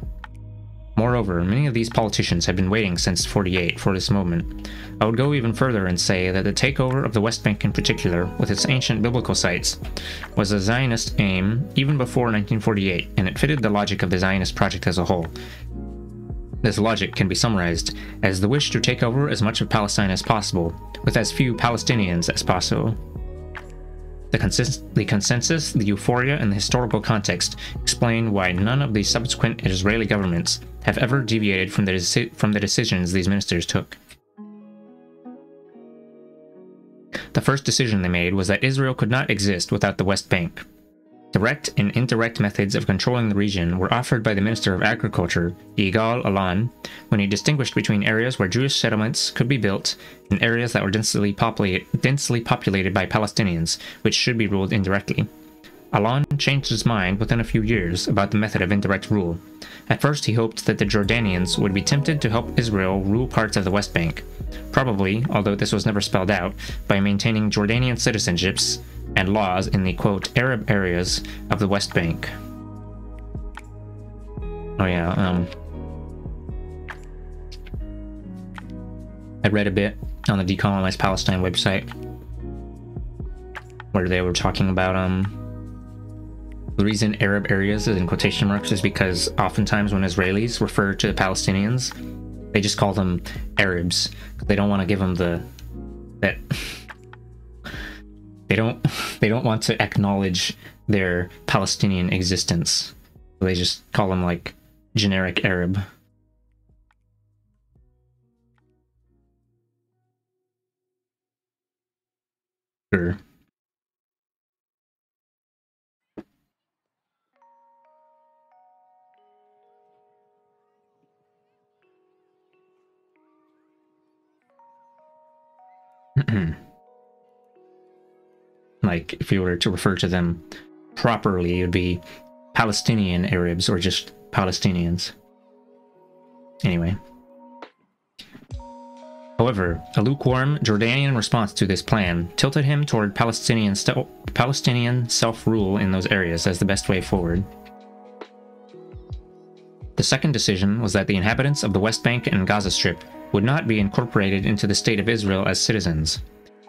Moreover, many of these politicians had been waiting since '48 for this moment. I would go even further and say that the takeover of the West Bank in particular, with its ancient biblical sites, was a Zionist aim even before 1948, and it fitted the logic of the Zionist project as a whole. This logic can be summarized as the wish to take over as much of Palestine as possible, with as few Palestinians as possible. The consensus, the euphoria, and the historical context explain why none of the subsequent Israeli governments have ever deviated from the decisions these ministers took. The first decision they made was that Israel could not exist without the West Bank. Direct and indirect methods of controlling the region were offered by the Minister of Agriculture, Yigal Allon, when he distinguished between areas where Jewish settlements could be built and areas that were densely populated by Palestinians, which should be ruled indirectly. Allon changed his mind within a few years about the method of indirect rule. At first, he hoped that the Jordanians would be tempted to help Israel rule parts of the West Bank, probably, although this was never spelled out, by maintaining Jordanian citizenships and laws in the, quote, Arab areas of the West Bank. Oh yeah, I read a bit on the Decolonize Palestine website where they were talking about, the reason Arab areas is in quotation marks is because oftentimes when Israelis refer to the Palestinians, they just call them Arabs. They don't want to give them They don't want to acknowledge their Palestinian existence. So they just call them like generic Arab. Sure. Like, if you were to refer to them properly, it would be Palestinian Arabs or just Palestinians. Anyway. However, a lukewarm Jordanian response to this plan tilted him toward Palestinian self-rule in those areas as the best way forward. The second decision was that the inhabitants of the West Bank and Gaza Strip would not be incorporated into the State of Israel as citizens.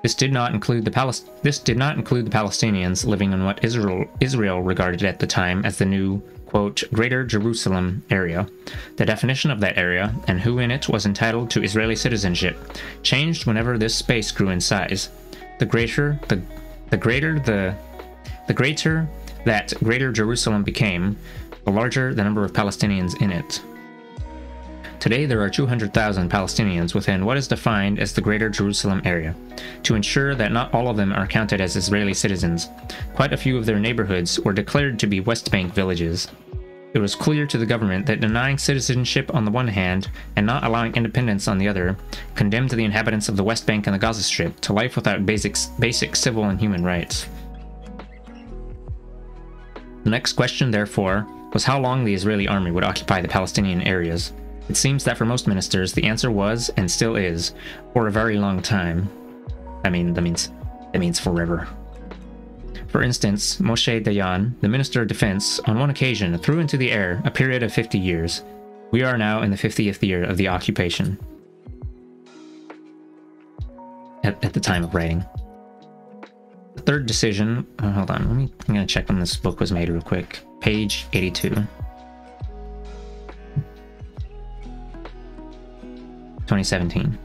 This did not include the Palestinians living in what Israel regarded at the time as the new, quote, Greater Jerusalem area. The definition of that area, and who in it was entitled to Israeli citizenship, changed whenever this space grew in size. The greater that Greater Jerusalem became, the larger the number of Palestinians in it. Today there are 200,000 Palestinians within what is defined as the Greater Jerusalem area. To ensure that not all of them are counted as Israeli citizens, quite a few of their neighborhoods were declared to be West Bank villages. It was clear to the government that denying citizenship on the one hand and not allowing independence on the other condemned the inhabitants of the West Bank and the Gaza Strip to life without basic civil and human rights. The next question, therefore, was how long the Israeli army would occupy the Palestinian areas. It seems that for most ministers, the answer was, and still is, for a very long time. I mean, that means forever. For instance, Moshe Dayan, the Minister of Defense, on one occasion threw into the air a period of 50 years. We are now in the 50th year of the occupation. At the time of writing. The third decision, hold on, I'm gonna check when this book was made real quick. Page 82. 2017.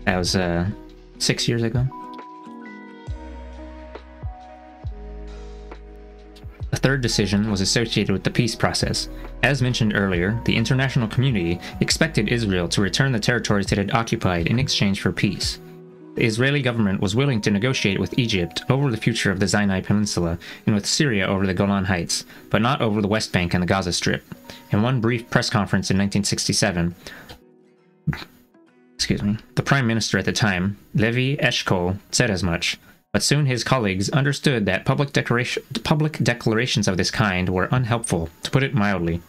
That was 6 years ago. The third decision was associated with the peace process. As mentioned earlier, the international community expected Israel to return the territories it had occupied in exchange for peace. The Israeli government was willing to negotiate with Egypt over the future of the Sinai Peninsula and with Syria over the Golan Heights, but not over the West Bank and the Gaza Strip. In one brief press conference in 1967, excuse me, the Prime Minister at the time, Levi Eshkol, said as much, but soon his colleagues understood that public declarations of this kind were unhelpful, to put it mildly.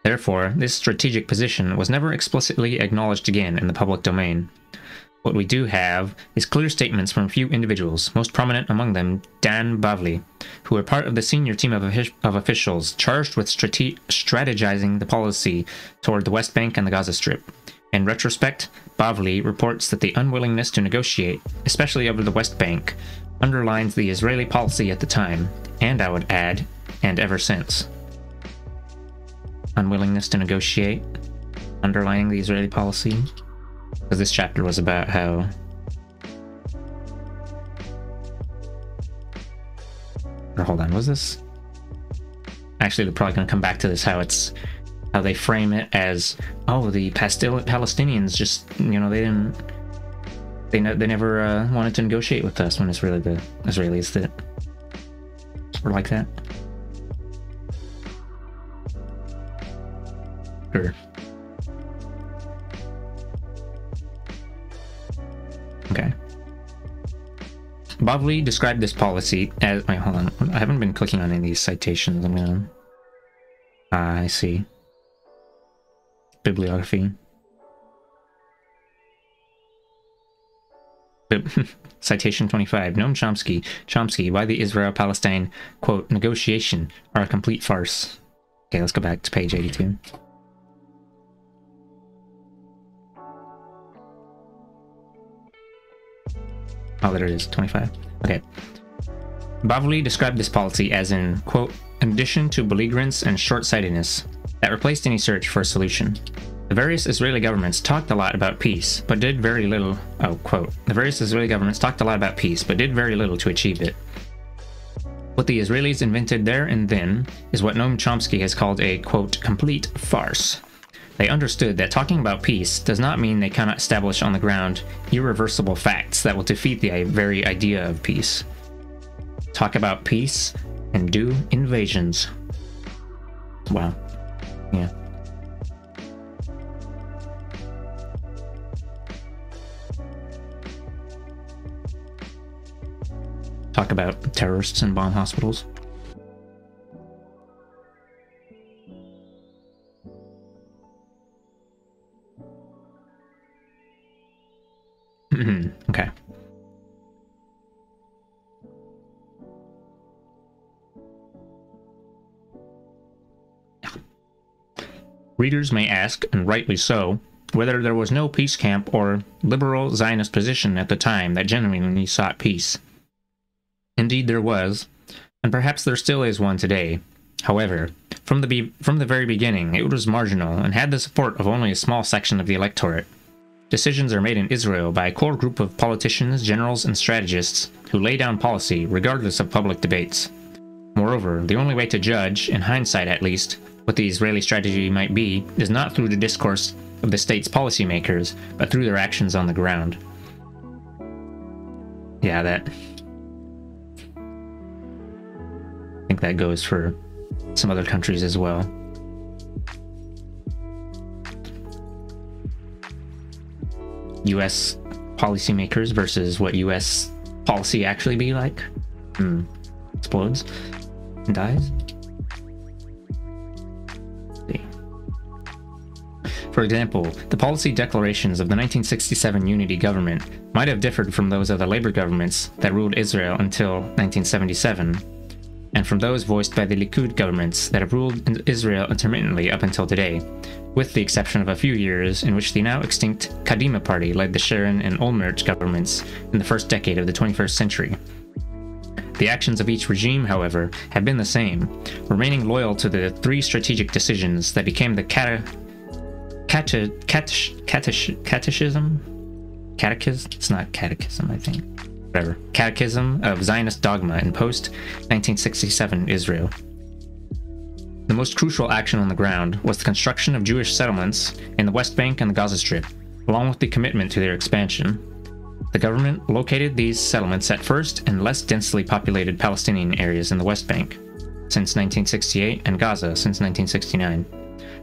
Therefore, this strategic position was never explicitly acknowledged again in the public domain. What we do have is clear statements from a few individuals, most prominent among them Dan Bavli, who were part of the senior team of officials charged with strategizing the policy toward the West Bank and the Gaza Strip. In retrospect, Bavli reports that the unwillingness to negotiate, especially over the West Bank, underlines the Israeli policy at the time, and I would add, and ever since. Unwillingness to negotiate, underlining the Israeli policy? Because this chapter was about how or hold on, was this actually, they're probably going to come back to this, how they frame it as, oh, the Palestinians just, you know, they never wanted to negotiate with us, when it's really the Israelis that were like that. Sure. Okay. Bavli described this policy as... Wait, hold on. I haven't been clicking on any of these citations. I'm gonna... I see. Bibliography. Citation 25. Noam Chomsky. Chomsky, why the Israel-Palestine, quote, negotiation are a complete farce. Okay, let's go back to page 82. Oh, there it is, 25. Okay. Bavli described this policy as in, quote, an addition to belligerence and short-sightedness that replaced any search for a solution. The various Israeli governments talked a lot about peace, but did very little, oh, quote, the various Israeli governments talked a lot about peace, but did very little to achieve it. What the Israelis invented there and then is what Noam Chomsky has called a, quote, complete farce. They understood that talking about peace does not mean they cannot establish on the ground irreversible facts that will defeat the very idea of peace. Talk about peace and do invasions. Wow. Yeah. Talk about terrorists and bomb hospitals. Okay. Readers may ask, and rightly so, whether there was no peace camp or liberal Zionist position at the time that genuinely sought peace. Indeed there was, and perhaps there still is one today. However, from the very beginning, it was marginal and had the support of only a small section of the electorate. Decisions are made in Israel by a core group of politicians, generals, and strategists who lay down policy regardless of public debates. Moreover, the only way to judge, in hindsight at least, what the Israeli strategy might be is not through the discourse of the state's policymakers, but through their actions on the ground. Yeah, I think that goes for some other countries as well. US policymakers versus what US policy actually be like. Explodes and dies. See. For example, the policy declarations of the 1967 Unity government might have differed from those of the Labour governments that ruled Israel until 1977, and from those voiced by the Likud governments that have ruled Israel intermittently up until today, with the exception of a few years in which the now extinct Kadima party led the Sharon and Olmert governments in the first decade of the 21st century. The actions of each regime, however, have been the same, remaining loyal to the three strategic decisions that became the catechism of Zionist dogma in post-1967 Israel. The most crucial action on the ground was the construction of Jewish settlements in the West Bank and the Gaza Strip, along with the commitment to their expansion. The government located these settlements at first in less densely populated Palestinian areas in the West Bank since 1968 and Gaza since 1969.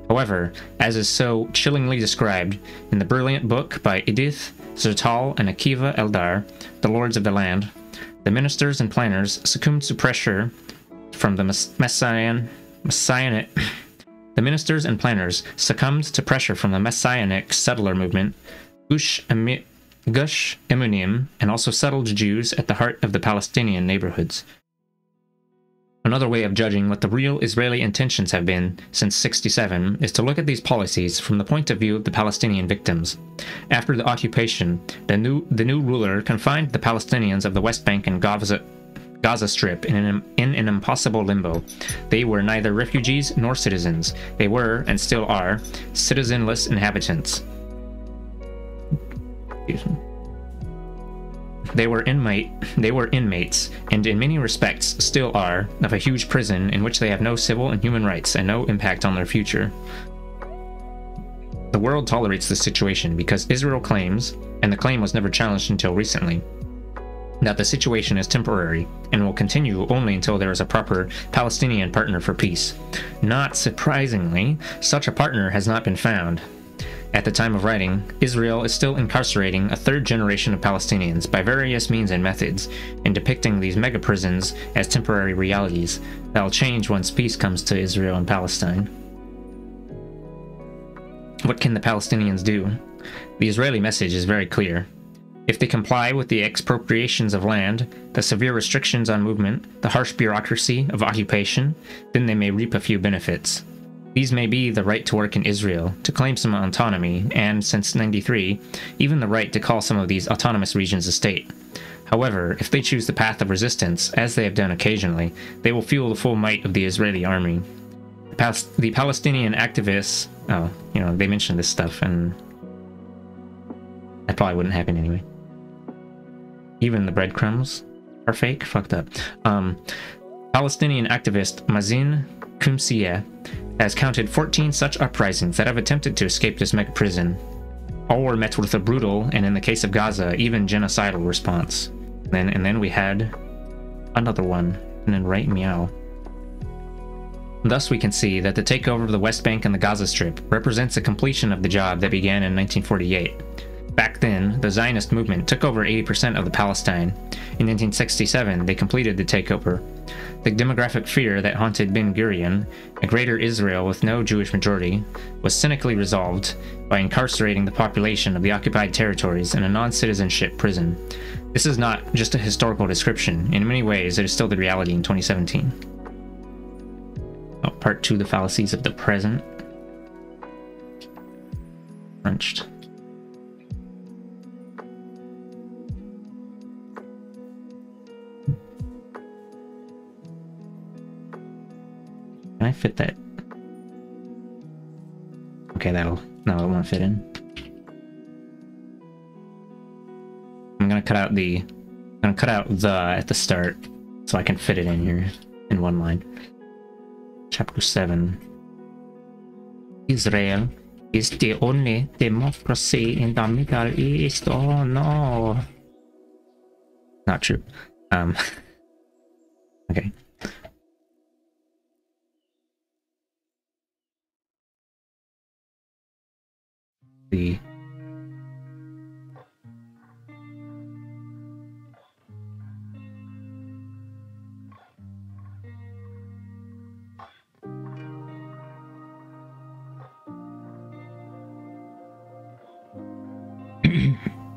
However, as is so chillingly described in the brilliant book by Edith Zertal and Akiva Eldar, The Lords of the Land, the ministers and planners succumbed to pressure from the Messianic the ministers and planners succumbed to pressure from the Messianic settler movement, Gush Emunim, and also settled Jews at the heart of the Palestinian neighborhoods. Another way of judging what the real Israeli intentions have been since '67 is to look at these policies from the point of view of the Palestinian victims. After the occupation, the new ruler confined the Palestinians of the West Bank and Gaza Strip in an impossible limbo. They were neither refugees nor citizens. They were, and still are, citizenless inhabitants. They were inmates, and in many respects still are, of a huge prison in which they have no civil and human rights and no impact on their future. The world tolerates this situation because Israel claims, and the claim was never challenged until recently, that the situation is temporary and will continue only until there is a proper Palestinian partner for peace. Not surprisingly, such a partner has not been found. At the time of writing, Israel is still incarcerating a third generation of Palestinians by various means and methods, and depicting these mega prisons as temporary realities that will change once peace comes to Israel and Palestine. What can the Palestinians do? The Israeli message is very clear. If they comply with the expropriations of land, the severe restrictions on movement, the harsh bureaucracy of occupation, then they may reap a few benefits. These may be the right to work in Israel, to claim some autonomy, and, since '93, even the right to call some of these autonomous regions a state. However, if they choose the path of resistance, as they have done occasionally, they will feel the full might of the Israeli army. The Palestinian activists... Oh, they mentioned this stuff, and that probably wouldn't happen anyway. Even the breadcrumbs are fake? Fucked up. Palestinian activist Mazin Kumsieh has counted 14 such uprisings that have attempted to escape this mega prison. All were met with a brutal, and in the case of Gaza, even genocidal response. And then we had another one, and then right meow. Thus we can see that the takeover of the West Bank and the Gaza Strip represents a completion of the job that began in 1948. Back then, the Zionist movement took over 80% of the Palestine. In 1967, they completed the takeover. The demographic fear that haunted Ben-Gurion, a greater Israel with no Jewish majority, was cynically resolved by incarcerating the population of the occupied territories in a non-citizenship prison. This is not just a historical description. In many ways, it is still the reality in 2017. Oh, part 2, the fallacies of the present. Crunched. Can I fit that? Okay, no, it won't fit in. I'm gonna cut out the at the start so I can fit it in here in one line. Chapter 7. Israel is the only democracy in the Middle East. Oh no. Not true. Okay. The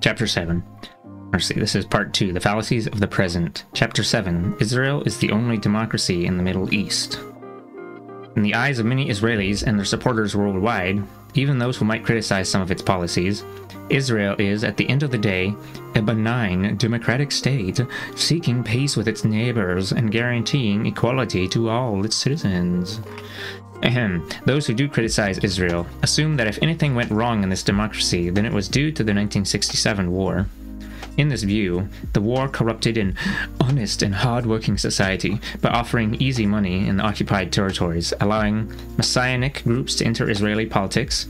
Chapter 7. Let's see, this is part 2, the fallacies of the present. Chapter 7. Israel is the only democracy in the Middle East. In the eyes of many Israelis and their supporters worldwide, even those who might criticize some of its policies, Israel is, at the end of the day, a benign, democratic state, seeking peace with its neighbors and guaranteeing equality to all its citizens. Those who do criticize Israel assume that if anything went wrong in this democracy, then it was due to the 1967 war. In this view, the war corrupted an honest and hard-working society by offering easy money in the occupied territories, allowing messianic groups to enter Israeli politics,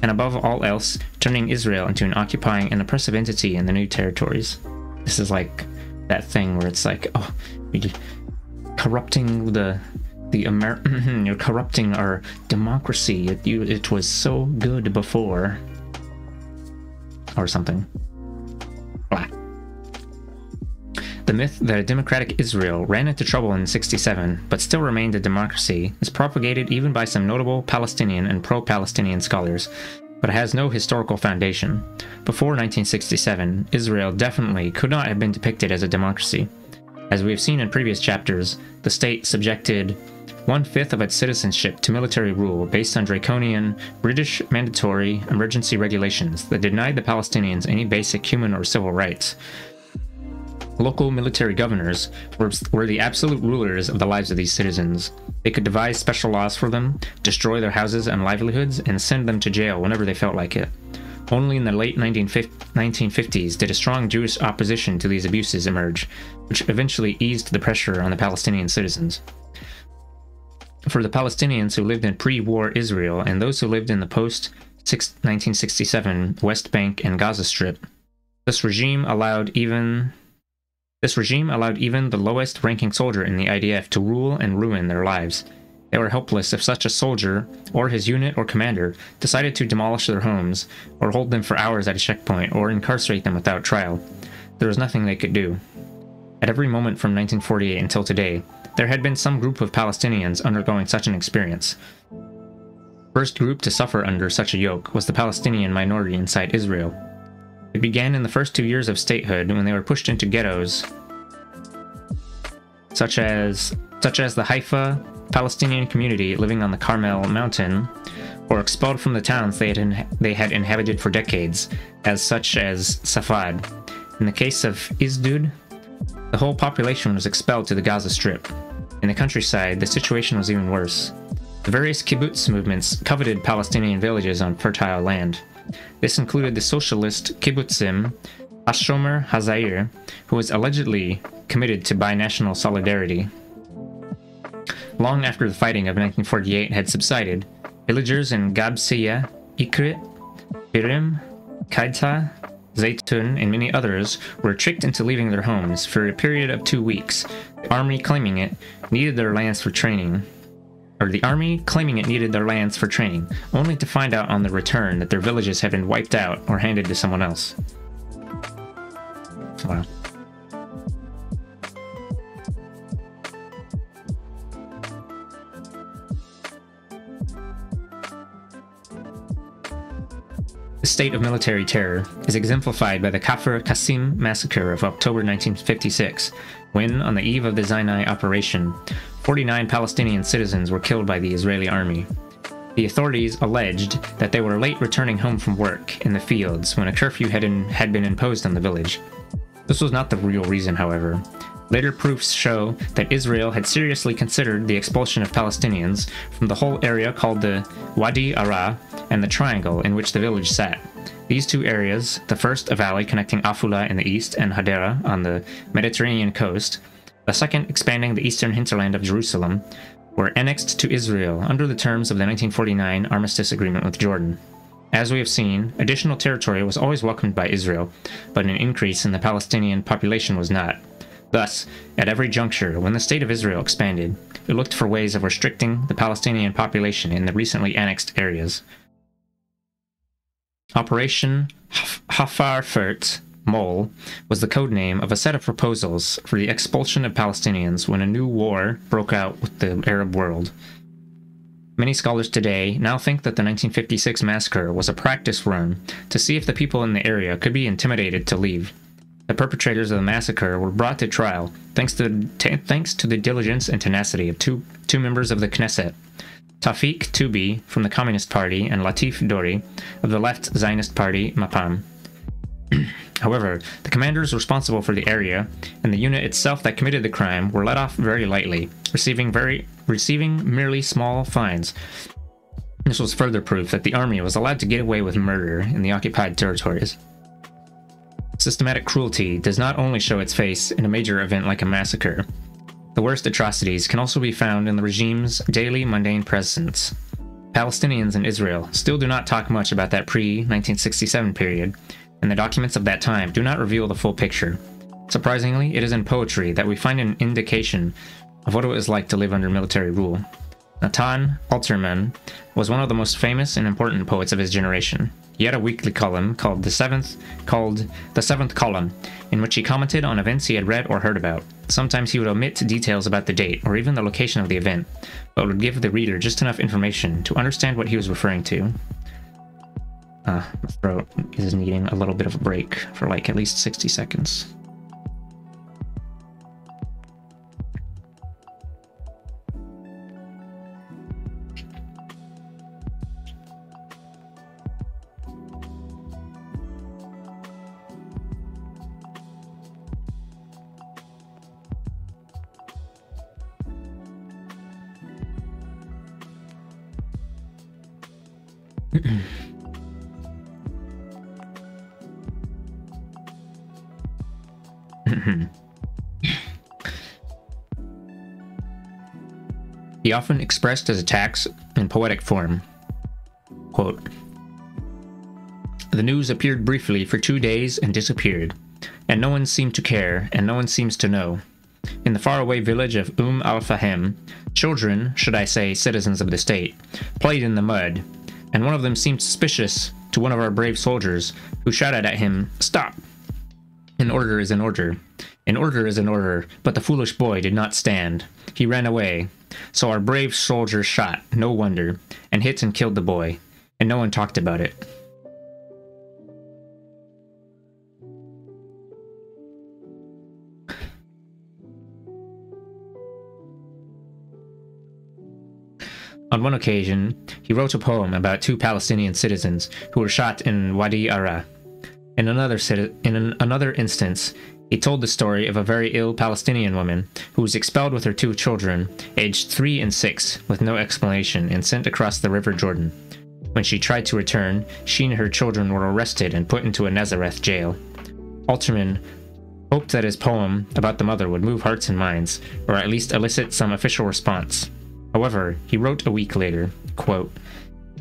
and above all else, turning Israel into an occupying and oppressive entity in the new territories. This is like that thing where it's like, oh, corrupting the You're corrupting our democracy. It was so good before. Or something. Blah. The myth that a democratic Israel ran into trouble in 67, but still remained a democracy, is propagated even by some notable Palestinian and pro-Palestinian scholars, but it has no historical foundation. Before 1967, Israel definitely could not have been depicted as a democracy. As we have seen in previous chapters, the state subjected 1/5 of its citizenship to military rule based on draconian British mandatory emergency regulations that denied the Palestinians any basic human or civil rights. Local military governors were the absolute rulers of the lives of these citizens. They could devise special laws for them, destroy their houses and livelihoods, and send them to jail whenever they felt like it. Only in the late 1950s did a strong Jewish opposition to these abuses emerge, which eventually eased the pressure on the Palestinian citizens. For the Palestinians who lived in pre-war Israel and those who lived in the post-1967 West Bank and Gaza Strip, this regime allowed even the lowest-ranking soldier in the IDF to rule and ruin their lives. They were helpless if such a soldier, or his unit or commander, decided to demolish their homes, or hold them for hours at a checkpoint, or incarcerate them without trial. There was nothing they could do. At every moment from 1948 until today, there had been some group of Palestinians undergoing such an experience. First group to suffer under such a yoke was the Palestinian minority inside Israel. It began in the first 2 years of statehood when they were pushed into ghettos, such as the Haifa Palestinian community living on the Carmel Mountain, or expelled from the towns they had inhabited for decades, such as Safad. In the case of Isdud, the whole population was expelled to the Gaza Strip. In the countryside, the situation was even worse. The various kibbutz movements coveted Palestinian villages on fertile land. This included the socialist kibbutzim Hashomer Hazair, who was allegedly committed to binational solidarity. Long after the fighting of 1948 had subsided, villagers in Gabsiya, Ikrit, Birim, Kaita, Zaytun, and many others were tricked into leaving their homes for a period of 2 weeks. The army claiming it needed their lands for training, only to find out on the return that their villages had been wiped out or handed to someone else. Wow. The state of military terror is exemplified by the Kafr Qasim massacre of October 1956, when, on the eve of the Sinai operation, 49 Palestinian citizens were killed by the Israeli army. The authorities alleged that they were late returning home from work in the fields when a curfew had been imposed on the village. This was not the real reason, however. Later proofs show that Israel had seriously considered the expulsion of Palestinians from the whole area called the Wadi Ara and the triangle in which the village sat. These two areas, the first a valley connecting Afula in the east and Hadera on the Mediterranean coast, the second expanding the eastern hinterland of Jerusalem, were annexed to Israel under the terms of the 1949 Armistice Agreement with Jordan. As we have seen, additional territory was always welcomed by Israel, but an increase in the Palestinian population was not. Thus, at every juncture, when the State of Israel expanded, it looked for ways of restricting the Palestinian population in the recently annexed areas. Operation Hafarfert Mole was the codename of a set of proposals for the expulsion of Palestinians when a new war broke out with the Arab world. Many scholars today now think that the 1956 massacre was a practice run to see if the people in the area could be intimidated to leave. The perpetrators of the massacre were brought to trial thanks to the diligence and tenacity of two members of the Knesset, Tawfiq Toubi from the Communist Party and Latif Dori of the left Zionist party Mapam. However, the commanders responsible for the area and the unit itself that committed the crime were let off very lightly, receiving merely small fines. This was further proof that the army was allowed to get away with murder in the occupied territories. Systematic cruelty does not only show its face in a major event like a massacre. The worst atrocities can also be found in the regime's daily mundane presence. Palestinians in Israel still do not talk much about that pre-1967 period, and the documents of that time do not reveal the full picture. Surprisingly, it is in poetry that we find an indication of what it was like to live under military rule. Natan Alterman was one of the most famous and important poets of his generation. He had a weekly column called The Seventh Column, in which he commented on events he had read or heard about. Sometimes he would omit details about the date or even the location of the event, but would give the reader just enough information to understand what he was referring to. My throat is needing a little bit of a break for like at least 60 seconds. He often expressed his attacks in poetic form. Quote, "The news appeared briefly for 2 days and disappeared, and no one seemed to care, and no one seems to know. In the faraway village of al-Fahim, children, should I say citizens of the state, played in the mud, and one of them seemed suspicious to one of our brave soldiers, who shouted at him, 'Stop! An order is an order. An order is an order,' but the foolish boy did not stand. He ran away. So our brave soldier shot, no wonder, and hit and killed the boy, and no one talked about it." On one occasion, he wrote a poem about 2 Palestinian citizens who were shot in Wadi Ara. In another instance, he told the story of a very ill Palestinian woman who was expelled with her 2 children, aged 3 and 6, with no explanation, and sent across the River Jordan. When she tried to return, she and her children were arrested and put into a Nazareth jail. Alterman hoped that his poem about the mother would move hearts and minds, or at least elicit some official response. However, he wrote a week later, quote,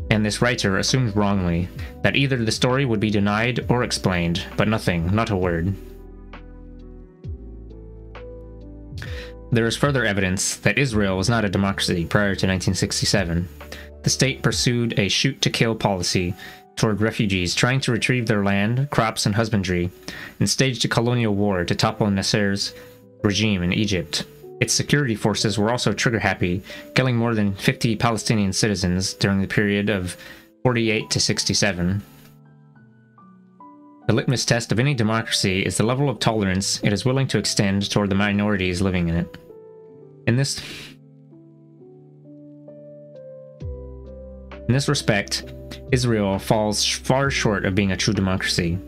"And this writer assumed wrongly that either the story would be denied or explained, but nothing, not a word." There is further evidence that Israel was not a democracy prior to 1967. The state pursued a shoot-to-kill policy toward refugees trying to retrieve their land, crops, and husbandry, and staged a colonial war to topple Nasser's regime in Egypt. Its security forces were also trigger-happy, killing more than 50 Palestinian citizens during the period of 48 to 67. The litmus test of any democracy is the level of tolerance it is willing to extend toward the minorities living in it. In this respect, Israel falls far short of being a true democracy.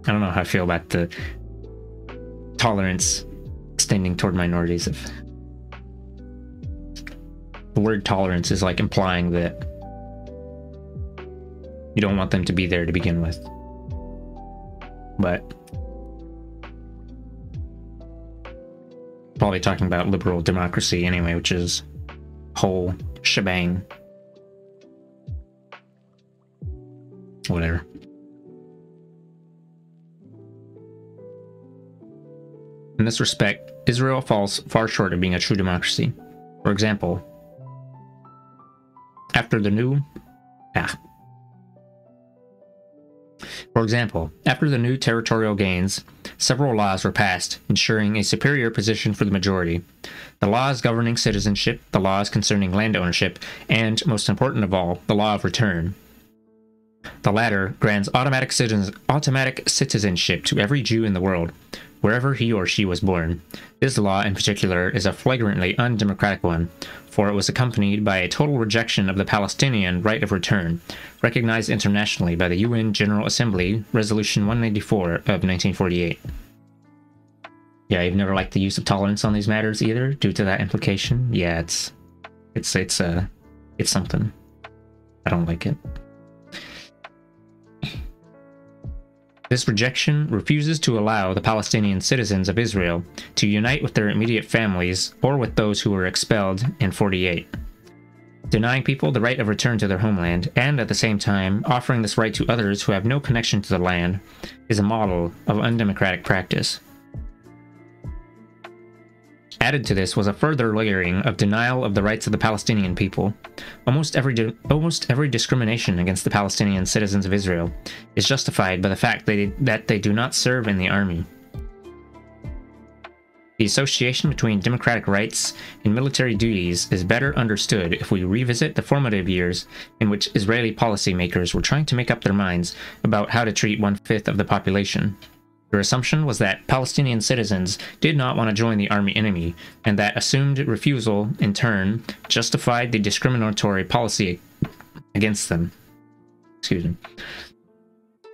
I don't know how I feel about the tolerance extending toward minorities. The word tolerance is like implying that you don't want them to be there to begin with. But probably talking about liberal democracy anyway, which is whole shebang. Whatever. In this respect, Israel falls far short of being a true democracy. For example, after the new territorial gains, several laws were passed ensuring a superior position for the majority. The laws governing citizenship, the laws concerning land ownership, and, most important of all, the law of return. The latter grants automatic citizenship to every Jew in the world, wherever he or she was born. This law in particular is a flagrantly undemocratic one, for it was accompanied by a total rejection of the Palestinian right of return, recognized internationally by the UN General Assembly, Resolution 194 of 1948. Yeah, you've never liked the use of tolerance on these matters either, due to that implication? Yeah, it's something. I don't like it. This rejection refuses to allow the Palestinian citizens of Israel to unite with their immediate families or with those who were expelled in 48. Denying people the right of return to their homeland, and at the same time offering this right to others who have no connection to the land, is a model of undemocratic practice. Added to this was a further layering of denial of the rights of the Palestinian people. Almost every discrimination against the Palestinian citizens of Israel is justified by the fact that they do not serve in the army. The association between democratic rights and military duties is better understood if we revisit the formative years in which Israeli policymakers were trying to make up their minds about how to treat 1/5 of the population. Their assumption was that Palestinian citizens did not want to join the army enemy, and that assumed refusal, in turn, justified the discriminatory policy against them. Excuse me.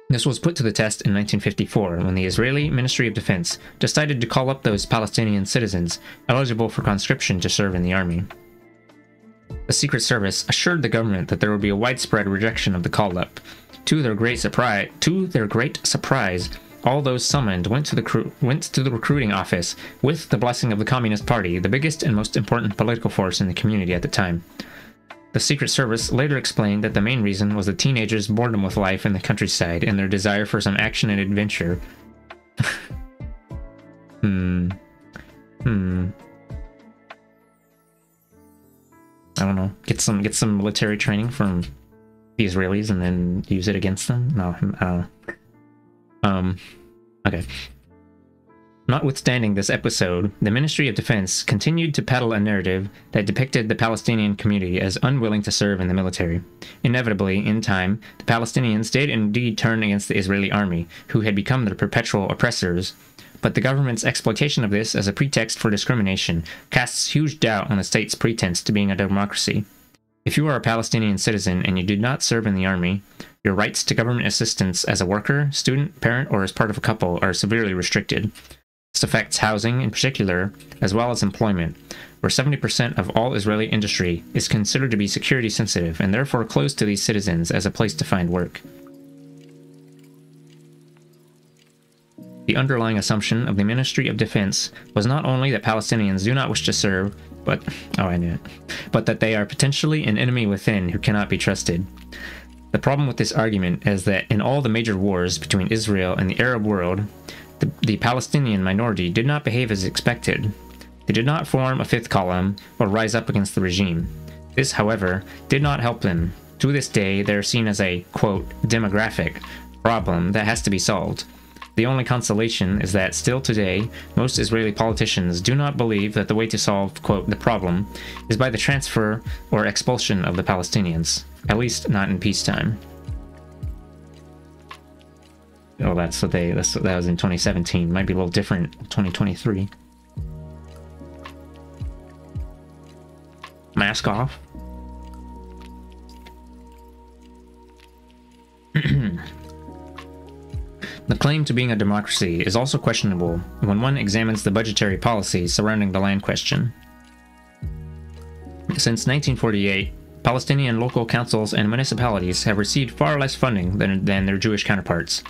This was put to the test in 1954 when the Israeli Ministry of Defense decided to call up those Palestinian citizens eligible for conscription to serve in the army. The Secret Service assured the government that there would be a widespread rejection of the call-up. To their great surprise, all those summoned went to the recruiting office with the blessing of the Communist Party, the biggest and most important political force in the community at the time. The Secret Service later explained that the main reason was the teenagers' boredom with life in the countryside and their desire for some action and adventure. I don't know. Get some military training from the Israelis and then use it against them? No, I don't know. Okay. Notwithstanding this episode, the Ministry of Defense continued to peddle a narrative that depicted the Palestinian community as unwilling to serve in the military. Inevitably, in time, the Palestinians did indeed turn against the Israeli army, who had become their perpetual oppressors, but the government's exploitation of this as a pretext for discrimination casts huge doubt on the state's pretense to being a democracy. If you are a Palestinian citizen and you did not serve in the army, your rights to government assistance as a worker, student, parent, or as part of a couple are severely restricted. This affects housing in particular, as well as employment, where 70% of all Israeli industry is considered to be security sensitive and therefore closed to these citizens as a place to find work. The underlying assumption of the Ministry of Defense was not only that Palestinians do not wish to serve, but that they are potentially an enemy within who cannot be trusted. The problem with this argument is that in all the major wars between Israel and the Arab world, the Palestinian minority did not behave as expected. They did not form a fifth column or rise up against the regime. This, however, did not help them. To this day, they are seen as a, quote, demographic problem that has to be solved. The only consolation is that still today, most Israeli politicians do not believe that the way to solve, quote, the problem is by the transfer or expulsion of the Palestinians, at least not in peacetime. Oh, that was in 2017. Might be a little different in 2023. Mask off. The claim to being a democracy is also questionable when one examines the budgetary policies surrounding the land question. Since 1948, Palestinian local councils and municipalities have received far less funding than their Jewish counterparts.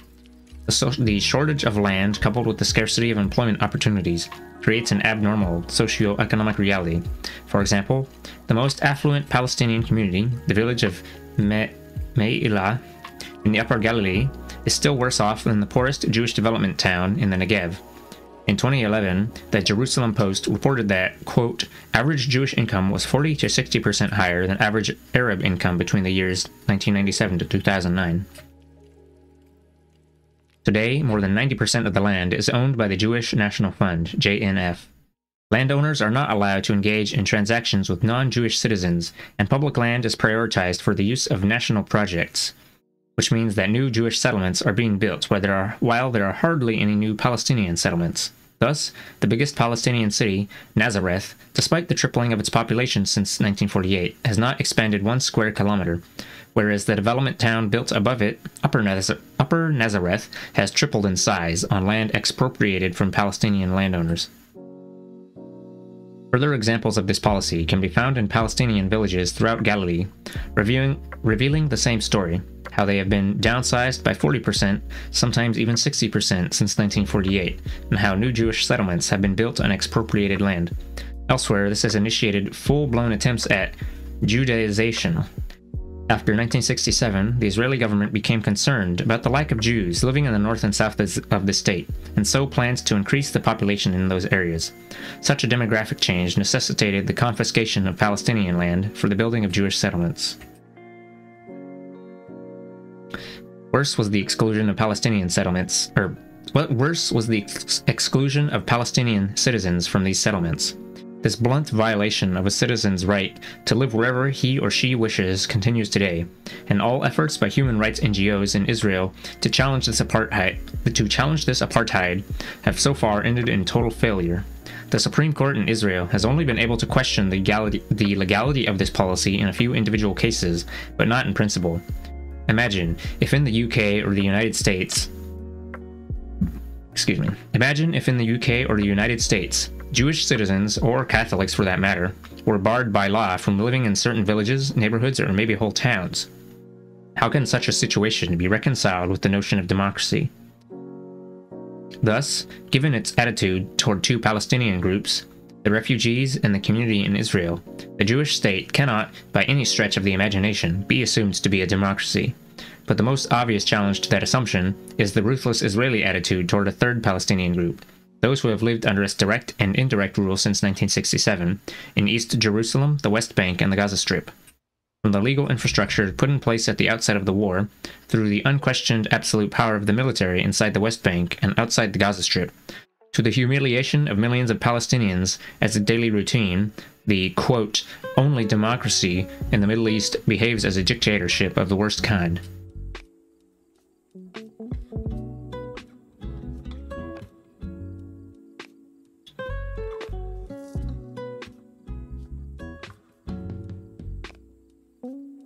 The shortage of land, coupled with the scarcity of employment opportunities, creates an abnormal socio-economic reality. For example, the most affluent Palestinian community, the village of Me'ilah in the Upper Galilee, is still worse off than the poorest Jewish development town in the Negev. In 2011, the Jerusalem Post reported that, quote, average Jewish income was 40 to 60% higher than average Arab income between the years 1997 to 2009. Today, more than 90% of the land is owned by the Jewish National Fund, JNF. Landowners are not allowed to engage in transactions with non-Jewish citizens, and public land is prioritized for the use of national projects, which means that new Jewish settlements are being built while there are hardly any new Palestinian settlements. Thus, the biggest Palestinian city, Nazareth, despite the tripling of its population since 1948, has not expanded 1 square kilometer, whereas the development town built above it, Upper Nazareth, has tripled in size on land expropriated from Palestinian landowners. Further examples of this policy can be found in Palestinian villages throughout Galilee, revealing the same story, how they have been downsized by 40%, sometimes even 60% since 1948, and how new Jewish settlements have been built on expropriated land. Elsewhere, this has initiated full-blown attempts at Judaization. After 1967, the Israeli government became concerned about the lack of Jews living in the north and south of the state, and so planned to increase the population in those areas. Such a demographic change necessitated the confiscation of Palestinian land for the building of Jewish settlements. Worse was the exclusion of Palestinian settlements, exclusion of Palestinian citizens from these settlements. This blunt violation of a citizen's right to live wherever he or she wishes continues today, and all efforts by human rights NGOs in Israel to challenge this apartheid have so far ended in total failure. The Supreme Court in Israel has only been able to question the legality of this policy in a few individual cases, but not in principle. Imagine if in the UK or the United States, Jewish citizens, or Catholics for that matter, were barred by law from living in certain villages, neighborhoods, or maybe whole towns. How can such a situation be reconciled with the notion of democracy? Thus, given its attitude toward two Palestinian groups, the refugees and the community in Israel, the Jewish state cannot, by any stretch of the imagination, be assumed to be a democracy. But the most obvious challenge to that assumption is the ruthless Israeli attitude toward a third Palestinian group, those who have lived under its direct and indirect rule since 1967, in East Jerusalem, the West Bank, and the Gaza Strip. From the legal infrastructure put in place at the outset of the war, through the unquestioned absolute power of the military inside the West Bank and outside the Gaza Strip, to the humiliation of millions of Palestinians as a daily routine, the, quote, only democracy in the Middle East behaves as a dictatorship of the worst kind.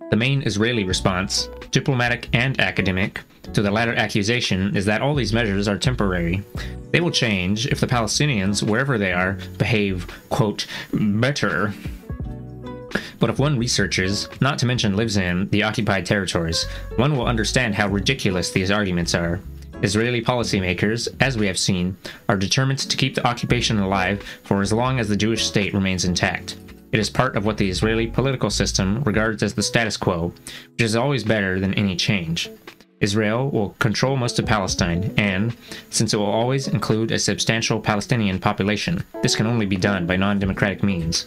The main Israeli response, diplomatic and academic, to the latter accusation is that all these measures are temporary. They will change if the Palestinians, wherever they are, behave, quote, better. But if one researches, not to mention lives in, the occupied territories, one will understand how ridiculous these arguments are. Israeli policymakers, as we have seen, are determined to keep the occupation alive for as long as the Jewish state remains intact. It is part of what the Israeli political system regards as the status quo, which is always better than any change. Israel will control most of Palestine, and, since it will always include a substantial Palestinian population, this can only be done by non-democratic means.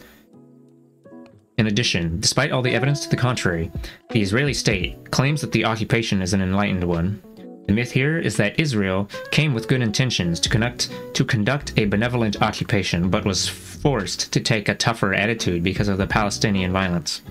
In addition, despite all the evidence to the contrary, the Israeli state claims that the occupation is an enlightened one. The myth here is that Israel came with good intentions to conduct a benevolent occupation, but was forced to take a tougher attitude because of the Palestinian violence.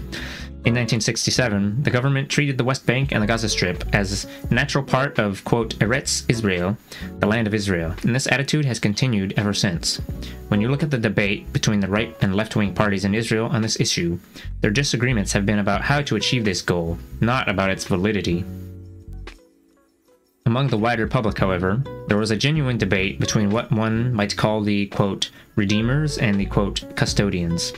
In 1967, the government treated the West Bank and the Gaza Strip as a natural part of, quote, Eretz Israel, the land of Israel, and this attitude has continued ever since. When you look at the debate between the right and left-wing parties in Israel on this issue, their disagreements have been about how to achieve this goal, not about its validity. Among the wider public, however, there was a genuine debate between what one might call the, quote, redeemers and the, quote, custodians.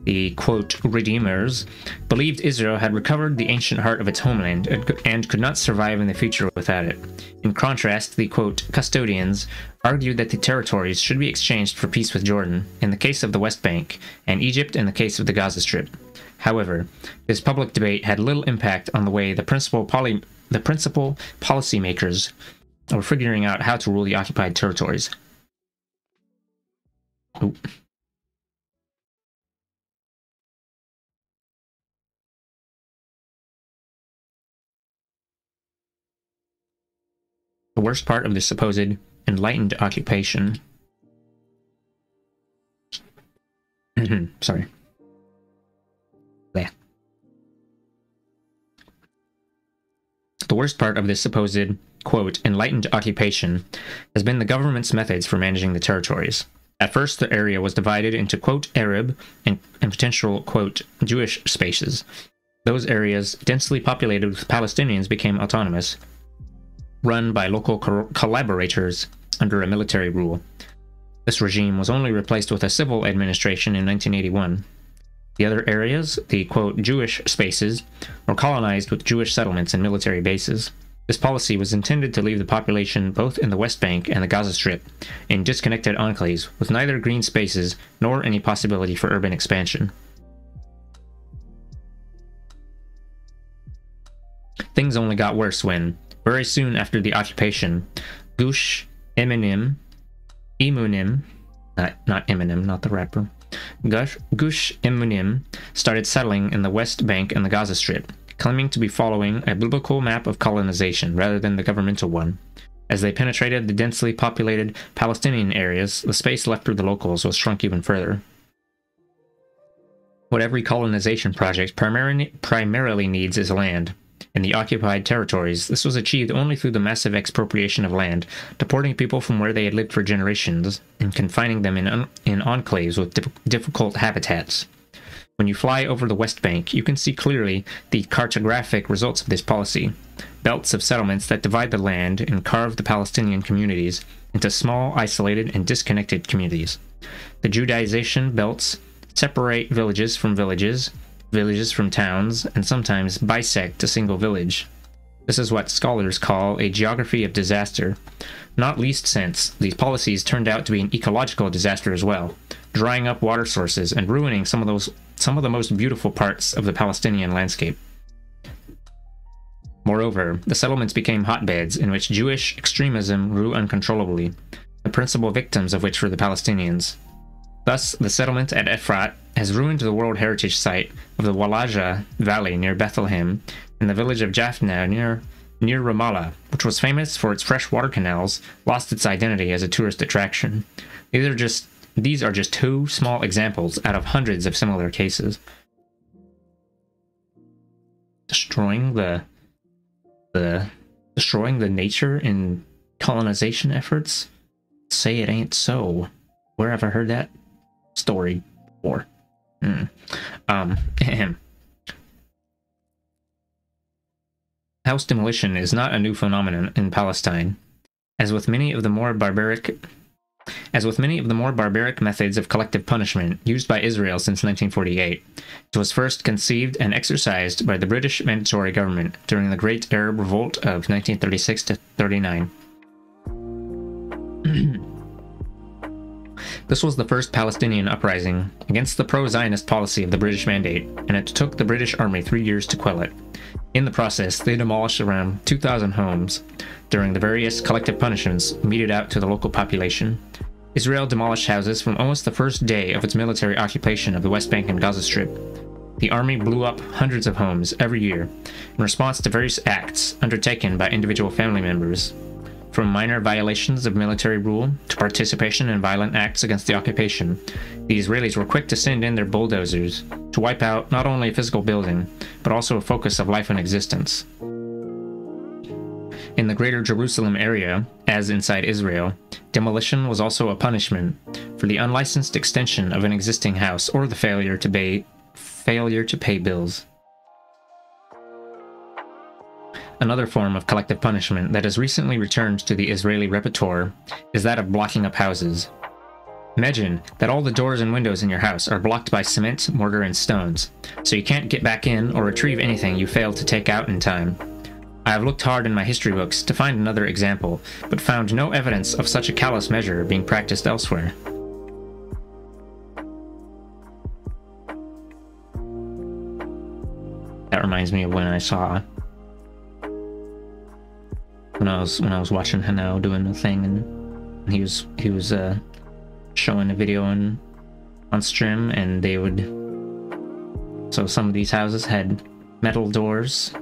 The, quote, redeemers believed Israel had recovered the ancient heart of its homeland and could not survive in the future without it. In contrast, the, quote, custodians argued that the territories should be exchanged for peace with Jordan, in the case of the West Bank, and Egypt in the case of the Gaza Strip. However, this public debate had little impact on the way the principal policymakers were figuring out how to rule the occupied territories. Ooh. The worst part of the supposed enlightened occupation. Sorry. There. The worst part of this supposed, quote, enlightened occupation has been the government's methods for managing the territories. At first, the area was divided into, quote, Arab and potential, quote, Jewish spaces. Those areas, densely populated with Palestinians, became autonomous, run by local collaborators under a military rule. This regime was only replaced with a civil administration in 1981. The other areas, the, quote, Jewish spaces, were colonized with Jewish settlements and military bases. This policy was intended to leave the population both in the West Bank and the Gaza Strip in disconnected enclaves with neither green spaces nor any possibility for urban expansion. things only got worse when, very soon after the occupation, Gush Emunim, not Eminem, not the rapper, Gush Emunim started settling in the West Bank and the Gaza Strip, claiming to be following a biblical map of colonization rather than the governmental one. As they penetrated the densely populated Palestinian areas, the space left for the locals was shrunk even further. What every colonization project primarily needs is land. In the occupied territories, this was achieved only through the massive expropriation of land, deporting people from where they had lived for generations, and confining them in enclaves with difficult habitats. When you fly over the West Bank, you can see clearly the cartographic results of this policy. Belts of settlements that divide the land and carve the Palestinian communities into small, isolated, and disconnected communities. The Judaization belts separate villages from villages, villages from towns, and sometimes bisect a single village. This is what scholars call a geography of disaster. Not least since these policies turned out to be an ecological disaster as well, drying up water sources and ruining some of the most beautiful parts of the Palestinian landscape. Moreover, the settlements became hotbeds in which Jewish extremism grew uncontrollably, the principal victims of which were the Palestinians. Thus, the settlement at Efrat has ruined the World Heritage Site of the Walaja Valley near Bethlehem and the village of Jaffna near Ramallah, which was famous for its freshwater canals, lost its identity as a tourist attraction. These are just two small examples out of hundreds of similar cases. Destroying the nature in colonization efforts? Say it ain't so. Where have I heard that story before? House demolition is not a new phenomenon in Palestine. As with many of the more barbaric methods of collective punishment used by Israel since 1948, it was first conceived and exercised by the British Mandatory Government during the Great Arab Revolt of 1936 to 39. This was the first Palestinian uprising against the pro-Zionist policy of the British Mandate, and it took the British Army 3 years to quell it. In the process, they demolished around 2,000 homes during the various collective punishments meted out to the local population. Israel demolished houses from almost the first day of its military occupation of the West Bank and Gaza Strip. The army blew up hundreds of homes every year in response to various acts undertaken by individual family members. From minor violations of military rule to participation in violent acts against the occupation, the Israelis were quick to send in their bulldozers to wipe out not only a physical building, but also a focus of life and existence. In the greater Jerusalem area, as inside Israel, demolition was also a punishment for the unlicensed extension of an existing house or the failure to pay bills. Another form of collective punishment that has recently returned to the Israeli repertoire is that of blocking up houses. Imagine that all the doors and windows in your house are blocked by cement, mortar, and stones, so you can't get back in or retrieve anything you failed to take out in time. I have looked hard in my history books to find another example, but found no evidence of such a callous measure being practiced elsewhere. That reminds me of when I saw when I was watching Hano doing the thing, and he was showing a video on stream, and so some of these houses had metal doors,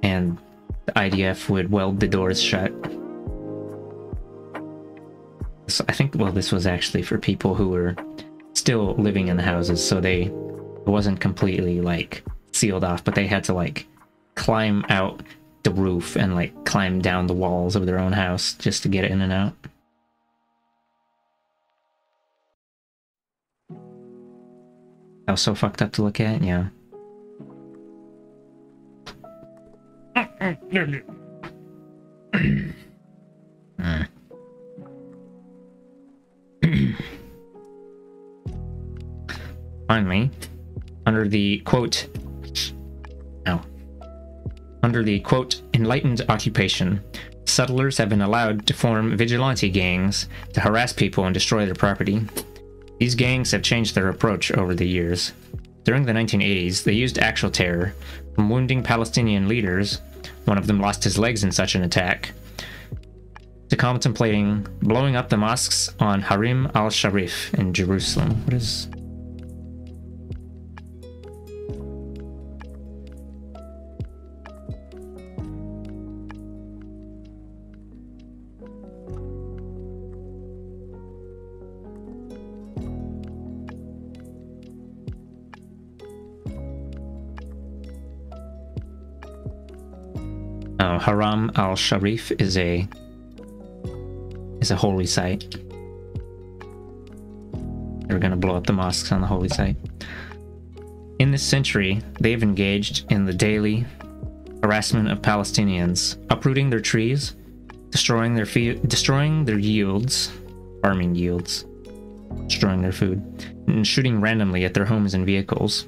and the IDF would weld the doors shut. So I think, well, this was actually for people who were still living in the houses, so it wasn't completely like sealed off, but they had to like climb out the roof and like climb down the walls of their own house just to get in and out. That was so fucked up to look at, yeah. Finally, under the quote enlightened occupation, settlers have been allowed to form vigilante gangs to harass people and destroy their property. These gangs have changed their approach over the years. During the 1980s, they used actual terror, from wounding Palestinian leaders One of them lost his legs in such an attack, to contemplating blowing up the mosques on Harim al-Sharif in Jerusalem. What is... Haram al-Sharif is a holy site. They were going to blow up the mosques on the holy site. In this century, they've engaged in the daily harassment of Palestinians, uprooting their trees, destroying their yields, farming yields, destroying their food, and shooting randomly at their homes and vehicles.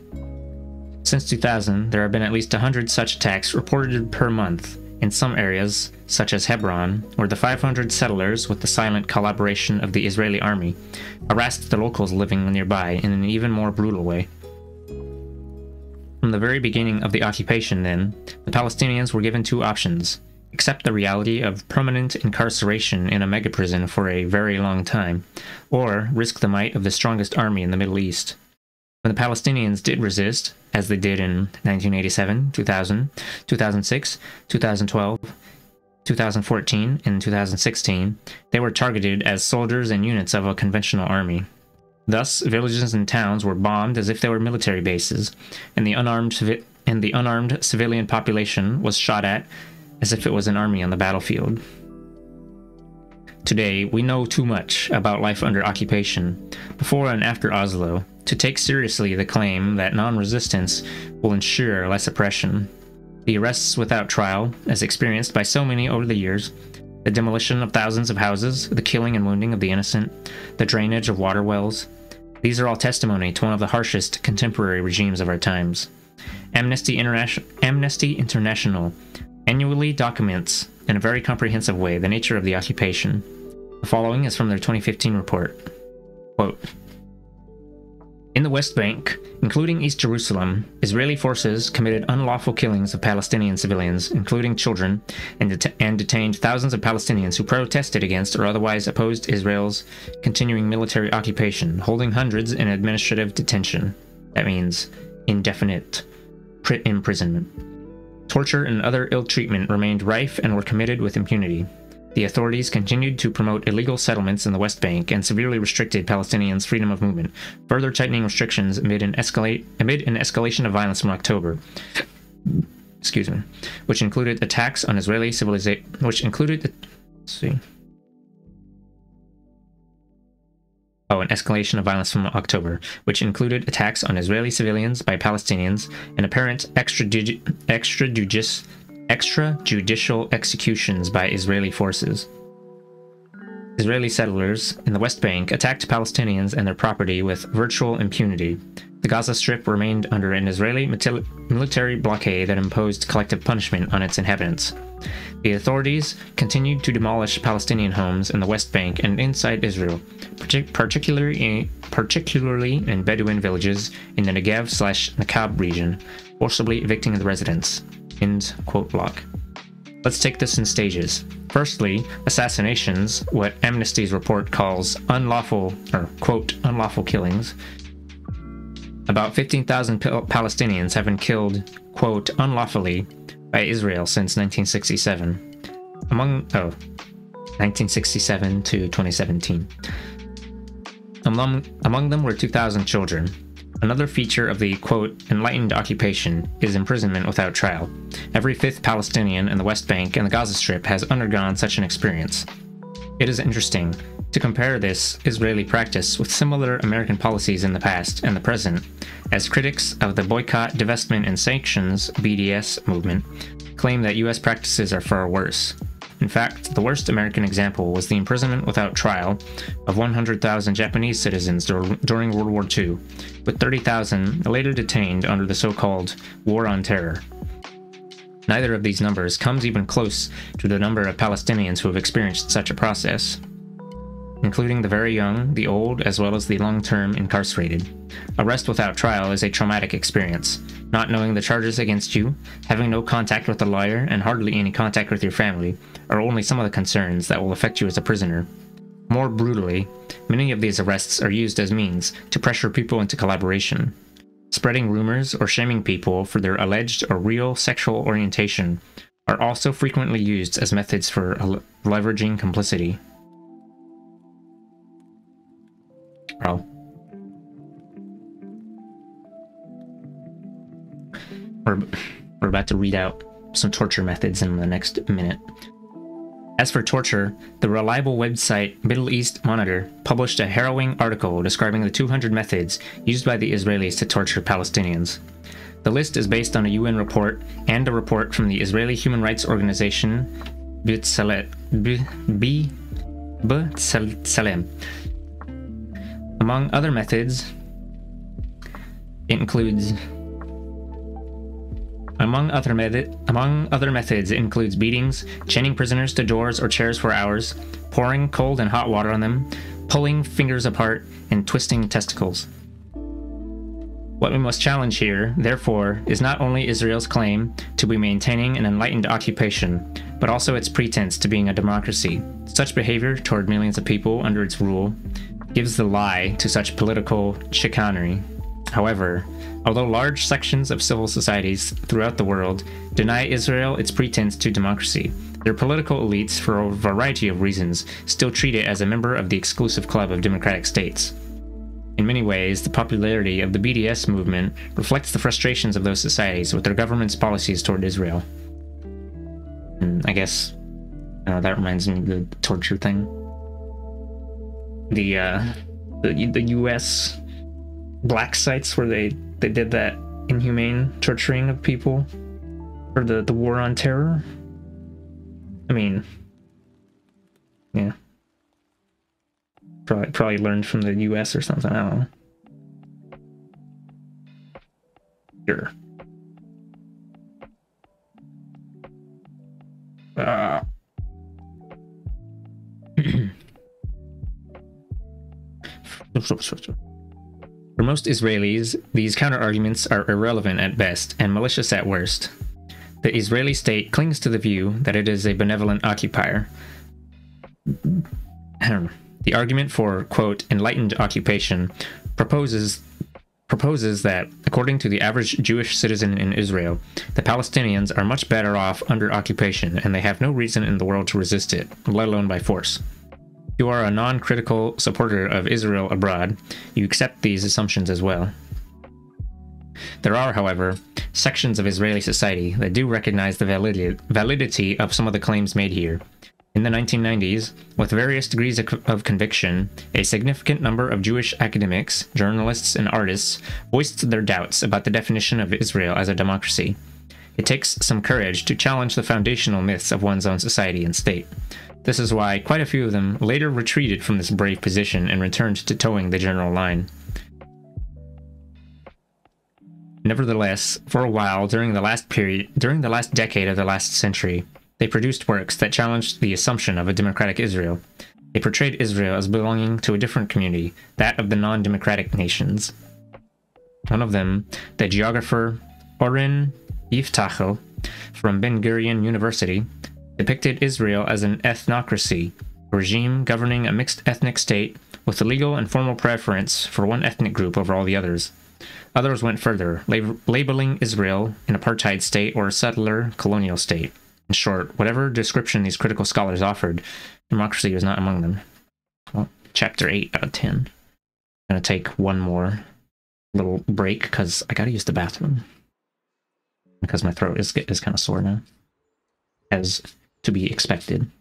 Since 2000, there have been at least 100 such attacks reported per month in some areas, such as Hebron, where the 500 settlers, with the silent collaboration of the Israeli army, harassed the locals living nearby in an even more brutal way. From the very beginning of the occupation, then, the Palestinians were given two options: accept the reality of permanent incarceration in a megaprison for a very long time, or risk the might of the strongest army in the Middle East. When the Palestinians did resist, as they did in 1987, 2000, 2006, 2012, 2014, and 2016, they were targeted as soldiers and units of a conventional army. Thus, villages and towns were bombed as if they were military bases, and the unarmed civilian population was shot at as if it was an army on the battlefield. Today, we know too much about life under occupation, before and after Oslo, to take seriously the claim that non-resistance will ensure less oppression. The arrests without trial, as experienced by so many over the years, the demolition of thousands of houses, the killing and wounding of the innocent, the drainage of water wells, these are all testimony to one of the harshest contemporary regimes of our times. Amnesty International annually documents, in a very comprehensive way, the nature of the occupation. The following is from their 2015 report. Quote, "In the West Bank, including East Jerusalem, Israeli forces committed unlawful killings of Palestinian civilians, including children, and detained thousands of Palestinians who protested against or otherwise opposed Israel's continuing military occupation, holding hundreds in administrative detention." That means indefinite imprisonment. Torture and other ill treatment remained rife and were committed with impunity. The authorities continued to promote illegal settlements in the West Bank and severely restricted Palestinians' freedom of movement, further tightening restrictions amid an escalation of violence from October. Which included attacks on Israeli civilization. An escalation of violence from October, which included attacks on Israeli civilians by Palestinians and apparent extrajudicial executions by Israeli forces. Israeli settlers in the West Bank attacked Palestinians and their property with virtual impunity. The Gaza Strip remained under an Israeli military blockade that imposed collective punishment on its inhabitants. The authorities continued to demolish Palestinian homes in the West Bank and inside Israel, particularly in Bedouin villages in the Negev/Nakab region, forcibly evicting the residents. End quote block. Let's take this in stages. Firstly, assassinations, what Amnesty's report calls unlawful killings. About 15,000 Palestinians have been killed, quote, unlawfully by Israel since 1967. 1967 to 2017. Among them were 2,000 children. Another feature of the, quote, enlightened occupation is imprisonment without trial. Every fifth Palestinian in the West Bank and the Gaza Strip has undergone such an experience. It is interesting to compare this Israeli practice with similar American policies in the past and the present, as critics of the boycott, divestment, and sanctions (BDS) movement claim that U.S. practices are far worse. In fact, the worst American example was the imprisonment without trial of 100,000 Japanese citizens during World War II, with 30,000 later detained under the so-called War on Terror. Neither of these numbers comes even close to the number of Palestinians who have experienced such a process. including the very young, the old, as well as the long-term incarcerated. Arrest without trial is a traumatic experience. Not knowing the charges against you, having no contact with a lawyer, and hardly any contact with your family are only some of the concerns that will affect you as a prisoner. More brutally, many of these arrests are used as means to pressure people into collaboration. Spreading rumors or shaming people for their alleged or real sexual orientation are also frequently used as methods for leveraging complicity. Bro. We're about to read out some torture methods in the next minute. As for torture, the reliable website Middle East Monitor published a harrowing article describing the 200 methods used by the Israelis to torture Palestinians. The list is based on a UN report and a report from the Israeli human rights organization B'Tselem. Among other methods, it includes beatings, chaining prisoners to doors or chairs for hours, pouring cold and hot water on them, pulling fingers apart, and twisting testicles. What we must challenge here, therefore, is not only Israel's claim to be maintaining an enlightened occupation, but also its pretense to being a democracy. Such behavior toward millions of people under its rule gives the lie to such political chicanery. However, although large sections of civil societies throughout the world deny Israel its pretense to democracy, their political elites, for a variety of reasons, still treat it as a member of the exclusive club of democratic states. In many ways, the popularity of the BDS movement reflects the frustrations of those societies with their government's policies toward Israel. And I guess that reminds me of the torture thing. The U.S. black sites where they did that inhumane torturing of people for the war on terror. I mean, yeah. Probably learned from the US or something, I don't know. Sure. For most Israelis, these counter-arguments are irrelevant at best and malicious at worst. The Israeli state clings to the view that it is a benevolent occupier. The argument for, quote, enlightened occupation proposes that, according to the average Jewish citizen in Israel, the Palestinians are much better off under occupation and they have no reason in the world to resist it, let alone by force. If you are a non-critical supporter of Israel abroad, you accept these assumptions as well. There are, however, sections of Israeli society that do recognize the validity of some of the claims made here. In the 1990s, with various degrees of conviction, a significant number of Jewish academics, journalists, and artists voiced their doubts about the definition of Israel as a democracy. It takes some courage to challenge the foundational myths of one's own society and state. This is why quite a few of them later retreated from this brave position and returned to towing the general line. Nevertheless, for a while during the last decade of the last century, they produced works that challenged the assumption of a democratic Israel. They portrayed Israel as belonging to a different community, that of the non-democratic nations. One of them, the geographer Oren Yiftachel from Ben Gurion University, depicted Israel as an ethnocracy, a regime governing a mixed ethnic state with a legal and formal preference for one ethnic group over all the others. Others went further, labeling Israel an apartheid state or a settler colonial state. In short, whatever description these critical scholars offered, democracy was not among them. Well, chapter 8 out of 10. I'm going to take one more little break because I got to use the bathroom. Because my throat is kind of sore now. As to be expected.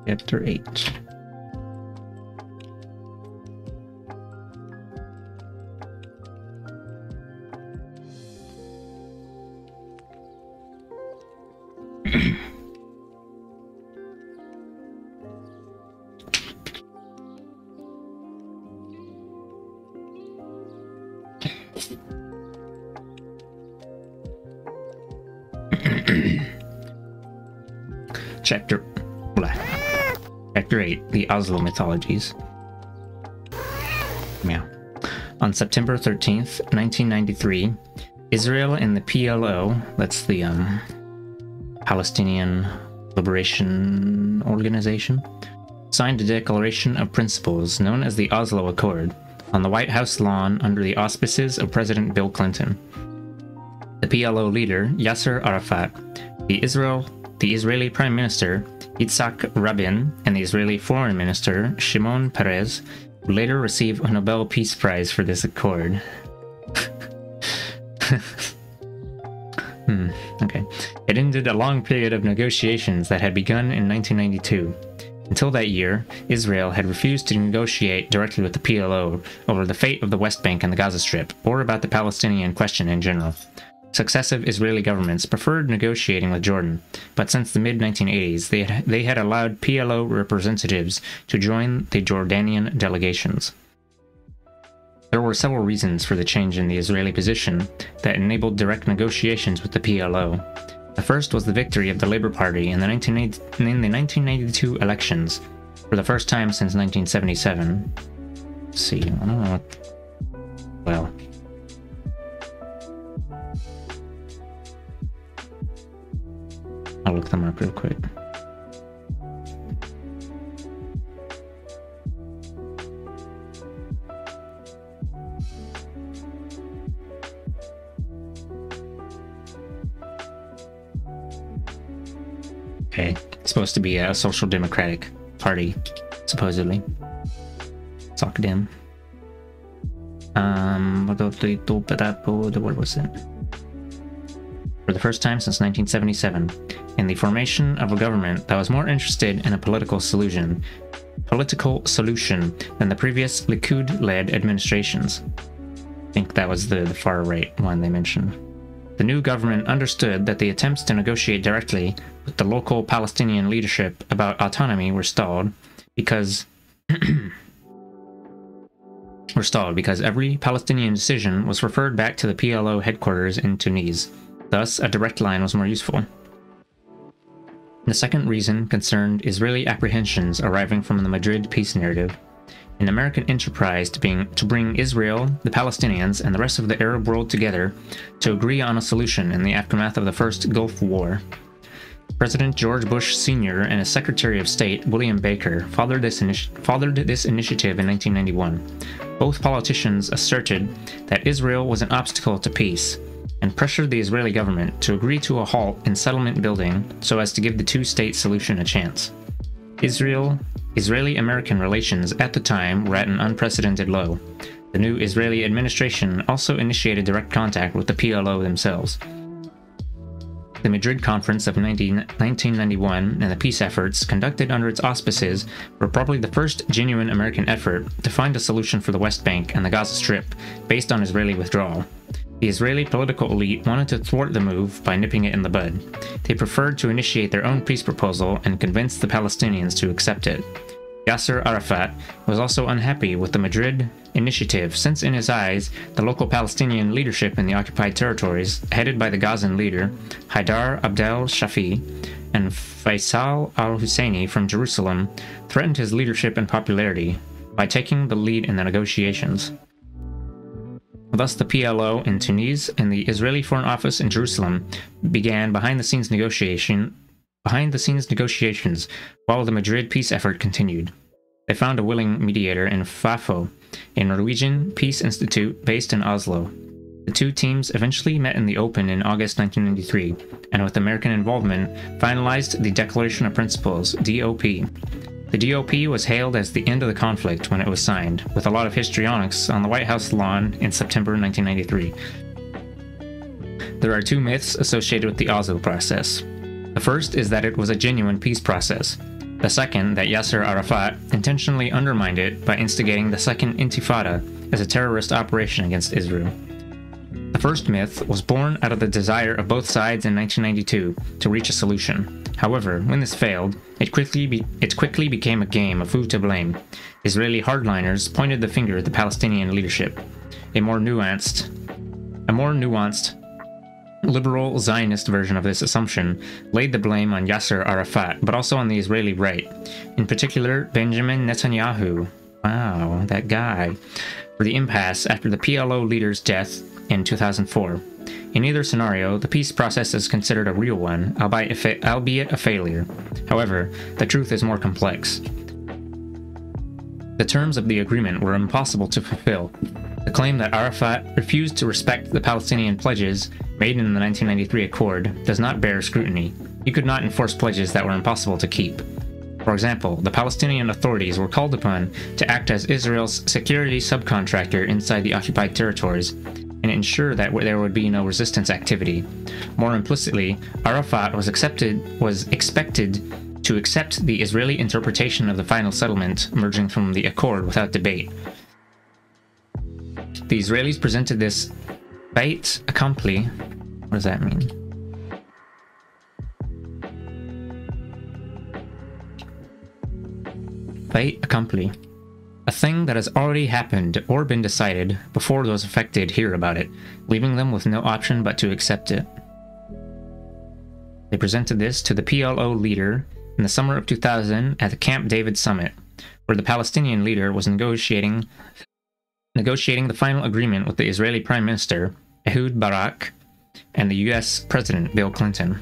Chapter 8. Chapter 8, The Oslo Mythologies. Yeah. On September 13th, 1993, Israel and the PLO, that's the Palestinian Liberation Organization, signed a declaration of principles known as the Oslo Accord on the White House lawn under the auspices of President Bill Clinton. The PLO leader, Yasser Arafat, the Israeli Prime Minister, Yitzhak Rabin, and the Israeli Foreign Minister, Shimon Peres, would later receive a Nobel Peace Prize for this accord. Okay. It ended a long period of negotiations that had begun in 1992. Until that year, Israel had refused to negotiate directly with the PLO over the fate of the West Bank and the Gaza Strip, or about the Palestinian question in general. Successive Israeli governments preferred negotiating with Jordan, but since the mid-1980s, they had allowed PLO representatives to join the Jordanian delegations. There were several reasons for the change in the Israeli position that enabled direct negotiations with the PLO. The first was the victory of the Labour Party in the 1992 elections, for the first time since 1977. Let's see, I don't know what... Well... I'll look them up real quick. Okay, it's supposed to be a social democratic party, supposedly. SocDem. What was it? For the first time since 1977, in the formation of a government that was more interested in a political solution than the previous Likud-led administrations. I think that was the far-right one they mentioned. The new government understood that the attempts to negotiate directly with the local Palestinian leadership about autonomy were stalled because every Palestinian decision was referred back to the PLO headquarters in Tunis. Thus, a direct line was more useful. The second reason concerned Israeli apprehensions arriving from the Madrid peace narrative. An American enterprise to bring Israel, the Palestinians, and the rest of the Arab world together to agree on a solution in the aftermath of the First Gulf War. President George Bush Sr. and his Secretary of State, William Baker, fathered this initiative in 1991. Both politicians asserted that Israel was an obstacle to peace, and pressured the Israeli government to agree to a halt in settlement building so as to give the two-state solution a chance. Israeli-American relations at the time were at an unprecedented low. The new Israeli administration also initiated direct contact with the PLO themselves. The Madrid Conference of 1991 and the peace efforts conducted under its auspices were probably the first genuine American effort to find a solution for the West Bank and the Gaza Strip based on Israeli withdrawal. The Israeli political elite wanted to thwart the move by nipping it in the bud. They preferred to initiate their own peace proposal and convince the Palestinians to accept it. Yasser Arafat was also unhappy with the Madrid initiative since, in his eyes, the local Palestinian leadership in the occupied territories, headed by the Gazan leader, Haidar Abdel Shafi, and Faisal al-Husseini from Jerusalem, threatened his leadership and popularity by taking the lead in the negotiations. Thus, the PLO in Tunis and the Israeli Foreign Office in Jerusalem began behind-the-scenes negotiations while the Madrid peace effort continued. They found a willing mediator in FAFO, a Norwegian peace institute based in Oslo. The two teams eventually met in the open in August 1993, and with American involvement, finalized the Declaration of Principles, DOP. The DOP was hailed as the end of the conflict when it was signed, with a lot of histrionics on the White House lawn in September 1993. There are two myths associated with the Oslo process. The first is that it was a genuine peace process. The second, that Yasser Arafat intentionally undermined it by instigating the Second Intifada as a terrorist operation against Israel. The first myth was born out of the desire of both sides in 1992 to reach a solution. However, when this failed, it quickly became a game of who to blame. Israeli hardliners pointed the finger at the Palestinian leadership. A more nuanced, liberal Zionist version of this assumption laid the blame on Yasser Arafat, but also on the Israeli right, in particular Benjamin Netanyahu. Wow, that guy. For the impasse after the PLO leader's death in 2004. In either scenario, the peace process is considered a real one, albeit a failure. However, the truth is more complex. The terms of the agreement were impossible to fulfill. The claim that Arafat refused to respect the Palestinian pledges made in the 1993 accord does not bear scrutiny. He could not enforce pledges that were impossible to keep. For example, the Palestinian authorities were called upon to act as Israel's security subcontractor inside the occupied territories and ensure that there would be no resistance activity. More implicitly, Arafat was expected to accept the Israeli interpretation of the final settlement emerging from the accord without debate. The Israelis presented this fait accompli. What does that mean? Fait accompli. A thing that has already happened or been decided before those affected hear about it, leaving them with no option but to accept it. They presented this to the PLO leader in the summer of 2000 at the Camp David summit, where the Palestinian leader was negotiating the final agreement with the Israeli Prime Minister, Ehud Barak, and the US President, Bill Clinton.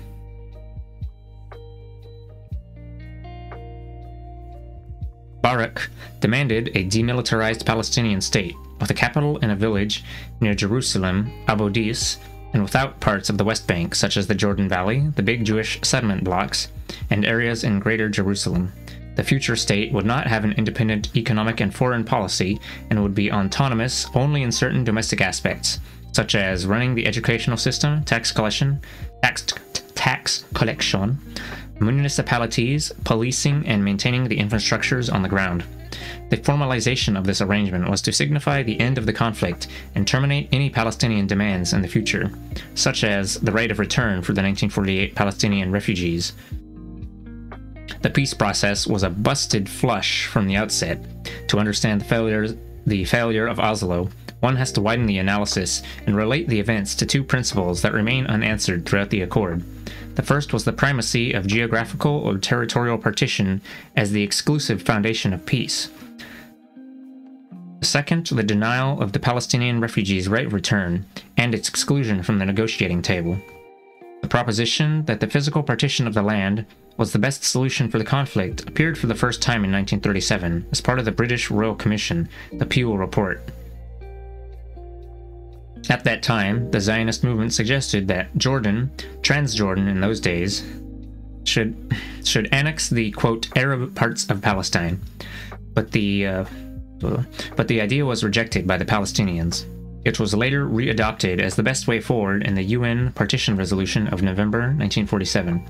Barak demanded a demilitarized Palestinian state, with a capital in a village near Jerusalem, Abu Dis, and without parts of the West Bank, such as the Jordan Valley, the big Jewish settlement blocks, and areas in Greater Jerusalem. The future state would not have an independent economic and foreign policy, and would be autonomous only in certain domestic aspects, such as running the educational system, tax collection, municipalities, policing, and maintaining the infrastructures on the ground. The formalization of this arrangement was to signify the end of the conflict and terminate any Palestinian demands in the future, such as the right of return for the 1948 Palestinian refugees. The peace process was a busted flush from the outset. To understand the failure of Oslo, one has to widen the analysis and relate the events to two principles that remain unanswered throughout the accord. The first was the primacy of geographical or territorial partition as the exclusive foundation of peace. The second, the denial of the Palestinian refugees' right of return and its exclusion from the negotiating table. The proposition that the physical partition of the land was the best solution for the conflict appeared for the first time in 1937 as part of the British Royal Commission, the Peel Report. At that time, the Zionist movement suggested that Jordan, Transjordan in those days, should annex the, quote, Arab parts of Palestine, but the idea was rejected by the Palestinians. It was later readopted as the best way forward in the UN Partition Resolution of November 1947.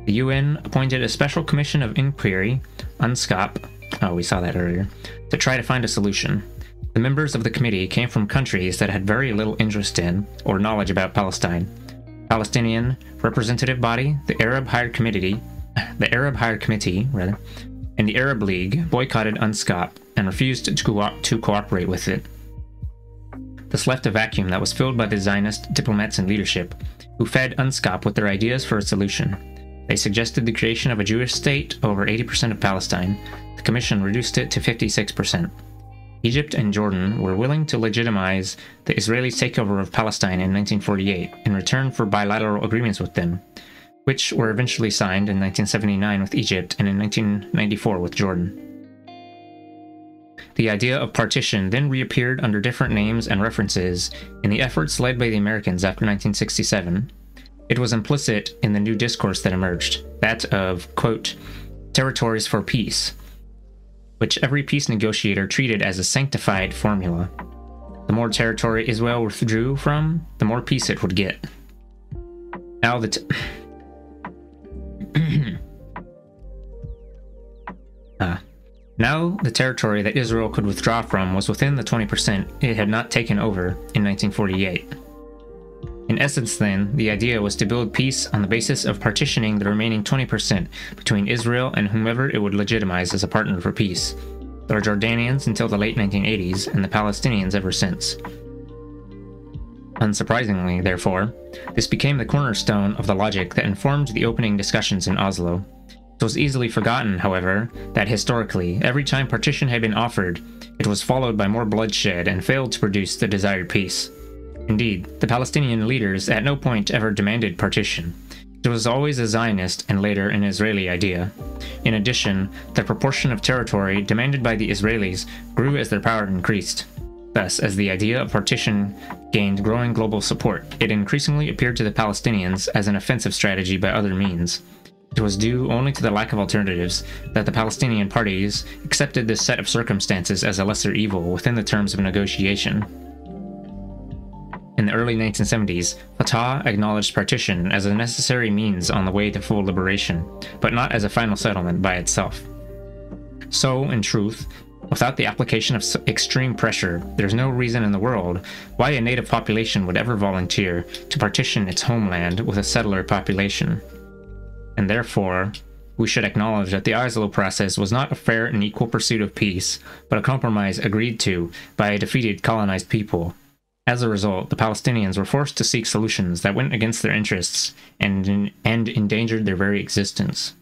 The UN appointed a special commission of inquiry, UNSCOP, we saw that earlier, to try to find a solution. The members of the committee came from countries that had very little interest in or knowledge about Palestine. Palestinian representative body, the Arab Higher Committee, and the Arab League boycotted UNSCOP and refused to cooperate with it. This left a vacuum that was filled by the Zionist diplomats and leadership, who fed UNSCOP with their ideas for a solution. They suggested the creation of a Jewish state over 80% of Palestine. The commission reduced it to 56%. Egypt and Jordan were willing to legitimize the Israeli takeover of Palestine in 1948 in return for bilateral agreements with them, which were eventually signed in 1979 with Egypt and in 1994 with Jordan. The idea of partition then reappeared under different names and references in the efforts led by the Americans after 1967. It was implicit in the new discourse that emerged, that of, quote, territories for peace, which every peace negotiator treated as a sanctified formula. The more territory Israel withdrew from, the more peace it would get. Now Now, the territory that Israel could withdraw from was within the 20% it had not taken over in 1948. In essence, then, the idea was to build peace on the basis of partitioning the remaining 20% between Israel and whomever it would legitimize as a partner for peace, the Jordanians until the late 1980s and the Palestinians ever since. Unsurprisingly, therefore, this became the cornerstone of the logic that informed the opening discussions in Oslo. It was easily forgotten, however, that historically, every time partition had been offered, it was followed by more bloodshed and failed to produce the desired peace. Indeed, the Palestinian leaders at no point ever demanded partition. It was always a Zionist and later an Israeli idea. In addition, the proportion of territory demanded by the Israelis grew as their power increased. Thus, as the idea of partition gained growing global support, it increasingly appeared to the Palestinians as an offensive strategy by other means. It was due only to the lack of alternatives that the Palestinian parties accepted this set of circumstances as a lesser evil within the terms of negotiation. In the early 1970s, Fatah acknowledged partition as a necessary means on the way to full liberation, but not as a final settlement by itself. So, in truth, without the application of extreme pressure, there's no reason in the world why a native population would ever volunteer to partition its homeland with a settler population. And therefore, we should acknowledge that the Oslo process was not a fair and equal pursuit of peace, but a compromise agreed to by a defeated colonized people. As a result, the Palestinians were forced to seek solutions that went against their interests and endangered their very existence.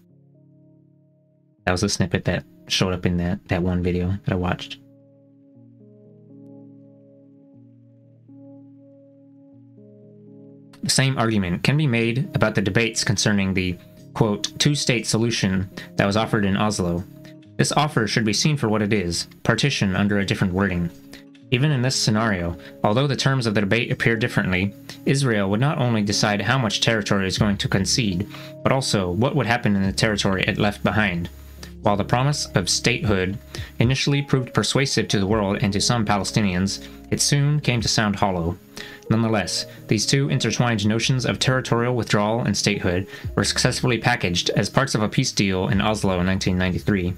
That was a snippet that showed up in that one video that I watched. The same argument can be made about the debates concerning the, quote, two-state solution that was offered in Oslo. This offer should be seen for what it is, partition under a different wording. Even in this scenario, although the terms of the debate appear differently, Israel would not only decide how much territory it is going to concede, but also what would happen in the territory it left behind. While the promise of statehood initially proved persuasive to the world and to some Palestinians, it soon came to sound hollow. Nonetheless, these two intertwined notions of territorial withdrawal and statehood were successfully packaged as parts of a peace deal in Oslo in 1993.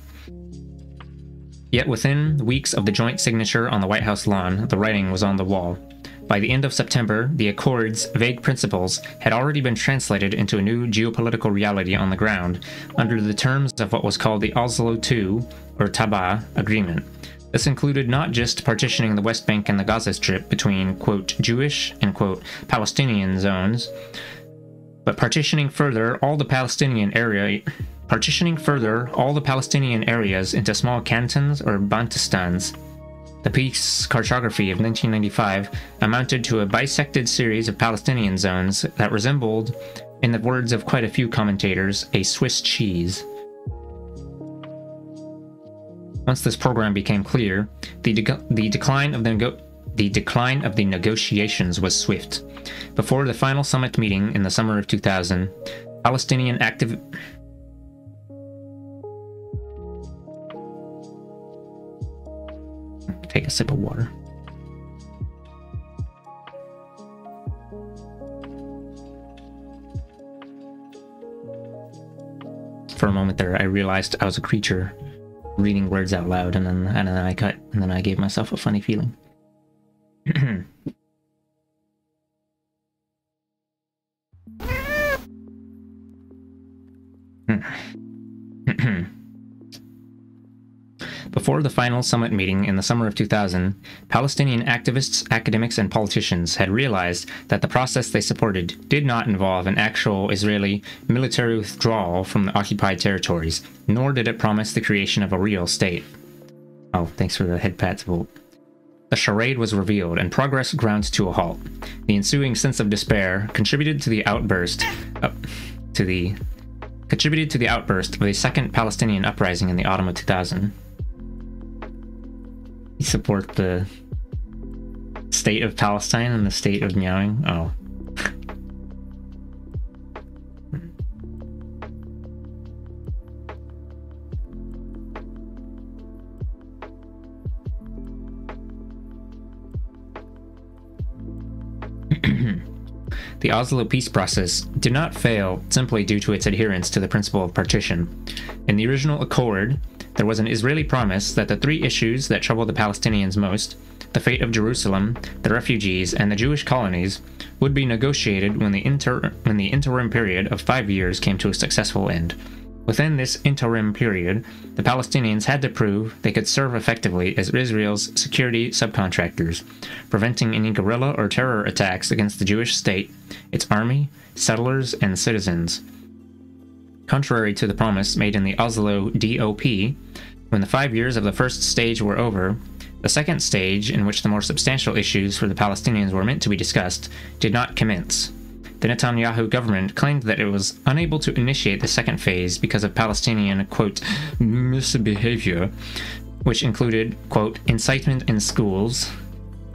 Yet within weeks of the joint signature on the White House lawn, the writing was on the wall. By the end of September, the Accord's vague principles had already been translated into a new geopolitical reality on the ground, under the terms of what was called the Oslo II, or Taba, agreement. This included not just partitioning the West Bank and the Gaza Strip between, quote, Jewish and, quote, Palestinian zones, but partitioning further all the Palestinian areas into small cantons or bantustans. The peace cartography of 1995 amounted to a bisected series of Palestinian zones that resembled, in the words of quite a few commentators, a Swiss cheese. Once this program became clear, the decline of the negotiations was swift. Before the final summit meeting in the summer of 2000, Palestinian Take a sip of water. For a moment there, I realized I was a creature reading words out loud, and then I cut, and then I gave myself a funny feeling. Before the final summit meeting in the summer of 2000, Palestinian activists, academics, and politicians had realized that the process they supported did not involve an actual Israeli military withdrawal from the occupied territories, nor did it promise the creation of a real state. Oh, thanks for the head pats, Volt. The charade was revealed, and progress ground to a halt. The ensuing sense of despair contributed to the outburst of the second Palestinian uprising in the autumn of 2000. You support the state of Palestine and the state of meowing? Oh. The Oslo peace process did not fail simply due to its adherence to the principle of partition. In the original accord, there was an Israeli promise that the three issues that trouble the Palestinians most, the fate of Jerusalem, the refugees, and the Jewish colonies, would be negotiated when the interim period of 5 years came to a successful end. Within this interim period, the Palestinians had to prove they could serve effectively as Israel's security subcontractors, preventing any guerrilla or terror attacks against the Jewish state, its army, settlers, and citizens. Contrary to the promise made in the Oslo DOP, when the 5 years of the first stage were over, the second stage, in which the more substantial issues for the Palestinians were meant to be discussed, did not commence. The Netanyahu government claimed that it was unable to initiate the second phase because of Palestinian, quote, misbehavior, which included, quote, incitement in schools,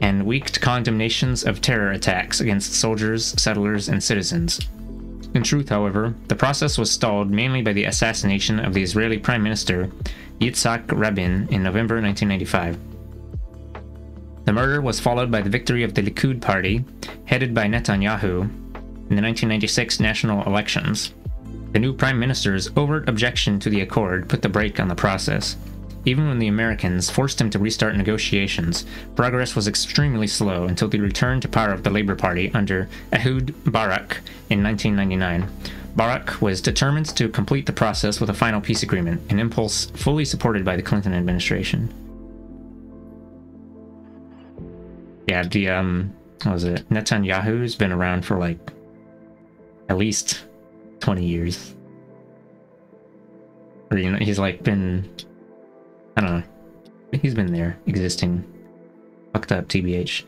and weak condemnations of terror attacks against soldiers, settlers, and citizens. In truth, however, the process was stalled mainly by the assassination of the Israeli Prime Minister Yitzhak Rabin in November 1995. The murder was followed by the victory of the Likud party, headed by Netanyahu, in the 1996 national elections. The new prime minister's overt objection to the accord put the brake on the process. Even when the Americans forced him to restart negotiations, progress was extremely slow until the return to power of the Labour Party under Ehud Barak in 1999. Barak was determined to complete the process with a final peace agreement, an impulse fully supported by the Clinton administration. Yeah, Netanyahu's been around for like at least 20 years. Or, he's like been, I don't know, he's been there, existing. Fucked up, TBH.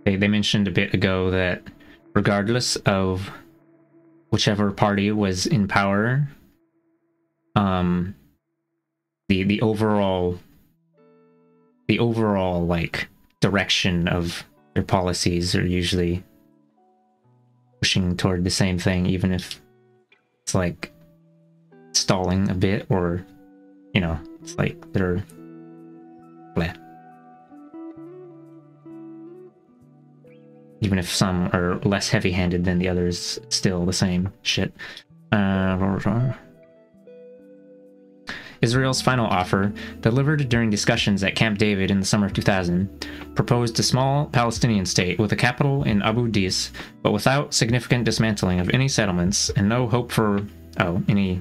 They mentioned a bit ago that regardless of whichever party was in power, the overall like direction of their policies are usually pushing toward the same thing, even if it's like stalling a bit, or it's like they're bleh. Even if some are less heavy-handed than the others, still the same shit. Israel's final offer, delivered during discussions at Camp David in the summer of 2000, proposed a small Palestinian state with a capital in Abu Dis, but without significant dismantling of any settlements and no hope for any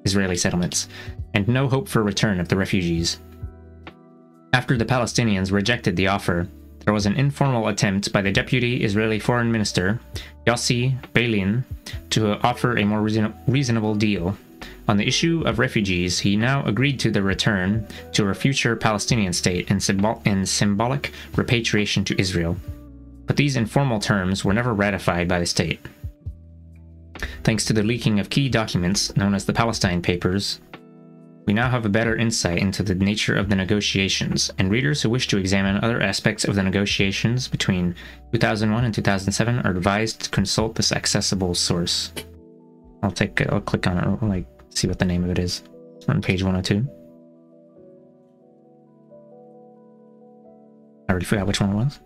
Israeli settlements, and no hope for return of the refugees. After the Palestinians rejected the offer, there was an informal attempt by the deputy Israeli foreign minister, Yossi Beilin, to offer a more reasonable deal. On the issue of refugees, he now agreed to the return to a future Palestinian state and symbolic repatriation to Israel. But these informal terms were never ratified by the state. Thanks to the leaking of key documents known as the Palestine Papers, we now have a better insight into the nature of the negotiations, and readers who wish to examine other aspects of the negotiations between 2001 and 2007 are advised to consult this accessible source. I'll click on it, see what the name of it is. It's on page 102. I already forgot which one it was.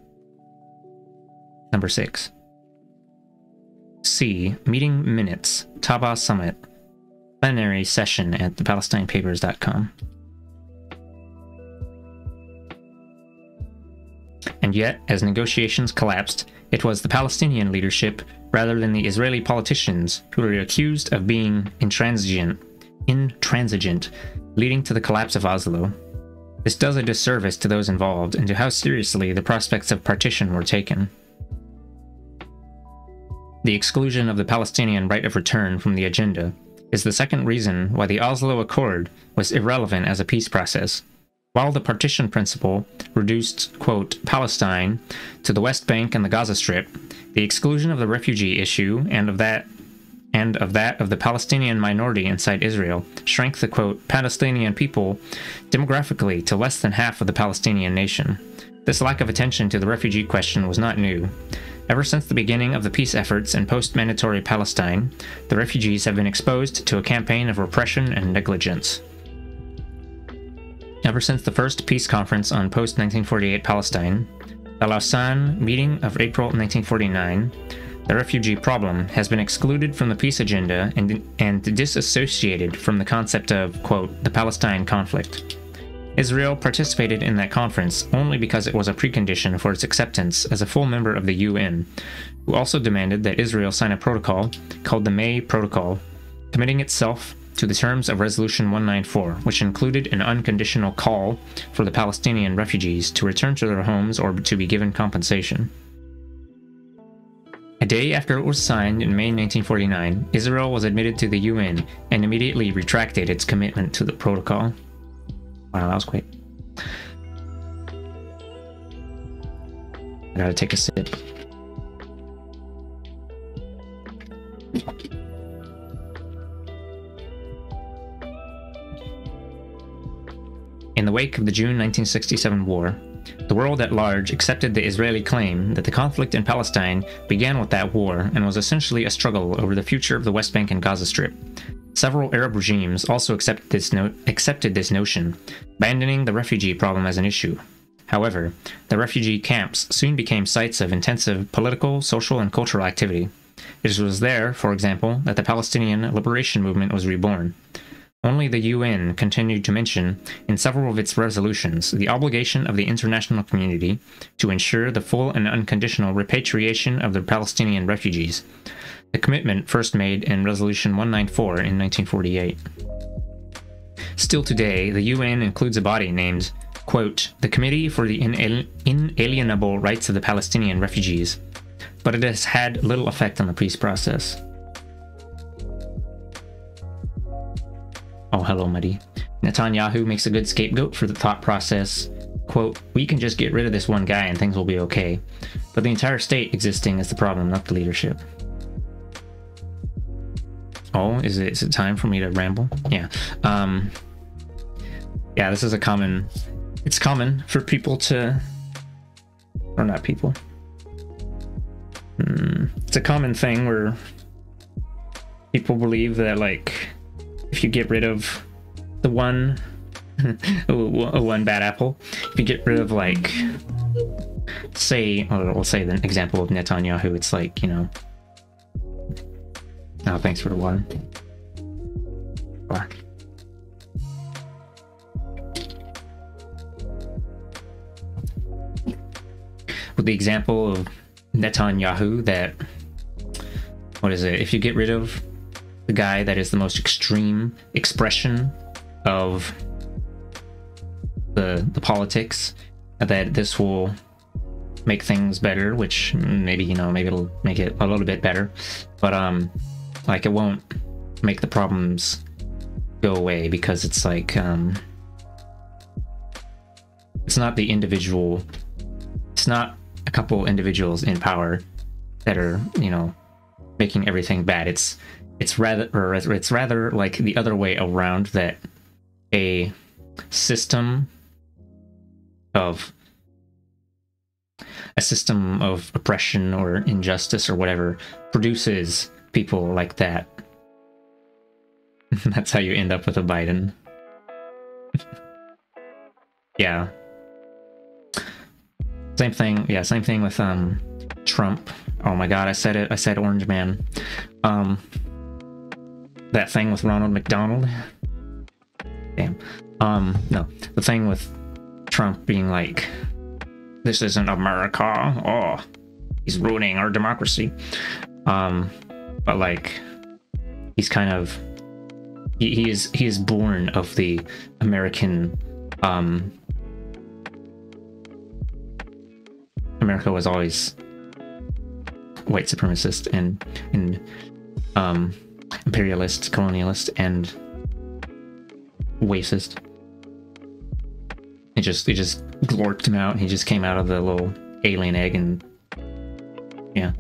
Number 6. C. Meeting Minutes. Taba Summit. Plenary session at thepalestinepapers.com. And yet, as negotiations collapsed, it was the Palestinian leadership, rather than the Israeli politicians, who were accused of being intransigent, leading to the collapse of Oslo. This does a disservice to those involved and to how seriously the prospects of partition were taken. The exclusion of the Palestinian right of return from the agenda is the second reason why the Oslo Accord was irrelevant as a peace process. While the partition principle reduced, quote, Palestine to the West Bank and the Gaza Strip, the exclusion of the refugee issue and of that of the Palestinian minority inside Israel shrank the, quote, Palestinian people demographically to less than half of the Palestinian nation. This lack of attention to the refugee question was not new. Ever since the beginning of the peace efforts in post-mandatory Palestine, the refugees have been exposed to a campaign of repression and negligence. Ever since the first peace conference on post-1948 Palestine, the Lausanne meeting of April 1949, The refugee problem has been excluded from the peace agenda and disassociated from the concept of, quote, the Palestine conflict. Israel participated in that conference only because it was a precondition for its acceptance as a full member of the UN, who also demanded that Israel sign a protocol called the May Protocol, committing itself to the terms of Resolution 194, which included an unconditional call for the Palestinian refugees to return to their homes or to be given compensation. A day after it was signed in May 1949, Israel was admitted to the UN and immediately retracted its commitment to the protocol. Wow, that was quick. I gotta take a sip. In the wake of the June 1967 war, the world at large accepted the Israeli claim that the conflict in Palestine began with that war and was essentially a struggle over the future of the West Bank and Gaza Strip. Several Arab regimes also accepted this notion, abandoning the refugee problem as an issue. However, the refugee camps soon became sites of intensive political, social, and cultural activity. It was there, for example, that the Palestinian Liberation Movement was reborn. Only the UN continued to mention, in several of its resolutions, the obligation of the international community to ensure the full and unconditional repatriation of the Palestinian refugees, the commitment first made in Resolution 194 in 1948. Still today, the UN includes a body named, quote, the Committee for the Inalienable Rights of the Palestinian Refugees, but it has had little effect on the peace process. Oh, hello, Muddy. Netanyahu makes a good scapegoat for the thought process. Quote, we can just get rid of this one guy and things will be okay. But the entire state existing is the problem, not the leadership. Oh, is it time for me to ramble? Yeah. Yeah, this is a common... It's common for people to... Or not people. It's a common thing where people believe that, like, if you get rid of the one bad apple, if you get rid of, like, say, or we'll say the example of Netanyahu, it's like, you know, oh, thanks for the water. Wow. With the example of Netanyahu, that, what is it, if you get rid of the guy that is the most extreme expression of the politics, that this will make things better, which maybe, you know, maybe it'll make it a little bit better, but like, it won't make the problems go away, because it's like, it's not the individual, it's not a couple individuals in power that are, you know, making everything bad. It's rather like the other way around, that a system of oppression or injustice or whatever produces people like that. That's how you end up with a Biden. Yeah. Same thing. Yeah, same thing with Trump. Oh my god, I said it. I said Orange Man. That thing with Ronald McDonald. Damn. No, the thing with Trump being like, this isn't America. Oh, he's ruining our democracy. But like, he's kind of, he is born of the American, America was always white supremacist and imperialist, colonialist, and racist. It just glorped him out, and he just came out of the little alien egg, and yeah.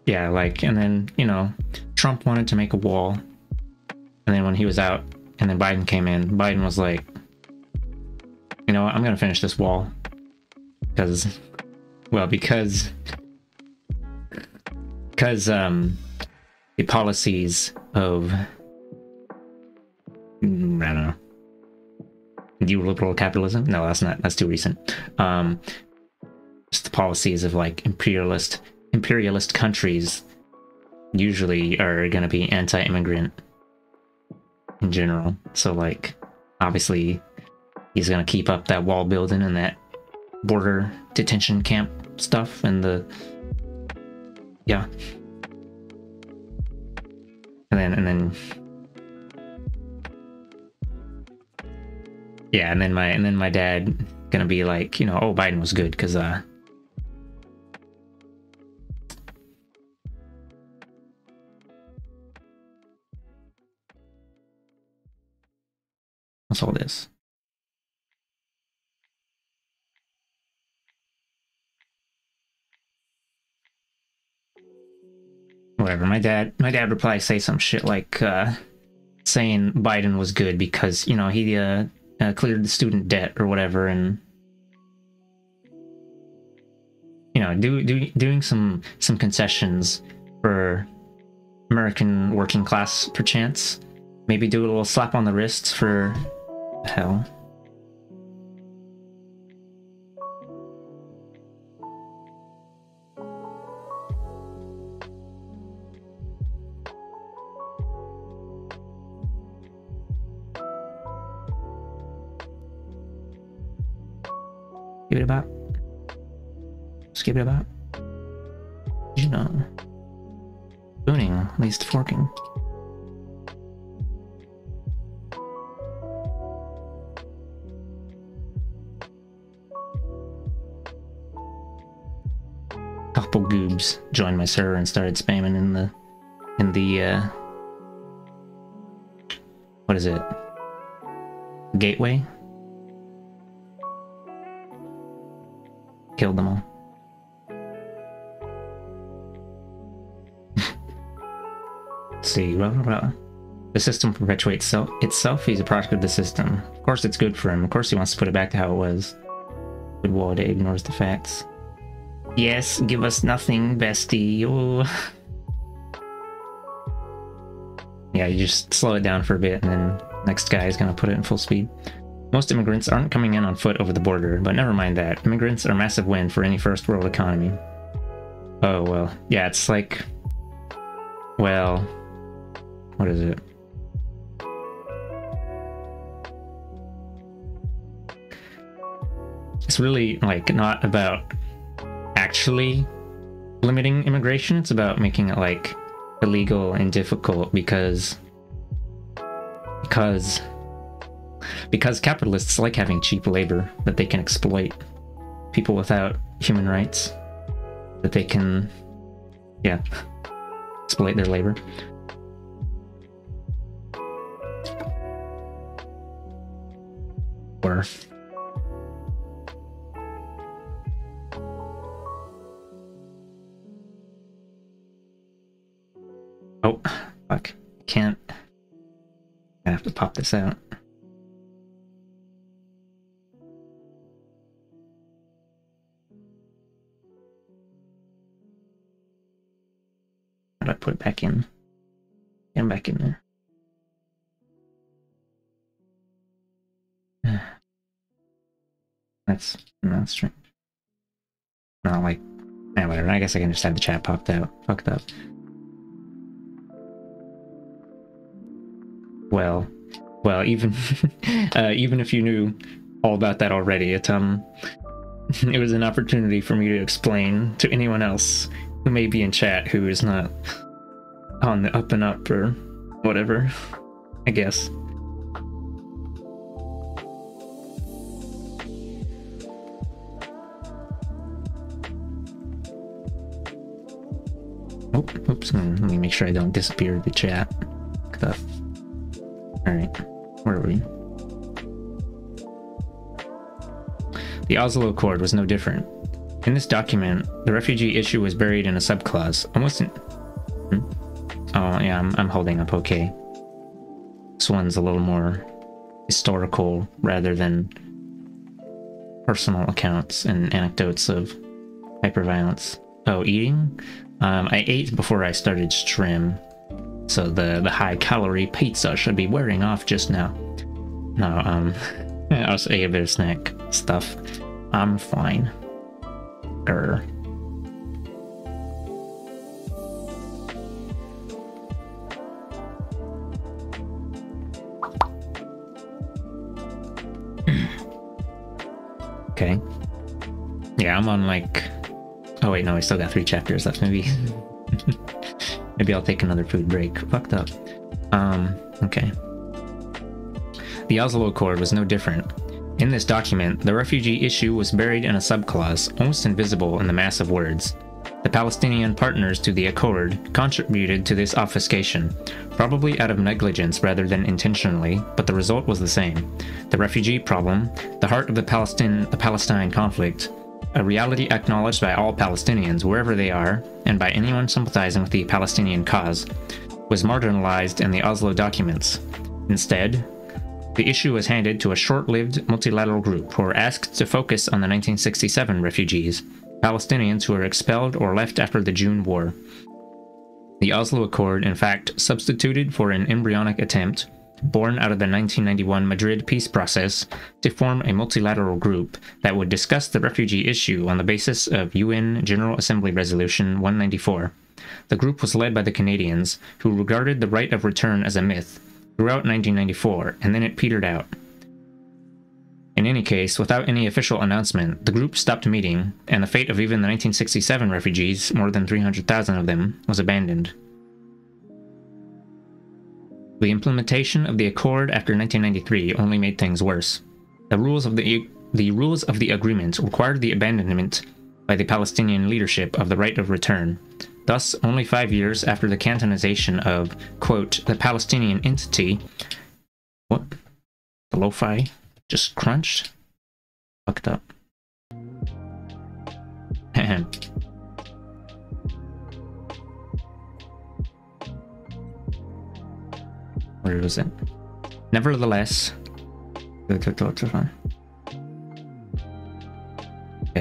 Yeah, like, and then, you know, Trump wanted to make a wall, and then when he was out, and then Biden came in, Biden was like, you know what, I'm gonna finish this wall, because the policies of, I don't know, neoliberal capitalism. No, that's too recent. Just the policies of like imperialist countries usually are going to be anti-immigrant in general. So like, obviously, he's going to keep up that wall building and that border detention camp stuff and the yeah. And then yeah, and then my dad gonna be like, you know, oh, Biden was good because what's all this? Whatever. My dad would probably say some shit like saying Biden was good because, you know, he cleared the student debt or whatever, and you know, doing some concessions for American working class, perchance. Maybe do a little slap on the wrists for hell. Skip it about. You know, spooning at least forking. Couple goobs joined my server and started spamming in the what is it? Gateway? Killed them all. Let's see, the system perpetuates itself. He's a product of the system. Of course it's good for him. Of course he wants to put it back to how it was. Good Wada ignores the facts. Yes, give us nothing, bestie. Oh. Yeah, you just slow it down for a bit and then next guy is gonna put it in full speed. Most immigrants aren't coming in on foot over the border, but never mind that. Immigrants are a massive win for any first world economy. Oh, well. Yeah, it's like... Well... What is it? It's really, like, not about actually limiting immigration. It's about making it, like, illegal and difficult because capitalists like having cheap labor that they can exploit. People without human rights that they can, yeah, exploit their labor. Or oh, fuck. Can't. I have to pop this out. How do I put it back in? Get him back in there. That's strange. Not like, yeah, whatever. I guess I can just have the chat popped out. Fucked up. Well, even even if you knew all about that already, it was an opportunity for me to explain to anyone else who may be in chat who is not on the up and up or whatever, I guess. Oh, oops, let me make sure I don't disappear the chat. Look up. Alright, where are we? The Oslo Accord was no different. In this document, the refugee issue was buried in a subclause. Almost in... Oh, yeah, I'm holding up okay. This one's a little more historical rather than personal accounts and anecdotes of hyperviolence. Oh, eating? I ate before I started stream, so the high-calorie pizza should be wearing off just now. No, I'll just ate a bit of snack stuff. I'm fine. Grr. Okay. Yeah, I'm on like... Oh wait, no, I still got 3 chapters left. Maybe maybe I'll take another food break. Fucked up. Okay. The Oslo Accord was no different. In this document, the refugee issue was buried in a subclause, almost invisible in the mass of words. The Palestinian partners to the accord contributed to this obfuscation, probably out of negligence rather than intentionally, but the result was the same. The refugee problem, the heart of the Palestine conflict, a reality acknowledged by all Palestinians wherever they are, and by anyone sympathizing with the Palestinian cause, was marginalized in the Oslo documents. Instead, the issue was handed to a short-lived multilateral group who were asked to focus on the 1967 refugees, Palestinians who were expelled or left after the June War. The Oslo Accord, in fact, substituted for an embryonic attempt, born out of the 1991 Madrid peace process, to form a multilateral group that would discuss the refugee issue on the basis of UN General Assembly Resolution 194. The group was led by the Canadians, who regarded the right of return as a myth, throughout 1994, and then it petered out. In any case, without any official announcement, the group stopped meeting, and the fate of even the 1967 refugees, more than 300,000 of them, was abandoned. The implementation of the accord after 1993 only made things worse. The rules of the agreement required the abandonment by the Palestinian leadership of the right of return. Thus, only 5 years after the cantonization of, quote, the Palestinian entity... What? The lo-fi just crunched? Fucked up. Where was it? Nevertheless... Okay,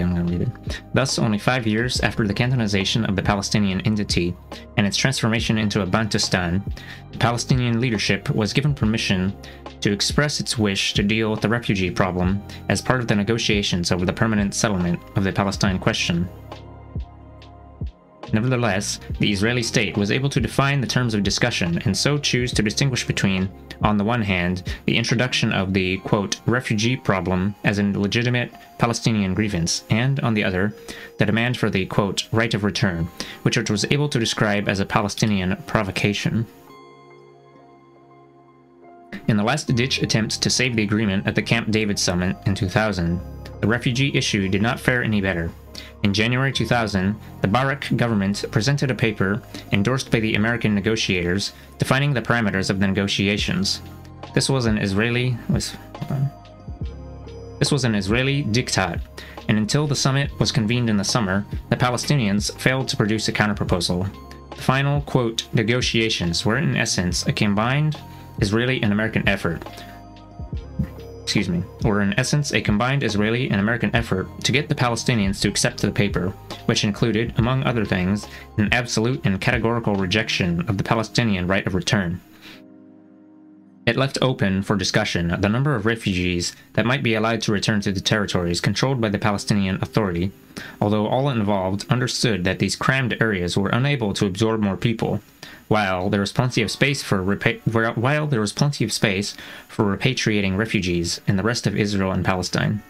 I'm gonna read it. Thus, only 5 years after the cantonization of the Palestinian entity and its transformation into a Bantustan, the Palestinian leadership was given permission to express its wish to deal with the refugee problem as part of the negotiations over the permanent settlement of the Palestine question. Nevertheless, the Israeli state was able to define the terms of discussion and so choose to distinguish between, on the one hand, the introduction of the, quote, refugee problem as a legitimate Palestinian grievance, and, on the other, the demand for the, quote, right of return, which it was able to describe as a Palestinian provocation. In the last-ditch attempt to save the agreement at the Camp David summit in 2000, the refugee issue did not fare any better. In January 2000, the Barak government presented a paper endorsed by the American negotiators defining the parameters of the negotiations. This was an Israeli diktat, and until the summit was convened in the summer, the Palestinians failed to produce a counterproposal. The final, quote, negotiations were in essence a combined Israeli and American effort. Or in essence a combined Israeli and American effort to get the Palestinians to accept the paper, which included, among other things, an absolute and categorical rejection of the Palestinian right of return. It left open for discussion the number of refugees that might be allowed to return to the territories controlled by the Palestinian Authority, although all involved understood that these crammed areas were unable to absorb more people, while there was plenty of space for repatriating refugees in the rest of Israel and Palestine.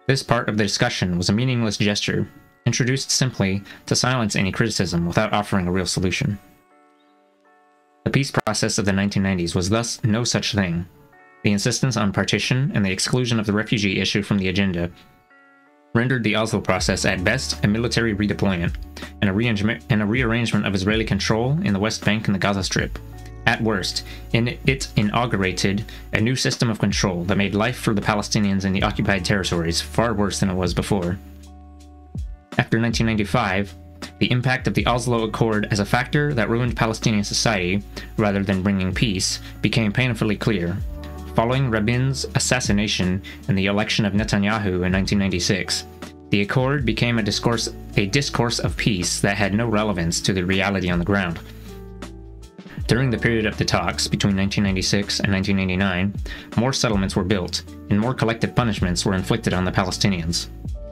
This part of the discussion was a meaningless gesture, introduced simply to silence any criticism without offering a real solution. The peace process of the 1990s was thus no such thing. The insistence on partition and the exclusion of the refugee issue from the agenda rendered the Oslo process at best a military redeployment and a rearrangement of Israeli control in the West Bank and the Gaza Strip. At worst, it inaugurated a new system of control that made life for the Palestinians in the occupied territories far worse than it was before. After 1995, the impact of the Oslo Accord as a factor that ruined Palestinian society, rather than bringing peace, became painfully clear. Following Rabin's assassination and the election of Netanyahu in 1996, the accord became a discourse of peace that had no relevance to the reality on the ground. During the period of the talks between 1996 and 1989, more settlements were built, and more collective punishments were inflicted on the Palestinians.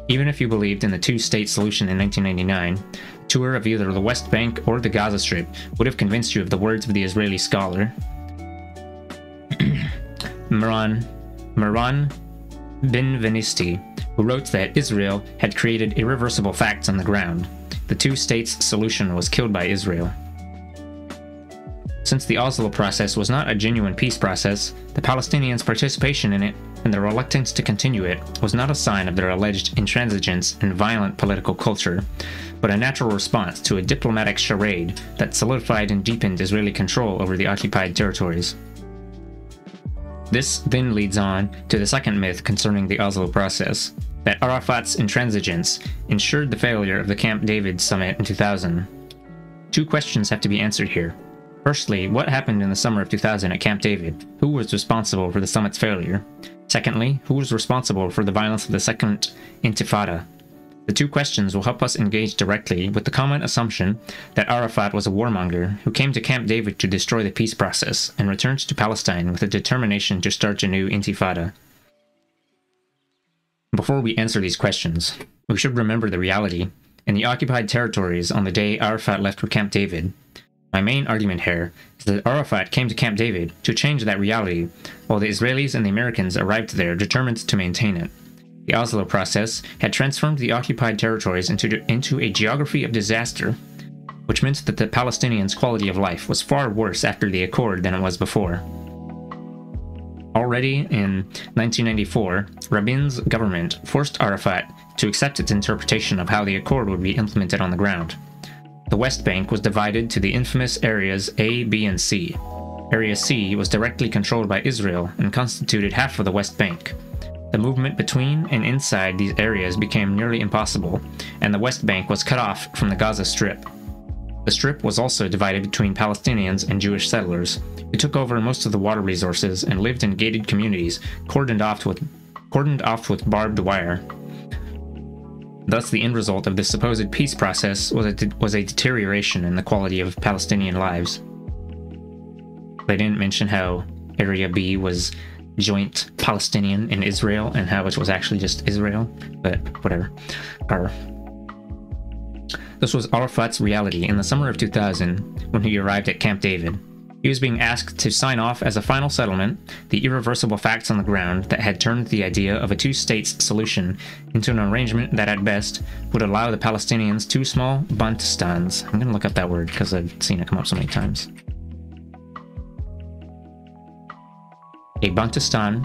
Even if you believed in the two-state solution in 1999, a tour of either the West Bank or the Gaza Strip would have convinced you of the words of the Israeli scholar Moran Benvenisti, who wrote that Israel had created irreversible facts on the ground. The two-states solution was killed by Israel. Since the Oslo process was not a genuine peace process, the Palestinians' participation in it and their reluctance to continue it was not a sign of their alleged intransigence and violent political culture, but a natural response to a diplomatic charade that solidified and deepened Israeli control over the occupied territories. This then leads on to the second myth concerning the Oslo process, that Arafat's intransigence ensured the failure of the Camp David summit in 2000. Two questions have to be answered here. Firstly, what happened in the summer of 2000 at Camp David? Who was responsible for the summit's failure? Secondly, who was responsible for the violence of the Second Intifada? The two questions will help us engage directly with the common assumption that Arafat was a warmonger who came to Camp David to destroy the peace process and returned to Palestine with a determination to start a new Intifada. Before we answer these questions, we should remember the reality. In the occupied territories on the day Arafat left for Camp David, my main argument here is that Arafat came to Camp David to change that reality, while the Israelis and the Americans arrived there determined to maintain it. The Oslo process had transformed the occupied territories into a geography of disaster, which meant that the Palestinians' quality of life was far worse after the accord than it was before. Already in 1994, Rabin's government forced Arafat to accept its interpretation of how the accord would be implemented on the ground. The West Bank was divided to the infamous areas A, B, and C. Area C was directly controlled by Israel and constituted half of the West Bank. The movement between and inside these areas became nearly impossible, and the West Bank was cut off from the Gaza Strip. The Strip was also divided between Palestinians and Jewish settlers, who took over most of the water resources and lived in gated communities cordoned off with barbed wire. Thus, the end result of this supposed peace process was a deterioration in the quality of Palestinian lives. They didn't mention how Area B was joint Palestinian and Israel, and how it was actually just Israel, but whatever. This was Arafat's reality in the summer of 2000 when he arrived at Camp David. He was being asked to sign off as a final settlement the irreversible facts on the ground that had turned the idea of a two-states solution into an arrangement that at best would allow the Palestinians two small Bantustans. I'm going to look up that word because I've seen it come up so many times. A Bantustan,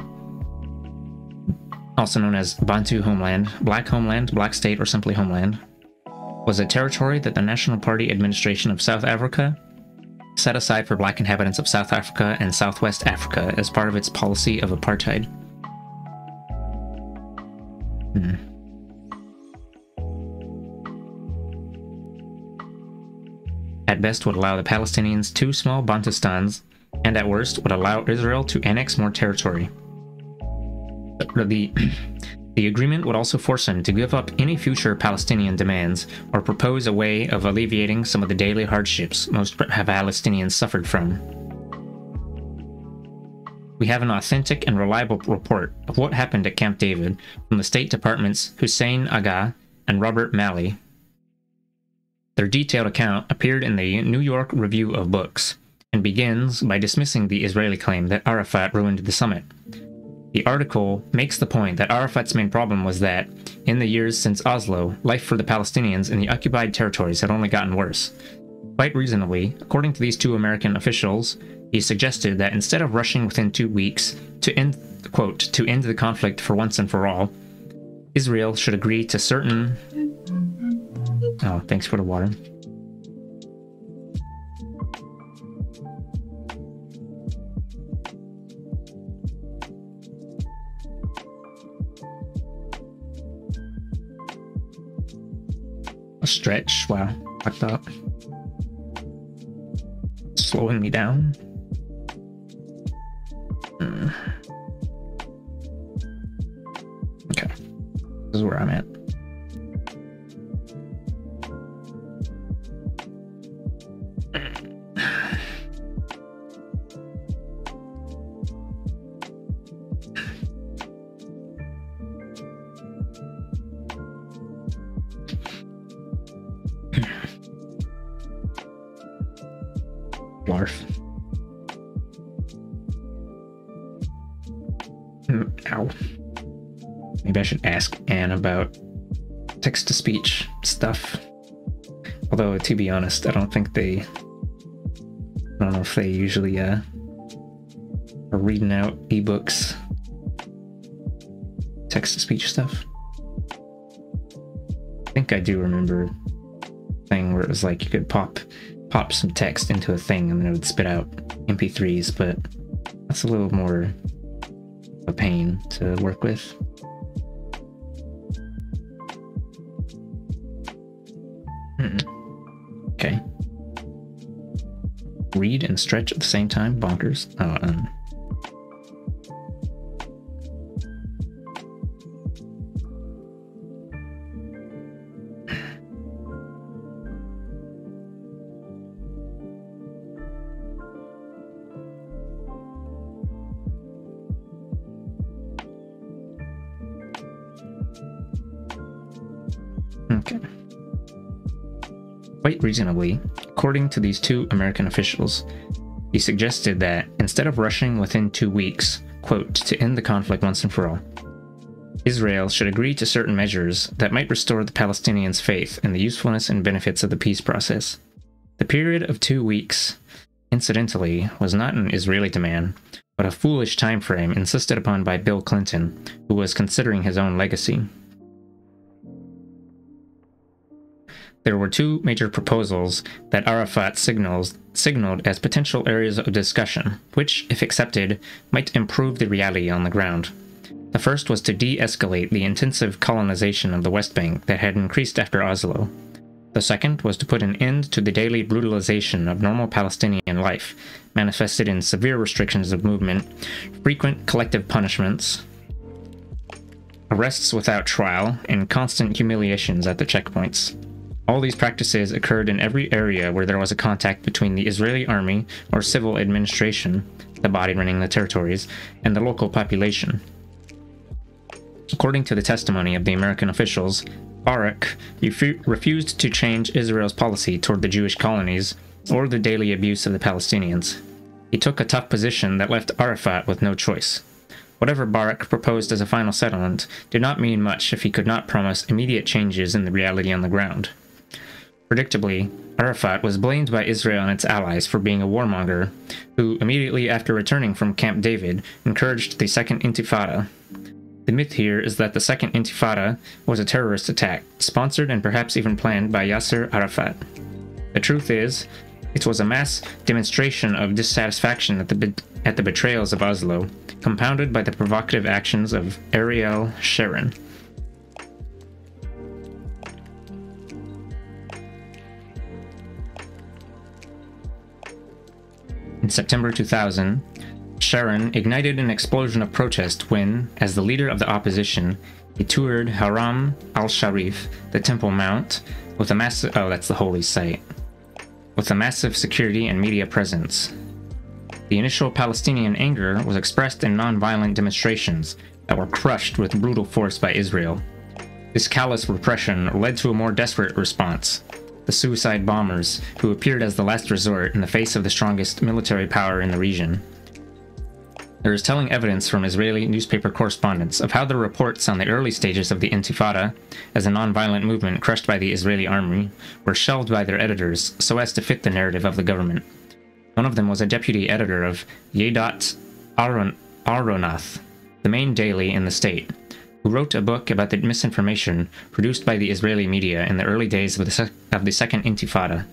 also known as Bantu homeland, black state, or simply homeland, was a territory that the National Party administration of South Africa set aside for black inhabitants of South Africa and Southwest Africa as part of its policy of apartheid. At best would allow the Palestinians two small Bantustans, and at worst would allow Israel to annex more territory. The agreement would also force him to give up any future Palestinian demands or propose a way of alleviating some of the daily hardships most Palestinians suffered from. We have an authentic and reliable report of what happened at Camp David from the State Department's Hussein Agha and Robert Malley. Their detailed account appeared in the New York Review of Books and begins by dismissing the Israeli claim that Arafat ruined the summit. The article makes the point that Arafat's main problem was that, in the years since Oslo, life for the Palestinians in the occupied territories had only gotten worse. Quite reasonably, according to these two American officials, he suggested that instead of rushing within 2 weeks to end, quote, to end the conflict for once and for all, Israel should agree to certain... Oh, thanks for the water. A stretch, wow, fucked up. Slowing me down. Okay, this is where I'm at. Blarf. Ow. Maybe I should ask Anne about text-to-speech stuff. Although, to be honest, I don't know if they usually are reading out ebooks, text-to-speech stuff. I think I do remember a thing where it was like you could pop some text into a thing and then it would spit out MP3s, but that's a little more a pain to work with. Okay. Read and stretch at the same time? Bonkers. Oh, okay. Quite reasonably, according to these two American officials, he suggested that instead of rushing within 2 weeks, quote, to end the conflict once and for all, Israel should agree to certain measures that might restore the Palestinians' faith in the usefulness and benefits of the peace process. The period of 2 weeks, incidentally, was not an Israeli demand, but a foolish time frame insisted upon by Bill Clinton, who was considering his own legacy. There were two major proposals that Arafat signaled as potential areas of discussion, which, if accepted, might improve the reality on the ground. The first was to de-escalate the intensive colonization of the West Bank that had increased after Oslo. The second was to put an end to the daily brutalization of normal Palestinian life, manifested in severe restrictions of movement, frequent collective punishments, arrests without trial, and constant humiliations at the checkpoints. All these practices occurred in every area where there was a contact between the Israeli army or civil administration, the body running the territories, and the local population. According to the testimony of the American officials, Barak refused to change Israel's policy toward the Jewish colonies or the daily abuse of the Palestinians. He took a tough position that left Arafat with no choice. Whatever Barak proposed as a final settlement did not mean much if he could not promise immediate changes in the reality on the ground. Predictably, Arafat was blamed by Israel and its allies for being a warmonger, who, immediately after returning from Camp David, encouraged the Second Intifada. The myth here is that the Second Intifada was a terrorist attack, sponsored and perhaps even planned by Yasser Arafat. The truth is, it was a mass demonstration of dissatisfaction at the betrayals of Oslo, compounded by the provocative actions of Ariel Sharon. In September 2000, Sharon ignited an explosion of protest when, as the leader of the opposition, he toured Haram al-Sharif, the Temple Mount, with a massive— oh, that's the holy site— with a massive security and media presence. The initial Palestinian anger was expressed in non-violent demonstrations that were crushed with brutal force by Israel. This callous repression led to a more desperate response: the suicide bombers, who appeared as the last resort in the face of the strongest military power in the region. There is telling evidence from Israeli newspaper correspondents of how the reports on the early stages of the Intifada, as a non-violent movement crushed by the Israeli army, were shelved by their editors so as to fit the narrative of the government. One of them was a deputy editor of Yedat Aronath, the main daily in the state, who wrote a book about the misinformation produced by the Israeli media in the early days of the Second Intifada.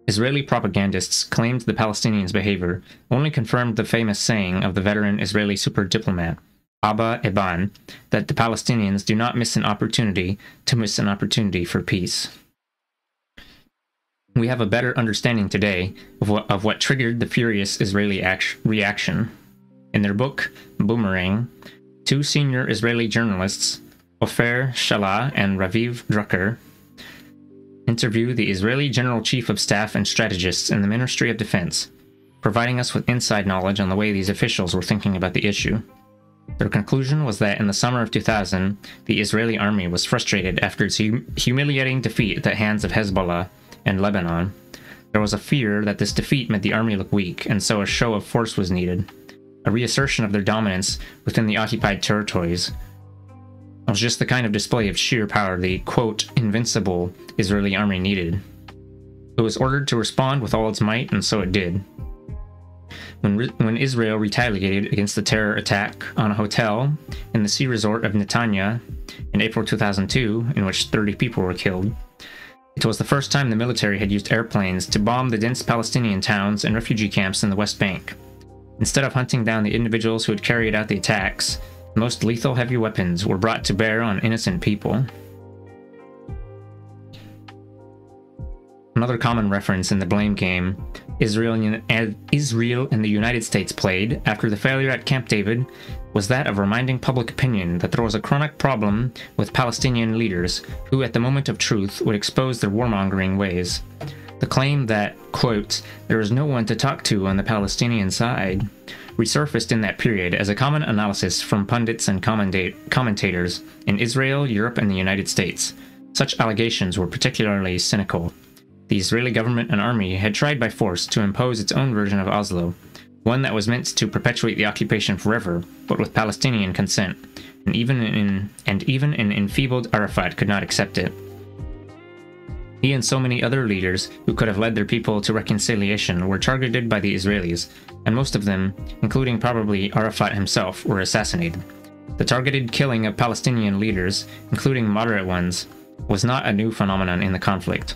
Israeli propagandists claimed the Palestinians' behavior only confirmed the famous saying of the veteran Israeli super diplomat, Abba Eban, that the Palestinians do not miss an opportunity to miss an opportunity for peace. We have a better understanding today of what triggered the furious Israeli reaction. In their book, Boomerang, two senior Israeli journalists, Ofer Shalah and Raviv Drucker, interview the Israeli General Chief of Staff and strategists in the Ministry of Defense, providing us with inside knowledge on the way these officials were thinking about the issue. Their conclusion was that in the summer of 2000, the Israeli army was frustrated after its humiliating defeat at the hands of Hezbollah and Lebanon. There was a fear that this defeat made the army look weak, and so a show of force was needed. A reassertion of their dominance within the occupied territories. It was just the kind of display of sheer power the, quote, invincible Israeli army needed. It was ordered to respond with all its might, and so it did. When Israel retaliated against the terror attack on a hotel in the ski resort of Netanya in April 2002, in which 30 people were killed, it was the first time the military had used airplanes to bomb the dense Palestinian towns and refugee camps in the West Bank. Instead of hunting down the individuals who had carried out the attacks, the most lethal heavy weapons were brought to bear on innocent people. Another common reference in the blame game Israel and the United States played after the failure at Camp David was that of reminding public opinion that there was a chronic problem with Palestinian leaders who, at the moment of truth, would expose their warmongering ways. The claim that, quote, there is no one to talk to on the Palestinian side, resurfaced in that period as a common analysis from pundits and commentators in Israel, Europe, and the United States. Such allegations were particularly cynical. The Israeli government and army had tried by force to impose its own version of Oslo, one that was meant to perpetuate the occupation forever, but with Palestinian consent, and even an enfeebled Arafat could not accept it. He and so many other leaders who could have led their people to reconciliation were targeted by the Israelis, and most of them, including probably Arafat himself, were assassinated. The targeted killing of Palestinian leaders, including moderate ones, was not a new phenomenon in the conflict.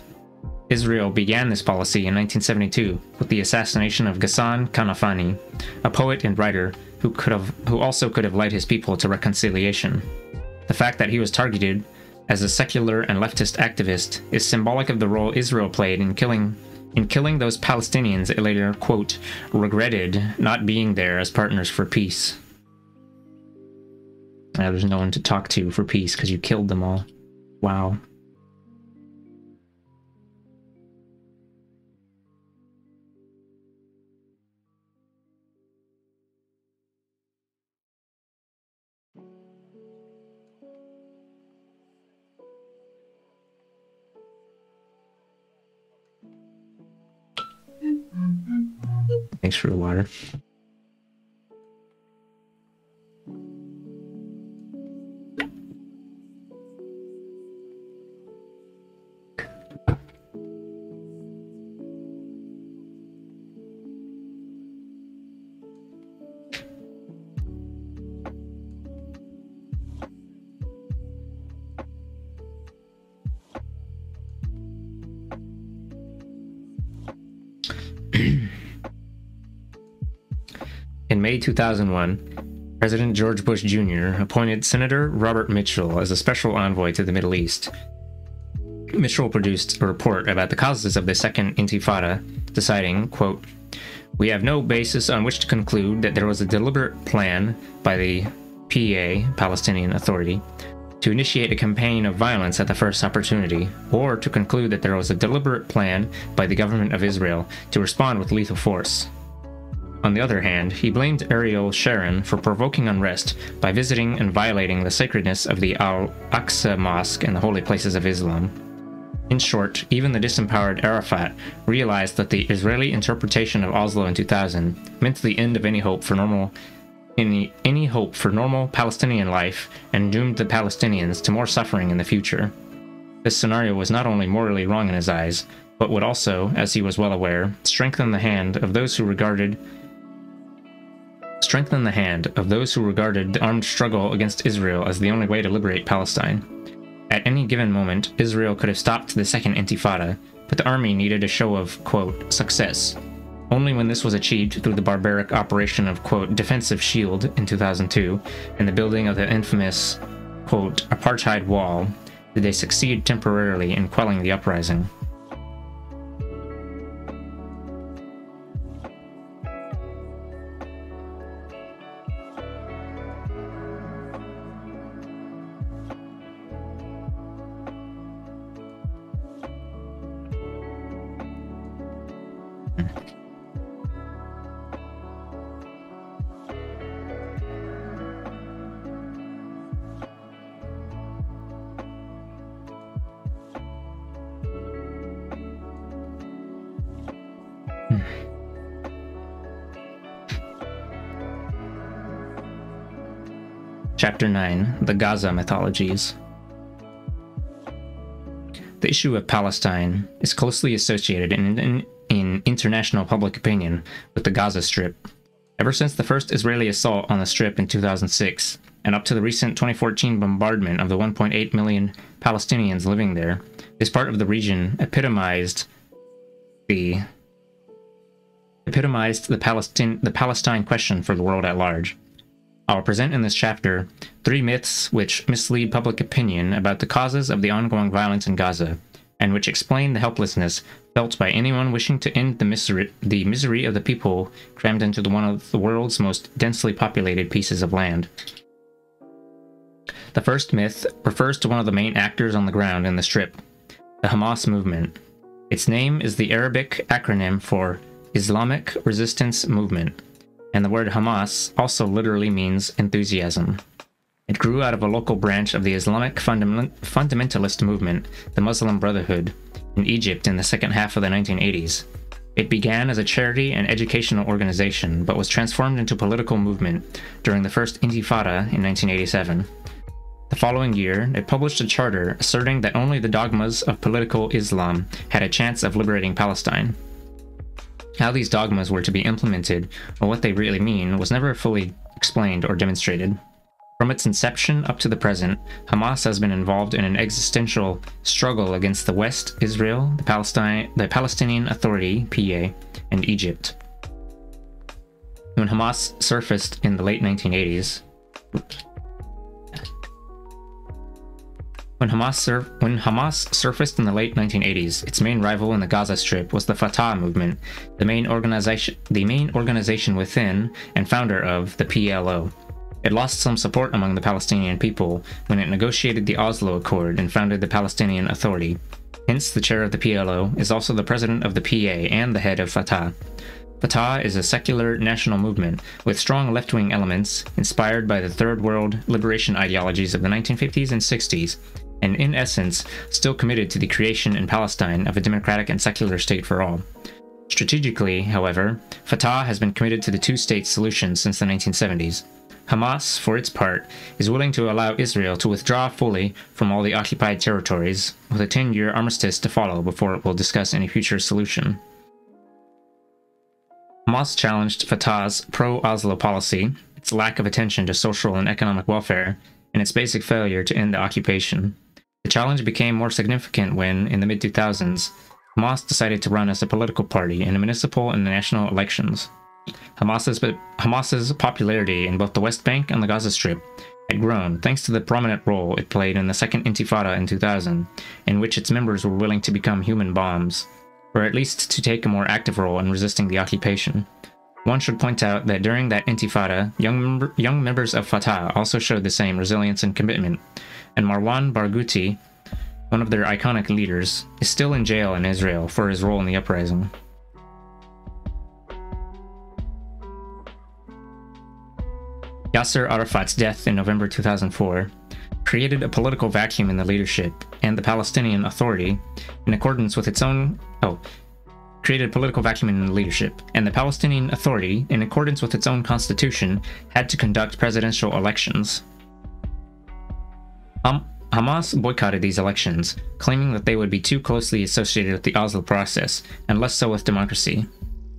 Israel began this policy in 1972 with the assassination of Ghassan Kanafani, a poet and writer who also could have led his people to reconciliation. The fact that he was targeted as a secular and leftist activist is symbolic of the role Israel played in killing those Palestinians it later, quote, regretted not being there as partners for peace. Now there's no one to talk to for peace because you killed them all. Wow. Thanks for the water. In May 2001, President George Bush Jr. appointed Senator Robert Mitchell as a special envoy to the Middle East. Mitchell produced a report about the causes of the Second Intifada, deciding, quote, we have no basis on which to conclude that there was a deliberate plan by the PA, Palestinian Authority, to initiate a campaign of violence at the first opportunity, or to conclude that there was a deliberate plan by the government of Israel to respond with lethal force. On the other hand, he blamed Ariel Sharon for provoking unrest by visiting and violating the sacredness of the Al-Aqsa Mosque and the holy places of Islam. In short, even the disempowered Arafat realized that the Israeli interpretation of Oslo in 2000 meant the end of any hope for normal Palestinian life and doomed the Palestinians to more suffering in the future. This scenario was not only morally wrong in his eyes, but would also, as he was well aware, strengthen the hand of those who regarded the armed struggle against Israel as the only way to liberate Palestine. At any given moment, Israel could have stopped the Second Intifada, but the army needed a show of, quote, success. Only when this was achieved through the barbaric operation of, quote, defensive shield in 2002 and the building of the infamous, quote, apartheid wall did they succeed temporarily in quelling the uprising. Chapter 9: The Gaza Mythologies. The issue of Palestine is closely associated in international public opinion with the Gaza Strip. Ever since the first Israeli assault on the Strip in 2006, and up to the recent 2014 bombardment of the 1.8 million Palestinians living there, this part of the region epitomized the Palestine question for the world at large. I will present in this chapter 3 myths which mislead public opinion about the causes of the ongoing violence in Gaza, and which explain the helplessness felt by anyone wishing to end the misery of the people crammed into one of the world's most densely populated pieces of land. The first myth refers to one of the main actors on the ground in the Strip, the Hamas movement. Its name is the Arabic acronym for Islamic Resistance Movement, and the word Hamas also literally means enthusiasm. It grew out of a local branch of the Islamic fundamentalist movement, the Muslim Brotherhood, in Egypt in the second half of the 1980s. It began as a charity and educational organization, but was transformed into a political movement during the first Intifada in 1987. The following year, it published a charter asserting that only the dogmas of political Islam had a chance of liberating Palestine. How these dogmas were to be implemented, or what they really mean, was never fully explained or demonstrated. From its inception up to the present, Hamas has been involved in an existential struggle against the West, Israel, the Palestinian Authority, PA, and Egypt. When Hamas surfaced in the late 1980s, When Hamas surfaced in the late 1980s, its main rival in the Gaza Strip was the Fatah movement, the main organization within and founder of the PLO. It lost some support among the Palestinian people when it negotiated the Oslo Accord and founded the Palestinian Authority. Hence, the chair of the PLO is also the president of the PA and the head of Fatah. Fatah is a secular national movement with strong left-wing elements inspired by the Third World liberation ideologies of the 1950s and 60s, and in essence, still committed to the creation in Palestine of a democratic and secular state for all. Strategically, however, Fatah has been committed to the two-state solution since the 1970s. Hamas, for its part, is willing to allow Israel to withdraw fully from all the occupied territories, with a 10-year armistice to follow before it will discuss any future solution. Hamas challenged Fatah's pro-Oslo policy, its lack of attention to social and economic welfare, and its basic failure to end the occupation. The challenge became more significant when, in the mid-2000s, Hamas decided to run as a political party in the municipal and national elections. Hamas's popularity in both the West Bank and the Gaza Strip had grown thanks to the prominent role it played in the Second Intifada in 2000, in which its members were willing to become human bombs, or at least to take a more active role in resisting the occupation. One should point out that during that Intifada, young members of Fatah also showed the same resilience and commitment, and Marwan Barghouti, one of their iconic leaders, is still in jail in Israel for his role in the uprising. Yasser Arafat's death in November 2004 created a political vacuum in the leadership, and the Palestinian Authority, in accordance with its own constitution, had to conduct presidential elections. Hamas boycotted these elections, claiming that they would be too closely associated with the Oslo process, and less so with democracy.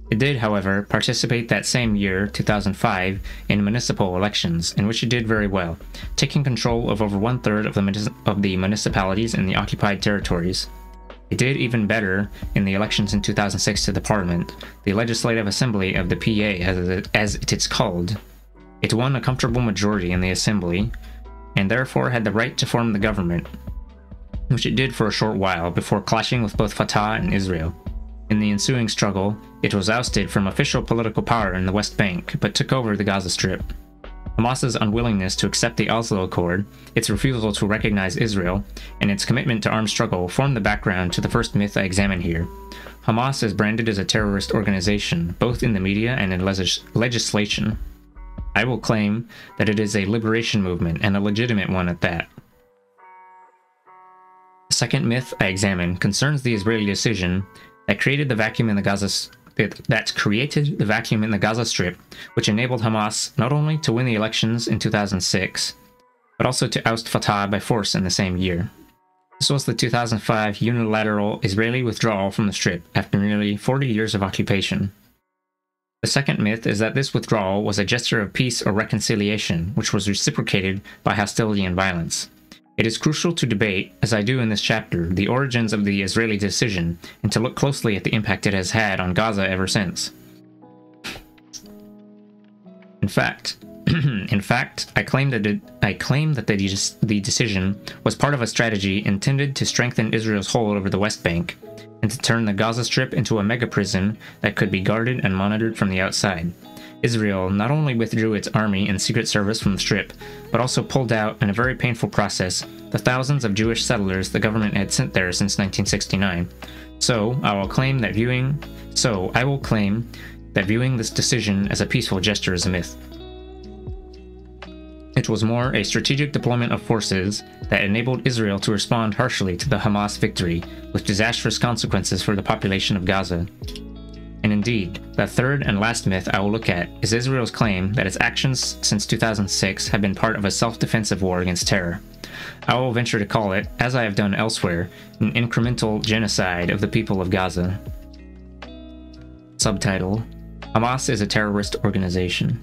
It did, however, participate that same year, 2005, in municipal elections, in which it did very well, taking control of over one-third of the municipalities in the occupied territories. It did even better in the elections in 2006 to the parliament, the Legislative Assembly of the PA as it is called. It won a comfortable majority in the assembly, and therefore had the right to form the government, which it did for a short while before clashing with both Fatah and Israel. In the ensuing struggle, it was ousted from official political power in the West Bank, but took over the Gaza Strip. Hamas's unwillingness to accept the Oslo Accord, its refusal to recognize Israel, and its commitment to armed struggle form the background to the first myth I examine here. Hamas is branded as a terrorist organization, both in the media and in legislation. I will claim that it is a liberation movement, and a legitimate one at that. The second myth I examine concerns the Israeli decision that created the vacuum in the Gaza Strip, which enabled Hamas not only to win the elections in 2006, but also to oust Fatah by force in the same year. This was the 2005 unilateral Israeli withdrawal from the Strip after nearly 40 years of occupation. The second myth is that this withdrawal was a gesture of peace or reconciliation, which was reciprocated by hostility and violence. It is crucial to debate, as I do in this chapter, the origins of the Israeli decision and to look closely at the impact it has had on Gaza ever since. In fact, I claim that the decision was part of a strategy intended to strengthen Israel's hold over the West Bank and to turn the Gaza Strip into a mega-prison that could be guarded and monitored from the outside. Israel not only withdrew its army and secret service from the Strip, but also pulled out, in a very painful process, the thousands of Jewish settlers the government had sent there since 1969. So, I will claim that viewing this decision as a peaceful gesture is a myth. It was more a strategic deployment of forces that enabled Israel to respond harshly to the Hamas victory, with disastrous consequences for the population of Gaza. And indeed, the third and last myth I will look at is Israel's claim that its actions since 2006 have been part of a self-defensive war against terror. I will venture to call it, as I have done elsewhere, an incremental genocide of the people of Gaza. Subtitle: Hamas is a terrorist organization.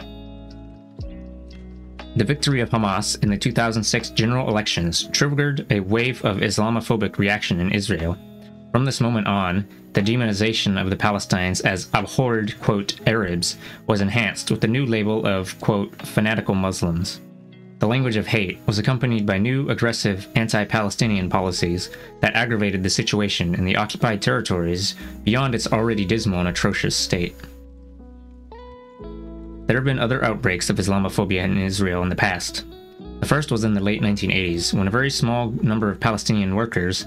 The victory of Hamas in the 2006 general elections triggered a wave of Islamophobic reaction in Israel. From this moment on, the demonization of the Palestinians as abhorred, quote, Arabs was enhanced with the new label of, quote, fanatical Muslims. The language of hate was accompanied by new aggressive anti-Palestinian policies that aggravated the situation in the occupied territories beyond its already dismal and atrocious state. There have been other outbreaks of Islamophobia in Israel in the past. The first was in the late 1980s, when a very small number of Palestinian workers,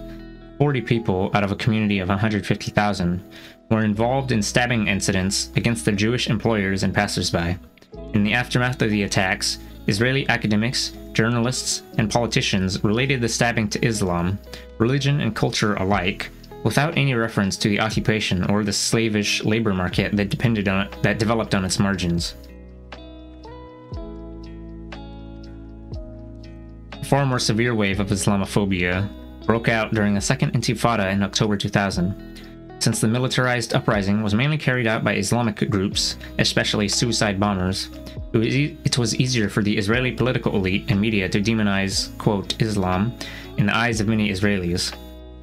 40 people out of a community of 150,000, were involved in stabbing incidents against their Jewish employers and passersby. In the aftermath of the attacks, Israeli academics, journalists, and politicians related the stabbing to Islam, religion and culture alike, without any reference to the occupation or the slavish labor market that developed on its margins. A far more severe wave of Islamophobia broke out during the Second Intifada in October 2000. Since the militarized uprising was mainly carried out by Islamic groups, especially suicide bombers, it was easier for the Israeli political elite and media to demonize, quote, Islam in the eyes of many Israelis.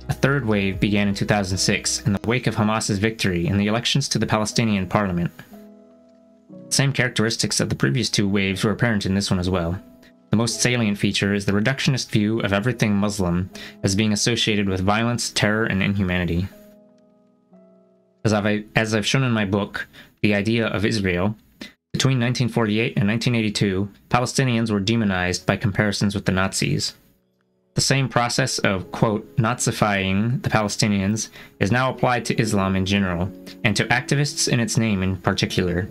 A third wave began in 2006 in the wake of Hamas's victory in the elections to the Palestinian parliament. The same characteristics of the previous two waves were apparent in this one as well. The most salient feature is the reductionist view of everything Muslim as being associated with violence, terror, and inhumanity. As I've shown in my book, The Idea of Israel, between 1948 and 1982, Palestinians were demonized by comparisons with the Nazis. The same process of, quote, Nazifying the Palestinians is now applied to Islam in general, and to activists in its name in particular.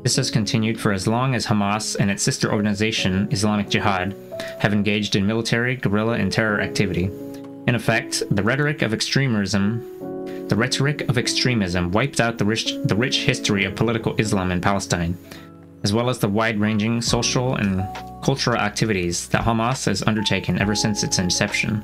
This has continued for as long as Hamas and its sister organization, Islamic Jihad, have engaged in military, guerrilla, and terror activity. In effect, the rhetoric of extremism wiped out the rich history of political Islam in Palestine, as well as the wide-ranging social and cultural activities that Hamas has undertaken ever since its inception.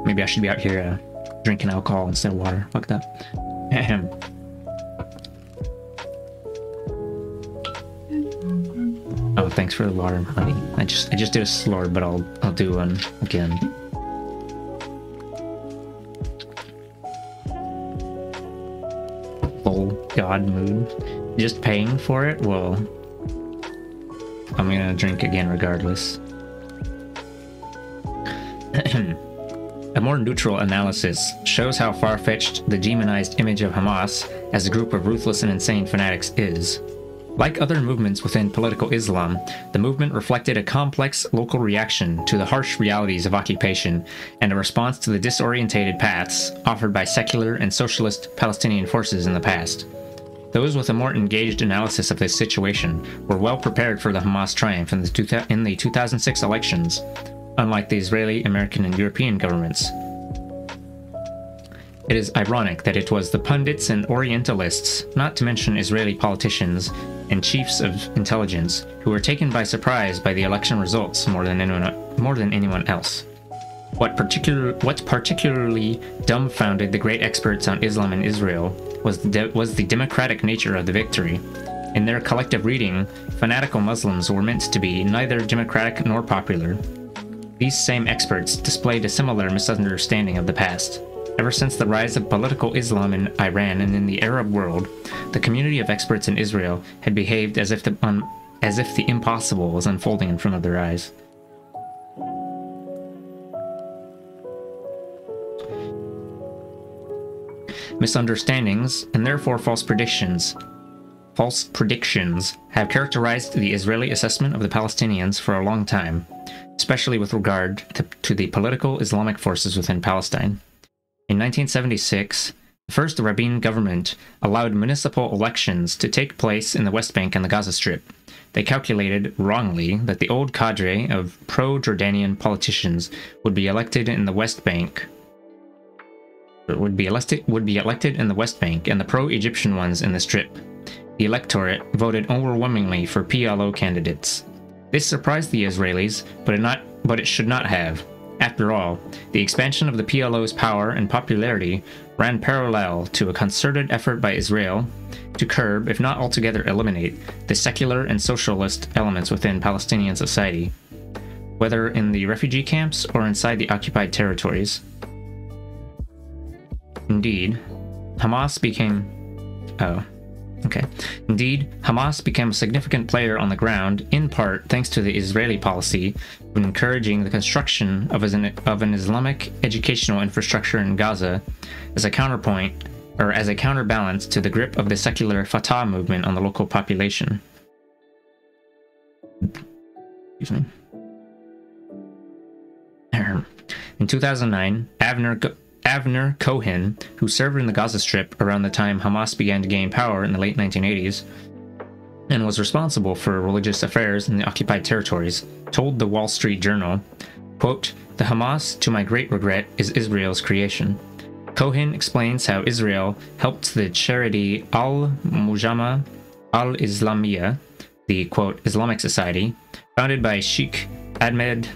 Maybe I should be out here drinking alcohol instead of water. Fucked up. Ahem. Oh, thanks for the water, honey. I just did a slur, but I'll do one again. Full God mood. Just paying for it? Well, I'm gonna drink again regardless. A more neutral analysis shows how far-fetched the demonized image of Hamas as a group of ruthless and insane fanatics is. Like other movements within political Islam, the movement reflected a complex local reaction to the harsh realities of occupation and a response to the disorientated paths offered by secular and socialist Palestinian forces in the past. Those with a more engaged analysis of this situation were well prepared for the Hamas triumph in the 2006 elections, unlike the Israeli, American, and European governments. It is ironic that it was the pundits and Orientalists, not to mention Israeli politicians and chiefs of intelligence, who were taken by surprise by the election results more than anyone else. What particularly dumbfounded the great experts on Islam in Israel was the democratic nature of the victory. In their collective reading, fanatical Muslims were meant to be neither democratic nor popular. These same experts displayed a similar misunderstanding of the past. Ever since the rise of political Islam in Iran and in the Arab world, the community of experts in Israel had behaved as if the impossible was unfolding in front of their eyes. Misunderstandings, and therefore false predictions, have characterized the Israeli assessment of the Palestinians for a long time, especially with regard to the political Islamic forces within Palestine. In 1976, the first Rabin government allowed municipal elections to take place in the West Bank and the Gaza Strip. They calculated, wrongly, that the old cadre of pro-Jordanian politicians would be elected in the West Bank, and the pro-Egyptian ones in the Strip. The electorate voted overwhelmingly for PLO candidates. This surprised the Israelis, but it should not have. After all, the expansion of the PLO's power and popularity ran parallel to a concerted effort by Israel to curb, if not altogether eliminate, the secular and socialist elements within Palestinian society, whether in the refugee camps or inside the occupied territories. Indeed, Hamas became a significant player on the ground, in part thanks to the Israeli policy of encouraging the construction of an Islamic educational infrastructure in Gaza as a counterbalance to the grip of the secular Fatah movement on the local population. Excuse me. In 2009, Avner Cohen, who served in the Gaza Strip around the time Hamas began to gain power in the late 1980s, and was responsible for religious affairs in the occupied territories, told the Wall Street Journal, quote, "The Hamas, to my great regret, is Israel's creation." Cohen explains how Israel helped the charity Al-Mujama Al-Islamiyya, the, quote, Islamic Society, founded by Sheikh Ahmed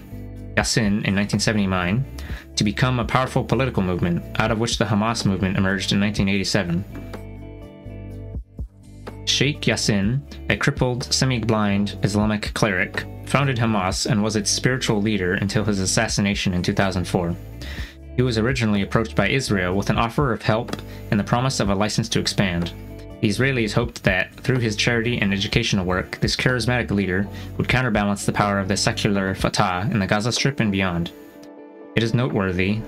Yassin in 1979, to become a powerful political movement, out of which the Hamas movement emerged in 1987. Sheikh Yassin, a crippled, semi-blind Islamic cleric, founded Hamas and was its spiritual leader until his assassination in 2004. He was originally approached by Israel with an offer of help and the promise of a license to expand. The Israelis hoped that, through his charity and educational work, this charismatic leader would counterbalance the power of the secular Fatah in the Gaza Strip and beyond. It is noteworthy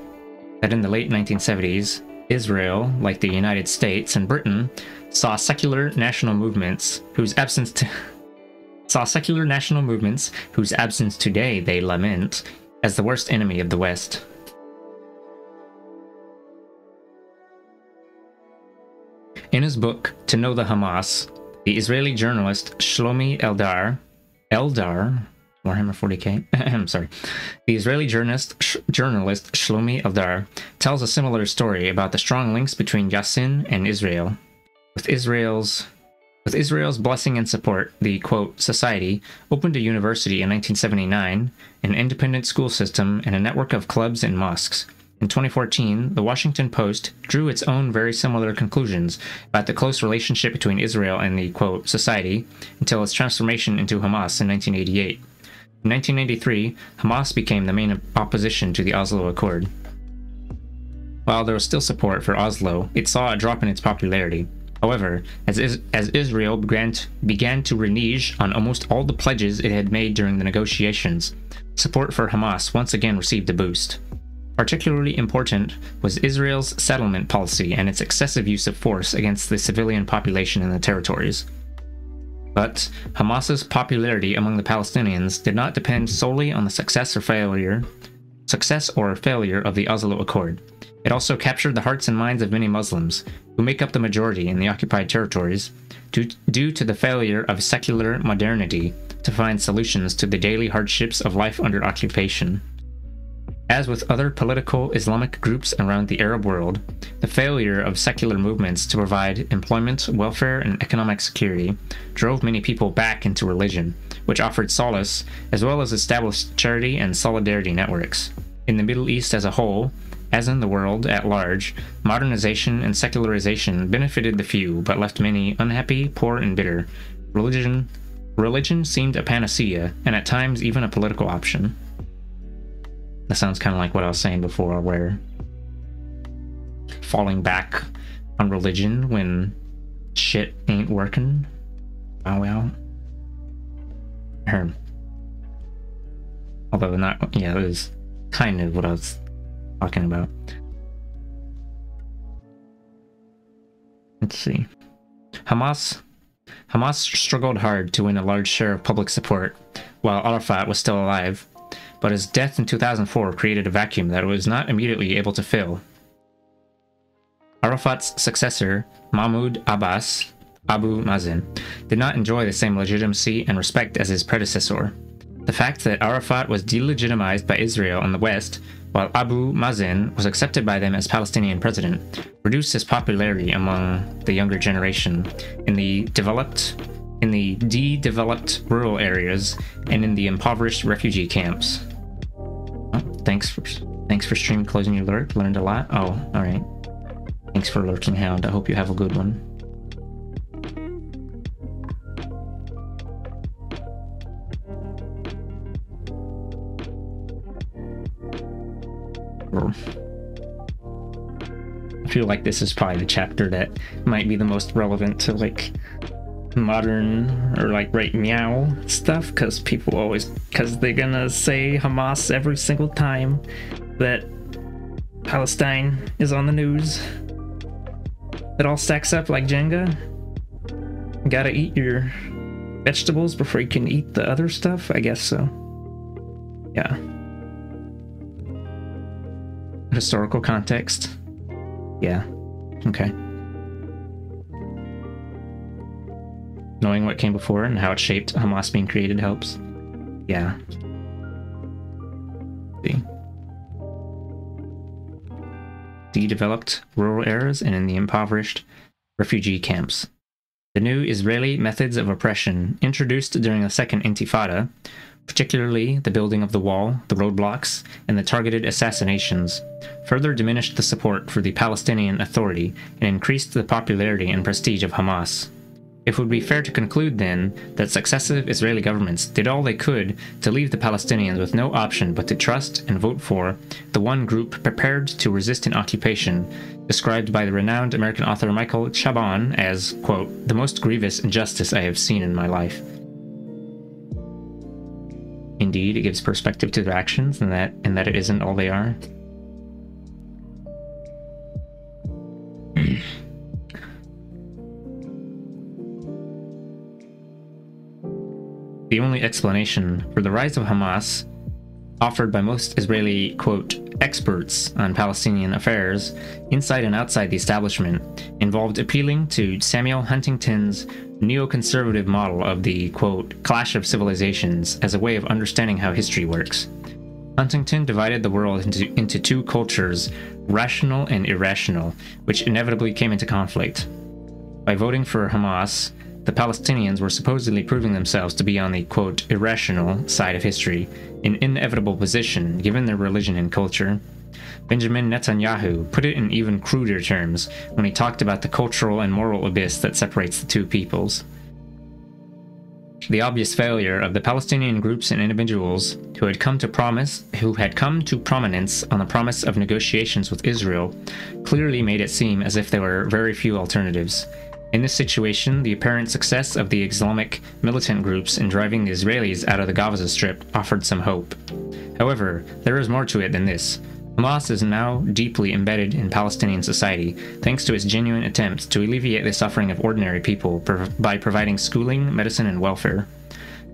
that in the late 1970s, Israel, like the United States and Britain, saw secular national movements whose absence today they lament as the worst enemy of the West. In his book, To Know the Hamas, the Israeli journalist Shlomi Eldar, Warhammer 40k, the Israeli journalist Shlomi Eldar tells a similar story about the strong links between Yassin and Israel. With Israel's blessing and support, the, quote, society opened a university in 1979, an independent school system, and a network of clubs and mosques. In 2014, the Washington Post drew its own very similar conclusions about the close relationship between Israel and the, quote, society, until its transformation into Hamas in 1988. In 1993, Hamas became the main opposition to the Oslo Accord. While there was still support for Oslo, it saw a drop in its popularity. However, as Israel began to renege on almost all the pledges it had made during the negotiations, support for Hamas once again received a boost. Particularly important was Israel's settlement policy and its excessive use of force against the civilian population in the territories. But Hamas's popularity among the Palestinians did not depend solely on the success or failure of the Oslo Accord. It also captured the hearts and minds of many Muslims, who make up the majority in the occupied territories, due to the failure of secular modernity to find solutions to the daily hardships of life under occupation. As with other political Islamic groups around the Arab world, the failure of secular movements to provide employment, welfare, and economic security drove many people back into religion, which offered solace, as well as established charity and solidarity networks. In the Middle East as a whole, as in the world at large, modernization and secularization benefited the few, but left many unhappy, poor, and bitter. Religion seemed a panacea, and at times even a political option. That sounds kind of like what I was saying before, where falling back on religion when shit ain't working. Oh well. Although not, yeah, it was kind of what I was talking about. Let's see. Hamas struggled hard to win a large share of public support while Arafat was still alive, but his death in 2004 created a vacuum that it was not immediately able to fill. Arafat's successor, Mahmoud Abbas, Abu Mazen, did not enjoy the same legitimacy and respect as his predecessor. The fact that Arafat was delegitimized by Israel in the West, while Abu Mazen was accepted by them as Palestinian president, reduced his popularity among the younger generation in the de-developed rural areas and in the impoverished refugee camps. Oh, thanks for stream closing your lurk. Learned a lot. Oh, all right. Thanks for lurking, Hound. I hope you have a good one. I feel like this is probably the chapter that might be the most relevant to like modern or like right meow stuff, because they're gonna say Hamas every single time that Palestine is on the news. It all stacks up like Jenga. You gotta eat your vegetables before you can eat the other stuff, I guess so. Yeah. Historical context. Yeah. Okay. Knowing what came before and how it shaped Hamas being created helps. Yeah. See. De-developed rural areas and in the impoverished refugee camps. The new Israeli methods of oppression introduced during the Second Intifada, particularly the building of the wall, the roadblocks, and the targeted assassinations, further diminished the support for the Palestinian Authority and increased the popularity and prestige of Hamas. It would be fair to conclude, then, that successive Israeli governments did all they could to leave the Palestinians with no option but to trust and vote for the one group prepared to resist an occupation, described by the renowned American author Michael Chabon as, quote, the most grievous injustice I have seen in my life. Indeed, it gives perspective to their actions and that it isn't all they are. The only explanation for the rise of Hamas, offered by most Israeli, quote, experts on Palestinian affairs, inside and outside the establishment, involved appealing to Samuel Huntington's neoconservative model of the, quote, clash of civilizations as a way of understanding how history works. Huntington divided the world into two cultures, rational and irrational, which inevitably came into conflict. By voting for Hamas, the Palestinians were supposedly proving themselves to be on the, quote, irrational side of history, an inevitable position given their religion and culture. Benjamin Netanyahu put it in even cruder terms when he talked about the cultural and moral abyss that separates the two peoples. The obvious failure of the Palestinian groups and individuals who had come to prominence on the promise of negotiations with Israel clearly made it seem as if there were very few alternatives. In this situation, the apparent success of the Islamic militant groups in driving the Israelis out of the Gaza Strip offered some hope. However, there is more to it than this. Hamas is now deeply embedded in Palestinian society, thanks to its genuine attempts to alleviate the suffering of ordinary people by providing schooling, medicine, and welfare.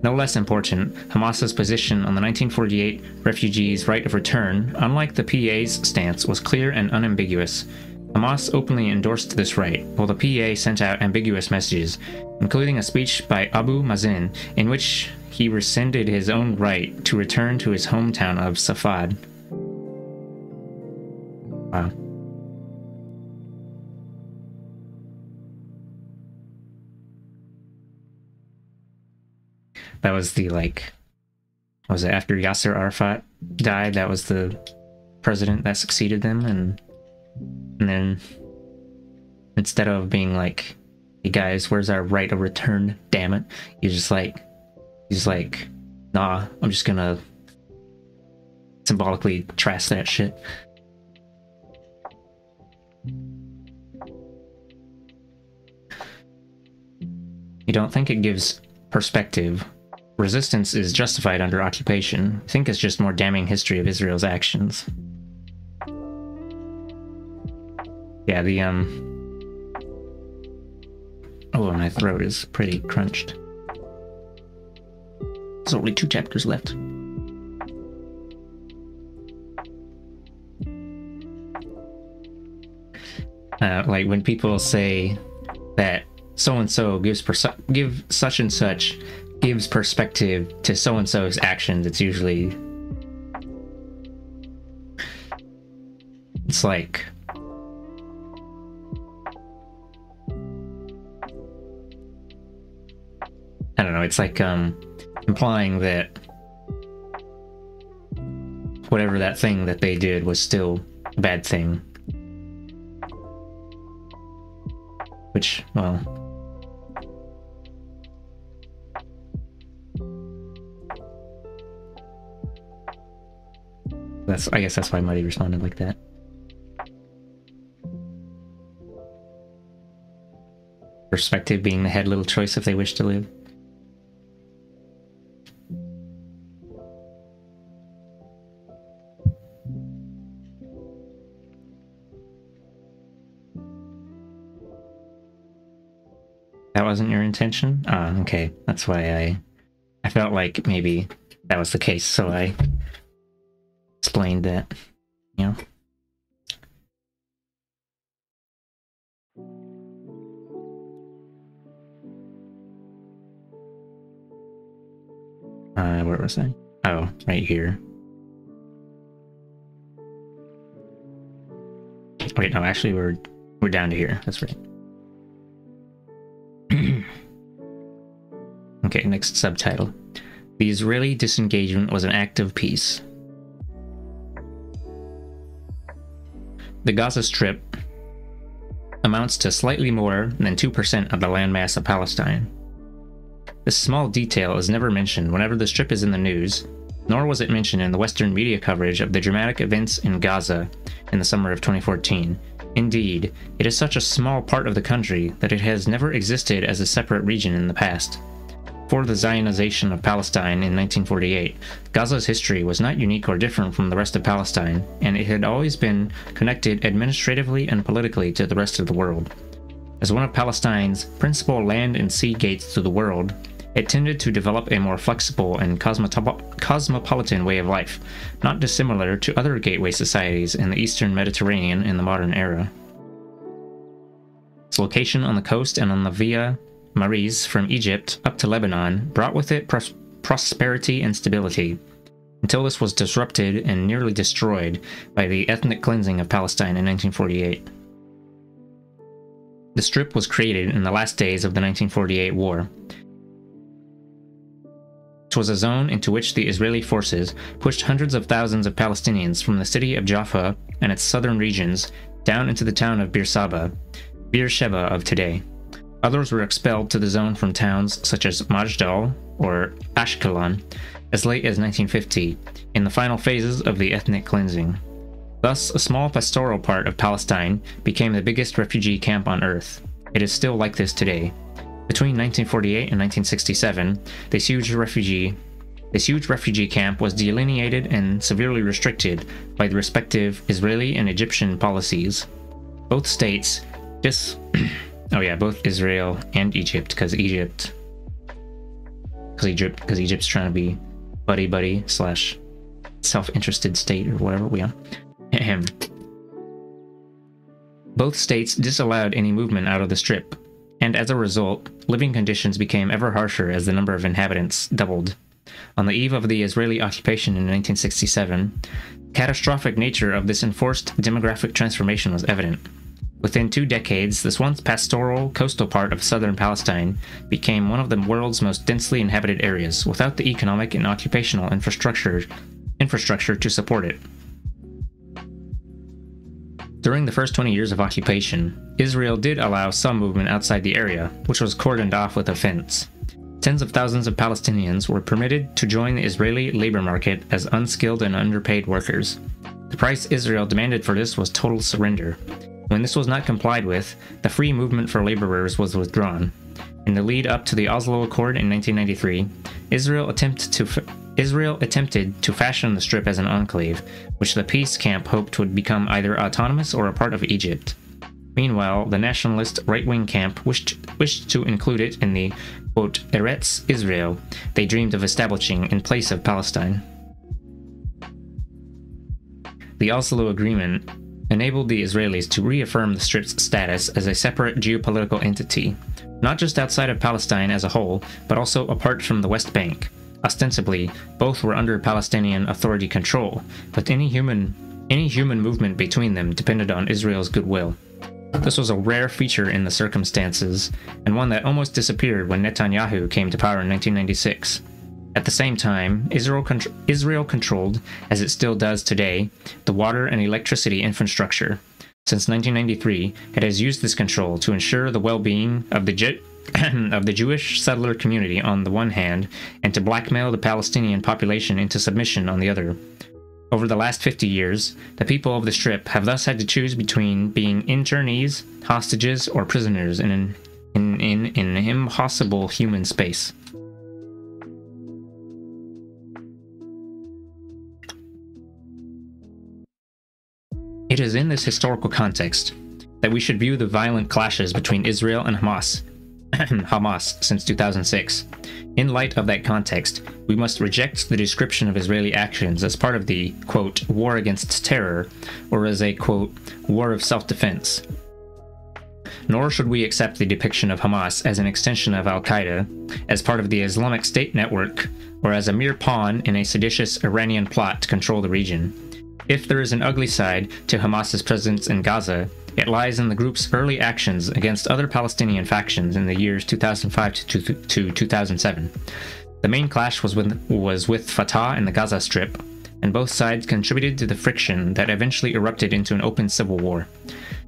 No less important, Hamas's position on the 1948 refugees' right of return, unlike the PA's stance, was clear and unambiguous. Hamas openly endorsed this right, while the PA sent out ambiguous messages, including a speech by Abu Mazen in which he rescinded his own right to return to his hometown of Safad. Wow. That was the, like, was it after Yasser Arafat died? That was the president that succeeded them, and then instead of being like, hey guys, where's our right of return, damn it, he's like, nah, I'm just gonna symbolically trash that shit. You don't think it gives perspective? Resistance is justified under occupation. I think it's just more damning history of Israel's actions. Yeah, the oh, my throat is pretty crunched. There's only 2 chapters left. Like when people say that so-and-so gives such and such gives perspective to so-and-so's actions, it's usually, it's like, I don't know, it's like implying that whatever that thing that they did was still a bad thing. Which, well, I guess that's why Muddy responded like that. Perspective being the head little choice if they wish to live. That wasn't your intention? Ah, okay. That's why I felt like maybe that was the case, so I explained that, you know. Where was I? Oh, right here. Wait, no, actually we're down to here. That's right. Okay, next subtitle. The Israeli disengagement was an act of peace. The Gaza Strip amounts to slightly more than 2% of the landmass of Palestine. This small detail is never mentioned whenever the Strip is in the news, nor was it mentioned in the Western media coverage of the dramatic events in Gaza in the summer of 2014. Indeed, it is such a small part of the country that it has never existed as a separate region in the past. For the Zionization of Palestine in 1948, Gaza's history was not unique or different from the rest of Palestine, and it had always been connected administratively and politically to the rest of the world. As one of Palestine's principal land and sea gates to the world, it tended to develop a more flexible and cosmopolitan way of life, not dissimilar to other gateway societies in the Eastern Mediterranean in the modern era. Its location on the coast and on the Via Maris from Egypt up to Lebanon brought with it prosperity and stability, until this was disrupted and nearly destroyed by the ethnic cleansing of Palestine in 1948. The Strip was created in the last days of the 1948 war. It was a zone into which the Israeli forces pushed hundreds of thousands of Palestinians from the city of Jaffa and its southern regions down into the town of Beersheba of today. Others were expelled to the zone from towns such as Majdal or Ashkelon as late as 1950, in the final phases of the ethnic cleansing. Thus, a small pastoral part of Palestine became the biggest refugee camp on Earth. It is still like this today. Between 1948 and 1967, this huge refugee camp was delineated and severely restricted by the respective Israeli and Egyptian policies. Both states both Israel and Egypt, because Egypt's trying to be buddy / self-interested state or whatever we are. Both states disallowed any movement out of the Strip, and as a result, living conditions became ever harsher as the number of inhabitants doubled. On the eve of the Israeli occupation in 1967, the catastrophic nature of this enforced demographic transformation was evident. Within 2 decades, this once pastoral coastal part of southern Palestine became one of the world's most densely inhabited areas, without the economic and occupational infrastructure to support it. During the first 20 years of occupation, Israel did allow some movement outside the area, which was cordoned off with a fence. Tens of thousands of Palestinians were permitted to join the Israeli labor market as unskilled and underpaid workers. The price Israel demanded for this was total surrender. When this was not complied with, the free movement for laborers was withdrawn. In the lead up to the Oslo Accord in 1993, Israel attempted to fashion the Strip as an enclave, which the peace camp hoped would become either autonomous or a part of Egypt. Meanwhile, the nationalist right-wing camp wished to include it in the, quote, Eretz Israel they dreamed of establishing in place of Palestine. The Oslo Agreement enabled the Israelis to reaffirm the Strip's status as a separate geopolitical entity, not just outside of Palestine as a whole, but also apart from the West Bank. Ostensibly, both were under Palestinian Authority control, but any human movement between them depended on Israel's goodwill. This was a rare feature in the circumstances, and one that almost disappeared when Netanyahu came to power in 1996. At the same time, Israel controlled, as it still does today, the water and electricity infrastructure. Since 1993, it has used this control to ensure the well-being of the Jewish settler community on the one hand, and to blackmail the Palestinian population into submission on the other. Over the last 50 years, the people of the Strip have thus had to choose between being internees, hostages, or prisoners in an impossible human space. It is in this historical context that we should view the violent clashes between Israel and Hamas since 2006. In light of that context, we must reject the description of Israeli actions as part of the, quote, war against terror, or as a, quote, war of self-defense. Nor should we accept the depiction of Hamas as an extension of Al-Qaeda, as part of the Islamic State network, or as a mere pawn in a seditious Iranian plot to control the region. If there is an ugly side to Hamas's presence in Gaza, it lies in the group's early actions against other Palestinian factions in the years 2005 to 2007. The main clash was with Fatah in the Gaza Strip, and both sides contributed to the friction that eventually erupted into an open civil war.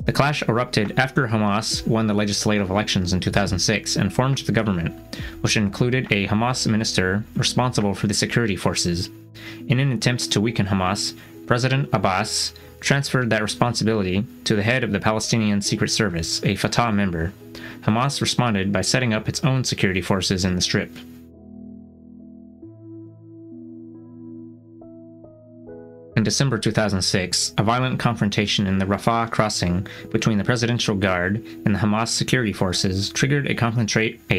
The clash erupted after Hamas won the legislative elections in 2006 and formed the government, which included a Hamas minister responsible for the security forces. In an attempt to weaken Hamas, President Abbas transferred that responsibility to the head of the Palestinian Secret Service, a Fatah member. Hamas responded by setting up its own security forces in the Strip. In December 2006, a violent confrontation in the Rafah crossing between the Presidential Guard and the Hamas security forces triggered a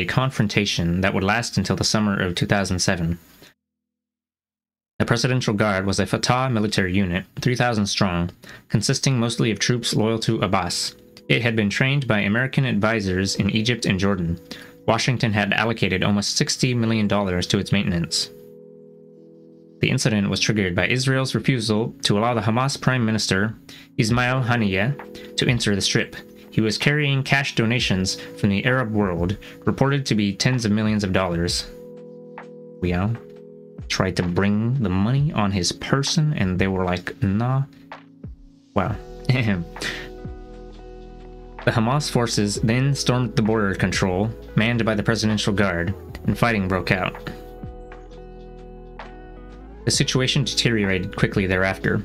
confrontation that would last until the summer of 2007. The Presidential Guard was a Fatah military unit, 3,000 strong, consisting mostly of troops loyal to Abbas. It had been trained by American advisors in Egypt and Jordan. Washington had allocated almost $60 million to its maintenance. The incident was triggered by Israel's refusal to allow the Hamas Prime Minister, Ismail Haniyeh, to enter the Strip. He was carrying cash donations from the Arab world, reported to be tens of millions of dollars. Well, tried to bring the money on his person, and they were like, nah. Wow. The Hamas forces then stormed the border control, manned by the Presidential Guard, and fighting broke out. The situation deteriorated quickly thereafter.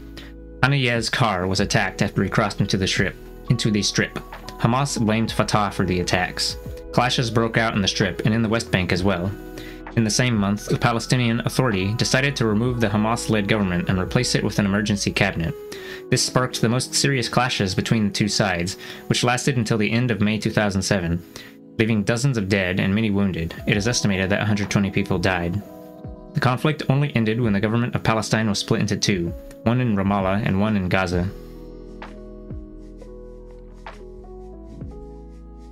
Haniyeh's car was attacked after he crossed into the Strip. Hamas blamed Fatah for the attacks. Clashes broke out in the Strip and in the West Bank as well. In the same month, the Palestinian Authority decided to remove the Hamas-led government and replace it with an emergency cabinet. This sparked the most serious clashes between the two sides, which lasted until the end of May 2007, leaving dozens of dead and many wounded. It is estimated that 120 people died. The conflict only ended when the government of Palestine was split into two, one in Ramallah and one in Gaza.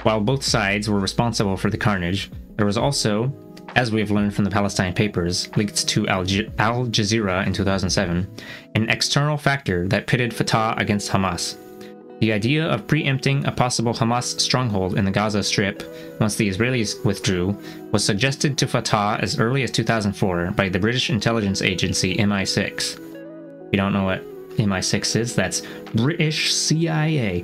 While both sides were responsible for the carnage, there was also As we have learned from the Palestine Papers, leaked to Al Jazeera in 2007, an external factor that pitted Fatah against Hamas. The idea of preempting a possible Hamas stronghold in the Gaza Strip once the Israelis withdrew was suggested to Fatah as early as 2004 by the British intelligence agency MI6. If you don't know what MI6 is, that's British CIA,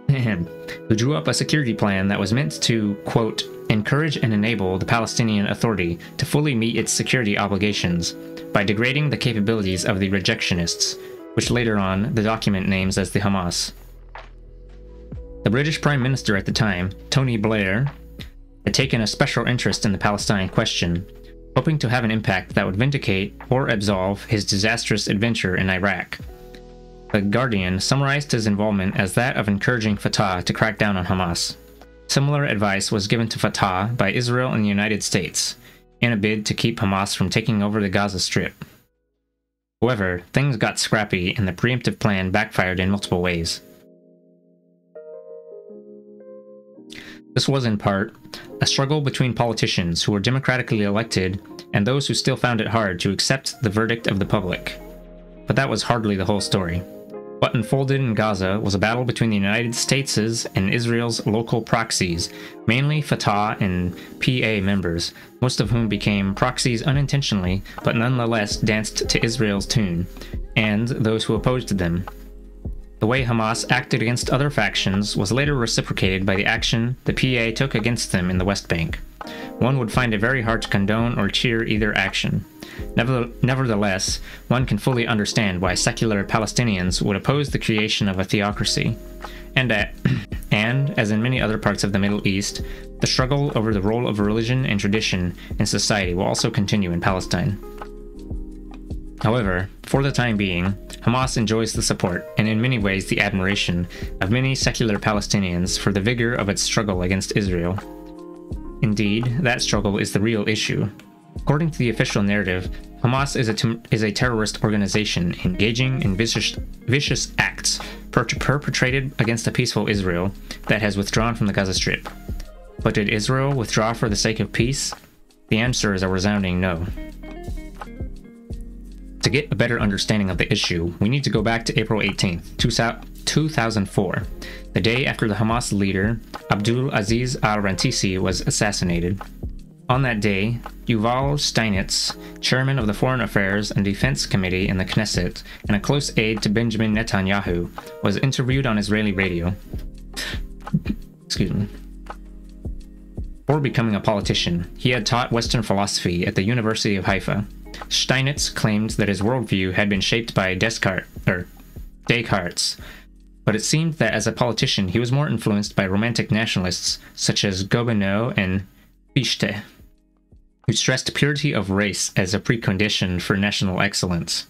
who drew up a security plan that was meant to, quote, encourage and enable the Palestinian Authority to fully meet its security obligations by degrading the capabilities of the rejectionists, which later on the document names as the Hamas. The British Prime Minister at the time, Tony Blair, had taken a special interest in the Palestine question, hoping to have an impact that would vindicate or absolve his disastrous adventure in Iraq. The Guardian summarized his involvement as that of encouraging Fatah to crack down on Hamas. Similar advice was given to Fatah by Israel and the United States, in a bid to keep Hamas from taking over the Gaza Strip. However, things got scrappy and the preemptive plan backfired in multiple ways. This was in part a struggle between politicians who were democratically elected and those who still found it hard to accept the verdict of the public. But that was hardly the whole story. What unfolded in Gaza was a battle between the United States' and Israel's local proxies, mainly Fatah and PA members, most of whom became proxies unintentionally, but nonetheless danced to Israel's tune, and those who opposed them. The way Hamas acted against other factions was later reciprocated by the action the PA took against them in the West Bank. One would find it very hard to condone or cheer either action. Nevertheless, one can fully understand why secular Palestinians would oppose the creation of a theocracy. And as in many other parts of the Middle East, the struggle over the role of religion and tradition in society will also continue in Palestine. However, for the time being, Hamas enjoys the support, and in many ways the admiration, of many secular Palestinians for the vigor of its struggle against Israel. Indeed, that struggle is the real issue. According to the official narrative, Hamas is a terrorist organization engaging in vicious acts perpetrated against a peaceful Israel that has withdrawn from the Gaza Strip. But did Israel withdraw for the sake of peace? The answer is a resounding no. To get a better understanding of the issue, we need to go back to April 18th, 2004, the day after the Hamas leader Abdul Aziz al-Rantisi was assassinated. On that day, Yuval Steinitz, chairman of the Foreign Affairs and Defense Committee in the Knesset and a close aide to Benjamin Netanyahu, was interviewed on Israeli radio. Excuse me. Before becoming a politician, he had taught Western philosophy at the University of Haifa. Steinitz claimed that his worldview had been shaped by Descartes, but it seemed that as a politician he was more influenced by romantic nationalists such as Gobineau and Fichte, who stressed purity of race as a precondition for national excellence.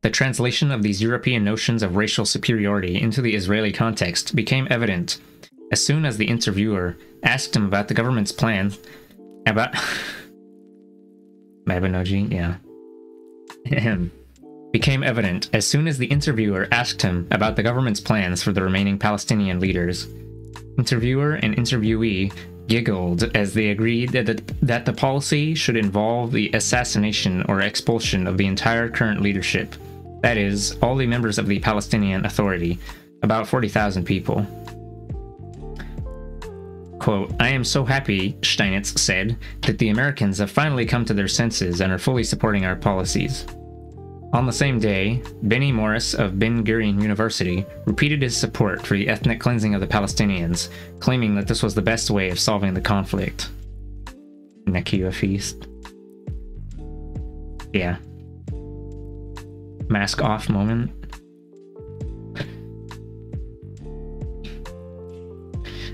The translation of these European notions of racial superiority into the Israeli context became evident as soon as the interviewer asked him about the government's plans about Mabinogi, yeah. Became evident as soon as the interviewer asked him about the government's plans for the remaining Palestinian leaders. Interviewer and interviewee giggled as they agreed that the policy should involve the assassination or expulsion of the entire current leadership, that is, all the members of the Palestinian Authority, about 40,000 people. Quote, "I am so happy," Steinitz said, "that the Americans have finally come to their senses and are fully supporting our policies." On the same day, Benny Morris of Ben Gurion University repeated his support for the ethnic cleansing of the Palestinians, claiming that this was the best way of solving the conflict. Nakia feast. Yeah. Mask off moment.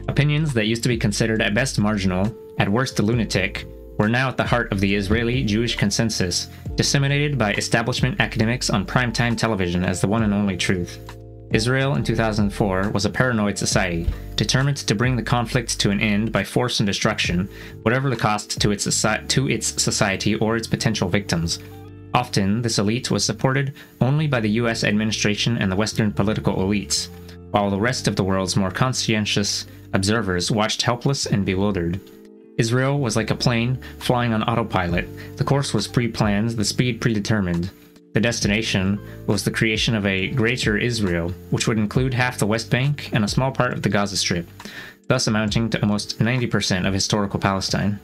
Opinions that used to be considered at best marginal, at worst lunatic, were now at the heart of the Israeli Jewish consensus, disseminated by establishment academics on primetime television as the one and only truth. Israel in 2004 was a paranoid society, determined to bring the conflict to an end by force and destruction, whatever the cost to its society or its potential victims. Often, this elite was supported only by the US administration and the Western political elites, while the rest of the world's more conscientious observers watched helpless and bewildered. Israel was like a plane flying on autopilot. The course was pre-planned, the speed predetermined. The destination was the creation of a Greater Israel, which would include half the West Bank and a small part of the Gaza Strip, thus amounting to almost 90% of historical Palestine.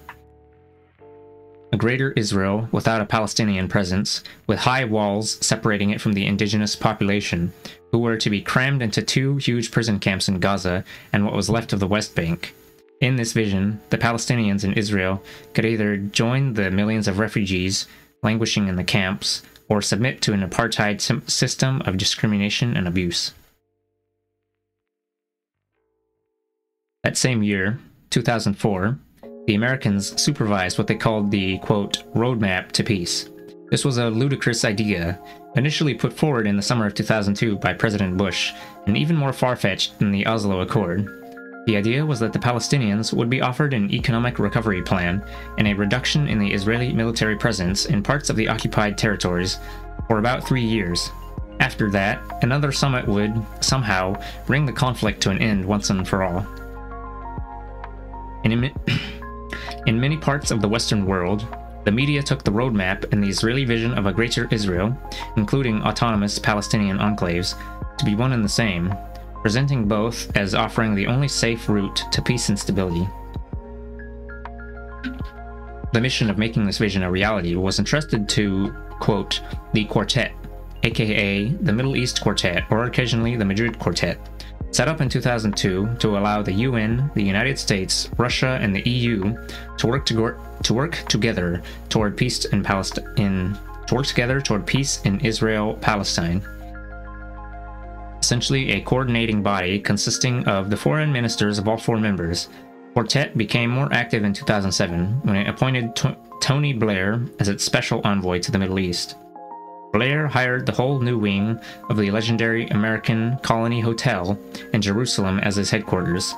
A Greater Israel without a Palestinian presence, with high walls separating it from the indigenous population, who were to be crammed into 2 huge prison camps in Gaza and what was left of the West Bank. In this vision, the Palestinians in Israel could either join the millions of refugees languishing in the camps, or submit to an apartheid system of discrimination and abuse. That same year, 2004, the Americans supervised what they called the, quote, roadmap to peace. This was a ludicrous idea, initially put forward in the summer of 2002 by President Bush, and even more far-fetched than the Oslo Accord. The idea was that the Palestinians would be offered an economic recovery plan and a reduction in the Israeli military presence in parts of the occupied territories for about 3 years. After that, another summit would, somehow, bring the conflict to an end once and for all. In many parts of the Western world, the media took the roadmap and the Israeli vision of a Greater Israel, including autonomous Palestinian enclaves, to be one and the same, presenting both as offering the only safe route to peace and stability. The mission of making this vision a reality was entrusted to, quote, the Quartet, aka the Middle East Quartet, or occasionally the Madrid Quartet, set up in 2002 to allow the UN, the United States, Russia, and the EU to work together toward peace in Israel-Palestine. Essentially a coordinating body consisting of the foreign ministers of all 4 members. Quartet became more active in 2007 when it appointed Tony Blair as its special envoy to the Middle East. Blair hired the whole new wing of the legendary American Colony Hotel in Jerusalem as his headquarters.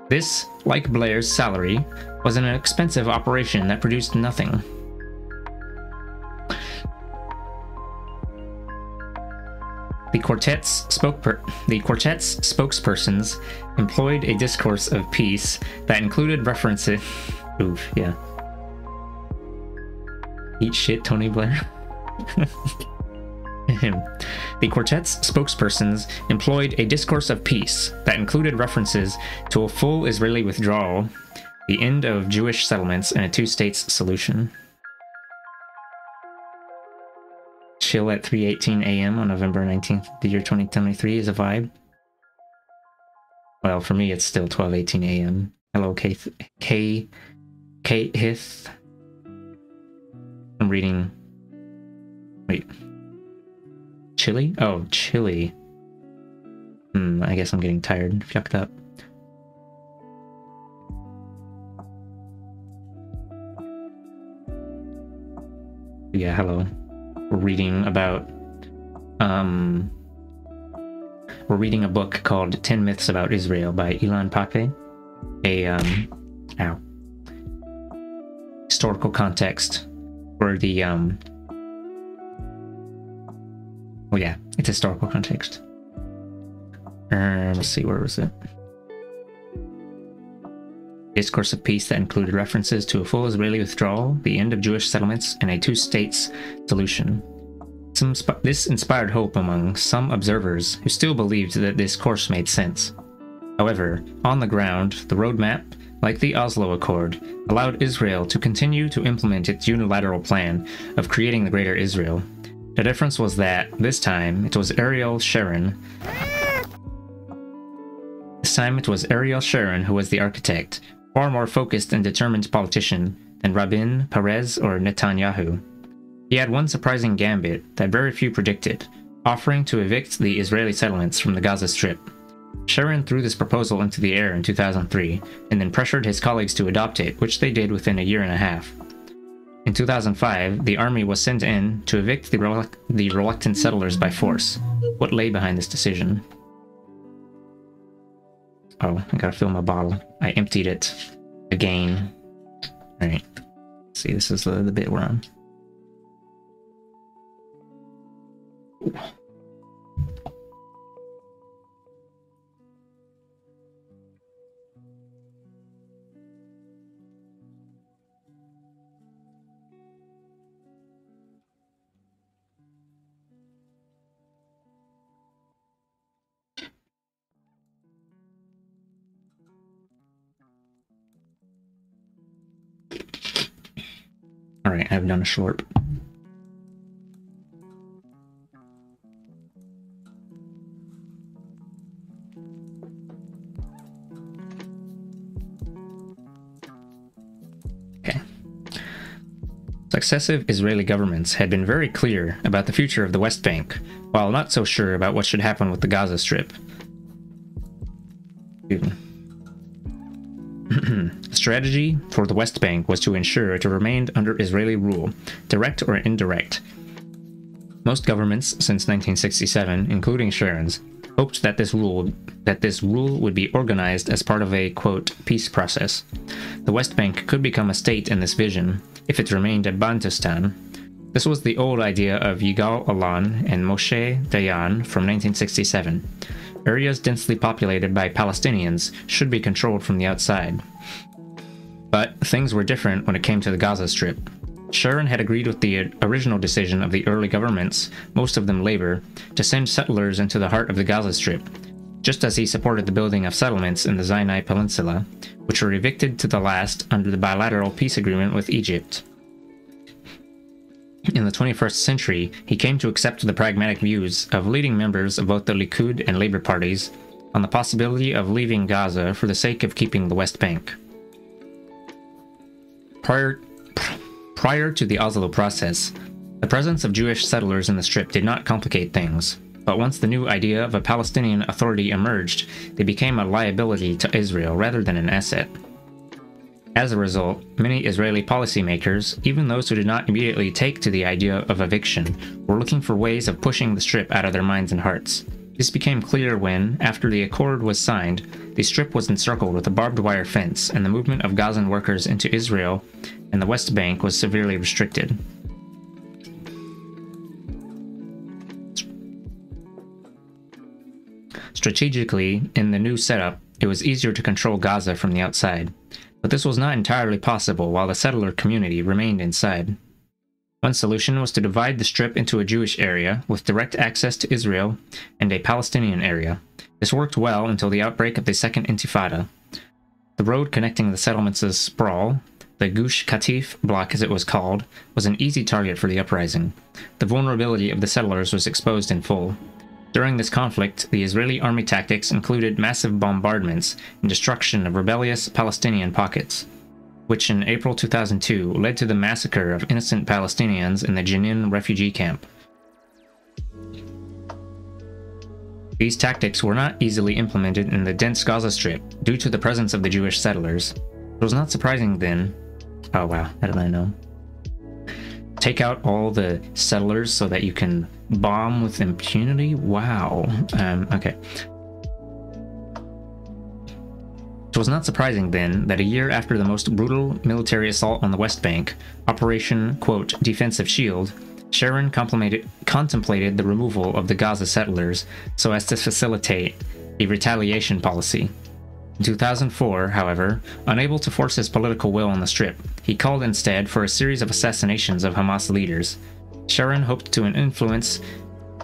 This, like Blair's salary, was an expensive operation that produced nothing. The quartet's spokespersons employed a discourse of peace that included references. Oof, yeah. Eat shit, Tony Blair. The quartet's spokespersons employed a discourse of peace that included references to a full Israeli withdrawal, the end of Jewish settlements, and a 2-states solution. Chill at 3:18 a.m. on November 19th, the year 2023 is a vibe. Well, for me, it's still 12:18 a.m. Hello, Kate Hith. I'm reading. Wait. Chili? Oh, chili. I guess I'm getting tired. Fucked up. Yeah, hello. We're reading about we're reading a book called 10 Myths About Israel by Ilan Pappé, a historical context for the well, yeah, it's historical context. Let's see, where was it? Discourse of peace that included references to a full Israeli withdrawal, the end of Jewish settlements, and a 2-states solution. This inspired hope among some observers who still believed that this course made sense. However, on the ground, the roadmap, like the Oslo Accord, allowed Israel to continue to implement its unilateral plan of creating the Greater Israel. The difference was that, this time, it was Ariel Sharon who was the architect, far more focused and determined politician than Rabin, Perez, or Netanyahu. He had one surprising gambit that very few predicted, offering to evict the Israeli settlements from the Gaza Strip. Sharon threw this proposal into the air in 2003, and then pressured his colleagues to adopt it, which they did within a year and a half. In 2005, the army was sent in to evict the reluctant settlers by force. What lay behind this decision? Oh, I gotta fill my bottle. I emptied it again. Alright. See, this is the bit we're on. Ooh. Alright, I've done a slurp. Okay. Successive Israeli governments had been very clear about the future of the West Bank, while not so sure about what should happen with the Gaza Strip. The strategy for the West Bank was to ensure it remained under Israeli rule, direct or indirect. Most governments since 1967, including Sharon's, hoped that this rule would be organized as part of a, quote, peace process. The West Bank could become a state in this vision, if it remained a Bantustan. This was the old idea of Yigal Allon and Moshe Dayan from 1967. Areas densely populated by Palestinians should be controlled from the outside. But things were different when it came to the Gaza Strip. Sharon had agreed with the original decision of the early governments, most of them labor, to send settlers into the heart of the Gaza Strip, just as he supported the building of settlements in the Sinai Peninsula, which were evicted to the last under the bilateral peace agreement with Egypt. In the 21st century, he came to accept the pragmatic views of leading members of both the Likud and Labour parties on the possibility of leaving Gaza for the sake of keeping the West Bank. Prior to the Oslo process, the presence of Jewish settlers in the Strip did not complicate things, but once the new idea of a Palestinian authority emerged, they became a liability to Israel rather than an asset. As a result, many Israeli policymakers, even those who did not immediately take to the idea of eviction, were looking for ways of pushing the Strip out of their minds and hearts. This became clear when, after the accord was signed, the Strip was encircled with a barbed wire fence and the movement of Gazan workers into Israel and the West Bank was severely restricted. Strategically, in the new setup, it was easier to control Gaza from the outside, but this was not entirely possible while the settler community remained inside. One solution was to divide the Strip into a Jewish area with direct access to Israel and a Palestinian area. This worked well until the outbreak of the Second Intifada. The road connecting the settlements' sprawl, the Gush Katif block as it was called, was an easy target for the uprising. The vulnerability of the settlers was exposed in full. During this conflict, the Israeli army tactics included massive bombardments and destruction of rebellious Palestinian pockets, which in April 2002 led to the massacre of innocent Palestinians in the Jenin refugee camp. These tactics were not easily implemented in the dense Gaza Strip due to the presence of the Jewish settlers. It was not surprising then. Oh wow, how did I know? Take out all the settlers so that you can bomb with impunity? Wow. Okay. It was not surprising then that a year after the most brutal military assault on the West Bank, Operation, quote, Defensive Shield, Sharon contemplated the removal of the Gaza settlers so as to facilitate a retaliation policy. In 2004, however, unable to force his political will on the Strip, he called instead for a series of assassinations of Hamas leaders. Sharon hoped to influence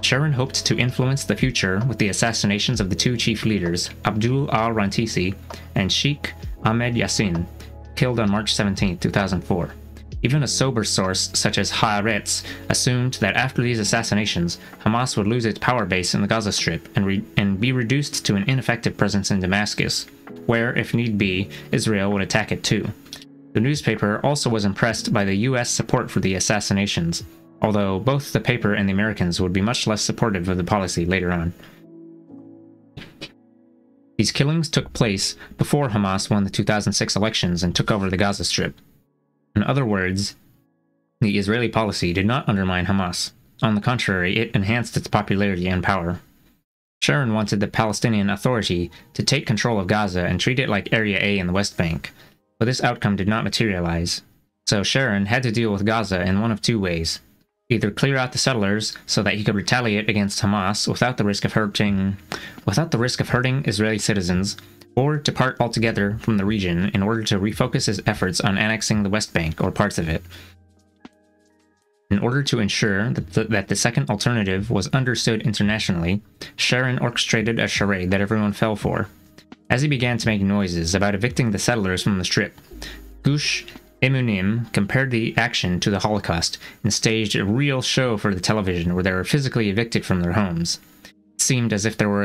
the future with the assassinations of the two chief leaders, Abdul al-Rantisi and Sheikh Ahmed Yassin, killed on March 17, 2004. Even a sober source such as Haaretz assumed that after these assassinations, Hamas would lose its power base in the Gaza Strip and be reduced to an ineffective presence in Damascus, where, if need be, Israel would attack it too. The newspaper also was impressed by the US support for the assassinations, although both the paper and the Americans would be much less supportive of the policy later on. These killings took place before Hamas won the 2006 elections and took over the Gaza Strip. In other words, the Israeli policy did not undermine Hamas. On the contrary, it enhanced its popularity and power. Sharon wanted the Palestinian Authority to take control of Gaza and treat it like Area A in the West Bank, but this outcome did not materialize. So Sharon had to deal with Gaza in one of two ways. Either clear out the settlers so that he could retaliate against Hamas without the risk of hurting Israeli citizens, or depart altogether from the region in order to refocus his efforts on annexing the West Bank or parts of it. In order to ensure that the second alternative was understood internationally, Sharon orchestrated a charade that everyone fell for. As he began to make noises about evicting the settlers from the Strip, Gush Emunim compared the action to the Holocaust and staged a real show for the television where they were physically evicted from their homes. It seemed as if there were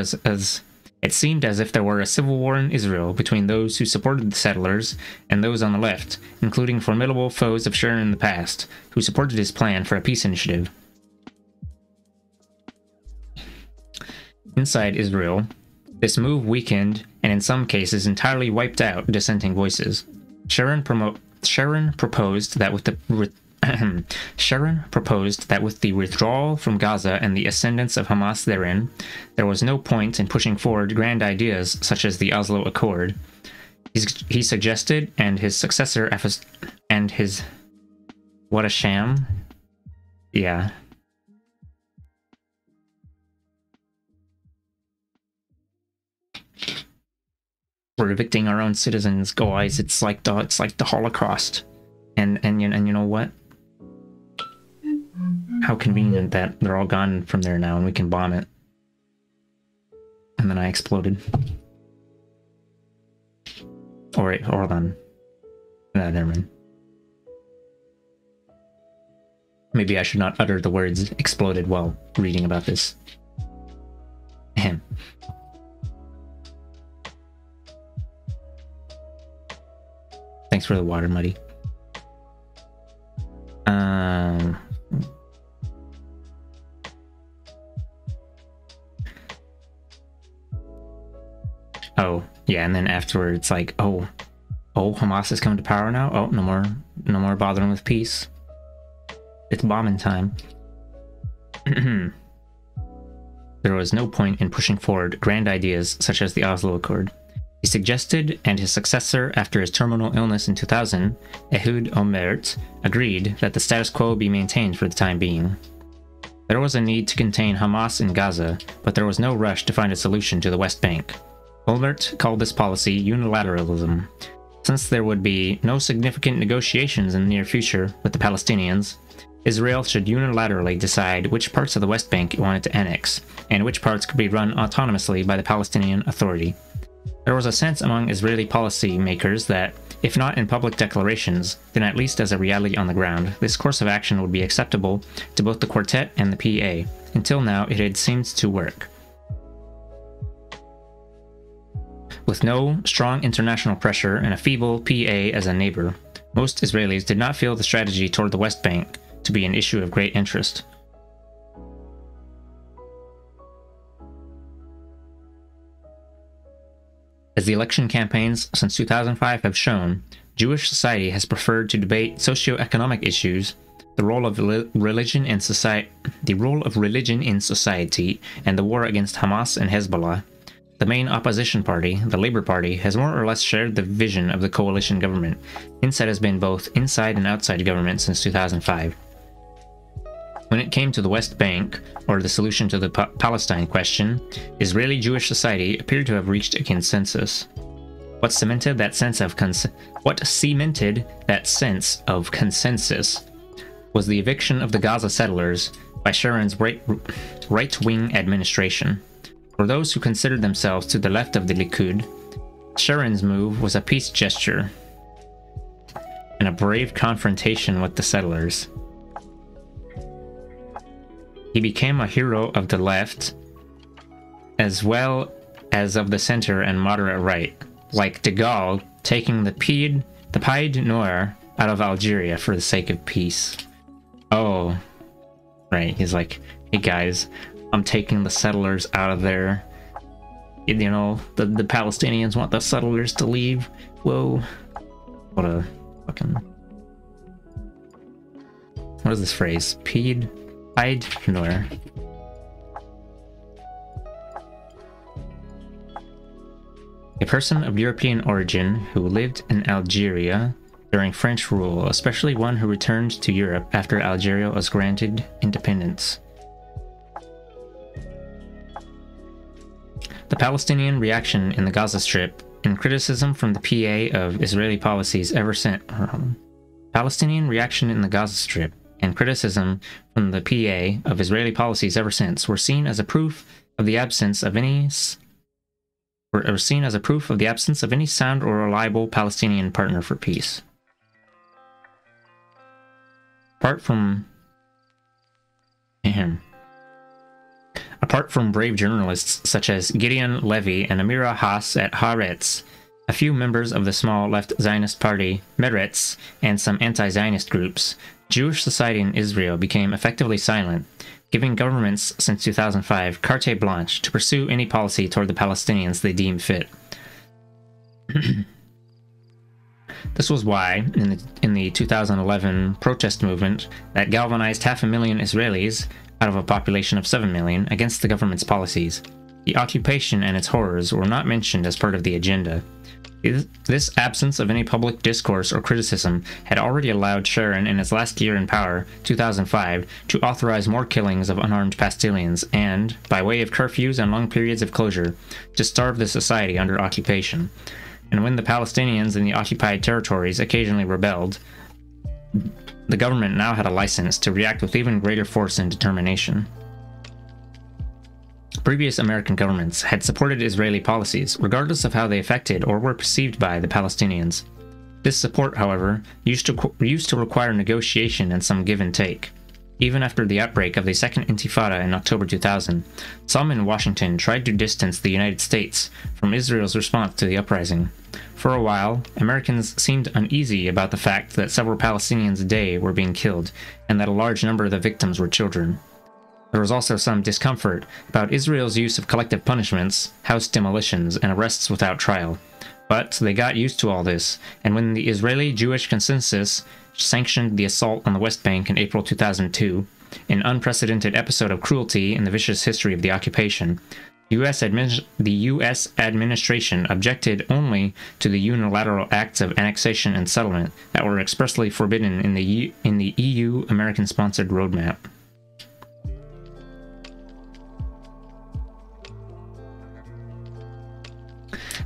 a civil war in Israel between those who supported the settlers and those on the left, including formidable foes of Sharon in the past, who supported his plan for a peace initiative. Inside Israel, this move weakened and in some cases entirely wiped out dissenting voices. Sharon proposed that with the withdrawal from Gaza and the ascendance of Hamas therein, there was no point in pushing forward grand ideas such as the Oslo Accord. He suggested, and his successor, what a sham. Yeah. We're evicting our own citizens, guys. It's like the Holocaust. And you know what? How convenient that they're all gone from there now and we can bomb it. And then I exploded. Oh wait, hold on. No, never mind. Maybe I should not utter the words exploded while reading about this. Ahem. Thanks for the water, Muddy. Oh, yeah, and then afterwards, like, oh, Hamas has come to power now? Oh, no more bothering with peace. It's bombing time. There was no point in pushing forward grand ideas such as the Oslo Accord. He suggested, and his successor after his terminal illness in 2000, Ehud Olmert, agreed that the status quo be maintained for the time being. There was a need to contain Hamas in Gaza, but there was no rush to find a solution to the West Bank. Olmert called this policy unilateralism. Since there would be no significant negotiations in the near future with the Palestinians, Israel should unilaterally decide which parts of the West Bank it wanted to annex, and which parts could be run autonomously by the Palestinian Authority. There was a sense among Israeli policy makers that, if not in public declarations, then at least as a reality on the ground, this course of action would be acceptable to both the Quartet and the PA. Until now, it had seemed to work. With no strong international pressure and a feeble PA as a neighbor, most Israelis did not feel the strategy toward the West Bank to be an issue of great interest. As the election campaigns since 2005 have shown, Jewish society has preferred to debate socio-economic issues, the role of religion in society, and the war against Hamas and Hezbollah. The main opposition party, the Labour Party, has more or less shared the vision of the coalition government. Instead has been both inside and outside government since 2005. When it came to the West Bank, or the solution to the Palestine question, Israeli Jewish society appeared to have reached a consensus. What cemented that sense of consensus was the eviction of the Gaza settlers by Sharon's right-wing administration. For those who considered themselves to the left of the Likud, Sharon's move was a peace gesture and a brave confrontation with the settlers. He became a hero of the left, as well as of the center and moderate right, like de Gaulle taking the Pied Noir out of Algeria for the sake of peace. Oh, right, he's like, hey guys, I'm taking the settlers out of there. You know, the Palestinians want the settlers to leave. Whoa. What a fucking... What is this phrase? Pied Noir. A person of European origin who lived in Algeria during French rule, especially one who returned to Europe after Algeria was granted independence. The Palestinian reaction in the Gaza Strip and criticism from the PA of Israeli policies ever since. Palestinian reaction in the Gaza Strip and criticism from the PA of Israeli policies ever since were seen as a proof of the absence of any sound or reliable Palestinian partner for peace. Apart from brave journalists such as Gideon Levy and Amira Haas at Haaretz, a few members of the small left Zionist party Meretz, and some anti-Zionist groups, Jewish society in Israel became effectively silent, giving governments since 2005 carte blanche to pursue any policy toward the Palestinians they deem fit. This was why, in the 2011 protest movement that galvanized 500,000 Israelis, out of a population of 7 million, against the government's policies, the occupation and its horrors were not mentioned as part of the agenda. This absence of any public discourse or criticism had already allowed Sharon in his last year in power, 2005, to authorize more killings of unarmed Palestinians and, by way of curfews and long periods of closure, to starve the society under occupation. And when the Palestinians in the occupied territories occasionally rebelled, the government now had a license to react with even greater force and determination. Previous American governments had supported Israeli policies, regardless of how they affected or were perceived by the Palestinians. This support, however, used to require negotiation and some give and take. Even after the outbreak of the Second Intifada in October 2000, some in Washington tried to distance the United States from Israel's response to the uprising. For a while, Americans seemed uneasy about the fact that several Palestinians a day were being killed, and that a large number of the victims were children. There was also some discomfort about Israel's use of collective punishments, house demolitions, and arrests without trial. But they got used to all this, and when the Israeli-Jewish Consensus sanctioned the assault on the West Bank in April 2002, an unprecedented episode of cruelty in the vicious history of the occupation, the U.S. administration objected only to the unilateral acts of annexation and settlement that were expressly forbidden in the EU American-sponsored roadmap.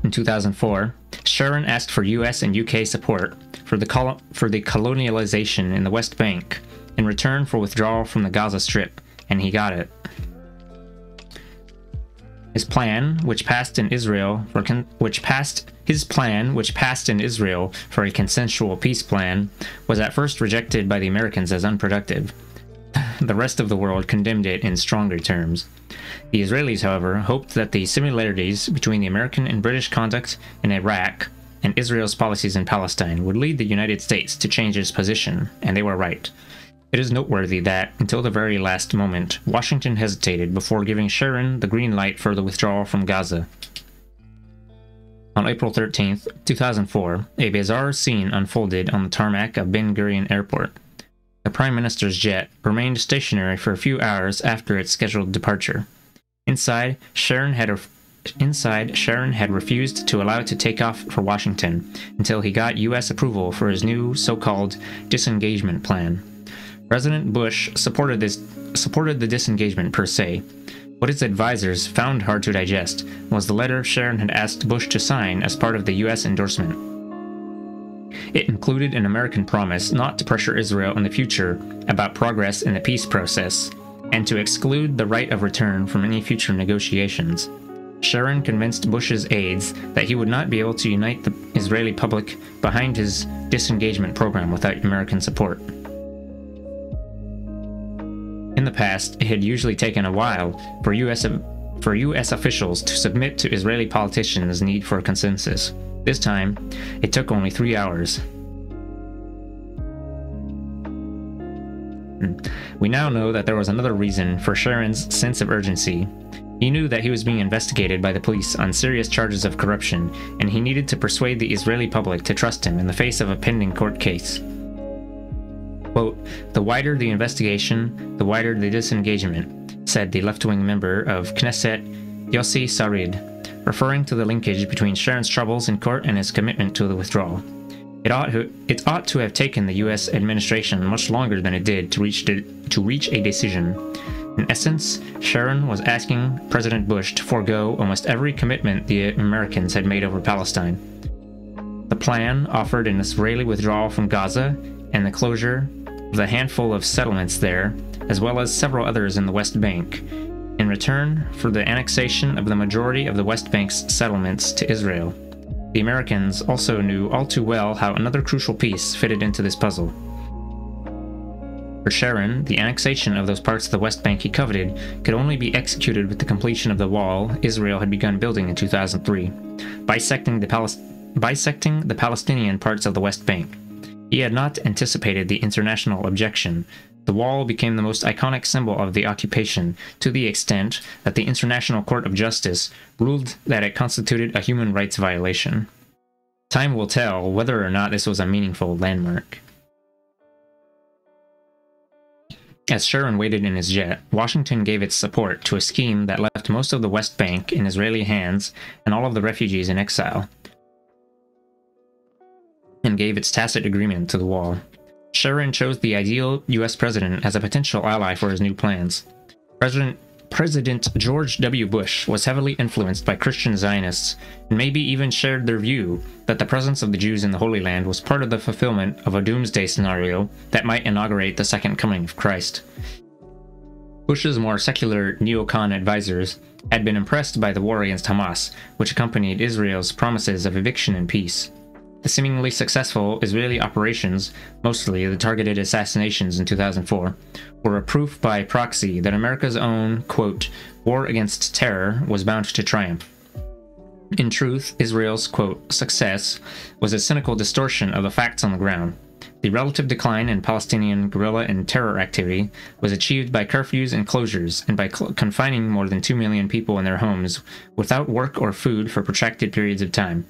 In 2004, Sharon asked for US and UK support for the colonialization in the West Bank in return for withdrawal from the Gaza Strip, and he got it. His plan, which passed in Israel for a consensual peace plan, was at first rejected by the Americans as unproductive. The rest of the world condemned it in stronger terms. The Israelis, however, hoped that the similarities between the American and British conduct in Iraq and Israel's policies in Palestine would lead the United States to change its position, and they were right. It is noteworthy that, until the very last moment, Washington hesitated before giving Sharon the green light for the withdrawal from Gaza. On April 13, 2004, a bizarre scene unfolded on the tarmac of Ben Gurion Airport. The Prime Minister's jet remained stationary for a few hours after its scheduled departure. Inside, Sharon had refused to allow it to take off for Washington until he got U.S. approval for his new so-called disengagement plan. President Bush supported the disengagement per se. What his advisors found hard to digest was the letter Sharon had asked Bush to sign as part of the U.S. endorsement. It included an American promise not to pressure Israel in the future about progress in the peace process, and to exclude the right of return from any future negotiations. Sharon convinced Bush's aides that he would not be able to unite the Israeli public behind his disengagement program without American support. In the past, it had usually taken a while for U.S. officials to submit to Israeli politicians' need for a consensus. This time, it took only 3 hours. We now know that there was another reason for Sharon's sense of urgency. He knew that he was being investigated by the police on serious charges of corruption, and he needed to persuade the Israeli public to trust him in the face of a pending court case. Quote, "The wider the investigation, the wider the disengagement," said the left-wing member of Knesset, Yossi Sarid, referring to the linkage between Sharon's troubles in court and his commitment to the withdrawal. It ought to have taken the U.S. administration much longer than it did to reach a decision. In essence, Sharon was asking President Bush to forego almost every commitment the Americans had made over Palestine. The plan offered an Israeli withdrawal from Gaza and the closure of the handful of settlements there, as well as several others in the West Bank, in return for the annexation of the majority of the West Bank's settlements to Israel. The Americans also knew all too well how another crucial piece fitted into this puzzle. For Sharon, the annexation of those parts of the West Bank he coveted could only be executed with the completion of the wall Israel had begun building in 2003, bisecting the Palestinian parts of the West Bank. He had not anticipated the international objection. The wall became the most iconic symbol of the occupation, to the extent that the International Court of Justice ruled that it constituted a human rights violation. Time will tell whether or not this was a meaningful landmark. As Sharon waited in his jet, Washington gave its support to a scheme that left most of the West Bank in Israeli hands and all of the refugees in exile, and gave its tacit agreement to the wall. Sharon chose the ideal U.S. president as a potential ally for his new plans. President George W. Bush was heavily influenced by Christian Zionists, and maybe even shared their view that the presence of the Jews in the Holy Land was part of the fulfillment of a doomsday scenario that might inaugurate the second coming of Christ. Bush's more secular neocon advisors had been impressed by the war against Hamas, which accompanied Israel's promises of eviction and peace. The seemingly successful Israeli operations, mostly the targeted assassinations in 2004, were a proof by proxy that America's own, quote, war against terror was bound to triumph. In truth, Israel's, quote, success was a cynical distortion of the facts on the ground. The relative decline in Palestinian guerrilla and terror activity was achieved by curfews and closures, and by confining more than 2 million people in their homes without work or food for protracted periods of time.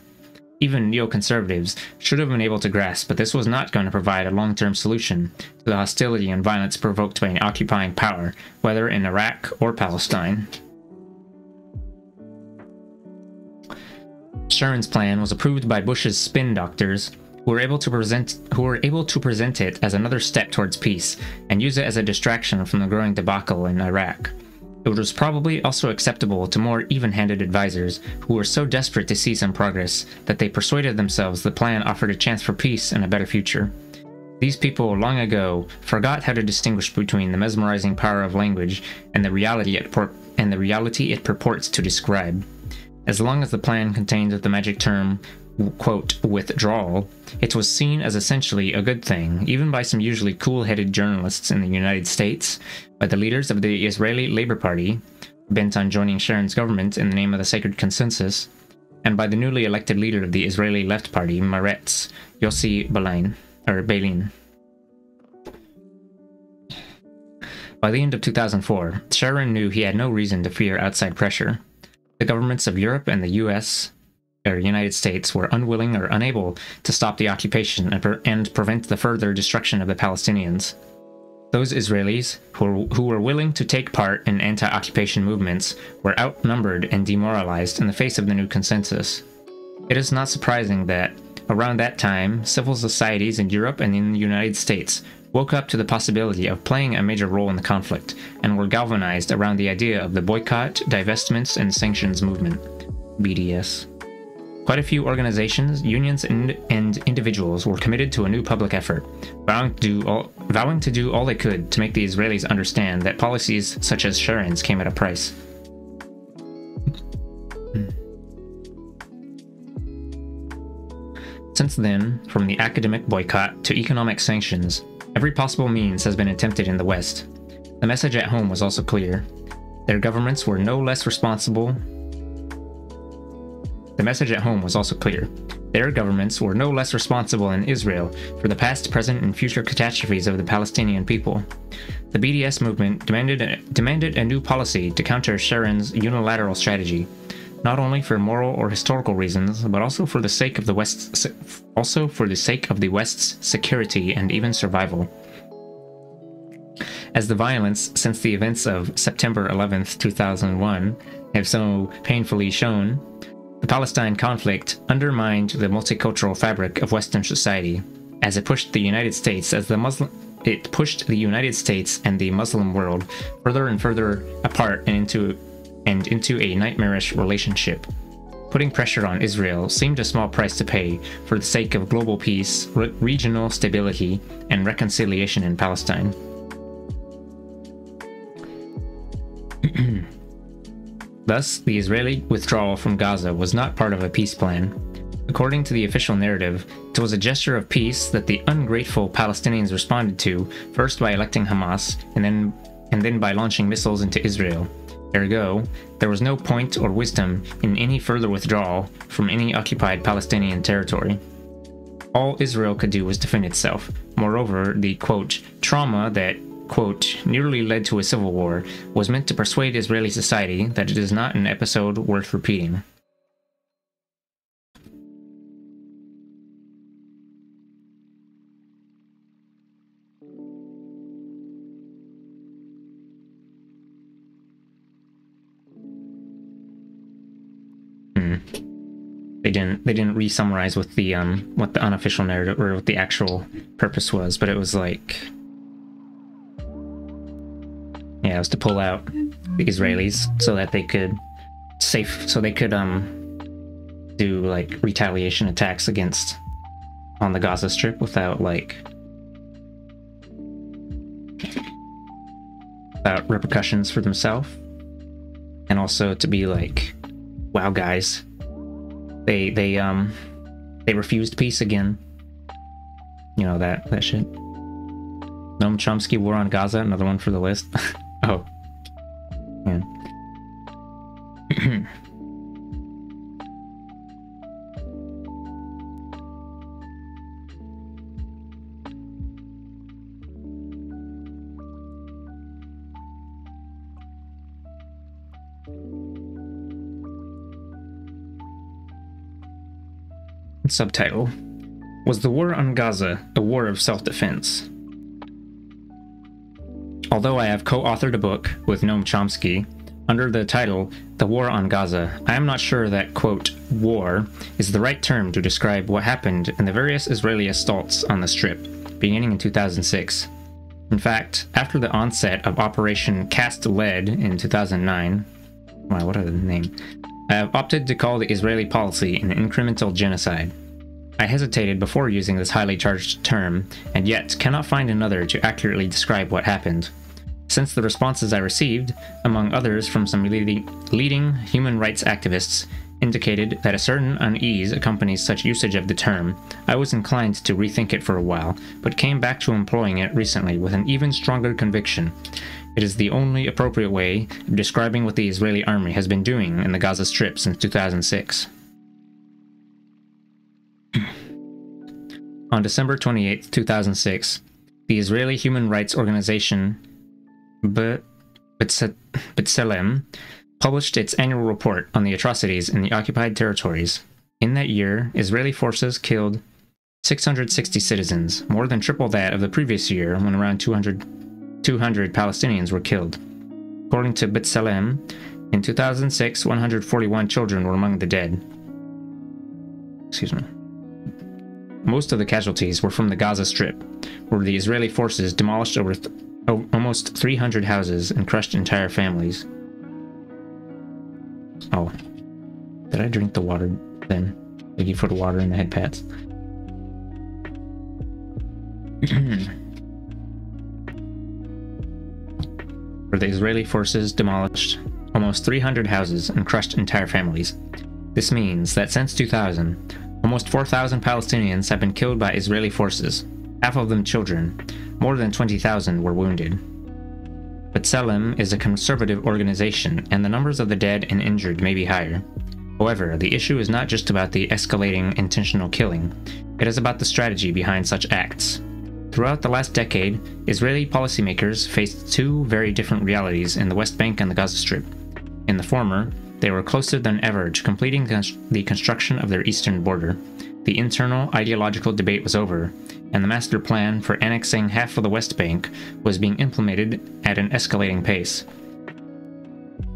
Even neoconservatives should have been able to grasp that this was not going to provide a long-term solution to the hostility and violence provoked by an occupying power, whether in Iraq or Palestine. Sharon's plan was approved by Bush's spin doctors, who were able to present it as another step towards peace and use it as a distraction from the growing debacle in Iraq. It was probably also acceptable to more even-handed advisors who were so desperate to see some progress that they persuaded themselves the plan offered a chance for peace and a better future. These people long ago forgot how to distinguish between the mesmerizing power of language and the reality it purports to describe. As long as the plan contained the magic term, quote, withdrawal, it was seen as essentially a good thing, even by some usually cool-headed journalists in the United States, by the leaders of the Israeli Labor Party, bent on joining Sharon's government in the name of the Sacred Consensus, and by the newly elected leader of the Israeli Left Party, Meretz, Yossi Beilin. By the end of 2004, Sharon knew he had no reason to fear outside pressure. The governments of Europe and the United States were unwilling or unable to stop the occupation and prevent the further destruction of the Palestinians. Those Israelis who were willing to take part in anti-occupation movements were outnumbered and demoralized in the face of the new consensus. It is not surprising that, around that time, civil societies in Europe and in the United States woke up to the possibility of playing a major role in the conflict, and were galvanized around the idea of the boycott, divestments, and sanctions movement, BDS. Quite a few organizations, unions, and individuals were committed to a new public effort, vowing to do all they could to make the Israelis understand that policies such as Sharon's came at a price. Since then, from the academic boycott to economic sanctions, every possible means has been attempted in the West. The message at home was also clear. Their governments were no less responsible. The message at home was also clear. Their governments were no less responsible in Israel for the past, present, and future catastrophes of the Palestinian people. The BDS movement demanded a new policy to counter Sharon's unilateral strategy, not only for moral or historical reasons, but also for the sake of the West's security and even survival. As the violence since the events of September 11th, 2001 have so painfully shown, the Palestine conflict undermined the multicultural fabric of Western society, as it pushed the United States and the Muslim world further and further apart and into a nightmarish relationship. Putting pressure on Israel seemed a small price to pay for the sake of global peace, regional stability, and reconciliation in Palestine. Thus, the Israeli withdrawal from Gaza was not part of a peace plan. According to the official narrative, it was a gesture of peace that the ungrateful Palestinians responded to, first by electing Hamas, and then by launching missiles into Israel. Ergo, there was no point or wisdom in any further withdrawal from any occupied Palestinian territory. All Israel could do was defend itself. Moreover, the, quote, trauma that, quote, nearly led to a civil war was meant to persuade Israeli society that it is not an episode worth repeating. They didn't re-summarize what the unofficial narrative or what the actual purpose was, but it was like, yeah, it was to pull out the Israelis so that they could do like retaliation attacks on the Gaza Strip without repercussions for themselves, and also to be like, wow, guys. They refused peace again. You know, that shit. Noam Chomsky, War on Gaza, another one for the list. Oh. Man. Subtitle: Was the war on Gaza a war of self-defense? Although I have co-authored a book with Noam Chomsky under the title The War on Gaza, I am not sure that, quote, war is the right term to describe what happened in the various Israeli assaults on the Strip, beginning in 2006. In fact, after the onset of Operation Cast Lead in 2009, wow, what a name, I have opted to call the Israeli policy an incremental genocide. I hesitated before using this highly charged term, and yet cannot find another to accurately describe what happened. Since the responses I received, among others from some leading human rights activists, indicated that a certain unease accompanies such usage of the term, I was inclined to rethink it for a while, but came back to employing it recently with an even stronger conviction. It is the only appropriate way of describing what the Israeli army has been doing in the Gaza Strip since 2006. On December 28, 2006, the Israeli human rights organization B'Tselem published its annual report on the atrocities in the occupied territories. In that year, Israeli forces killed 660 citizens, more than triple that of the previous year when around 200 Palestinians were killed. According to B'Tselem, in 2006, 141 children were among the dead. Excuse me. Most of the casualties were from the Gaza Strip, where the Israeli forces demolished over almost 300 houses and crushed entire families. Oh. Did I drink the water then? Thank you for the water and the head pats. Where the Israeli forces demolished almost 300 houses and crushed entire families. This means that since 2000, almost 4,000 Palestinians have been killed by Israeli forces, half of them children. More than 20,000 were wounded. B'Tselem is a conservative organization, and the numbers of the dead and injured may be higher. However, the issue is not just about the escalating intentional killing, it is about the strategy behind such acts. Throughout the last decade, Israeli policymakers faced two very different realities in the West Bank and the Gaza Strip. In the former, they were closer than ever to completing the construction of their eastern border. The internal ideological debate was over, and the master plan for annexing half of the West Bank was being implemented at an escalating pace.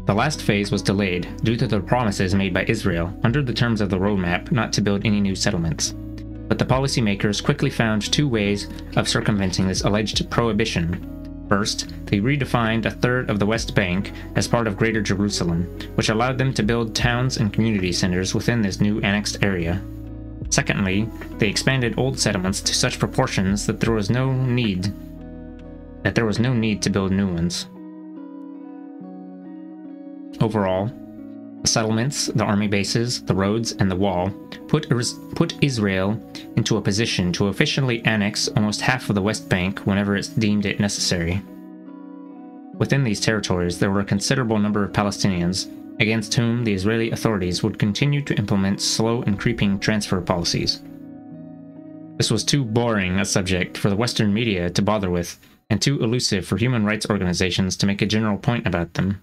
The last phase was delayed due to the promises made by Israel under the terms of the roadmap not to build any new settlements. But the policymakers quickly found two ways of circumventing this alleged prohibition. First, they redefined a third of the West Bank as part of Greater Jerusalem, which allowed them to build towns and community centers within this new annexed area. Secondly, they expanded old settlements to such proportions that there was no need to build new ones. Overall, The settlements, the army bases, the roads, and the wall put Israel into a position to officially annex almost half of the West Bank whenever it deemed it necessary. Within these territories, there were a considerable number of Palestinians, against whom the Israeli authorities would continue to implement slow and creeping transfer policies. This was too boring a subject for the Western media to bother with, and too elusive for human rights organizations to make a general point about them.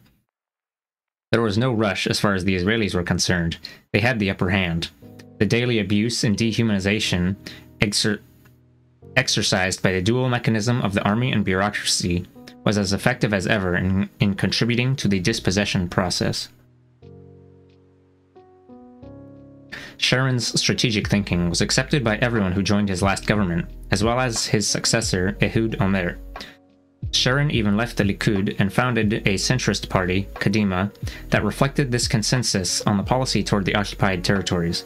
There was no rush as far as the Israelis were concerned. They had the upper hand. The daily abuse and dehumanization exercised by the dual mechanism of the army and bureaucracy was as effective as ever in contributing to the dispossession process. Sharon's strategic thinking was accepted by everyone who joined his last government, as well as his successor, Ehud Olmert. Sharon even left the Likud and founded a centrist party, Kadima, that reflected this consensus on the policy toward the occupied territories.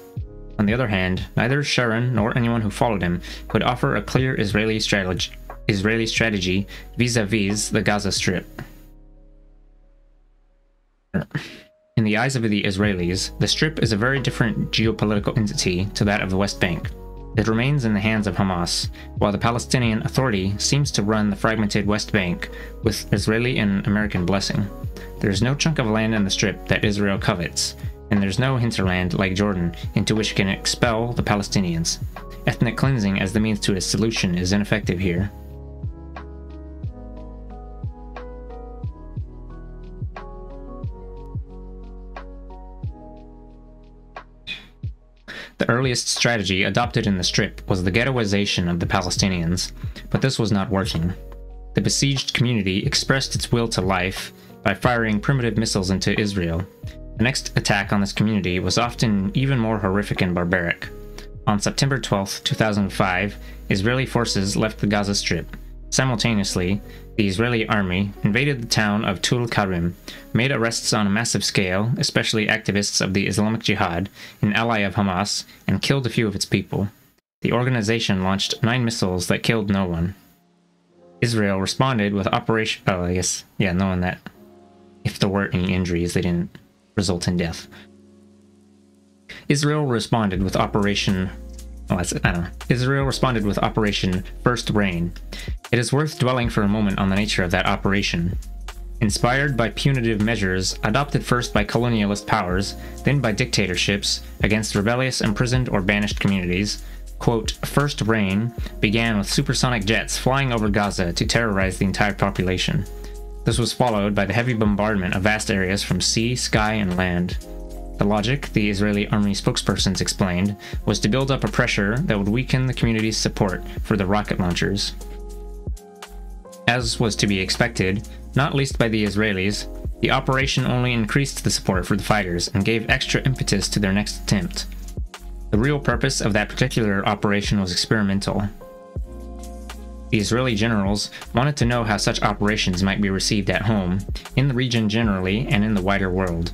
On the other hand, neither Sharon nor anyone who followed him could offer a clear Israeli strategy vis-a-vis the Gaza Strip. In the eyes of the Israelis, the Strip is a very different geopolitical entity to that of the West Bank. It remains in the hands of Hamas, while the Palestinian Authority seems to run the fragmented West Bank with Israeli and American blessing. There is no chunk of land in the Strip that Israel covets, and there's no hinterland like Jordan into which it can expel the Palestinians. Ethnic cleansing as the means to a solution is ineffective here. The earliest strategy adopted in the Strip was the ghettoization of the Palestinians, but this was not working. The besieged community expressed its will to life by firing primitive missiles into Israel. The next attack on this community was often even more horrific and barbaric. On September 12, 2005, Israeli forces left the Gaza Strip. Simultaneously, the Israeli army invaded the town of Tul Karim, made arrests on a massive scale, especially activists of the Islamic Jihad, an ally of Hamas, and killed a few of its people. The organization launched 9 missiles that killed no one. Israel responded with Operation... knowing that if there were any injuries, they didn't result in death. Israel responded with Operation First Rain. It is worth dwelling for a moment on the nature of that operation. Inspired by punitive measures adopted first by colonialist powers, then by dictatorships, against rebellious, imprisoned, or banished communities, quote, First Rain began with supersonic jets flying over Gaza to terrorize the entire population. This was followed by the heavy bombardment of vast areas from sea, sky, and land. The logic, the Israeli army spokespersons explained, was to build up a pressure that would weaken the community's support for the rocket launchers. As was to be expected, not least by the Israelis, the operation only increased the support for the fighters and gave extra impetus to their next attempt. The real purpose of that particular operation was experimental. The Israeli generals wanted to know how such operations might be received at home, in the region generally, and in the wider world.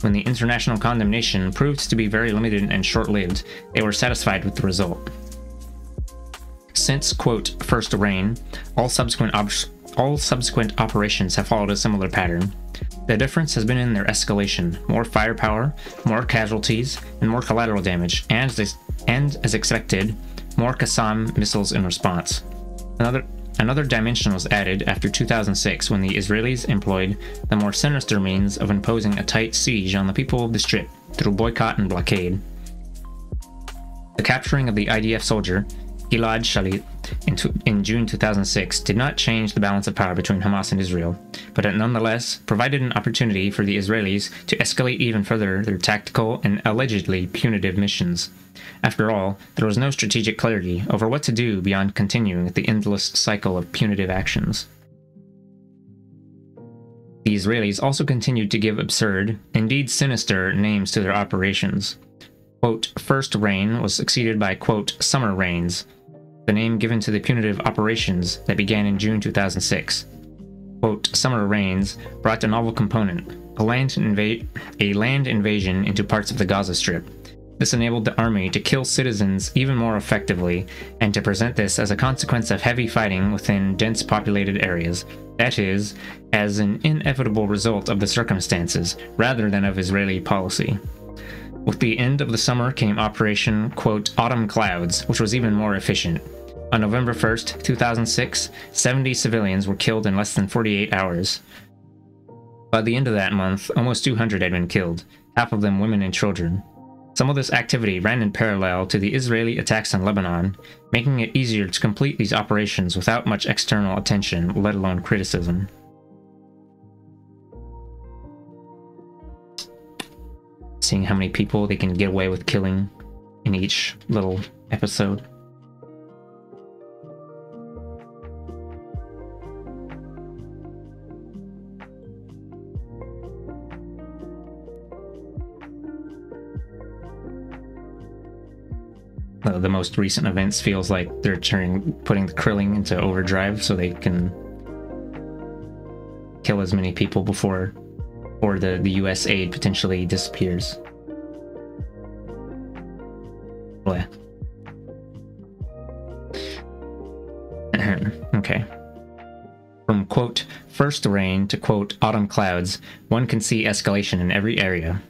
When the international condemnation proved to be very limited and short-lived, they were satisfied with the result. Since, quote, First Rain, all subsequent operations have followed a similar pattern. The difference has been in their escalation: more firepower, more casualties, and more collateral damage, and as expected, more Qassam missiles in response. Another dimension was added after 2006 when the Israelis employed the more sinister means of imposing a tight siege on the people of the Strip through boycott and blockade. The capturing of the IDF soldier, Gilad Shalit, in June 2006 did not change the balance of power between Hamas and Israel, but it nonetheless provided an opportunity for the Israelis to escalate even further their tactical and allegedly punitive missions. After all, there was no strategic clarity over what to do beyond continuing the endless cycle of punitive actions. The Israelis also continued to give absurd, indeed sinister, names to their operations. Quote, First Rain was succeeded by, quote, Summer Rains, the name given to the punitive operations that began in June 2006. Quote, Summer Rains brought a novel component, a land invasion into parts of the Gaza Strip. This enabled the army to kill citizens even more effectively, and to present this as a consequence of heavy fighting within dense populated areas. That is, as an inevitable result of the circumstances, rather than of Israeli policy. With the end of the summer came Operation, quote, Autumn Clouds, which was even more efficient. On November 1st, 2006, 70 civilians were killed in less than 48 hours. By the end of that month, almost 200 had been killed, half of them women and children. Some of this activity ran in parallel to the Israeli attacks on Lebanon, making it easier to complete these operations without much external attention, let alone criticism. Seeing how many people they can get away with killing in each little episode. The most recent events feels like they're putting the Krillin into overdrive so they can kill as many people before the US aid potentially disappears. Bleh. Okay. From, quote, first rain to, quote, autumn clouds, one can see escalation in every area.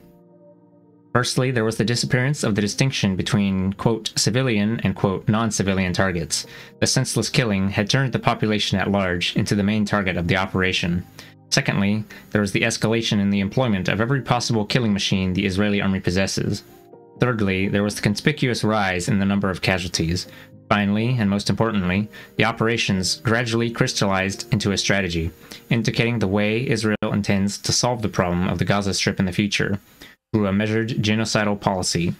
Firstly, there was the disappearance of the distinction between, quote, civilian and, quote, non-civilian targets. The senseless killing had turned the population at large into the main target of the operation. Secondly, there was the escalation in the employment of every possible killing machine the Israeli army possesses. Thirdly, there was the conspicuous rise in the number of casualties. Finally, and most importantly, the operations gradually crystallized into a strategy, indicating the way Israel intends to solve the problem of the Gaza Strip in the future. Through a measured genocidal policy.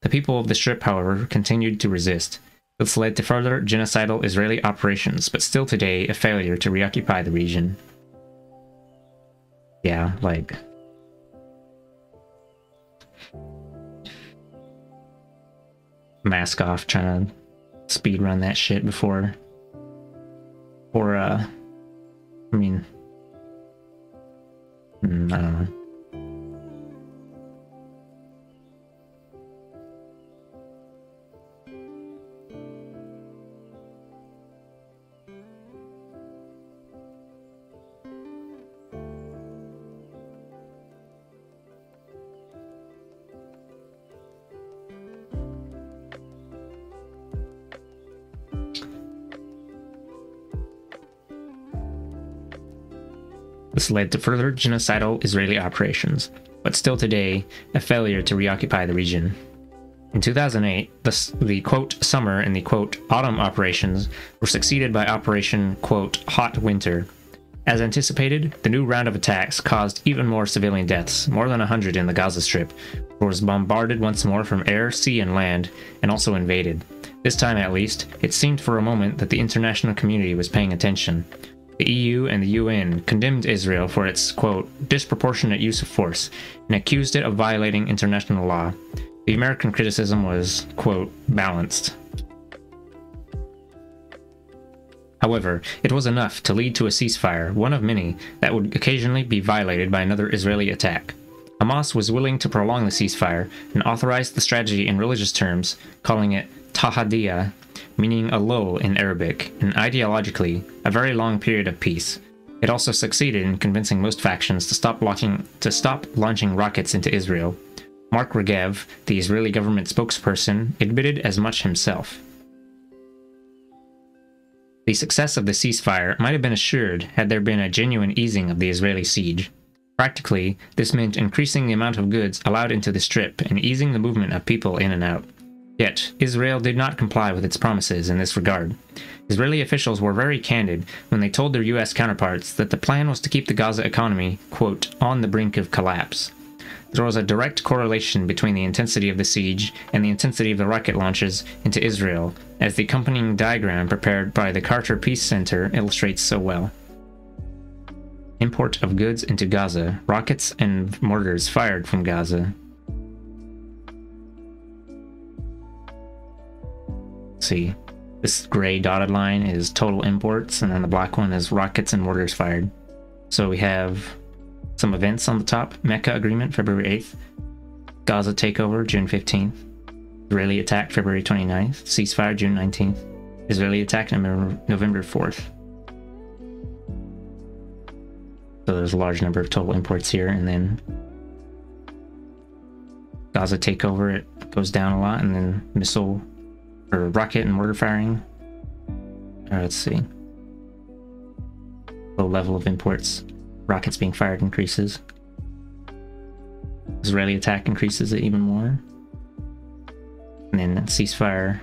The people of the Strip, however, continued to resist. This led to further genocidal Israeli operations, but still today a failure to reoccupy the region. Yeah, like... Mask off, trying to speedrun that shit before... I mean... I don't know. This led to further genocidal Israeli operations, but still today, a failure to reoccupy the region. In 2008, the quote, summer and the quote, autumn operations were succeeded by Operation, quote, hot winter. As anticipated, the new round of attacks caused even more civilian deaths, more than 100 in the Gaza Strip, which was bombarded once more from air, sea, and land, and also invaded. This time at least, it seemed for a moment that the international community was paying attention. The EU and the UN condemned Israel for its, quote, disproportionate use of force, and accused it of violating international law. The American criticism was, quote, balanced. However, it was enough to lead to a ceasefire, one of many, that would occasionally be violated by another Israeli attack. Hamas was willing to prolong the ceasefire, and authorized the strategy in religious terms, calling it tahadiyah, meaning a lull in Arabic, and ideologically, a very long period of peace. It also succeeded in convincing most factions to stop launching rockets into Israel. Mark Regev, the Israeli government spokesperson, admitted as much himself. The success of the ceasefire might have been assured had there been a genuine easing of the Israeli siege. Practically, this meant increasing the amount of goods allowed into the Strip and easing the movement of people in and out. Yet, Israel did not comply with its promises in this regard. Israeli officials were very candid when they told their US counterparts that the plan was to keep the Gaza economy, quote, on the brink of collapse. There was a direct correlation between the intensity of the siege and the intensity of the rocket launches into Israel, as the accompanying diagram prepared by the Carter Peace Center illustrates so well. Import of goods into Gaza, rockets and mortars fired from Gaza. See, this gray dotted line is total imports, and then the black one is rockets and mortars fired. So we have some events on the top. Mecca Agreement, February 8th. Gaza Takeover, June 15th. Israeli attack February 29th. Ceasefire June 19th. Israeli attack November 4th. So there's a large number of total imports here, and then Gaza takeover, it goes down a lot, and then missile or rocket and mortar firing. Let's see. Low level of imports. Rockets being fired increases. Israeli attack increases it even more. And then ceasefire,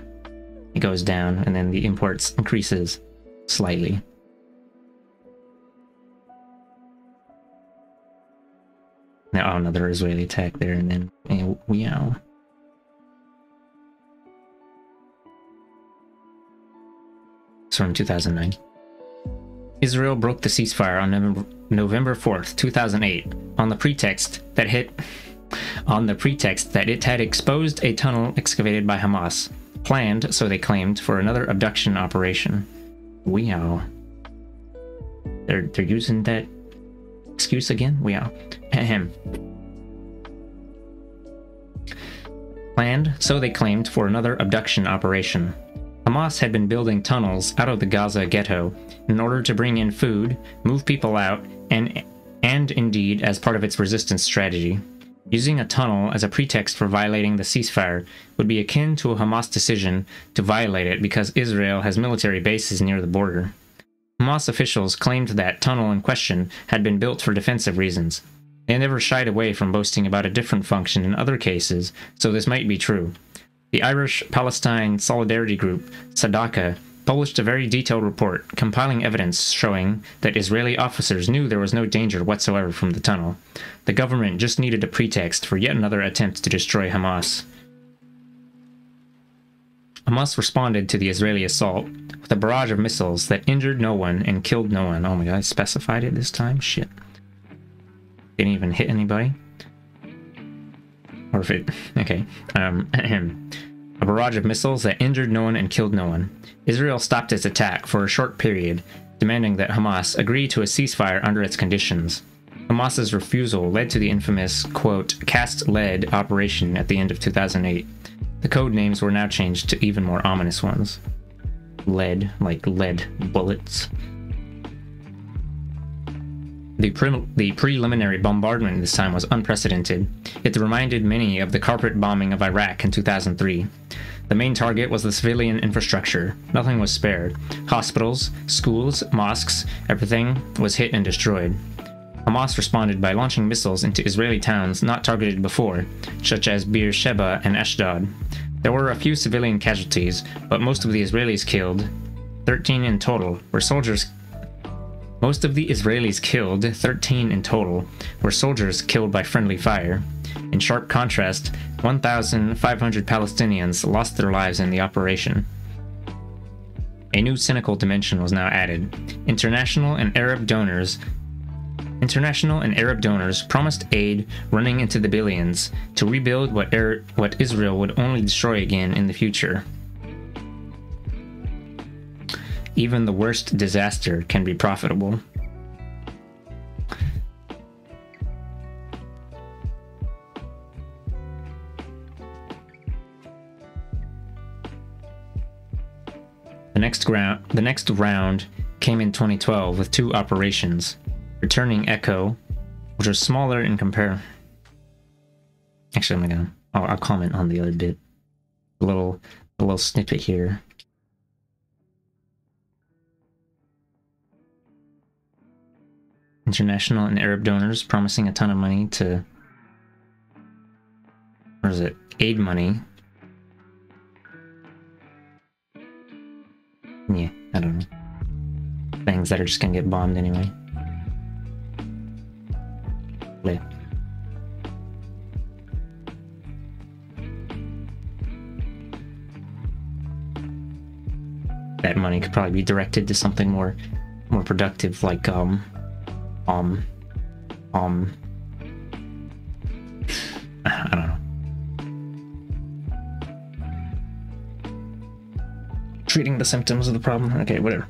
it goes down, and then the imports increases slightly. Now, oh, another Israeli attack there, and then meow. It's from 2009. Israel broke the ceasefire on November 4th, 2008, on the pretext that it had exposed a tunnel excavated by Hamas, planned, so they claimed, for another abduction operation. Wow. They're using that excuse again? Wow. Ahem. Planned, so they claimed, for another abduction operation. Hamas had been building tunnels out of the Gaza ghetto in order to bring in food, move people out, and indeed as part of its resistance strategy. Using a tunnel as a pretext for violating the ceasefire would be akin to a Hamas decision to violate it because Israel has military bases near the border. Hamas officials claimed that tunnel in question had been built for defensive reasons. They never shied away from boasting about a different function in other cases, so this might be true. The Irish-Palestine Solidarity Group, Sadaka, published a very detailed report, compiling evidence showing that Israeli officers knew there was no danger whatsoever from the tunnel. The government just needed a pretext for yet another attempt to destroy Hamas. Hamas responded to the Israeli assault with a barrage of missiles that injured no one and killed no one. Oh my god, I specified it this time? Shit. Didn't even hit anybody? Or if it... okay. A barrage of missiles that injured no one and killed no one. Israel stopped its attack for a short period, demanding that Hamas agree to a ceasefire under its conditions. Hamas's refusal led to the infamous, quote, cast lead operation at the end of 2008. The code names were now changed to even more ominous ones. Lead, like lead bullets. The preliminary bombardment this time was unprecedented. It reminded many of the carpet bombing of Iraq in 2003. The main target was the civilian infrastructure. Nothing was spared. Hospitals, schools, mosques, everything was hit and destroyed. Hamas responded by launching missiles into Israeli towns not targeted before, such as Beersheba and Ashdod. There were a few civilian casualties, but most of the Israelis killed, 13 in total, were soldiers. Most of the Israelis killed, 13 in total, were soldiers killed by friendly fire. In sharp contrast, 1,500 Palestinians lost their lives in the operation. A new cynical dimension was now added. International and Arab donors promised aid running into the billions to rebuild what Israel would only destroy again in the future. Even the worst disaster can be profitable. The next round came in 2012 with 2 operations. Returning Echo, which was smaller in compare. Actually, I'll comment on the other bit. A little snippet here. International and Arab donors promising a ton of money to, or is it aid money? Yeah, I don't know. Things that are just gonna get bombed anyway. Yeah. That money could probably be directed to something more productive, like I don't know. Treating the symptoms of the problem. Okay, whatever.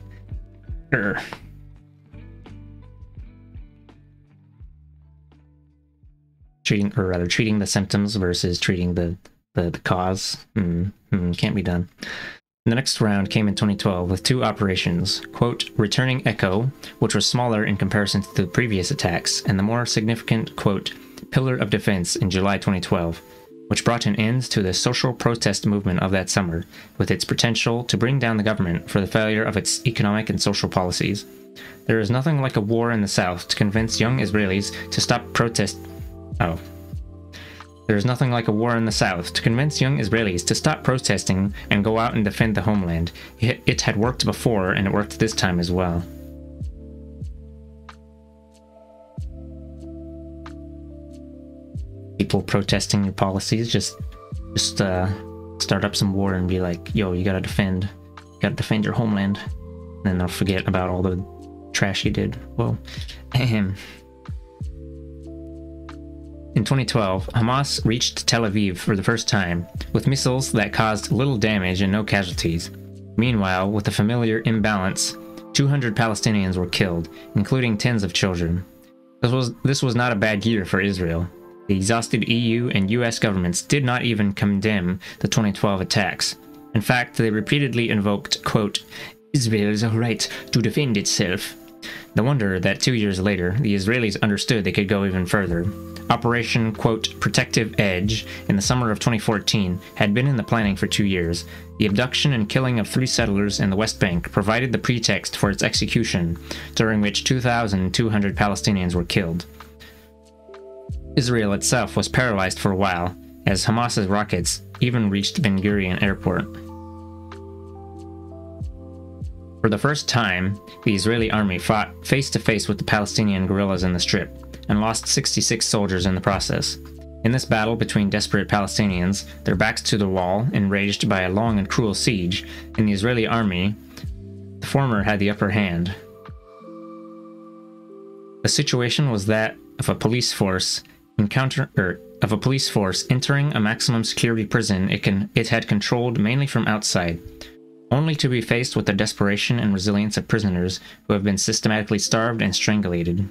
Treating the symptoms versus treating the the cause. Can't be done. The next round came in 2012 with 2 operations, quote, Returning Echo, which was smaller in comparison to the previous attacks, and the more significant, quote, Pillar of Defense in July 2012, which brought an end to the social protest movement of that summer, with its potential to bring down the government for the failure of its economic and social policies. There is nothing like a war in the South to convince young Israelis to stop protest. There is nothing like a war in the South to convince young Israelis to stop protesting and go out and defend the homeland. It had worked before, and it worked this time as well. People protesting your policies, just start up some war and be like, yo, you gotta defend your homeland. And then they'll forget about all the trash you did. Whoa. In 2012, Hamas reached Tel Aviv for the first time, with missiles that caused little damage and no casualties. Meanwhile, with the familiar imbalance, 200 Palestinians were killed, including tens of children. This was not a bad year for Israel. The exhausted EU and US governments did not even condemn the 2012 attacks. In fact, they repeatedly invoked, quote, Israel's right to defend itself. No wonder that 2 years later, the Israelis understood they could go even further. Operation, quote, Protective Edge in the summer of 2014 had been in the planning for 2 years. The abduction and killing of 3 settlers in the West Bank provided the pretext for its execution, during which 2,200 Palestinians were killed. Israel itself was paralyzed for a while, as Hamas's rockets even reached Ben Gurion Airport. For the first time, the Israeli army fought face-to-face with the Palestinian guerrillas in the Strip, and lost 66 soldiers in the process. In this battle between desperate Palestinians, their backs to the wall, enraged by a long and cruel siege, and the Israeli army, the former had the upper hand. The situation was that of a police force entering a maximum security prison it had controlled mainly from outside, only to be faced with the desperation and resilience of prisoners who have been systematically starved and strangulated.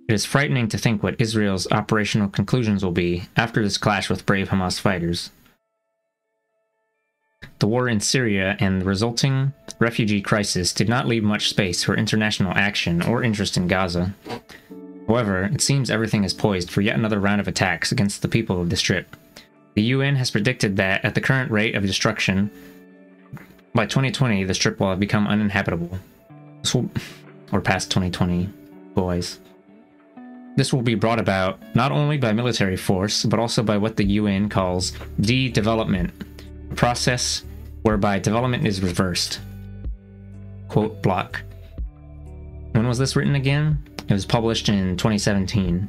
It is frightening to think what Israel's operational conclusions will be after this clash with brave Hamas fighters. The war in Syria and the resulting refugee crisis did not leave much space for international action or interest in Gaza. However, it seems everything is poised for yet another round of attacks against the people of the Strip. The UN has predicted that, at the current rate of destruction, by 2020 the Strip will have become uninhabitable. Or past 2020, boys. This will be brought about not only by military force, but also by what the UN calls de-development, a process whereby development is reversed. Quote block. When was this written again? It was published in 2017.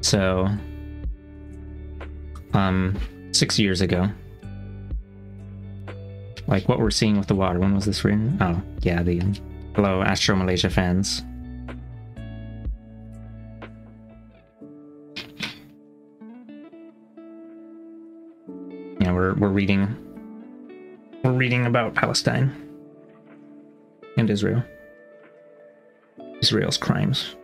So, 6 years ago. Like what we're seeing with the water. When was this written? Oh, yeah, hello, Astro Malaysia fans. Yeah, we're reading about Palestine and Israel. Israel's crimes.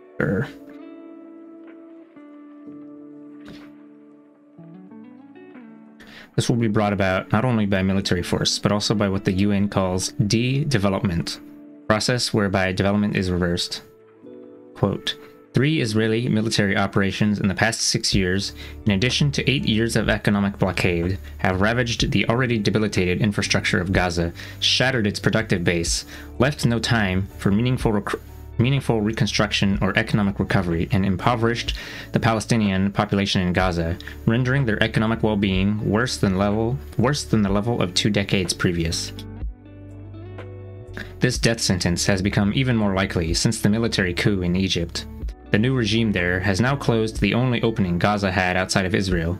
This will be brought about not only by military force, but also by what the UN calls de-development, a process whereby development is reversed. Quote, 3 Israeli military operations in the past 6 years, in addition to 8 years of economic blockade, have ravaged the already debilitated infrastructure of Gaza, shattered its productive base, left no time for meaningful reconstruction or economic recovery, and impoverished the Palestinian population in Gaza, rendering their economic well-being worse than the level of 2 decades previous. This death sentence has become even more likely since the military coup in Egypt. The new regime there has now closed the only opening Gaza had outside of Israel.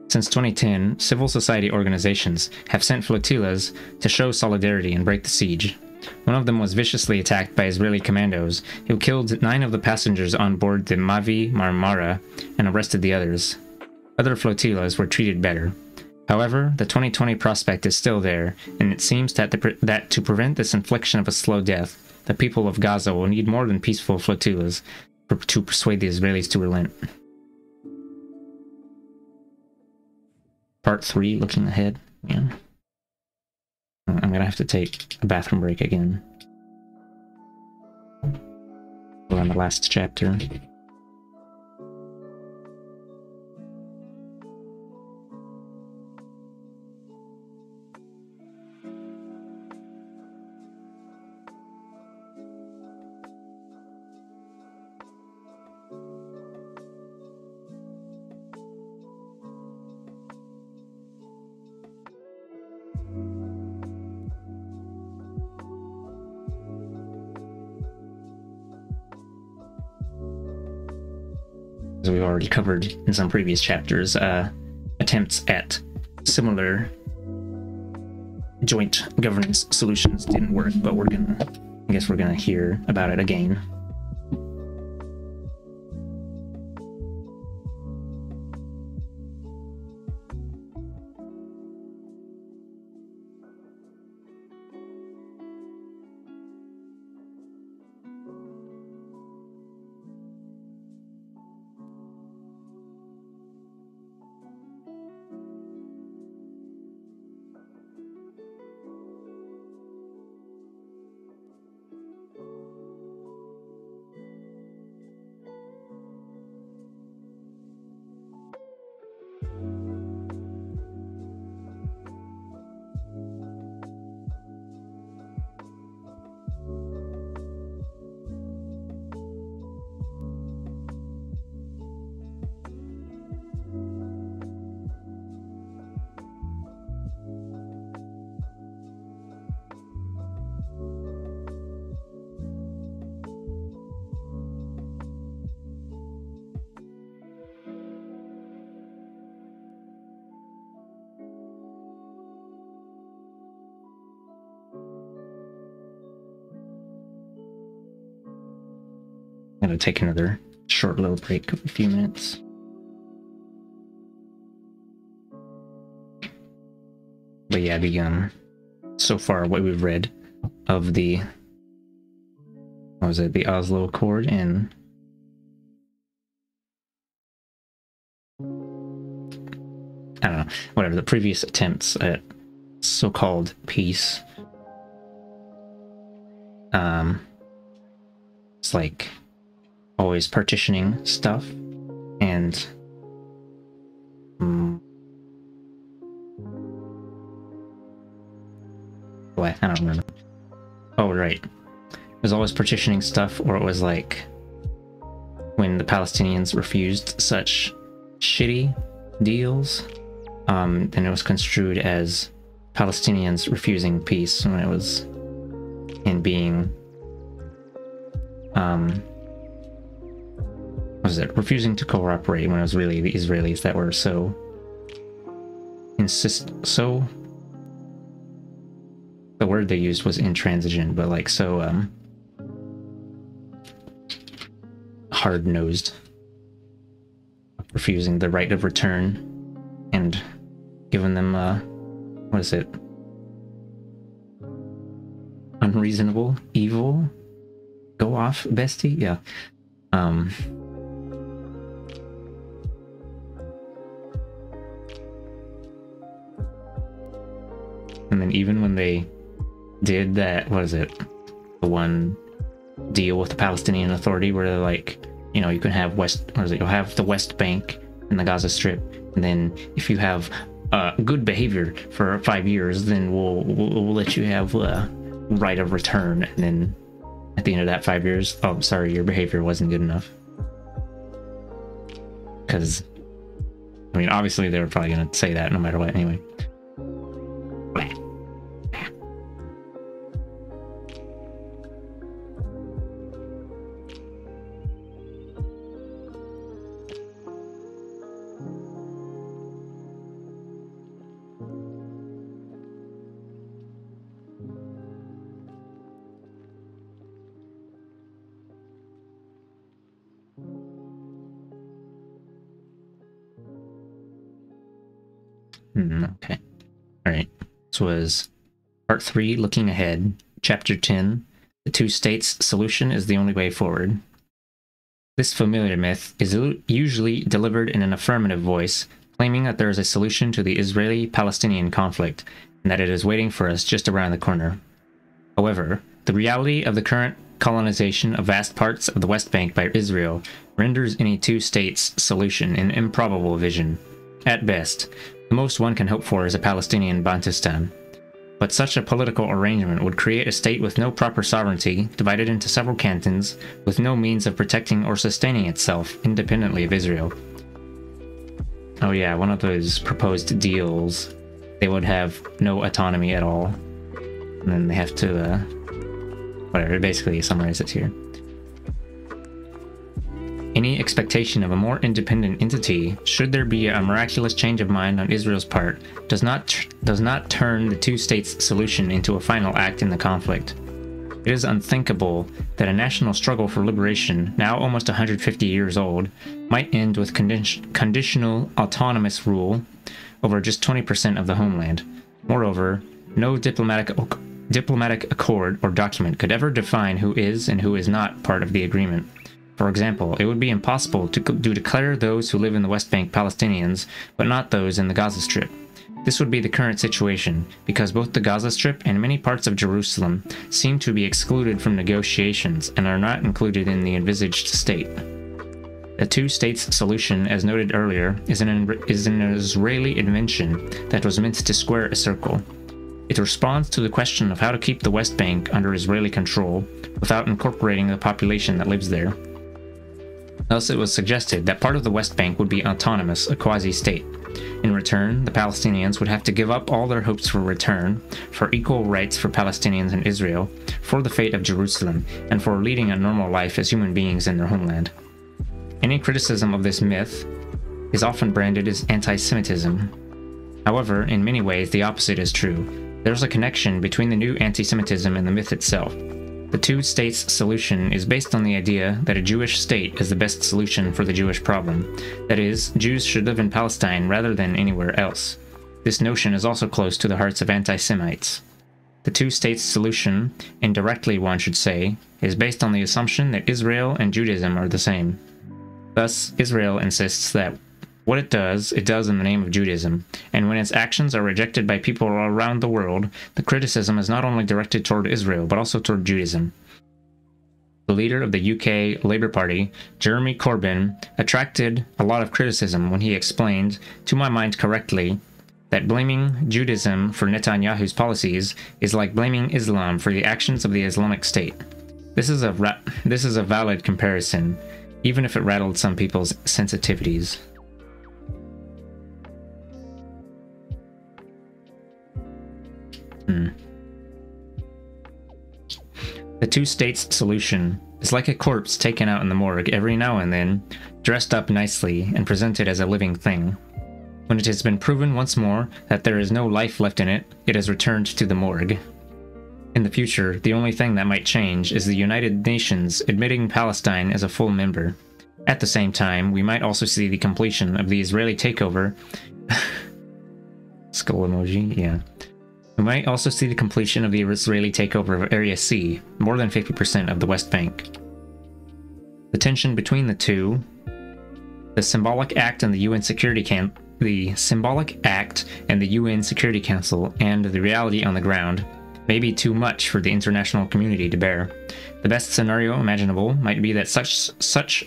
Since 2010, civil society organizations have sent flotillas to show solidarity and break the siege. One of them was viciously attacked by Israeli commandos, who killed 9 of the passengers on board the Mavi Marmara and arrested the others. Other flotillas were treated better. However, the 2020 prospect is still there, and it seems that to prevent this infliction of a slow death, the people of Gaza will need more than peaceful flotillas to persuade the Israelis to relent. part 3, looking ahead. Yeah. I'm gonna have to take a bathroom break again. We're on the last chapter. As we've already covered in some previous chapters, attempts at similar joint governance solutions didn't work, but I guess we're gonna hear about it again. I'm gonna take another short little break of a few minutes. But yeah, so far what we've read of the, what was it, the Oslo Accord and I don't know, whatever, the previous attempts at so-called peace. It's like always partitioning stuff and what? I don't remember. Oh, right. It was always partitioning stuff, or it was like when the Palestinians refused such shitty deals, then it was construed as Palestinians refusing peace when it was in being what was it, refusing to cooperate, when it was really the Israelis that were so the word they used was intransigent, but like so hard-nosed, refusing the right of return and giving them what is it, unreasonable evil, go off bestie, yeah. And then even when they did that, what is it, the one deal with the Palestinian Authority where they're like, you know, you can have you'll have the West Bank and the Gaza Strip, and then if you have good behavior for 5 years, then we'll let you have right of return. And then at the end of that 5 years, oh, sorry, your behavior wasn't good enough. Because, I mean, obviously they were probably going to say that no matter what anyway. Okay. All right. This was part 3, looking ahead, chapter 10. The two states solution is the only way forward. This familiar myth is usually delivered in an affirmative voice, claiming that there is a solution to the Israeli-Palestinian conflict and that it is waiting for us just around the corner. However, the reality of the current colonization of vast parts of the West Bank by Israel renders any two-states solution an improbable vision. At best, the most one can hope for is a Palestinian Bantustan. But such a political arrangement would create a state with no proper sovereignty, divided into several cantons, with no means of protecting or sustaining itself independently of Israel. Oh yeah, one of those proposed deals, they would have no autonomy at all. And then they have to, whatever, basically summarize it here. Any expectation of a more independent entity, should there be a miraculous change of mind on Israel's part, does not turn the two-states solution into a final act in the conflict. It is unthinkable that a national struggle for liberation, now almost 150 years old, might end with conditional autonomous rule over just 20% of the homeland. Moreover, no diplomatic accord or document could ever define who is and who is not part of the agreement. For example, it would be impossible to declare those who live in the West Bank Palestinians, but not those in the Gaza Strip. This would be the current situation, because both the Gaza Strip and many parts of Jerusalem seem to be excluded from negotiations and are not included in the envisaged state. The two-states solution, as noted earlier, is an Israeli invention that was meant to square a circle. It responds to the question of how to keep the West Bank under Israeli control without incorporating the population that lives there. Thus, it was suggested that part of the West Bank would be autonomous, a quasi-state. In return, the Palestinians would have to give up all their hopes for return, for equal rights for Palestinians in Israel, for the fate of Jerusalem, and for leading a normal life as human beings in their homeland. Any criticism of this myth is often branded as anti-Semitism. However, in many ways, the opposite is true. There's a connection between the new anti-Semitism and the myth itself. The two-states solution is based on the idea that a Jewish state is the best solution for the Jewish problem. That is, Jews should live in Palestine rather than anywhere else. This notion is also close to the hearts of anti-Semites. The two-states solution, indirectly one should say, is based on the assumption that Israel and Judaism are the same. Thus, Israel insists that what it does in the name of Judaism, and when its actions are rejected by people around the world, the criticism is not only directed toward Israel, but also toward Judaism. The leader of the UK Labour Party, Jeremy Corbyn, attracted a lot of criticism when he explained, to my mind correctly, that blaming Judaism for Netanyahu's policies is like blaming Islam for the actions of the Islamic State. This is a valid comparison, even if it rattled some people's sensitivities. The two-states solution is like a corpse taken out in the morgue every now and then, dressed up nicely and presented as a living thing. When it has been proven once more that there is no life left in it, it is returned to the morgue. In the future, the only thing that might change is the United Nations admitting Palestine as a full member. At the same time, we might also see the completion of the Israeli takeover. Skull emoji, yeah. We might also see the completion of the Israeli takeover of Area C, more than 50% of the West Bank. The tension between the two, the symbolic act and the UN Security Council, and the reality on the ground, may be too much for the international community to bear. The best scenario imaginable might be that such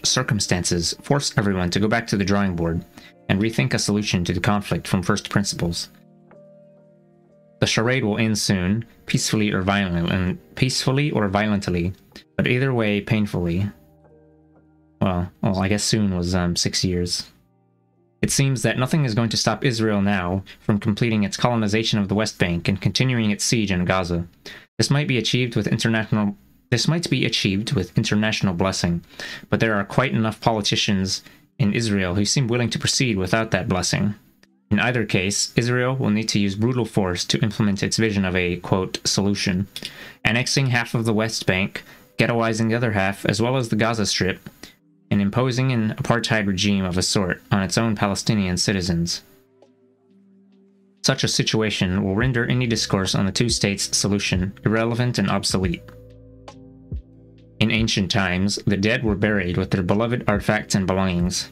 circumstances force everyone to go back to the drawing board and rethink a solution to the conflict from first principles. The charade will end soon, peacefully or violently, but either way, painfully. Well, I guess soon was 6 years. It seems that nothing is going to stop Israel now from completing its colonization of the West Bank and continuing its siege in Gaza. This might be achieved with international blessing, but there are quite enough politicians in Israel who seem willing to proceed without that blessing. In either case, Israel will need to use brutal force to implement its vision of a, quote, solution, annexing half of the West Bank, ghettoizing the other half, as well as the Gaza Strip, and imposing an apartheid regime of a sort on its own Palestinian citizens. Such a situation will render any discourse on the two-states solution irrelevant and obsolete. In ancient times, the dead were buried with their beloved artifacts and belongings.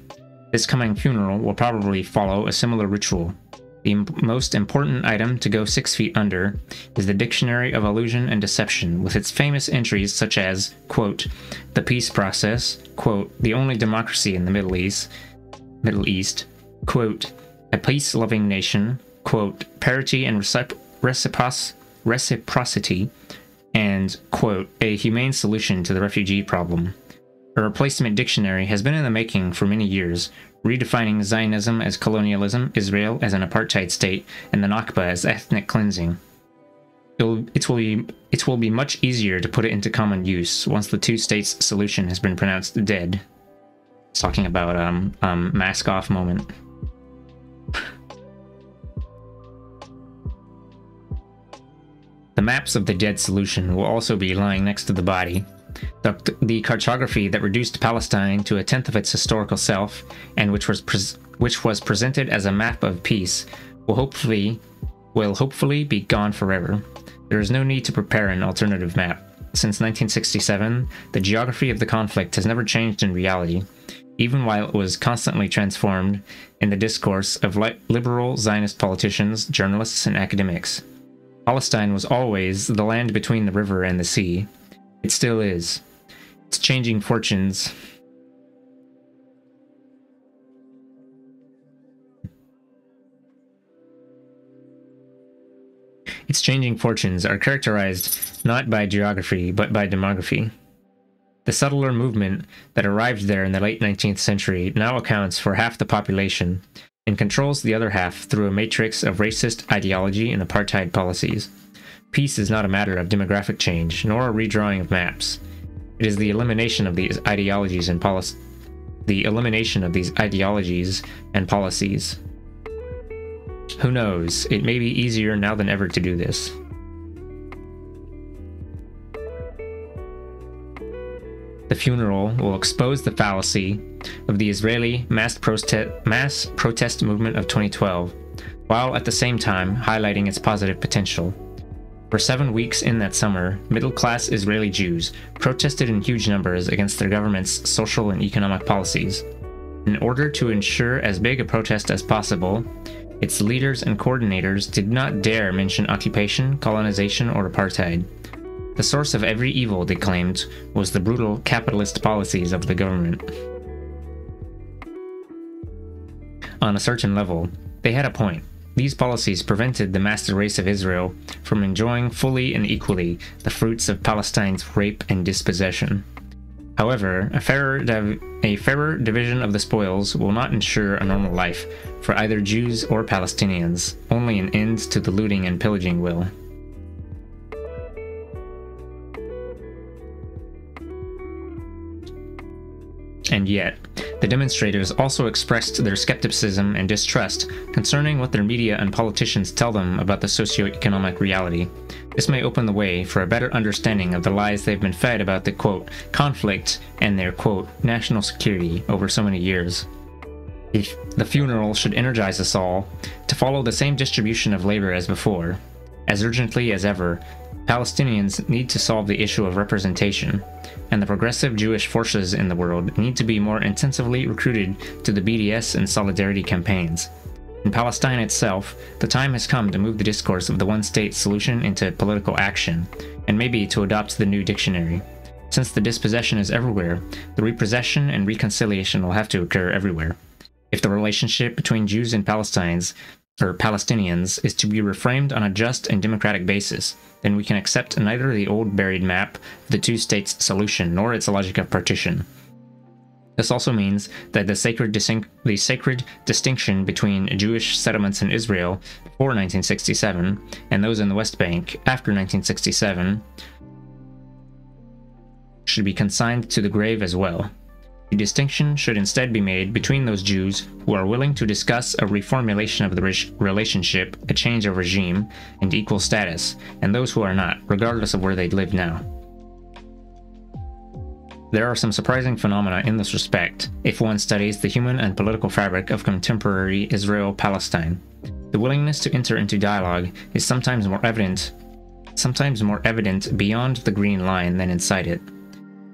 This coming funeral will probably follow a similar ritual. The most important item to go 6 feet under is the Dictionary of Illusion and Deception, with its famous entries such as, quote, the peace process, quote, the only democracy in the Middle East, quote, a peace-loving nation, quote, parity and reciprocity, and, quote, a humane solution to the refugee problem. A replacement dictionary has been in the making for many years, redefining Zionism as colonialism, Israel as an apartheid state, and the Nakba as ethnic cleansing. It will be much easier to put it into common use once the two-states solution has been pronounced dead. It's talking about mask off moment. The maps of the dead solution will also be lying next to the body. The cartography that reduced Palestine to a tenth of its historical self, and which was presented as a map of peace, will hopefully be gone forever. There is no need to prepare an alternative map. Since 1967, the geography of the conflict has never changed in reality, even while it was constantly transformed in the discourse of liberal Zionist politicians, journalists, and academics. Palestine was always the land between the river and the sea. It still is. Its changing fortunes. Its changing fortunes are characterized not by geography, but by demography. The settler movement that arrived there in the late 19th century now accounts for half the population and controls the other half through a matrix of racist ideology and apartheid policies. Peace is not a matter of demographic change, nor a redrawing of maps. It is the elimination of these ideologies and policies. Who knows? It may be easier now than ever to do this. The funeral will expose the fallacy of the Israeli mass protest movement of 2012, while at the same time highlighting its positive potential. For 7 weeks in that summer, middle-class Israeli Jews protested in huge numbers against their government's social and economic policies. In order to ensure as big a protest as possible, its leaders and coordinators did not dare mention occupation, colonization, or apartheid. The source of every evil, they claimed, was the brutal capitalist policies of the government. On a certain level, they had a point. These policies prevented the master race of Israel from enjoying fully and equally the fruits of Palestine's rape and dispossession. However, a fairer division of the spoils will not ensure a normal life for either Jews or Palestinians, only an end to the looting and pillaging will. And yet, the demonstrators also expressed their skepticism and distrust concerning what their media and politicians tell them about the socio-economic reality. This may open the way for a better understanding of the lies they've been fed about the, quote, conflict and their, quote, national security over so many years. The funeral should energize us all to follow the same distribution of labor as before. As urgently as ever, Palestinians need to solve the issue of representation, and the progressive Jewish forces in the world need to be more intensively recruited to the BDS and solidarity campaigns. In Palestine itself, the time has come to move the discourse of the one-state solution into political action, and maybe to adopt the new dictionary. Since the dispossession is everywhere, the repossession and reconciliation will have to occur everywhere. If the relationship between Jews and Palestinians is to be reframed on a just and democratic basis, then we can accept neither the old buried map of the two-states solution nor its logic of partition. This also means that the sacred distinction between Jewish settlements in Israel before 1967 and those in the West Bank after 1967 should be consigned to the grave as well. The distinction should instead be made between those Jews who are willing to discuss a reformulation of the relationship, a change of regime, and equal status, and those who are not, regardless of where they live now. There are some surprising phenomena in this respect, if one studies the human and political fabric of contemporary Israel-Palestine. The willingness to enter into dialogue is sometimes more evident beyond the green line than inside it.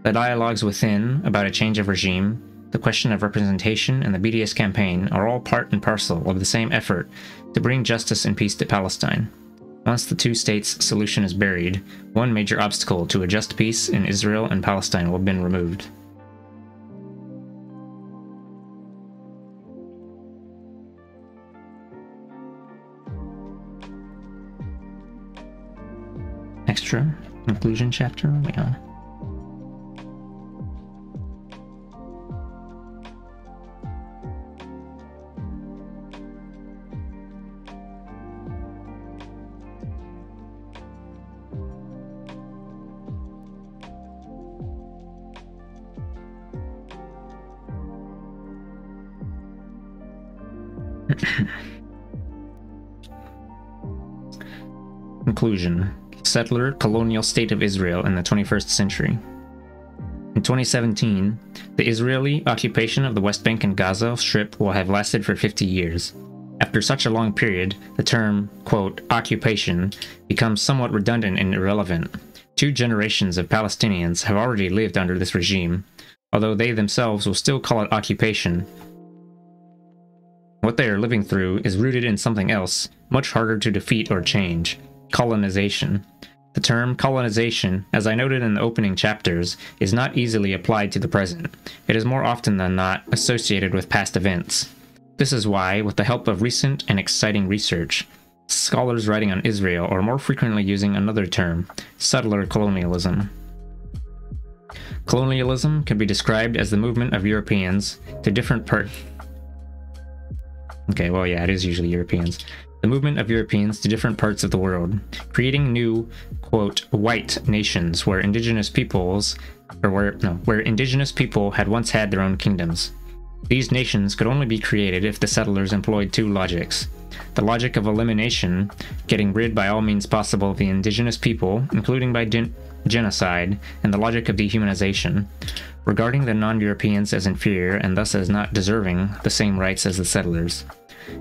The dialogues within, about a change of regime, the question of representation, and the BDS campaign are all part and parcel of the same effort to bring justice and peace to Palestine. Once the two states solution is buried, one major obstacle to a just peace in Israel and Palestine will have been removed. Extra conclusion chapter? Yeah. Conclusion. Settler colonial state of Israel in the 21st century. In 2017, the Israeli occupation of the West Bank and Gaza Strip will have lasted for 50 years. After such a long period, the term, quote, occupation becomes somewhat redundant and irrelevant. 2 generations of Palestinians have already lived under this regime, although they themselves will still call it occupation. What they are living through is rooted in something else, much harder to defeat or change: colonization. The term colonization, as I noted in the opening chapters, is not easily applied to the present. It is more often than not associated with past events. This is why, with the help of recent and exciting research, scholars writing on Israel are more frequently using another term: settler colonialism. Colonialism can be described as the movement of Europeans to different parts. Okay, well, yeah, it is usually Europeans. The movement of Europeans to different parts of the world, creating new, quote, white nations where indigenous peoples had once had their own kingdoms. These nations could only be created if the settlers employed 2 logics. The logic of elimination, getting rid by all means possible of the indigenous people, including by genocide, and the logic of dehumanization, regarding the non-Europeans as inferior and thus as not deserving the same rights as the settlers.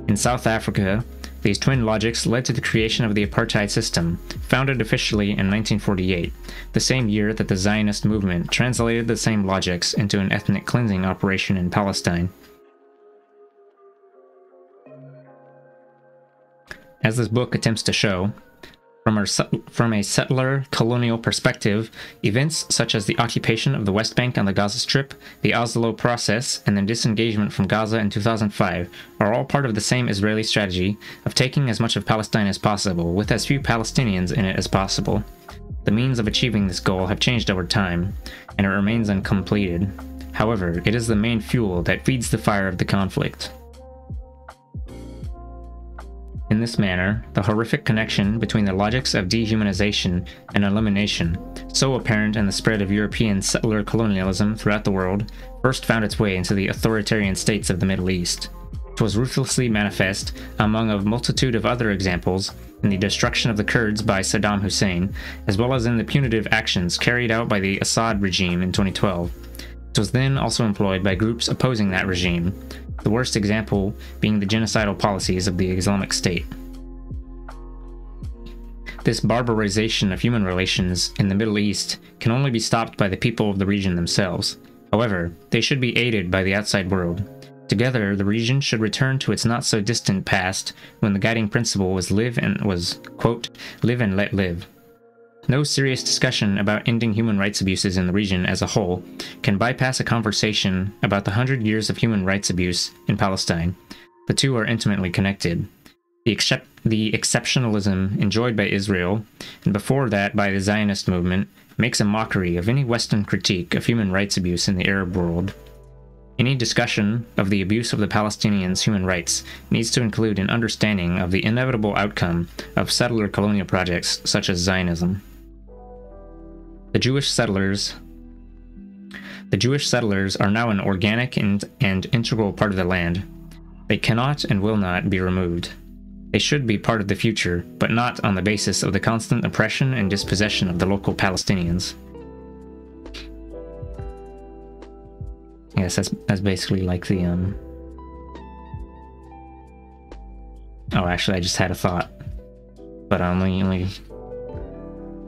In South Africa, these twin logics led to the creation of the apartheid system, founded officially in 1948, the same year that the Zionist movement translated the same logics into an ethnic cleansing operation in Palestine. As this book attempts to show, from a settler colonial perspective, events such as the occupation of the West Bank and the Gaza Strip, the Oslo process, and the disengagement from Gaza in 2005 are all part of the same Israeli strategy of taking as much of Palestine as possible, with as few Palestinians in it as possible. The means of achieving this goal have changed over time, and it remains uncompleted. However, it is the main fuel that feeds the fire of the conflict. In this manner, the horrific connection between the logics of dehumanization and elimination, so apparent in the spread of European settler colonialism throughout the world, first found its way into the authoritarian states of the Middle East. It was ruthlessly manifest, among a multitude of other examples, in the destruction of the Kurds by Saddam Hussein, as well as in the punitive actions carried out by the Assad regime in 2012. It was then also employed by groups opposing that regime, the worst example being the genocidal policies of the Islamic State. This barbarization of human relations in the Middle East can only be stopped by the people of the region themselves. However, they should be aided by the outside world. Together, the region should return to its not-so-distant past when the guiding principle was quote, live and let live. No serious discussion about ending human rights abuses in the region as a whole can bypass a conversation about the 100 years of human rights abuse in Palestine. The two are intimately connected. The exceptionalism enjoyed by Israel, and before that by the Zionist movement, makes a mockery of any Western critique of human rights abuse in the Arab world. Any discussion of the abuse of the Palestinians' human rights needs to include an understanding of the inevitable outcome of settler colonial projects such as Zionism. The Jewish settlers are now an organic and integral part of the land. They cannot and will not be removed. They should be part of the future, but not on the basis of the constant oppression and dispossession of the local Palestinians. Yes, that's basically like the Oh, actually, I just had a thought, but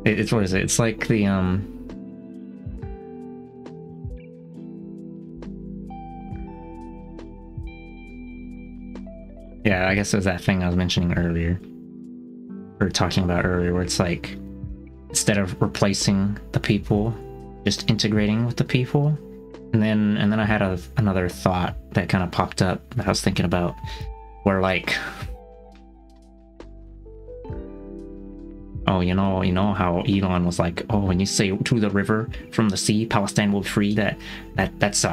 it's what is it? It's like the yeah, I guess it was that thing I was mentioning earlier, or talking about earlier, where it's like, instead of replacing the people, just integrating with the people. And then I had another thought that kind of popped up that I was thinking about, where like, oh, you know how Elon was like, oh, when you say to the river from the sea, Palestine will be free, that's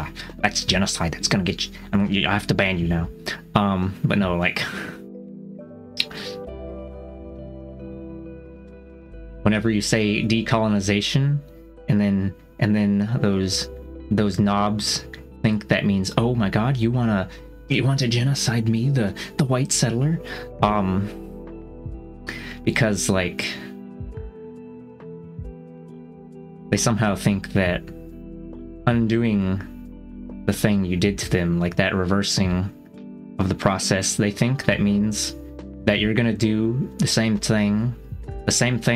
genocide. That's gonna get you. I mean, I have to ban you now. But no, like, whenever you say decolonization, and then those knobs think that means, oh my God, you want to genocide me, the white settler, because like they somehow think that undoing the thing you did to them, like that reversing of the process, they think that means that you're gonna do the same thing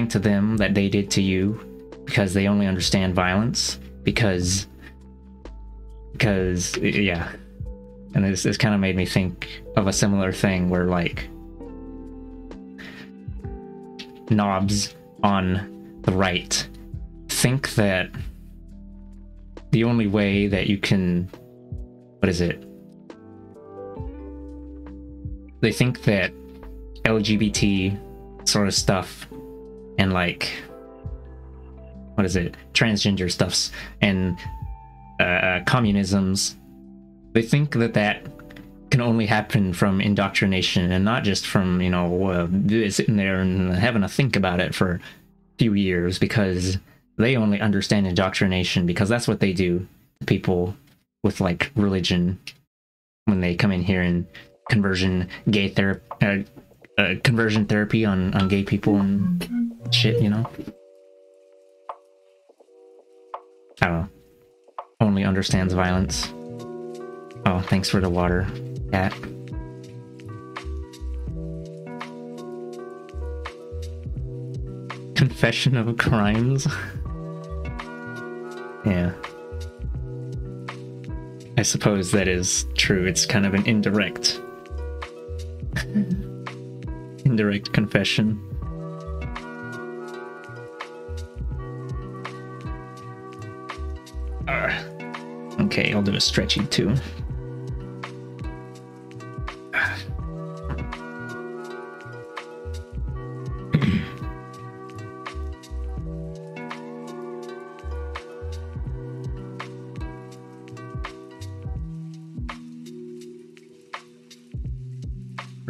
to them that they did to you, because they only understand violence, because yeah. And this kind of made me think of a similar thing where like knobs on the right think that the only way that you can, what is it? They think that LGBT sort of stuff and like, what is it? Transgender stuffs and communisms, they think that can only happen from indoctrination and not just from, sitting there and having to think about it for a few years, because they only understand indoctrination because that's what they do to people with like religion when they come in here and conversion therapy on gay people and shit, I don't know. Only understands violence. Oh, thanks for the water, cat. Confession of crimes? Yeah. I suppose that is true. It's kind of an indirect confession. Okay, I'll do a stretchy too.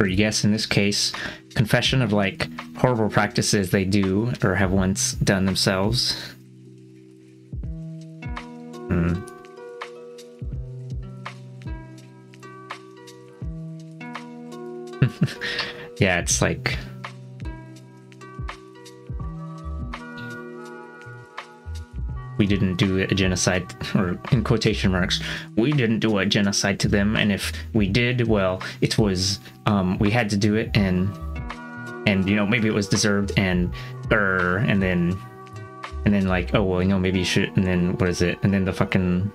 Or yes, in this case, confession of like horrible practices they do or have once done themselves. Yeah, it's like we didn't do a genocide, or in quotation marks, we didn't do a genocide to them, and if we did, well, it was we had to do it, and maybe it was deserved, and then like, oh well, maybe you should, and then what is it, and then the fucking,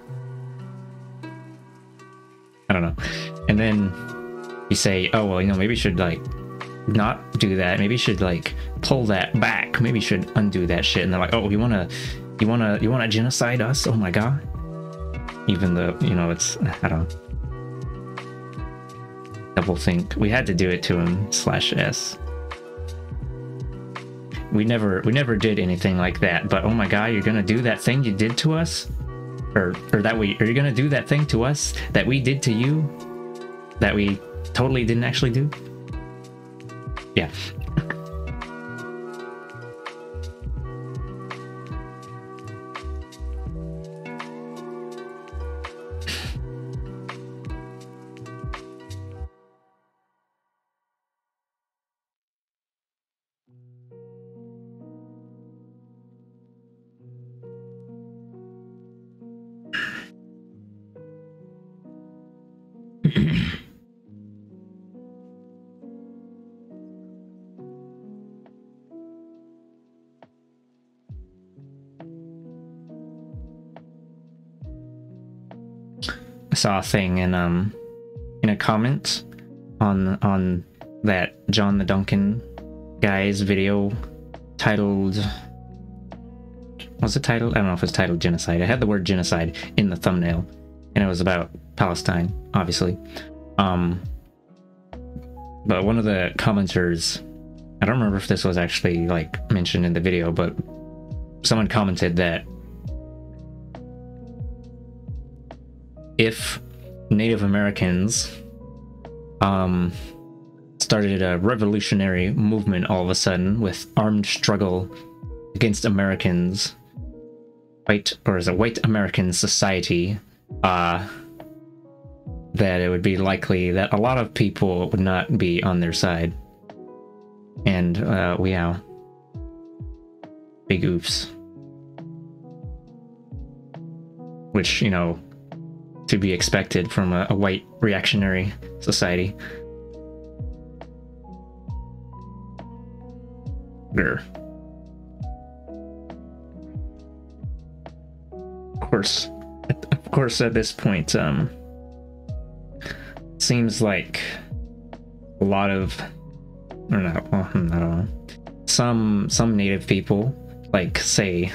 I don't know, and then you say, oh well, maybe you should like not do that, maybe you should like pull that back, maybe you should undo that shit, and they're like, oh, you wanna genocide us? Oh my God. Even though, it's, I don't know. Double think. We had to do it to him /s. We never did anything like that, but oh my God, you're gonna do that thing you did to us? Or are you gonna do that thing to us that we did to you? That we totally didn't actually do? Yeah. I saw a thing in a comment on that John the Duncan guy's video titled, what's it titled? I don't know if it's titled genocide. I had the word genocide in the thumbnail, and it was about Palestine, obviously. But one of the commenters, I don't remember if this was actually like mentioned in the video, but someone commented that if Native Americans started a revolutionary movement all of a sudden with armed struggle against Americans, white American society, that it would be likely that a lot of people would not be on their side. And yeah, big oofs. Which, you know, to be expected from a white reactionary society. Grr. Of course, at this point, seems like a lot of, or not, well, I don't know, some native people, like, say,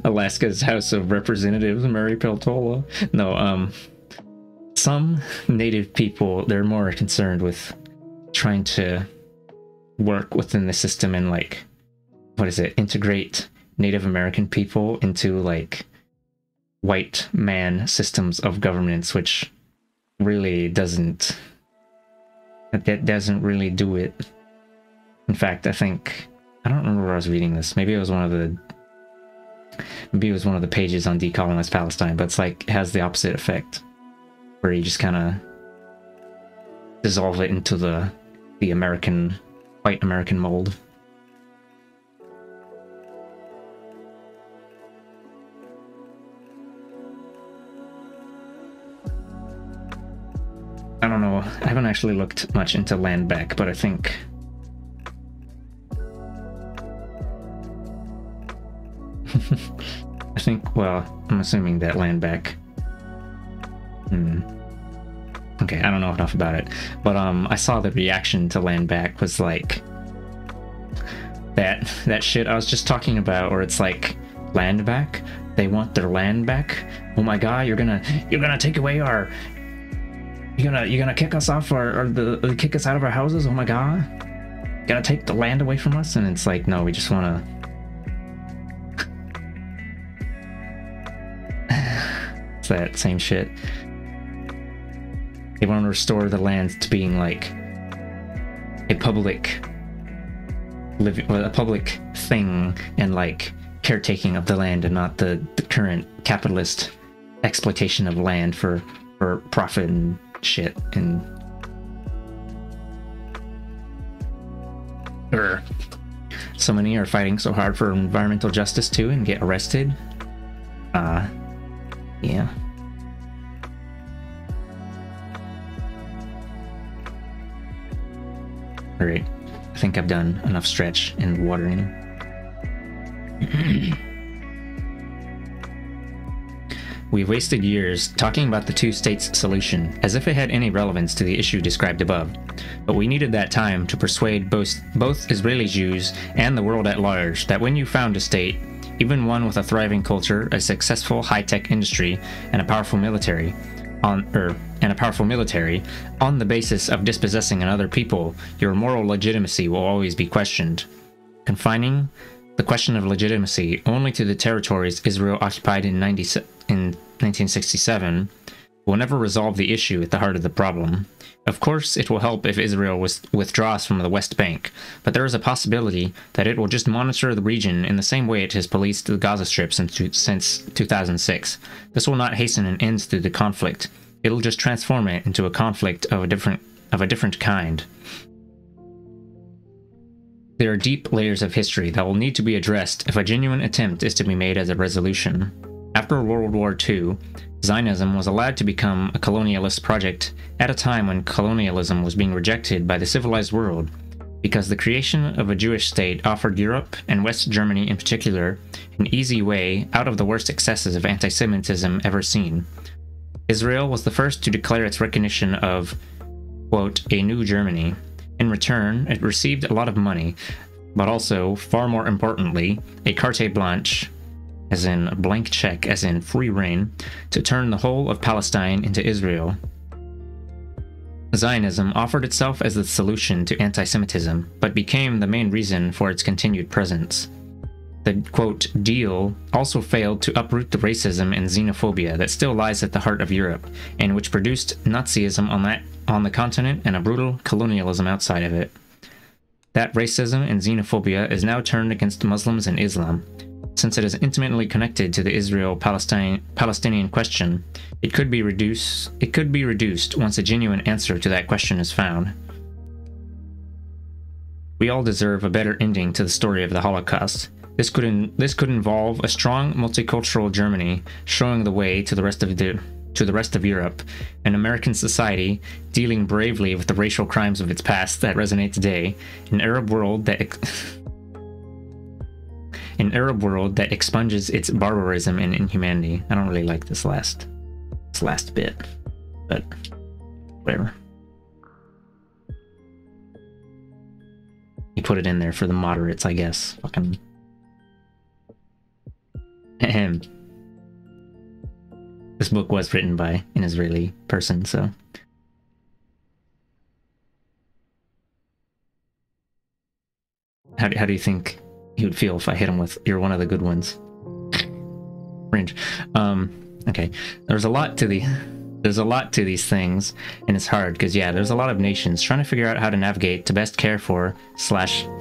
Alaska's House of Representatives, Murray Peltola. No, some native people, they're more concerned with trying to work within the system and, like, what is it, integrate Native American people into, like, white man systems of governance, which really doesn't really do it. In fact, I think, I don't remember where I was reading this. Maybe it was one of the pages on Decolonize Palestine, but it's like, it has the opposite effect, where you just kind of dissolve it into the white American mold. I don't know, I haven't actually looked much into land back, but I think well, I'm assuming that land back. Okay, I don't know enough about it, but I saw the reaction to land back was like that shit I was just talking about, or it's like, land back? They want their land back? Oh my god, you're gonna take away our, you're gonna kick us off or kick us out of our houses? Oh my god, gonna take the land away from us? And it's like, no, we just wanna it's that same shit. They want to restore the land to being like a public thing, and like caretaking of the land, and not the current capitalist exploitation of land for profit and shit. And so many are fighting so hard for environmental justice too and get arrested. Yeah. Alright, I think I've done enough stretch and watering. We've wasted years talking about the two-states solution, as if it had any relevance to the issue described above. But we needed that time to persuade both Israeli Jews and the world at large that when you found a state, even one with a thriving culture, a successful high-tech industry, and a powerful military, on the basis of dispossessing another people, your moral legitimacy will always be questioned. Confining the question of legitimacy only to the territories Israel occupied in 1967 will never resolve the issue at the heart of the problem. Of course, it will help if Israel withdraws from the West Bank, but there is a possibility that it will just monitor the region in the same way it has policed the Gaza Strip since 2006. This will not hasten an end to the conflict. It'll just transform it into a conflict of a different kind. There are deep layers of history that will need to be addressed if a genuine attempt is to be made at a resolution. After World War II, Zionism was allowed to become a colonialist project at a time when colonialism was being rejected by the civilized world, because the creation of a Jewish state offered Europe, and West Germany in particular, an easy way out of the worst excesses of anti-Semitism ever seen. Israel was the first to declare its recognition of quote, a new Germany. In return, it received a lot of money, but also, far more importantly, a carte blanche, as in a blank check, as in free reign, to turn the whole of Palestine into Israel. Zionism offered itself as the solution to anti-Semitism, but became the main reason for its continued presence. The, quote, deal also failed to uproot the racism and xenophobia that still lies at the heart of Europe, and which produced Nazism on the continent and a brutal colonialism outside of it. That racism and xenophobia is now turned against Muslims and Islam. Since it is intimately connected to the Israel-Palestinian question, it could be reduced once a genuine answer to that question is found. We all deserve a better ending to the story of the Holocaust. This could involve a strong multicultural Germany showing the way to the rest of Europe, an American society dealing bravely with the racial crimes of its past that resonate today, an Arab world that expunges its barbarism and inhumanity. I don't really like this last bit, but whatever. He put it in there for the moderates, I guess. Fucking. Ahem. This book was written by an Israeli person, so. How do you think he would feel if I hit him with, "You're one of the good ones"? Cringe. Okay. There's a lot to these things, and it's hard because, yeah, there's a lot of nations trying to figure out how to navigate to best care for /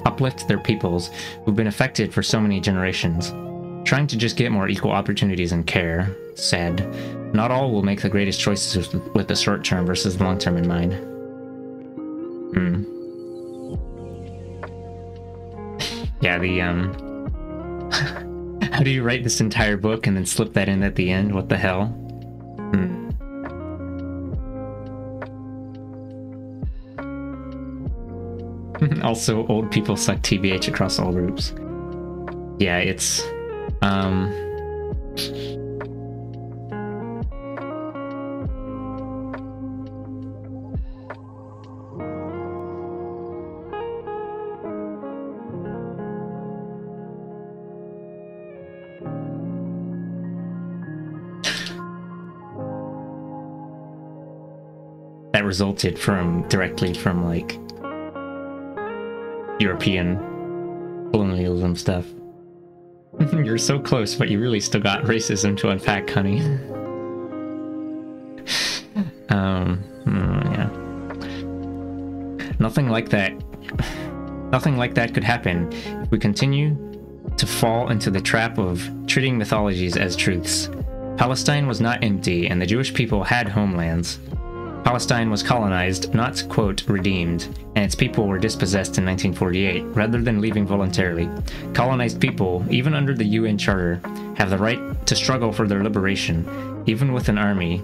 uplift their peoples who've been affected for so many generations. Trying to just get more equal opportunities and care. Sad. Not all will make the greatest choices with the short term versus the long term in mind. Yeah, how do you write this entire book and then slip that in at the end? What the hell? Also, old people suck TBH across all groups. Yeah, it's... that resulted directly from, like, European colonialism stuff. You're so close, but you really still got racism to unpack, honey. Yeah. Nothing like that could happen if we continue to fall into the trap of treating mythologies as truths. Palestine was not empty, and the Jewish people had homelands. Palestine was colonized, not, quote, redeemed, and its people were dispossessed in 1948, rather than leaving voluntarily. Colonized people, even under the UN Charter, have the right to struggle for their liberation, even with an army,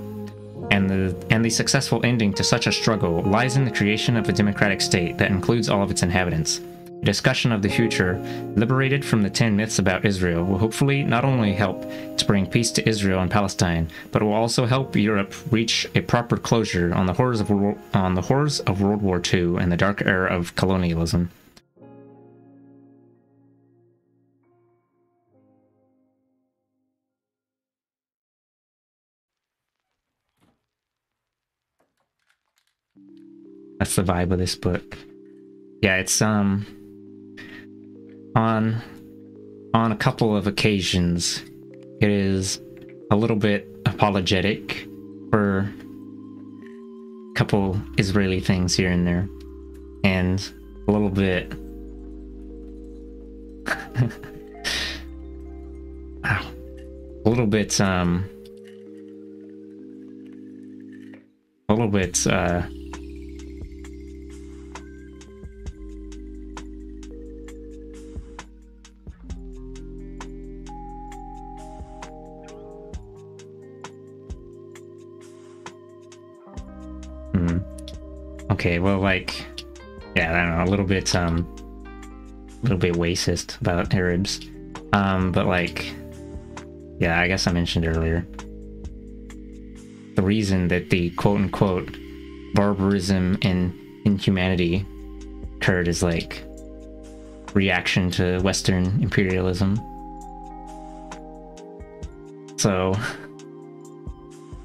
and the successful ending to such a struggle lies in the creation of a democratic state that includes all of its inhabitants. A discussion of the future, liberated from the 10 myths about Israel, will hopefully not only help to bring peace to Israel and Palestine, but will also help Europe reach a proper closure on the horrors of World War II and the dark era of colonialism. That's the vibe of this book. Yeah, it's on a couple of occasions, it is a little bit apologetic for a couple Israeli things here and there, and a little bit wow, a little bit okay, well, like, yeah, I don't know, a little bit racist about Arabs, but, like, yeah, I guess I mentioned earlier, the reason that the quote-unquote barbarism and inhumanity occurred as like reaction to Western imperialism. So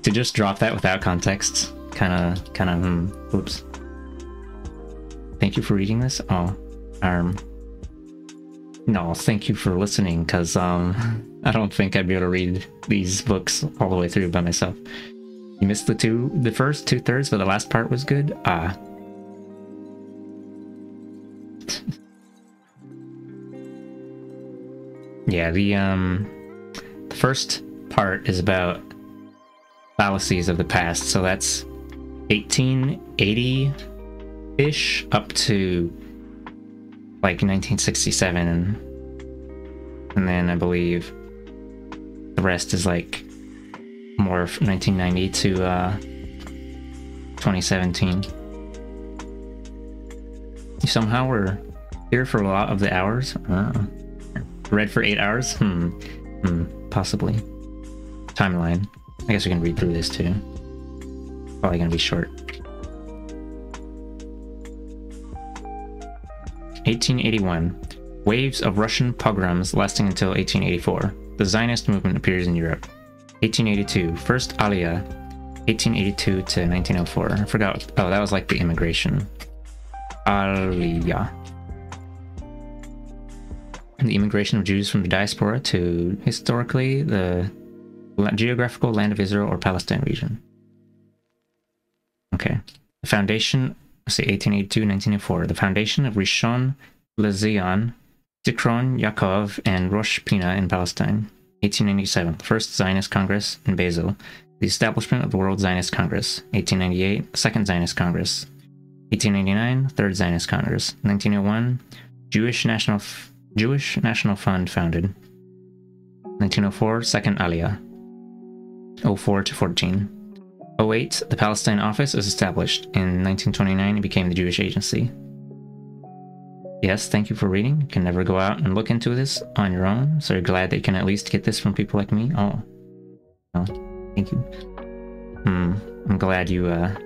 to just drop that without context, kind of, oops. Thank you for reading this. Oh, no, thank you for listening, because I don't think I'd be able to read these books all the way through by myself. You missed the first 2/3, but the last part was good. Yeah, the first part is about fallacies of the past, so that's 1880-ish up to like 1967, and then I believe the rest is like more 1990 to 2017. You somehow were here for a lot of the hours. Read for 8 hours? Possibly. Timeline. I guess we can read through this too. Probably gonna be short. 1881. Waves of Russian pogroms lasting until 1884. The Zionist movement appears in Europe. 1882. First Aliyah. 1882 to 1904. I forgot. Oh, that was like the immigration. Aliyah. The immigration of Jews from the diaspora to historically the geographical land of Israel or Palestine region. Okay. The foundation, let's see, 1882, 1904. The foundation of Rishon LeZion, Zichron Yaakov, and Rosh Pina in Palestine. 1897. The First Zionist Congress in Basel. The establishment of the World Zionist Congress. 1898. Second Zionist Congress. 1899. Third Zionist Congress. 1901. Jewish National Fund founded. 1904, Second Aliyah. 04 to 14. 08, the Palestine Office is established. In 1929, it became the Jewish Agency. Yes, thank you for reading. You can never go out and look into this on your own, so you're glad that you can at least get this from people like me. Oh, thank you. I'm glad you I'm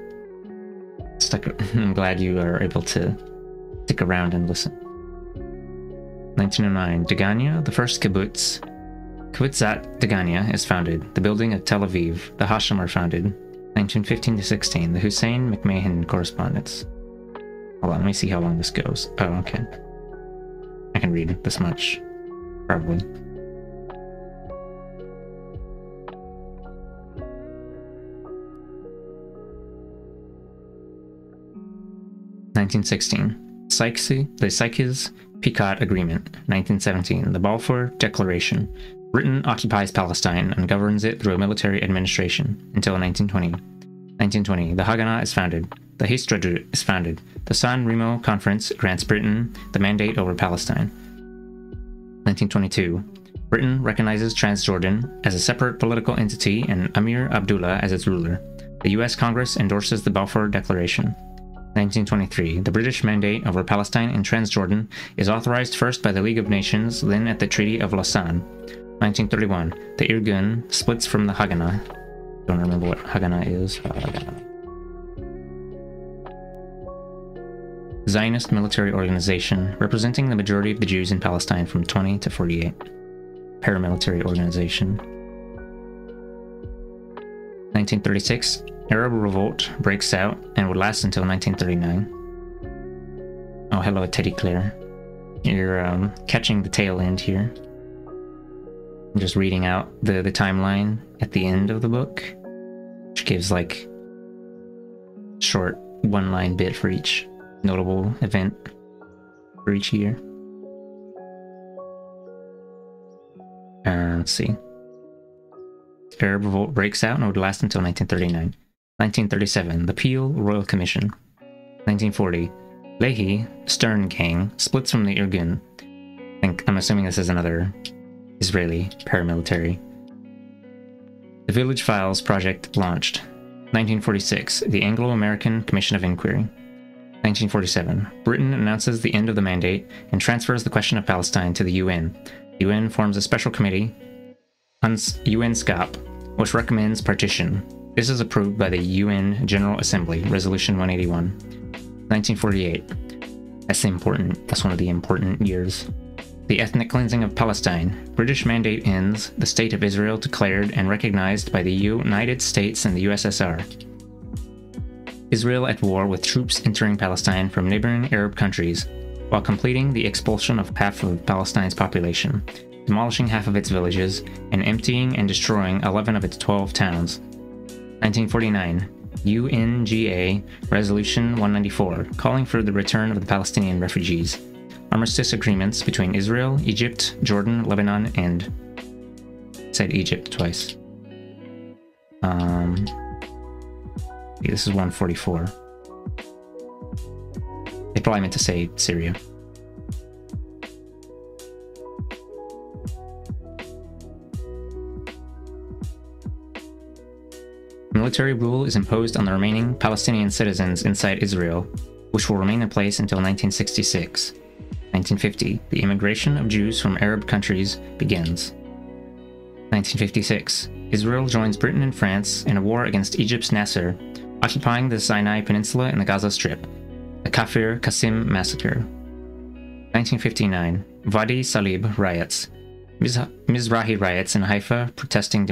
glad you are able to stick around and listen. 1909, Degania, the first kibbutz. Kibbutzat Degania is founded. The building of Tel Aviv. The Hashim are founded. 1915 to 16, the Hussein McMahon correspondence. Hold on, let me see how long this goes. Oh, okay. I can read this much. Probably. (1916) The Sykes-Picot Agreement. 1917, the Balfour Declaration. Britain occupies Palestine and governs it through a military administration until 1920. 1920, the Haganah is founded. The Histadrut is founded. The San Remo Conference grants Britain the mandate over Palestine. 1922, Britain recognizes Transjordan as a separate political entity and Amir Abdullah as its ruler. The U.S. Congress endorses the Balfour Declaration. 1923, the British mandate over Palestine and Transjordan is authorized first by the League of Nations, then at the Treaty of Lausanne. 1931, the Irgun splits from the Haganah. Don't remember what Haganah is. Zionist military organization, representing the majority of the Jews in Palestine from 20 to 48. Paramilitary organization. 1936, Arab revolt breaks out and would last until 1939. Oh, hello, Teddy Claire. You're catching the tail end here. I'm just reading out the timeline at the end of the book, which gives like short one-line bit for each notable event for each year. Let's see. Arab revolt breaks out and would last until 1939. 1937, the Peel Royal Commission. 1940, Lehi Stern Gang splits from the Irgun. I'm assuming this is another Israeli paramilitary. The Village Files project launched. 1946, the Anglo-American Commission of Inquiry. 1947, Britain announces the end of the mandate and transfers the question of Palestine to the UN. The UN forms a special committee, UNSCOP, which recommends partition. This is approved by the UN General Assembly, Resolution 181. 1948. That's one of the important years. The ethnic cleansing of Palestine. British mandate ends. The State of Israel declared and recognized by the United States and the USSR. Israel at war with troops entering Palestine from neighboring Arab countries, while completing the expulsion of half of Palestine's population, demolishing half of its villages, and emptying and destroying 11 of its 12 towns. 1949. UNGA Resolution 194, calling for the return of the Palestinian refugees. Armistice agreements between Israel, Egypt, Jordan, Lebanon, and... said Egypt twice. This is 144. They probably meant to say Syria. Military rule is imposed on the remaining Palestinian citizens inside Israel, which will remain in place until 1966. 1950, the immigration of Jews from Arab countries begins. 1956, Israel joins Britain and France in a war against Egypt's Nasser, occupying the Sinai Peninsula and the Gaza Strip. The Kafir Qasim Massacre. 1959, Wadi Salib riots. Mizrahi riots in Haifa protesting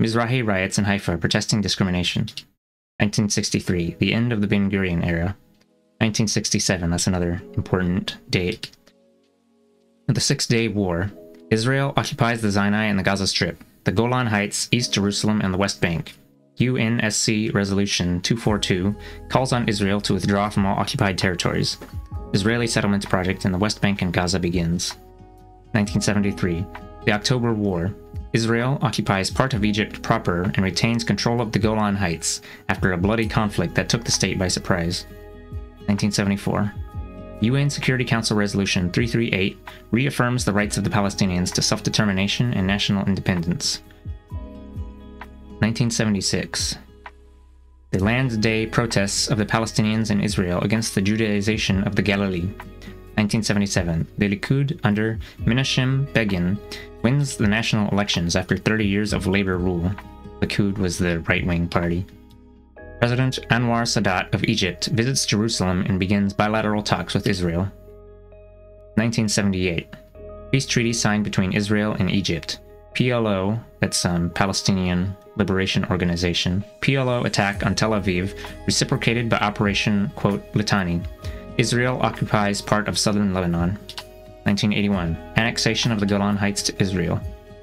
Mizrahi riots in Haifa protesting discrimination. 1963, the end of the Ben Gurion era. 1967, that's another important date. The Six-Day War. Israel occupies the Sinai and the Gaza Strip, the Golan Heights, East Jerusalem, and the West Bank. UNSC Resolution 242 calls on Israel to withdraw from all occupied territories. Israeli settlement project in the West Bank and Gaza begins. 1973, the October War. Israel occupies part of Egypt proper and retains control of the Golan Heights after a bloody conflict that took the state by surprise. 1974. UN Security Council Resolution 338 reaffirms the rights of the Palestinians to self-determination and national independence. 1976. The Land Day protests of the Palestinians in Israel against the Judaization of the Galilee. 1977. The Likud under Menachem Begin wins the national elections after 30 years of Labour rule. Likud was the right-wing party. President Anwar Sadat of Egypt visits Jerusalem and begins bilateral talks with Israel. 1978. Peace treaty signed between Israel and Egypt. PLO, that's Palestinian Liberation Organization. PLO attack on Tel Aviv, reciprocated by Operation, Litani. Israel occupies part of southern Lebanon. 1981. Annexation of the Golan Heights to Israel.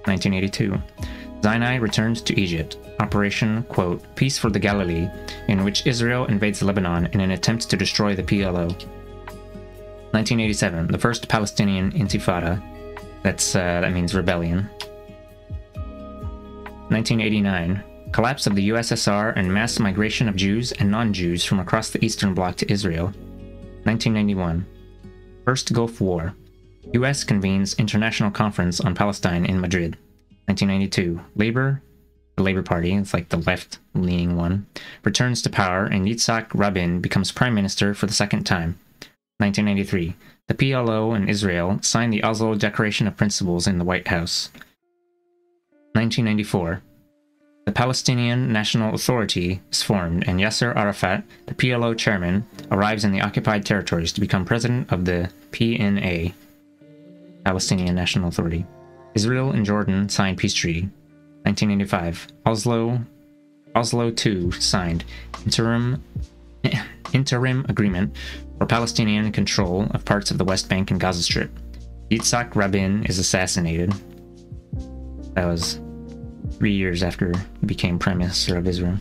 1982. Sinai returns to Egypt. Operation, Peace for the Galilee, in which Israel invades Lebanon in an attempt to destroy the PLO. 1987. The first Palestinian Intifada. That means rebellion. 1989. Collapse of the USSR and mass migration of Jews and non-Jews from across the Eastern Bloc to Israel. 1991. First Gulf War. US convenes International Conference on Palestine in Madrid. 1992. The Labour Party, it's like the left-leaning one, returns to power and Yitzhak Rabin becomes prime minister for the second time. 1993. The PLO and Israel sign the Oslo Declaration of Principles in the White House. 1994. The Palestinian National Authority is formed and Yasser Arafat, the PLO chairman, arrives in the occupied territories to become president of the PNA, Palestinian National Authority. Israel and Jordan signed peace treaty. 1985. Oslo II signed interim agreement for Palestinian control of parts of the West Bank and Gaza Strip. Yitzhak Rabin is assassinated. That was 3 years after he became Prime Minister of Israel.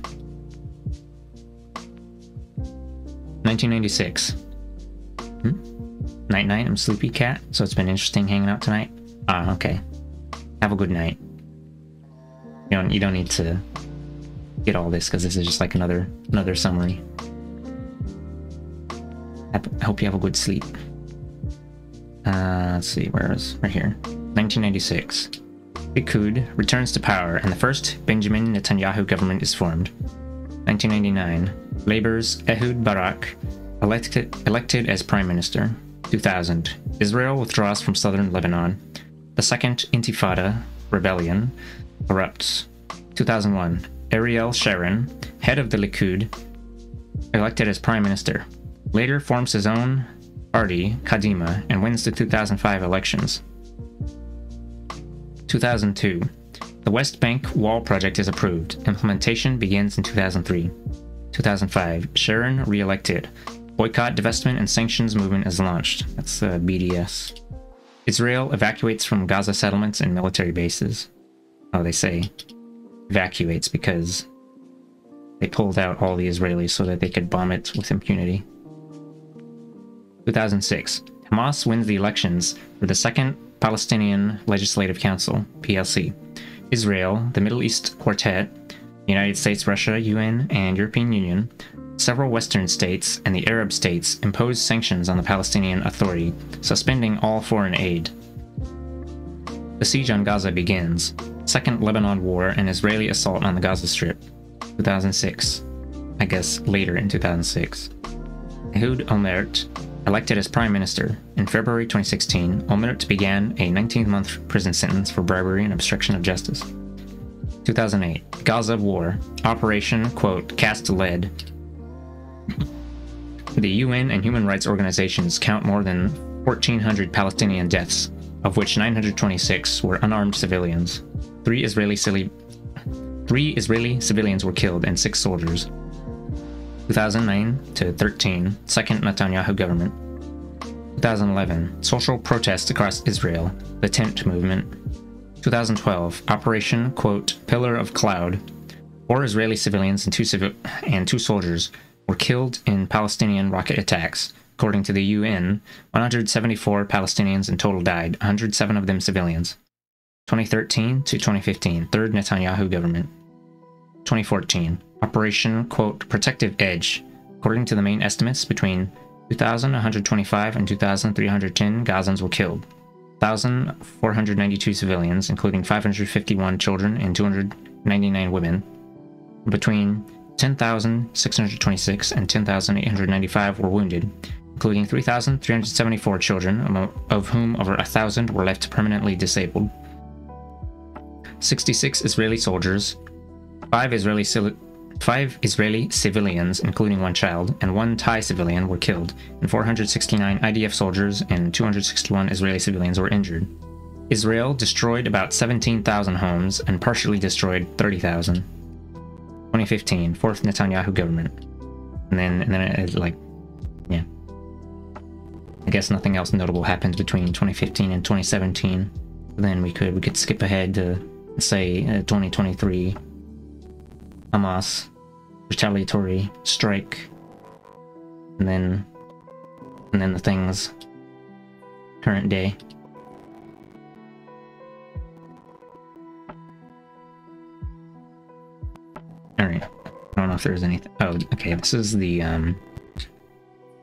1996. Night-night, I'm sleepy cat, so it's been interesting hanging out tonight. Okay. Have a good night. You don't need to get all this, because this is just like another summary. I hope you have a good sleep. Let's see, right here. 1996. Likud returns to power and the first Benjamin Netanyahu government is formed. 1999. Labour's Ehud Barak elected as prime minister. 2000. Israel withdraws from southern Lebanon. The Second Intifada rebellion erupts. 2001. Ariel Sharon, head of the Likud, elected as prime minister. Later forms his own party, Kadima, and wins the 2005 elections. 2002. The West Bank Wall project is approved. Implementation begins in 2003. 2005. Sharon re-elected. Boycott, divestment, and sanctions movement is launched. That's BDS. Israel evacuates from Gaza settlements and military bases. Oh, they say evacuates because they pulled out all the Israelis so that they could bomb it with impunity. 2006. Hamas wins the elections for the Second Palestinian Legislative Council, PLC. Israel, the Middle East Quartet, United States, Russia, UN, and European Union, several Western states, and the Arab states imposed sanctions on the Palestinian Authority, suspending all foreign aid. The siege on Gaza begins. Second Lebanon War and Israeli assault on the Gaza Strip. 2006. I guess later in 2006. Ehud Olmert, elected as prime minister. In February 2016, Olmert began a 19-month prison sentence for bribery and obstruction of justice. 2008. Gaza War. Operation, quote, Cast Lead. The UN and human rights organizations count more than 1,400 Palestinian deaths, of which 926 were unarmed civilians. Three Israeli civilians were killed and 6 soldiers. 2009 to 13, Second Netanyahu government. 2011, social protests across Israel, the Tent Movement. 2012, Operation, quote, Pillar of Cloud. 4 Israeli civilians and 2 soldiers were killed in Palestinian rocket attacks. According to the UN, 174 Palestinians in total died, 107 of them civilians. 2013 to 2015, Third Netanyahu government. 2014, Operation, quote, Protective Edge. According to the main estimates, between 2,125 and 2,310 Gazans were killed. 1,492 civilians, including 551 children and 299 women. Between 10,626 and 10,895 were wounded, including 3,374 children, of whom over 1,000 were left permanently disabled. 66 Israeli soldiers, 5 Israeli civilians, including 1 child, and 1 Thai civilian were killed, and 469 IDF soldiers and 261 Israeli civilians were injured. Israel destroyed about 17,000 homes and partially destroyed 30,000. 2015, Fourth Netanyahu government. And then it, like, yeah. I guess nothing else notable happened between 2015 and 2017. Then we could skip ahead to, say, 2023. Hamas retaliatory strike, and then the things current day. All right, I don't know if there's anything. Oh, okay, this is the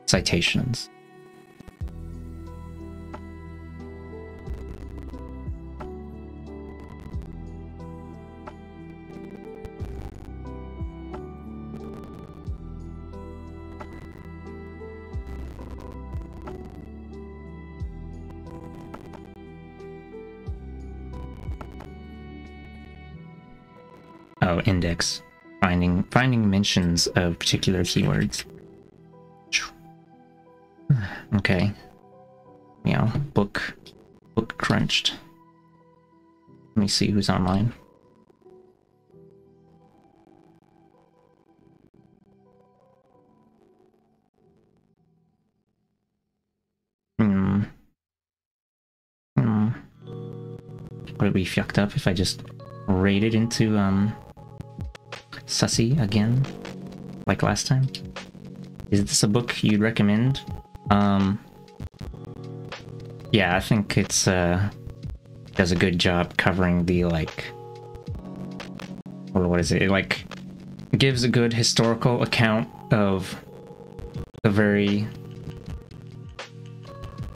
citations. Oh, index. Finding mentions of particular keywords. Okay. Yeah, book crunched. Let me see who's online. Would it be fucked up if I just raided into Sussy again, like last time? Is this a book you'd recommend? Yeah, I think it's does a good job covering the, like, or what is it? It, like, gives a good historical account of the very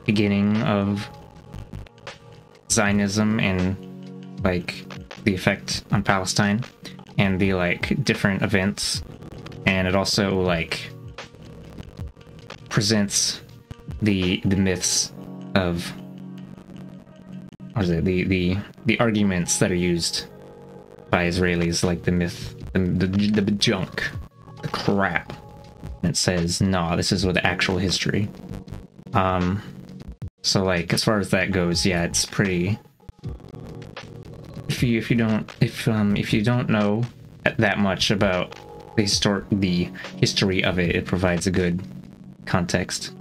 beginning of Zionism and, like, the effect on Palestine and the, like, different events. And it also, like, presents the myths of, what is it, the arguments that are used by Israelis, like the myth the junk, the crap. And it says, no, this is with actual history. So like, as far as that goes, yeah, it's pretty... If you don't know that much about the history of it, it provides a good context.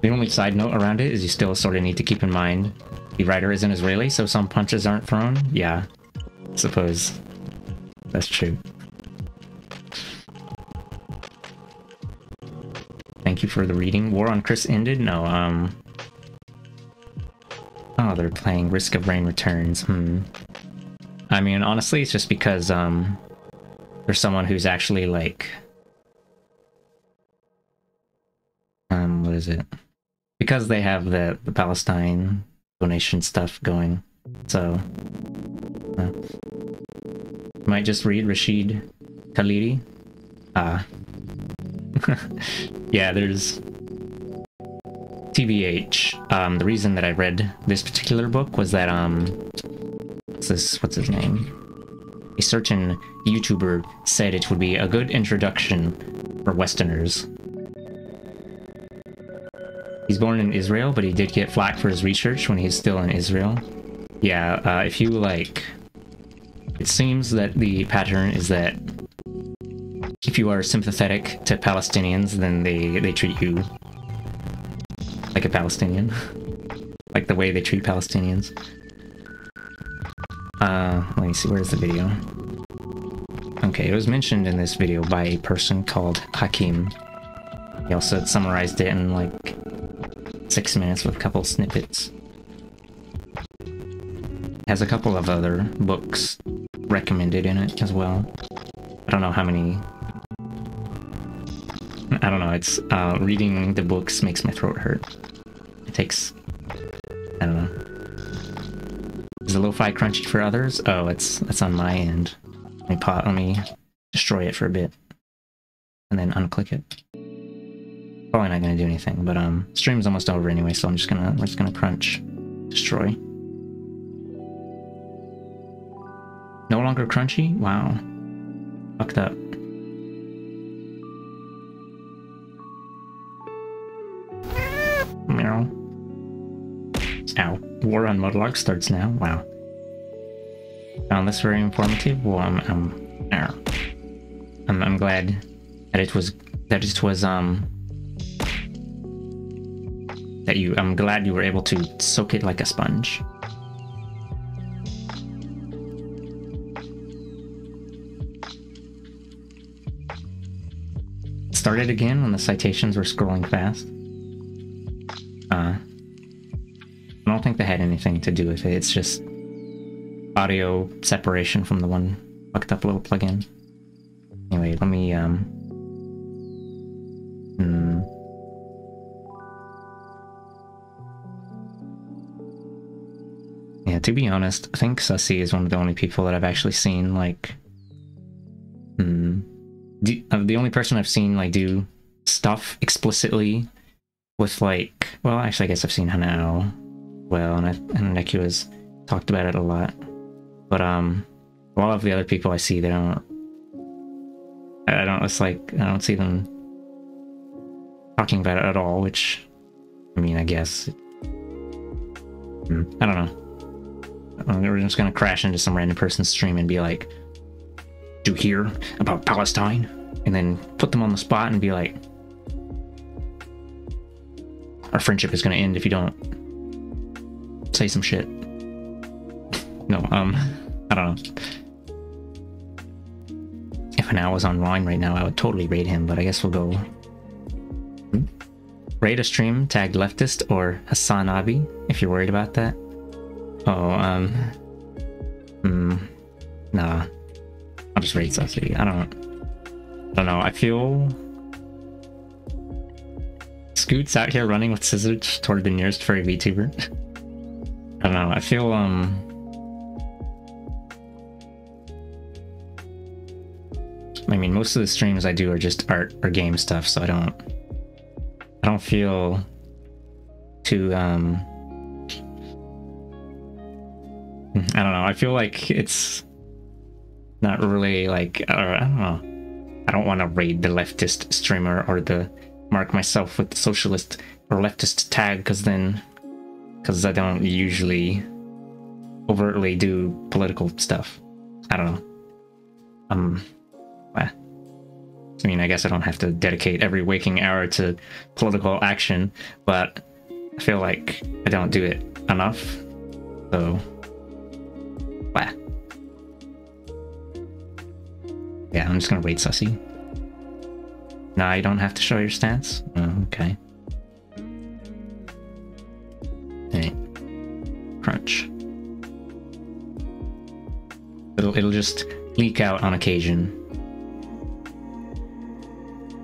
The only side note around it is you still sort of need to keep in mind the writer isn't Israeli, so some punches aren't thrown. Yeah, I suppose that's true. Thank you for the reading. War on Chris ended? No, oh, they're playing Risk of Rain Returns. I mean, honestly, it's just because, there's someone who's actually, like... what is it? Because they have the Palestine donation stuff going, so... might just read Rashid Khalidi. Yeah, there's... TBH. The reason that I read this particular book was that, what's his name? A certain YouTuber said it would be a good introduction for Westerners. He's born in Israel, but he did get flack for his research when he's still in Israel. Yeah, if you, like... It seems that the pattern is that if you are sympathetic to Palestinians, then they treat you like a Palestinian. Like the way they treat Palestinians. Let me see, where's the video? Okay, it was mentioned in this video by a person called Hakim. He also summarized it in like 6 minutes with a couple snippets. Has a couple of other books recommended in it as well. I don't know how many. I don't know, it's reading the books makes my throat hurt. It takes, I don't know. Is the lo-fi crunchy for others? Oh, that's on my end. Let me destroy it for a bit and then unclick it. Probably not gonna do anything, but stream's almost over anyway, so we're just gonna crunch, destroy. No longer crunchy? Wow. Fucked up. Meow. Ow. War on Mudlark starts now? Wow. Found this very informative? Well, I'm glad that it was I'm glad you were able to soak it like a sponge. Started again when the citations were scrolling fast. I don't think they had anything to do with it. It's just audio separation from the one fucked up little plugin. Anyway, let me yeah, to be honest, I think Sussy is one of the only people that I've actually seen, like, the only person I've seen, like, do stuff explicitly with, like, well, actually, I guess I've seen Hanao, well, and Neku has talked about it a lot, but, a lot of the other people I see, it's like, I don't see them talking about it at all, which, I mean, I guess, I don't know. We're just gonna crash into some random person's stream and be like, "Do you hear about Palestine?" And then put them on the spot and be like, "Our friendship is gonna end if you don't say some shit." No, I don't know. If Hanao was online right now, I would totally raid him, but I guess we'll go raid a stream tagged leftist or Hassan Abi if you're worried about that. Oh, nah. I'll just raid Sussy. I don't know. I feel Scoot's out here running with scissors toward the nearest furry VTuber. I don't know. I feel I mean, most of the streams I do are just art or game stuff, so I don't feel too I don't know, I feel like it's not really like, I don't know. I don't want to raid the leftist streamer or the mark myself with the socialist or leftist tag, because I don't usually overtly do political stuff. I don't know. I mean, I guess I don't have to dedicate every waking hour to political action, but I feel like I don't do it enough. So, yeah, I'm just gonna wait, Sussy. Nah, you don't have to show your stance? Oh, okay. Hey. Crunch. It'll just leak out on occasion.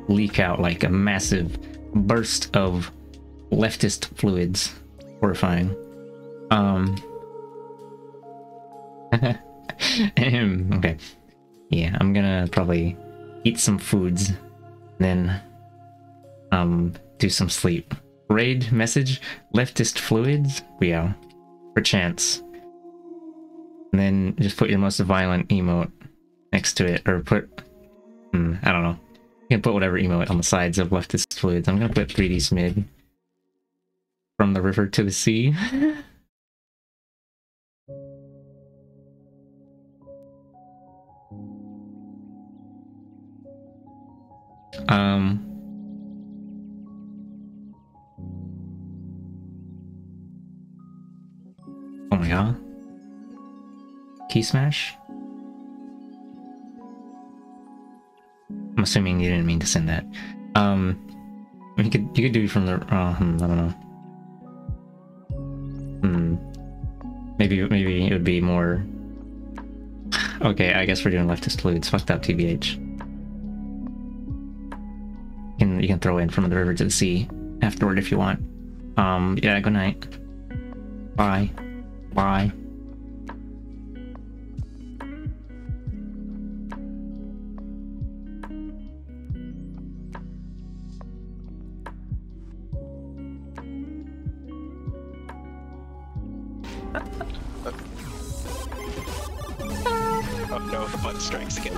Leak out like a massive burst of leftist fluids. Horrifying. Okay. Yeah, I'm gonna probably eat some foods, then do some sleep. Raid message, leftist fluids? Yeah, perchance. And then just put your most violent emote next to it, or put, I don't know. You can put whatever emote on the sides of leftist fluids. I'm gonna put 3D Smid. From the river to the sea. Oh my god. Key smash? I'm assuming you didn't mean to send that. You could do it from the I don't know. Maybe it would be more. Okay, I guess we're doing leftist fluids. Fucked up, TBH. You can throw in from the river to the sea afterward if you want. Yeah, good night. Bye. Bye. Oh no, butt strikes again.